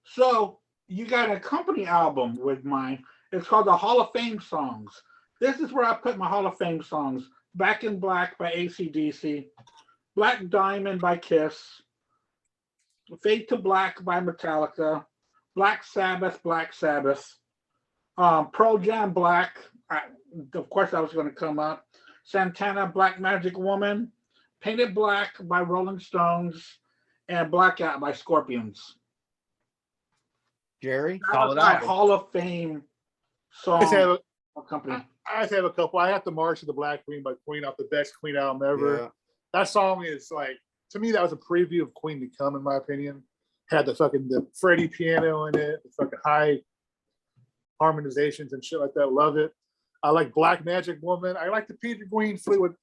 E: So you got a company album with mine. It's called the Hall of Fame songs. This is where I put my Hall of Fame songs: Back in Black by AC/DC, Black Diamond by Kiss, Fade to Black by Metallica, Black Sabbath, Pearl Jam Black. Of course, that was going to come up. Santana, Black Magic Woman, Painted Black by Rolling Stones, and Blackout by Scorpions.
A: Jerry.
E: That
D: Solid
E: was my
D: album.
E: Hall of Fame
B: I just have
E: song
B: a,
E: or company.
B: I just have a couple. I have to March of the Black Queen by Queen off the best Queen album ever.
A: Yeah.
B: That song is like, to me, that was a preview of Queen to come, in my opinion. Had the Freddie piano in it, the fucking high harmonizations and shit like that. Love it. I like Black Magic Woman. I like the Peter Green Fleetwood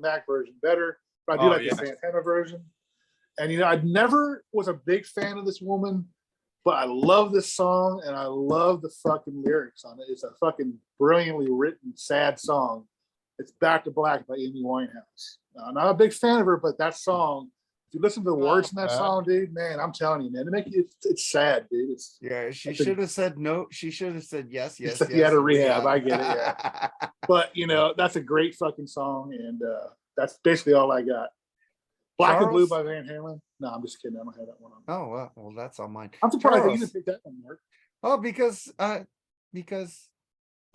B: Mac version better, but I do
D: Oh,
B: like
D: yeah.
B: the Santana version. And I never was a big fan of this woman, but I love this song and I love the fucking lyrics on it. It's a fucking brilliantly written, sad song. It's Back to Black by Amy Winehouse. Now, I'm not a big fan of her, but that song, if you listen to the words in that song, dude, man, I'm telling you, man, it's sad, dude. It's
A: Yeah, she
B: I think-
A: should have said no. She should have said yes, yes,
B: said
A: yes.
B: you had a
A: and
B: rehab,
A: yeah.
B: I get it, yeah. But that's a great fucking song, and that's basically all I got. Black and Blue
A: Charles?
B: by Van Halen. No, I'm just kidding. I don't have that one on.
A: Oh well, that's on mine.
B: I'm surprised that you
A: Charles.
B: didn't pick that one, Mark.
A: Oh, because I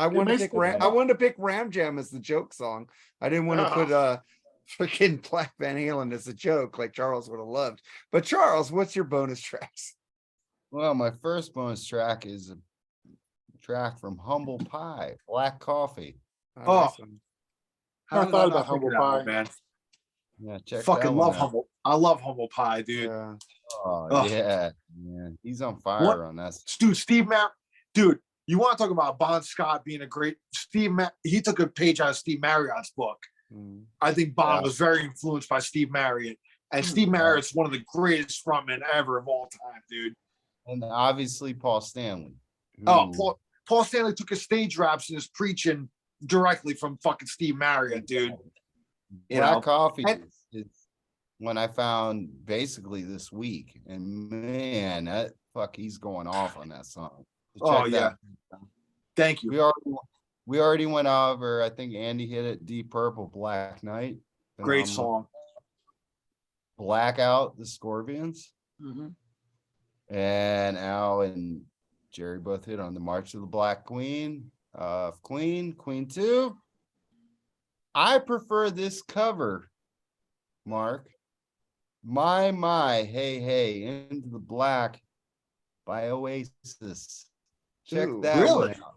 A: wanted to
B: makes
A: pick
B: sense.
A: I wanted to pick Ram Jam as the joke song. I didn't want to put freaking Black Van Halen as a joke like Charles would have loved. But Charles, what's your bonus tracks?
C: Well, my first bonus track is a track from Humble Pie, Black Coffee.
D: Oh.
A: nice one.
D: How
B: I
D: did
B: thought
D: not
B: about
D: think
B: Humble
D: of that one,
B: Pie.
D: man.
C: Yeah, check that
D: Fucking
C: one
D: love
C: out.
D: Humble. I love Humble Pie, dude.
A: Yeah.
C: Oh
D: Ugh.
C: yeah, man, he's on fire on that.
D: Dude, Steve Matt, dude, you want to talk about Bon Scott being a great he took a page out of Steve Marriott's book.
A: Mm.
D: I think Bon
C: Yeah.
D: was very influenced by Steve Marriott. And Steve Marriott's one of the greatest frontmen ever of all time, dude.
C: And obviously Paul Stanley.
D: Oh,
C: who-
D: Paul Stanley took his stage raps and his preaching directly from fucking Steve Marriott, dude. You
C: Black
D: know,
C: Coffee
D: and-
C: is when I found basically this week, and man, he's going off on that song. So
D: Oh,
C: check
D: yeah.
C: that.
D: Thank you.
C: We already went over. I think Andy hit it. Deep Purple, Black Knight,
D: Great
C: phenomenal.
D: song.
C: Blackout, the Scorpions,
B: Mhm.
C: and Al and Jerry both hit on the March of the Black Queen. Queen 2. I prefer this cover, Mark. My, hey, hey, Into the Black by Oasis. Check
A: Ooh,
C: that
D: really?
C: one out.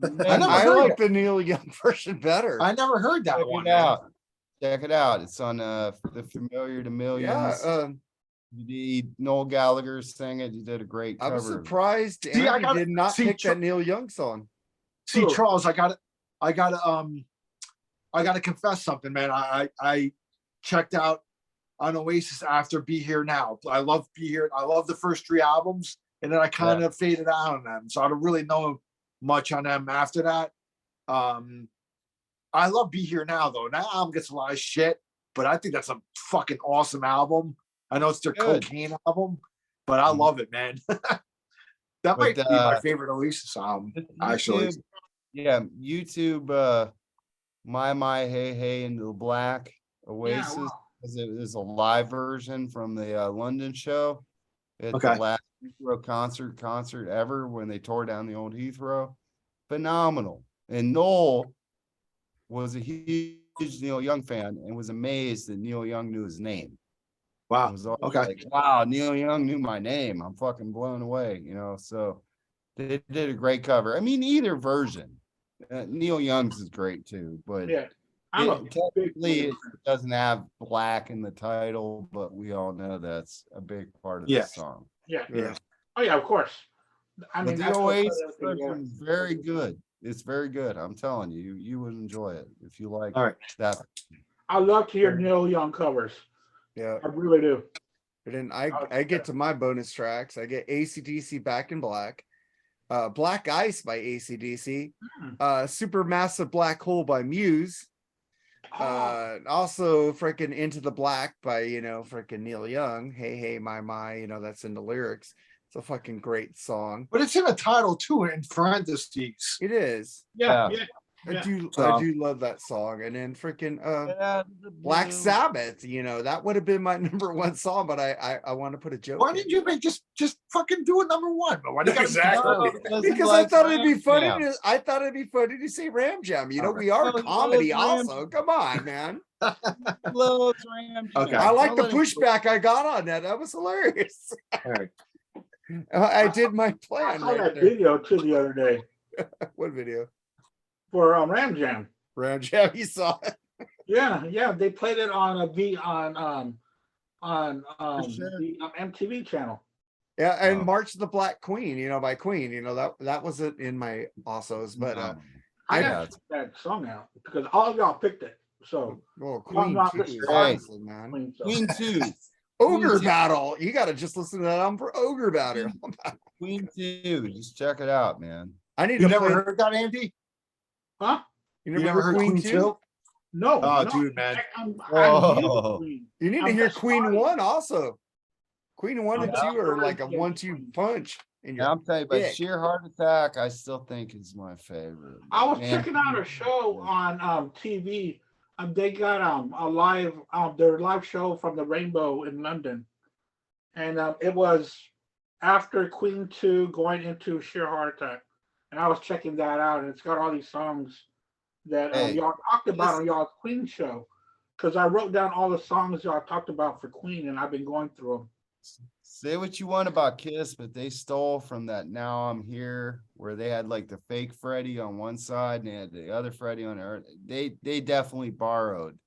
D: I never
A: I
D: heard
A: like
D: it.
A: the Neil Young version better.
D: I never heard that
C: Check
D: one.
C: it
D: man.
C: out. Check it out. It's on the Familiar to Millions.
A: yeah,
C: Noel Gallagher sang it. He did a great
A: I
C: cover.
A: was surprised
D: I
A: Andy
D: gotta-
A: did not
D: see,
A: pick
D: Char-
A: that Neil Young song.
D: See,
B: Cool.
D: Charles, I gotta confess something, man. I checked out on Oasis after Be Here Now. I love Be Here. I love the first 3 albums, and then I kind of faded out on them. So I don't really know much on them after that. I love Be Here Now though. That album gets a lot of shit, but I think that's a fucking awesome album. I know it's their
C: Good.
D: cocaine album, but I
C: Mhm.
D: love it, man. That might be my
C: uh,
D: favorite Oasis album, actually.
C: YouTube, my, hey, hey, Into the Black, Oasis.
E: Yeah, wow.
C: It was a live version from the London show. It's
D: Okay.
C: the last Heathrow concert ever when they tore down the old Heathrow. Phenomenal. And Noel was a huge Neil Young fan and was amazed that Neil Young knew his name. It
D: Wow.
C: was always
D: Okay.
C: like, wow, Neil Young knew my name. I'm fucking blown away, So they did a great cover. I mean, either version. Neil Young's is great too, but
E: Yeah. I'm a big
C: technically it
E: fan.
C: doesn't have black in the title, but we all know that's a big part of
D: Yeah.
C: the song.
E: Yeah.
D: Yeah.
E: Oh yeah, of course. I
C: But
E: mean,
C: the
E: that's what
C: Oasis
E: cut everything,
C: version is very good. It's very good. I'm telling you, you would enjoy it if you like
D: All right.
C: that.
E: I love to hear Neil Young covers.
A: Yeah.
E: I really do.
A: But then I get to my bonus tracks. I get AC/DC Back in Black, Black Ice by AC/DC, Supermassive Black Hole by Muse, also freaking Into the Black by freaking Neil Young. Hey hey my, that's in the lyrics. It's a fucking great song.
D: But it's in a title too, in parentheses.
A: It is.
E: Yeah.
C: Yeah.
E: Yeah.
A: I
E: Yeah.
A: do
D: So-
A: love that song. And then freaking
C: Yeah,
A: Black
C: blue.
A: Sabbath, that would have been my number 1 song, but I want to put a joke.
D: Why
A: in.
D: didn't you make just fucking do a number 1? But why do you gotta
B: Exactly.
C: No, because he
A: Because I
C: likes
A: thought it'd be
C: Ram
A: funny.
C: Jam.
A: I thought it'd be funny to say Ram Jam. We are
C: No, he
A: comedy
C: loves Ram
A: also. Come on, man.
C: He loves Ram Jam.
D: Okay.
A: I like the
C: Don't let him-
A: pushback I got on that. That was hilarious.
D: All right.
A: I did my
E: I
A: plan
E: saw
A: right
E: that
A: there.
E: video too the other day
A: What video?
E: for Ram Jam.
A: Round Jam, you saw it.
E: Yeah, they played it on
C: Sure.
E: the MTV channel.
A: Yeah, and
C: Oh.
A: March of the Black Queen, by Queen, that wasn't in my alsos, but
E: I
A: I-
E: gotta check that song out because all of y'all picked it. So
A: well,
E: Well,
A: Queen
E: not
A: 2
E: this
A: is
E: time.
A: awesome, man.
E: Queen, so.
C: Queen 2.
A: Ogre
C: Queen 2.
A: Battle. You gotta just listen to that album for Ogre Battle.
C: Queen 2. Just check it out, man.
A: I need
D: You
A: to
D: never
A: play.
D: heard that, Andy?
E: Huh?
A: You
D: You never heard Queen 2?
E: No.
D: Oh,
E: no.
D: dude, man.
E: I'm
C: Whoa.
E: Queen.
A: You need to
E: I'm
A: hear
E: just
A: Queen
E: starting.
A: 1 also. Queen 1 and
E: Yeah.
A: 2 are like a
E: Yeah,
A: 1-2
E: Queen.
A: punch. In your
C: Yeah, I'm telling you, but
A: dick.
C: Sheer Heart Attack, I still think is my favorite.
E: I was
C: Man,
E: checking out a show on TV. They got a live their live show from the Rainbow in London, and it was after Queen 2 going into Sheer Heart Attack, and I was checking that out, and it's got all these songs that
C: Hey,
E: y'all talked about
C: listen.
E: on y'all's Queen show, because I wrote down all the songs y'all talked about for Queen, and I've been going through them.
C: Say what you want about Kiss, but they stole from that Now I'm Here, where they had like the fake Freddie on one side and they had the other Freddie on the other. They definitely borrowed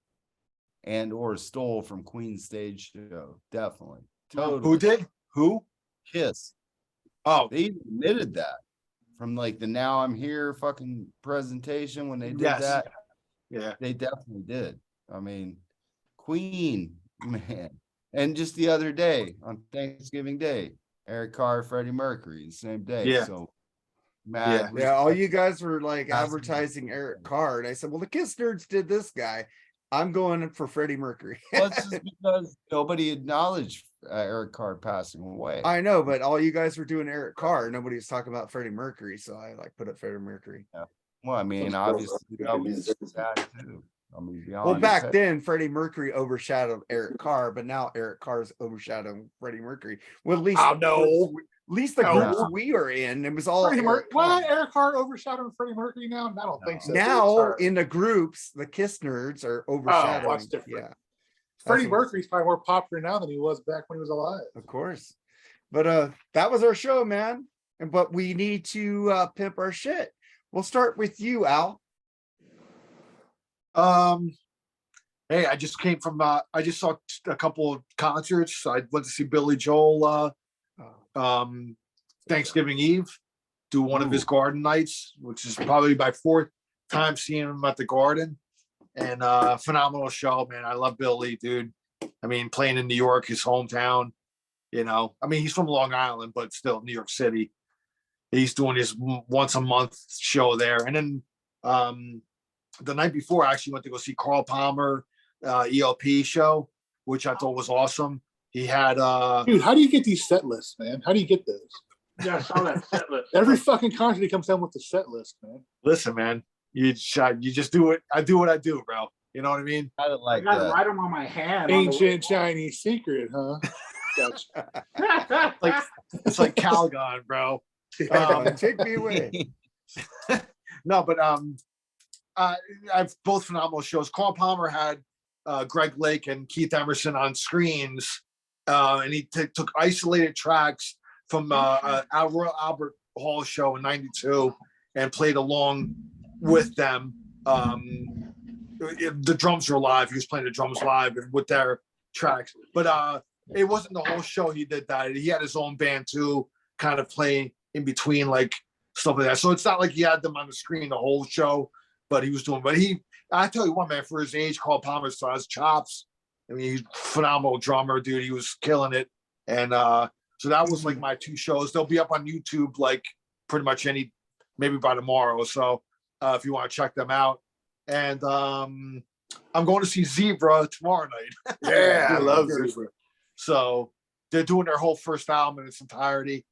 C: and or stole from Queen's stage show. Definitely. Totally.
D: Who did? Who?
C: Kiss.
D: Oh,
C: They admitted that from like the Now I'm Here fucking presentation when they did
D: Yes.
C: that.
D: yeah.
C: They definitely did. I mean, Queen, man. And just the other day on Thanksgiving Day, Eric Carr, Freddie Mercury, the same day.
D: Yeah.
C: So mad.
A: Yeah, all
C: respect.
A: you guys were like
C: That's-
A: advertising Eric Carr, and I said, "Well, the Kiss Nerds did this guy. I'm going for Freddie Mercury."
C: Well, it's just because nobody acknowledged Eric Carr passing away.
A: I know, but all you guys were doing Eric Carr. Nobody was talking about Freddie Mercury, so I like put up Freddie Mercury.
C: Well, I mean, obviously that was sad too. I mean, to be
A: Well,
C: honest,
A: back then, Freddie Mercury overshadowed Eric Carr, but now Eric Carr's overshadowing Freddie Mercury. Well, at least,
D: Oh, no.
A: at least the
D: No.
A: groups we were in, it was all
B: Freddie
A: Eric
B: Mercury. What?
A: Carr.
B: Eric Carr overshadowing Freddie Mercury now? I don't think so. dude.
A: Now
B: Sorry.
A: in the groups, the Kiss Nerds are overshadowing.
B: that's different.
A: Yeah,
B: Freddie
A: that's what-
B: Mercury's probably more popular now than he was back when he was alive.
A: of course. But that was our show, man. But we need to pimp our shit. We'll start with you, Al.
D: Hey, I just came from I just saw a couple of concerts. I went to see Billy Joel Thanksgiving Eve, do one of his garden nights, which is probably my fourth time seeing him at the garden. And phenomenal show, man. I love Billy, dude. I mean, playing in New York, his hometown, I mean, he's from Long Island, but still New York City. He's doing his once a month show there. And then the night before, I actually went to go see Carl Palmer ELP show, which I thought was awesome. He had
B: Dude, how do you get these set lists, man? How do you get those?
E: Yeah, I saw that set list.
B: Every fucking concert he comes down with the set list, man.
D: listen, man, you just do it. I do what I do, bro. You know what I mean?
C: I
E: I
C: like
E: gotta
C: that.
E: write them on my hand.
B: Ancient Chinese secret, huh? Gotcha.
D: Like it's like Calgon, bro.
A: Take me away.
D: No, but I've both phenomenal shows. Carl Palmer had Greg Lake and Keith Emerson on screens, and he took isolated tracks from our Royal Albert Hall show in '92 and played along with them. The drums were live. He was playing the drums live with their tracks, but it wasn't the whole show. He did that. He had his own band too, kind of playing in between, like stuff like that. So it's not like he had them on the screen the whole show, but he was doing. But I tell you what, man, for his age, Carl Palmer still has chops. I mean, he's a phenomenal drummer, dude. He was killing it, and so that was like my two shows. They'll be up on YouTube, like pretty much maybe by tomorrow. So if you want to check them out, and I'm going to see Zebra tomorrow night.
B: Yeah, I love Zebra.
D: So they're doing their whole first album in its entirety.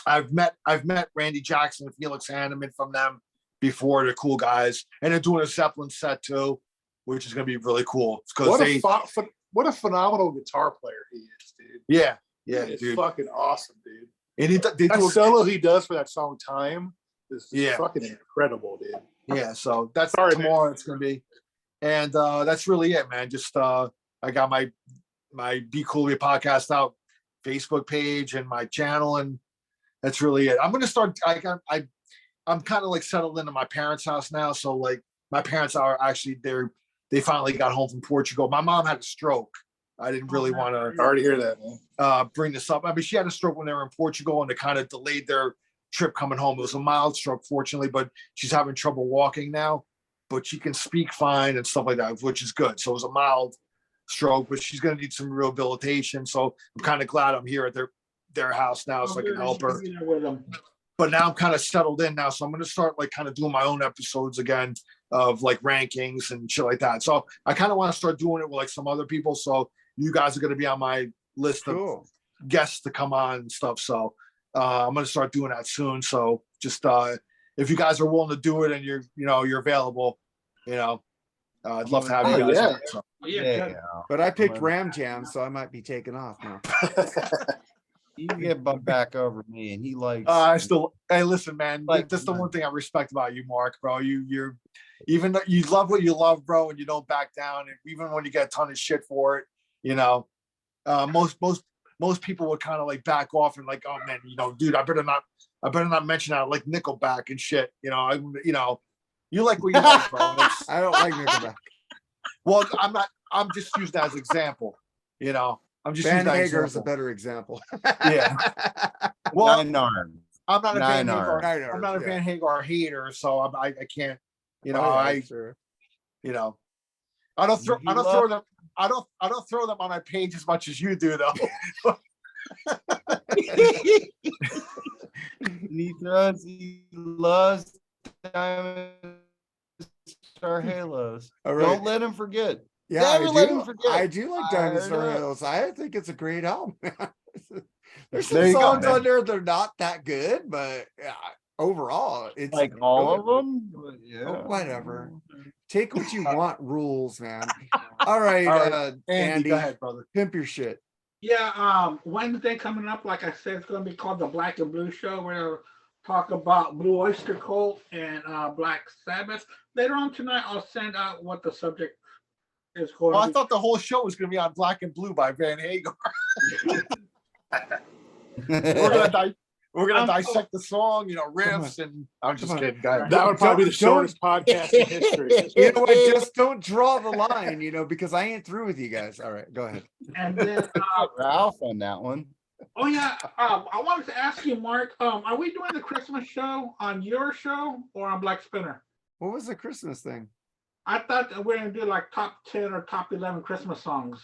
D: I've met Randy Jackson and Felix Hanneman from them before. They're cool guys, and they're doing a Zeppelin set too, which is going to be really cool because
B: What a phenomenal guitar player he is, dude.
D: yeah,
B: It's
D: dude.
B: fucking awesome, dude.
D: And they
B: That
D: do a,
B: solo he does for that song "Time" is
D: Yeah.
B: fucking incredible, dude.
D: yeah. So that's
B: Sorry, man.
D: tomorrow. It's going to be, and that's really it, man. Just I got my Be Cool Be podcast out Facebook page and my channel, and that's really it. I'm gonna start. I'm kind of like settled into my parents' house now, so like my parents are actually they finally got home from Portugal. My mom had a stroke. I didn't really want
B: I
D: to
B: already hear that, man.
D: bring this up. I mean, she had a stroke when they were in Portugal, and it kind of delayed their trip coming home. It was a mild stroke, fortunately, but she's having trouble walking now. But she can speak fine and stuff like that, which is good. So it was a mild stroke, but she's going to need some rehabilitation. So I'm kind of glad I'm here at their house now, so I can help her.
E: With them.
D: But now I'm kind of settled in now, so I'm going to start like kind of doing my own episodes again of like rankings and shit like that. So I kind of want to start doing it with like some other people. So you guys are going to be on my list of
A: Cool.
D: guests to come on and stuff. So I'm going to start doing that soon. So just if you guys are willing to do it and you're available, I'd love to have you
B: Oh,
D: guys.
B: yeah.
D: on, so.
E: Yeah.
A: But I picked
C: Come on.
A: Ram Jam, so I might be taking off now.
C: You get bumped back over me, and he likes.
D: Hey, listen, man.
C: Like,
D: That's the one thing I respect about you, Mark, bro. You're even though you love what you love, bro, and you don't back down. And even when you get a ton of shit for it, most people would kind of like back off and like, oh man, dude, I better not mention that, like Nickelback and shit. You like what you like, bro.
A: I don't like Nickelback.
D: Well, I'm just using that as an example. I'm just
A: Van
D: using that
A: Hager is a
D: example.
A: better example.
D: Yeah. Well,
C: Nine arms.
D: I'm not a Van
C: Nine
D: Hagar.
A: arms.
D: I'm not a
A: Yeah.
D: Van Hagar hater, so I can't.
A: Oh, yeah, sure.
D: I don't throw
C: You love-
D: them. I don't throw them on my page as much as you do, though.
C: He loves Diamond Star Halos.
A: All right.
C: Don't let him forget.
A: Yeah,
C: Never let him
A: I
C: forget.
A: do like
C: I
A: Diamond
C: heard
A: Star
C: it.
A: Halos. I think it's a great album. There's
D: There
A: some
D: you go,
A: songs
D: man.
A: on there that are not that good, but overall, it's
C: Like all
A: good.
C: of them. Yeah.
A: Oh, whatever. Take what you want, rules, man. All right,
D: All right,
A: Andy,
D: Andy, go ahead, brother.
A: pimp your shit.
E: Yeah, Wednesday coming up, like I said, it's going to be called the Black and Blue Show. We're going to talk about Blue Oyster Cult and Black Sabbath. Later on tonight, I'll send out what the subject is going
D: Well,
E: to
D: I
E: be.
D: thought the whole show was going to be on Black and Blue by Van Hagar. We're gonna dissect the song, riffs, and I'm just
A: Come on.
D: kidding. Go ahead.
B: That would probably be the
A: Don't-
B: shortest podcast in history.
A: You know what? Just don't draw the line, because I ain't through with you guys. All right, go ahead.
E: And then,
C: Ralph on that one.
E: oh yeah, I wanted to ask you, Mark, are we doing the Christmas show on your show or on Black Spinner?
A: What was the Christmas thing?
E: I thought that we were going to do like top 10 or top 11 Christmas songs.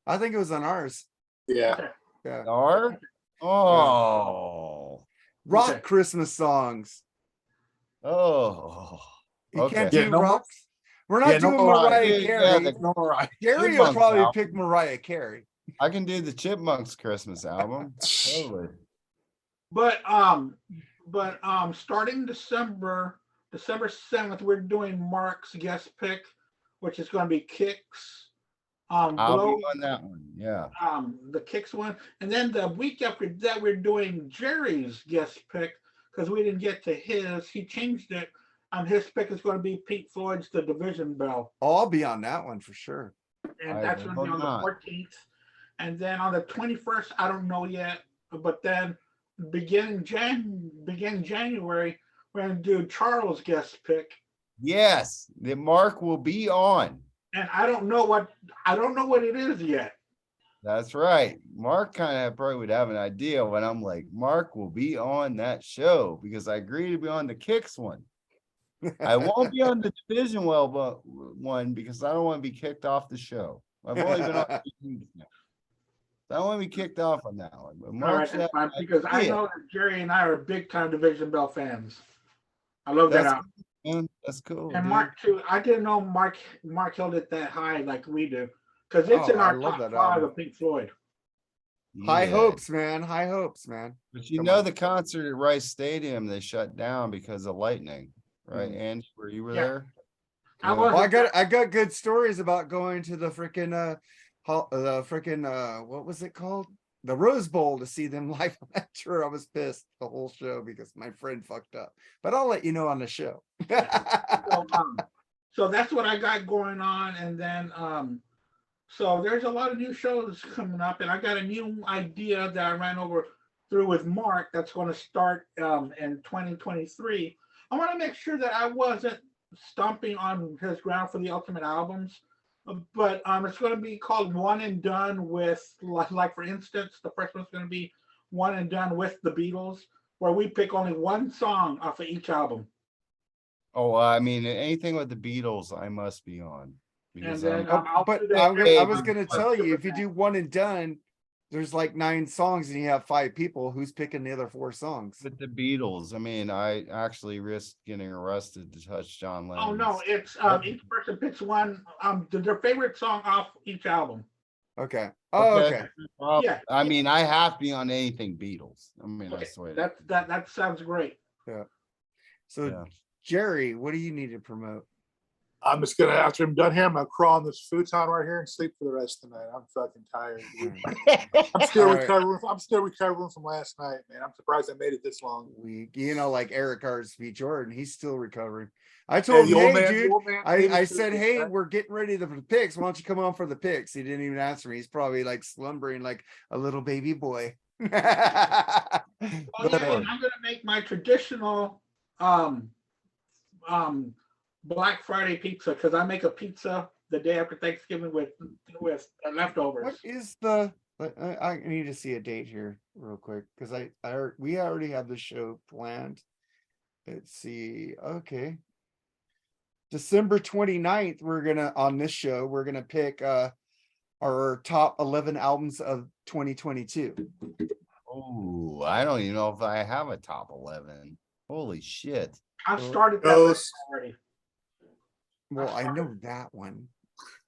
A: I think it was on ours.
B: Yeah.
A: Yeah.
C: Are? Oh.
A: Rock
E: Okay.
A: Christmas songs.
C: Oh.
A: You
C: Okay.
A: can't
D: Yeah,
A: do
D: no more-
A: rocks. We're not
D: Yeah, no
A: doing
D: Mariah.
A: Mariah
C: Yeah,
A: Carey.
C: the-
D: No, all right.
A: Gary will
C: Chipmunks
A: probably
C: album.
A: pick Mariah Carey.
C: I can do the Chipmunks Christmas album. Totally.
E: But starting December 7th, we're doing Mark's guest pick, which is going to be Kicks.
C: I'll
E: Blow,
C: be on that one. Yeah.
E: the Kicks one, and then the week after that, we're doing Jerry's guest pick because we didn't get to his. He changed it. His pick is going to be Pink Floyd's "The Division Bell,"
A: Oh, I'll be on that one for sure.
E: and
C: I
E: that's going to be
C: will
E: on
C: not.
E: the 14th. And then on the 21st, I don't know yet, but then beginning January, we're going to do Charles' guest pick.
C: Yes. The Mark will be on.
E: And I don't know what it is yet.
C: That's right. Mark kind of probably would have an idea when I'm like, Mark will be on that show because I agree to be on the Kicks one. I won't be on the Division Well one because I don't want to be kicked off the show. I've only been on 2 weeks now. So I don't want to be kicked off on that one. But
E: All
C: Mark's
E: right, that's
C: that
E: fine, because I
C: idea.
E: know that Jerry and I are big time Division Bell fans. I love that
C: That's
E: album.
C: Man, that's cool.
E: And
C: dude.
E: Mark too. I didn't know Mark held it that high like we do, because it's
A: Oh,
E: in
A: I
E: our
A: love
E: top
A: that
E: 5
A: album.
E: of Pink Floyd.
A: High
C: Yeah.
A: hopes, man. High hopes, man.
C: But you
A: Come
C: know
A: on.
C: the concert at Rice Stadium they shut down because of lightning, right?
A: Mm.
C: And were you
E: Yeah.
C: there?
E: I
C: Yeah.
E: was-
A: Well, I got good stories about going to the freaking what was it called? The Rose Bowl to see them live on that tour. I was pissed the whole show because my friend fucked up. But I'll let you know on the show.
E: So, so that's what I got going on, and then So there's a lot of new shows coming up, and I got a new idea that I ran through with Mark that's going to start in 2023. I want to make sure that I wasn't stomping on his ground for the Ultimate albums, but it's going to be called One and Done with, like for instance, the first one's going to be One and Done with the Beatles, where we pick only one song off of each album.
C: Oh, I mean, anything with the Beatles, I must be on. Because
E: And then
C: I'm-
E: I'll
A: But
E: do that
A: I was
E: every
A: gonna
E: month.
A: tell you, if you do one and done, there's like 9 songs and you have 5 people, who's picking the other 4 songs?
C: with the Beatles, I mean, I actually risked getting arrested to touch John Lennon.
E: Oh no, it's each person picks one their favorite song off each album.
A: Okay. Oh,
C: Okay.
A: okay.
C: Well,
E: Yeah.
C: I mean, I have to be on anything Beatles. I mean,
E: Okay,
C: I swear.
E: that sounds great.
A: So
C: Yeah.
A: Jerry, what do you need to promote?
B: I'm just gonna, after I'm done here, I'm gonna crawl on this futon right here and sleep for the rest of the night. I'm fucking tired. dude. I'm still
A: All right.
B: recovering. I'm still recovering from last night, man. I'm surprised I made it this long.
A: We, like Eric Carsby Jordan, he's still recovering. I told
B: Hey,
A: him,
B: the old
A: hey,
B: man-
A: dude,
B: the old man
A: I
B: Davis
A: said,
B: is-
A: hey, we're getting ready for the picks. Why don't you come on for the picks? He didn't even answer me. He's probably like slumbering like a little baby boy.
E: Oh yeah,
A: But,
E: and I'm gonna make my traditional Black Friday pizza, because I make a pizza the day after Thanksgiving with leftovers.
A: what is the? I need to see a date here real quick because we already have the show planned. Let's see. Okay. December 29th, we're gonna on this show, we're gonna pick our top 11 albums of 2022.
C: Oh, I don't even know if I have a top 11. Holy shit.
E: I've started that
B: Ghost.
E: list already.
A: Well, I know that one.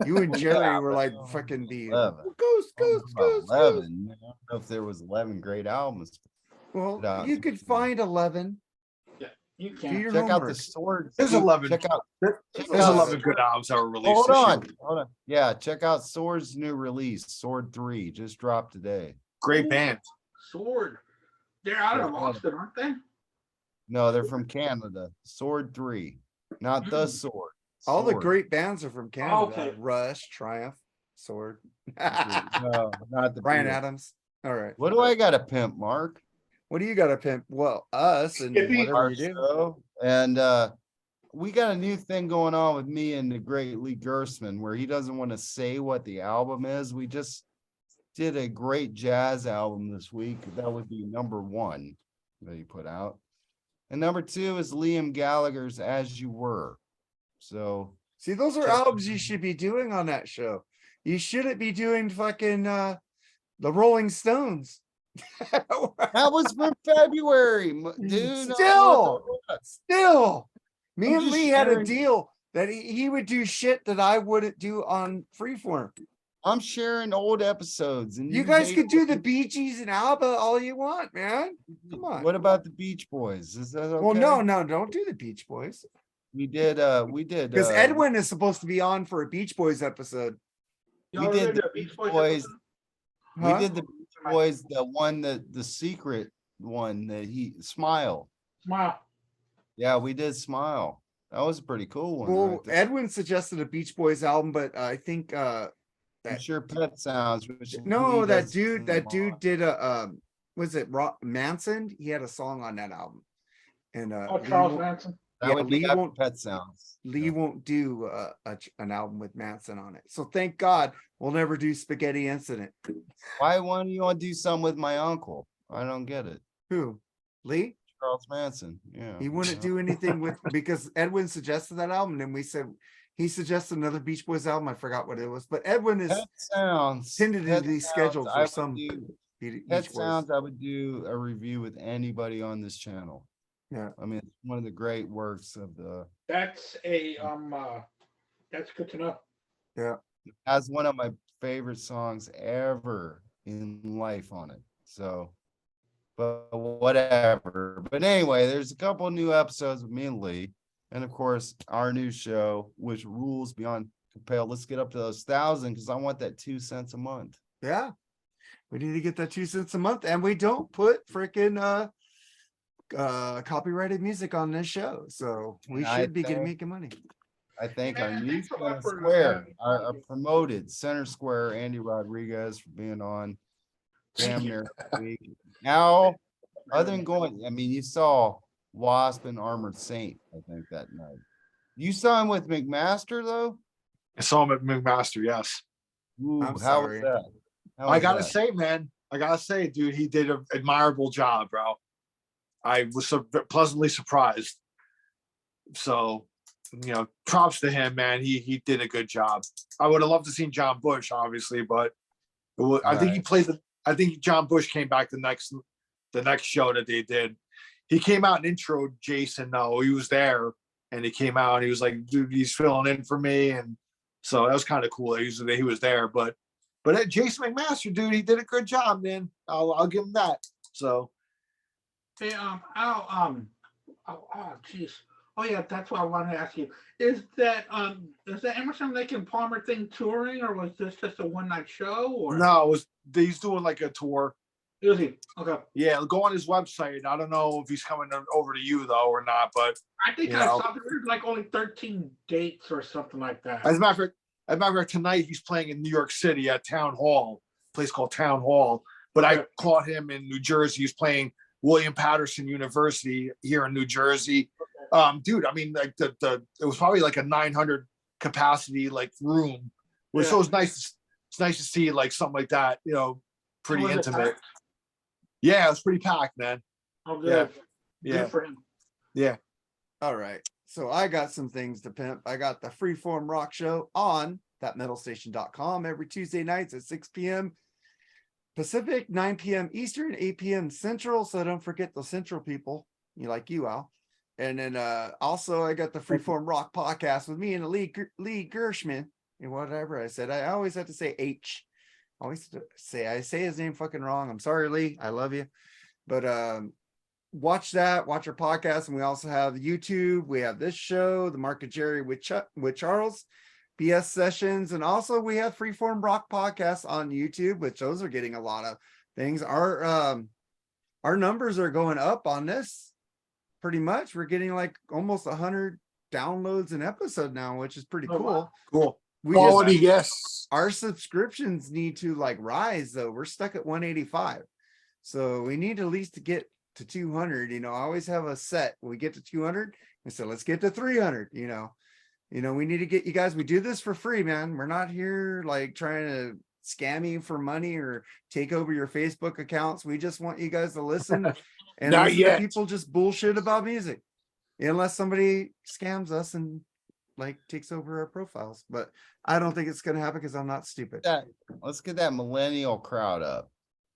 A: You and Jerry were like fucking the
C: 11.
A: ghost.
C: 11. I don't know if there was 11 great albums.
A: Well,
C: Yeah.
A: you could find 11.
E: You
A: Do
E: can.
A: your
C: Check out
A: homework.
C: the Sword.
D: There's 11.
C: Check out.
D: There's
C: out-
D: 11 good albums that were released.
C: Hold
D: this
C: on.
D: year.
C: Hold on. Yeah, check out Sword's new release, Sword 3, just dropped today.
D: Great band.
E: Sword. They're out of
C: Yeah.
E: Austin, aren't they?
C: No, they're from Canada. Sword 3, not the
E: Mm.
C: Sword.
A: All the
C: Sword.
A: great bands are from Canada.
E: okay.
A: Rush, Triumph, Sword.
C: No, not the
A: Brian
C: Beatles.
A: Adams. All right.
C: What do I got to pimp, Mark?
A: What do you got to pimp? Well, us and
B: Skippy.
A: whatever
C: Our
A: you do.
C: show. And we got a new thing going on with me and the great Lee Gersman where he doesn't want to say what the album is. We just did a great jazz album this week. That would be number 1 that he put out. And number 2 is Liam Gallagher's As You Were. So
A: See, those are albums you should be doing on that show. You shouldn't be doing fucking the Rolling Stones.
C: that was from February, dude.
A: Still. Still, me
C: I'm
A: and
C: just
A: Lee had a
C: sharing-
A: deal that he would do shit that I wouldn't do on Freeform.
C: I'm sharing old episodes, and
A: You guys
C: hate
A: could do
C: it.
A: the Bee Gees and ABBA all you want, man. Come on.
C: What about the Beach Boys? Is that okay?
A: Well, no, don't do the Beach Boys
C: We did.
A: because Edwin is supposed to be on for a Beach Boys episode.
E: Y'all
C: We did
E: remember
C: the
E: Beach
C: Beach
E: Boys
C: Boys.
E: episode?
A: Huh?
C: We did the Beach Boys, the one that the secret one that he Smile.
E: Smile.
C: Yeah, we did Smile. That was a pretty cool one.
A: Well,
C: right there.
A: Edwin suggested a Beach Boys album, but I think
C: I'm
A: that-
C: sure Pet Sounds. which
A: no,
C: he
A: that
C: does
A: dude
C: Smile.
A: did a was it Manson? He had a song on that album, and
E: Oh,
A: Lee
E: Charles
A: won't-
E: Manson.
C: That
A: yeah,
C: would be
A: Lee
C: after
A: won't-
C: Pet Sounds.
A: Lee
C: Yeah.
A: won't do an album with Manson on it. So thank God we'll never do Spaghetti Incident.
C: Why won't you want to do something with my uncle? I don't get it.
A: Who? Lee?
C: Charles Manson. Yeah.
A: He wouldn't
C: yeah.
A: do anything with because Edwin suggested that album, and we said he suggested another Beach Boys album. I forgot what it was, but Edwin is
C: Pet Sounds.
A: tentatively
C: Pet Sounds,
A: scheduled
C: I
A: for
C: would
A: some
C: do-
A: Beach
C: Pet
A: Boys.
C: Sounds, I would do a review with anybody on this channel.
A: Yeah.
C: I mean, it's one of the great works of the,
E: That's a that's good to know.
C: has one of my favorite songs ever in life on it. So, but whatever. But anyway, there's a couple of new episodes with me and Lee. And of course, our new show, which rules beyond compare. Let's get up to those 1,000 because I want that 2 cents a month.
A: Yeah. We need to get that 2 cents a month, and we don't put freaking copyrighted music on this show. So we
C: And I
A: should be getting
C: think-
A: making money.
C: I thank our
E: Man,
C: new
E: thanks a lot
C: center
E: for
C: square,
E: having me.
C: our promoted center square, Andy Rodriguez, for being on damn near every week. Now, other than going, I mean, you saw Wasp and Armored Saint, I think that night. You saw him with McMaster though?
D: I saw him at McMaster. Yes.
C: Ooh,
A: I'm
C: how was
A: sorry.
C: that? How
D: I
C: was
D: gotta
C: that?
D: say, man, I gotta say, dude, he did an admirable job, bro. I was so pleasantly surprised. So, props to him, man. He did a good job. I would have loved to seen John Bush, obviously, but I think he
C: Right.
D: played the. I think John Bush came back the next show that they did. He came out and introed Jason. No, he was there, and he came out and he was like, "Dude, he's filling in for me," and so that was kind of cool. He was there, but Jason McMaster, dude, he did a good job, man. I'll give him that. So
E: Hey, Al, jeez. Oh yeah, that's what I wanted to ask you. Is that Emerson Lake and Palmer thing touring, or was this just a one night show? Or
D: no, he's doing like a tour.
E: is he? Okay.
D: Yeah, go on his website. I don't know if he's coming over to you though or not, but
E: I think
D: You
E: I
D: know.
E: saw there was like only 13 dates or something like that.
D: as a matter of fact, tonight he's playing in New York City at Town Hall, a place called Town Hall. But I
E: Okay.
D: caught him in New Jersey. He's playing William Patterson University here in New Jersey. Dude, I mean, like it was probably like a 900 capacity like room. Which
E: Yeah.
D: so it's nice. It's nice to see like something like that. Pretty
E: Was it
D: intimate.
E: packed?
D: Yeah, it was pretty packed, man.
E: Oh, good.
D: Yeah,
E: Good for him.
D: yeah.
A: All right. So I got some things to pimp. I got the Freeform Rock Show on thatmetalstation.com every Tuesday nights at 6 p.m. Pacific, 9 p.m. Eastern, 8 p.m. Central. So don't forget the Central people. You, Al. And then also I got the Freeform Rock podcast with me and Lee Gershman and whatever I said. I always have to say H. I say his name fucking wrong. I'm sorry, Lee. I love you. But watch our podcast, and we also have YouTube. We have this show, the Mark and Jerry with Charles, BS sessions, and also we have Freeform Rock podcast on YouTube, which those are getting a lot of things. Our numbers are going up on this pretty much. We're getting like almost 100 downloads an episode now, which is pretty
E: Oh,
A: cool.
E: wow.
D: Cool.
A: We
B: Quality,
A: just,
B: yes.
A: our subscriptions need to like rise though. We're stuck at 185, so we need at least to get to 200. I always have a set. We get to 200 and so let's get to 300. We need to get you guys. We do this for free, man. We're not here like trying to scam you for money or take over your Facebook accounts. We just want you guys to listen and
B: Not
A: listen to
B: yet.
A: people just bullshit about music, unless somebody scams us and like takes over our profiles. But I don't think it's gonna happen because I'm not stupid.
C: Let's get that millennial crowd up.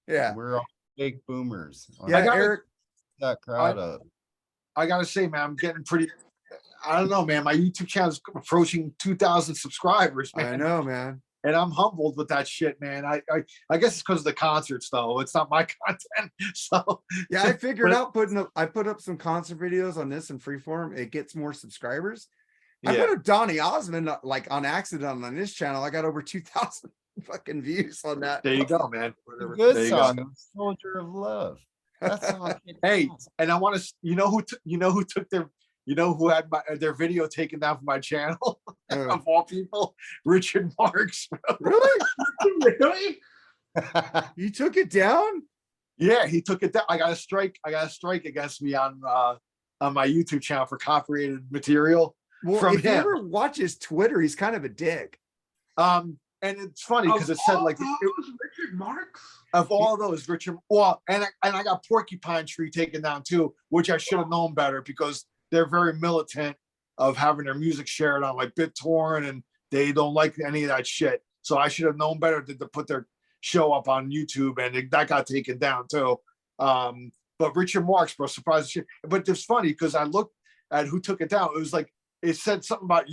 A: Yeah.
C: We're all big boomers.
A: Yeah,
D: gotta-
A: Eric.
C: That crowd up.
D: I gotta say, man, I'm getting pretty. I don't know, man. My YouTube channel is approaching 2,000 subscribers, man.
A: I know, man.
D: And I'm humbled with that shit, man. I guess it's because of the concerts, though. It's not my content, so
A: Yeah, I figured
D: But-
A: out I put up some concert videos on this in Freeform. It gets more subscribers. I
D: yeah.
A: put up Donny Osmond like on accident on this channel. I got over 2,000 fucking views on that.
D: There you go, man.
C: Good
D: There you go.
C: song, Soldier of Love. That song.
D: Hey, and I want to, who had their video taken down from my channel of all people, Richard Marks.
A: Really?
E: Really?
A: You took it down?
D: Yeah, he took it down. I got a strike against me on my YouTube channel for copyrighted material.
A: Well,
D: From
A: if you
D: him.
A: ever watch his Twitter, he's kind of a dick.
D: And it's funny because it said like
E: Richard Marks.
D: of all those Richard. Well, and I got Porcupine Tree taken down too, which I should have known better because they're very militant of having their music shared on like BitTorrent, and they don't like any of that shit. So I should have known better to put their show up on YouTube, and that got taken down too. But Richard Marks, bro, surprised shit. But it's funny because I looked at who took it down. It was like it said something about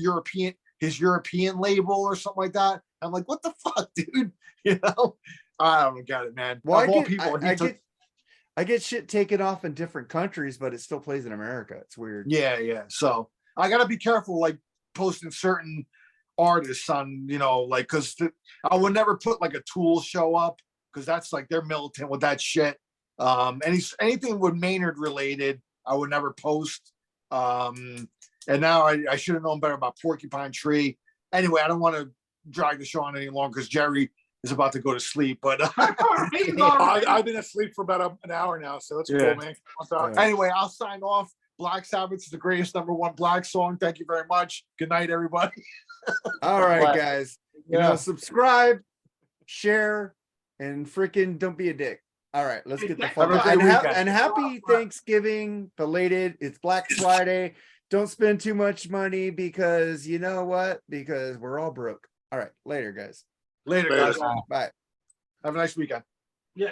D: his European label or something like that. I'm like, what the fuck, dude? I don't get it, man.
A: Well,
D: Of all people,
A: I get shit taken off in different countries, but it still plays in America. It's weird.
D: yeah. So I gotta be careful, like posting certain artists on, because I would never put like a Tool show up because that's like they're militant with that shit. Anything with Maynard related, I would never post. And now I should have known better about Porcupine Tree. Anyway, I don't want to drag the show on any longer because Jerry is about to go to sleep. But
E: He's all right.
B: I've been asleep for about an hour now, so it's
D: Yeah.
B: cool, man. I'll talk.
D: anyway, I'll sign off. Black Sabbath is the greatest #1 Black song. Thank you very much. Good night, everybody.
A: All right,
C: Black.
A: guys. You know, subscribe, share, and freaking don't be a dick. All right, let's get the
E: Have
A: fuck
D: a
A: out.
D: great
A: And,
D: weekend.
A: and happy Thanksgiving, belated. It's Black Friday. Don't spend too much money because you know what? Because we're all broke. All right, later, guys.
D: Later,
B: Later.
D: guys.
A: Bye.
D: Have a nice weekend.
E: Yeah.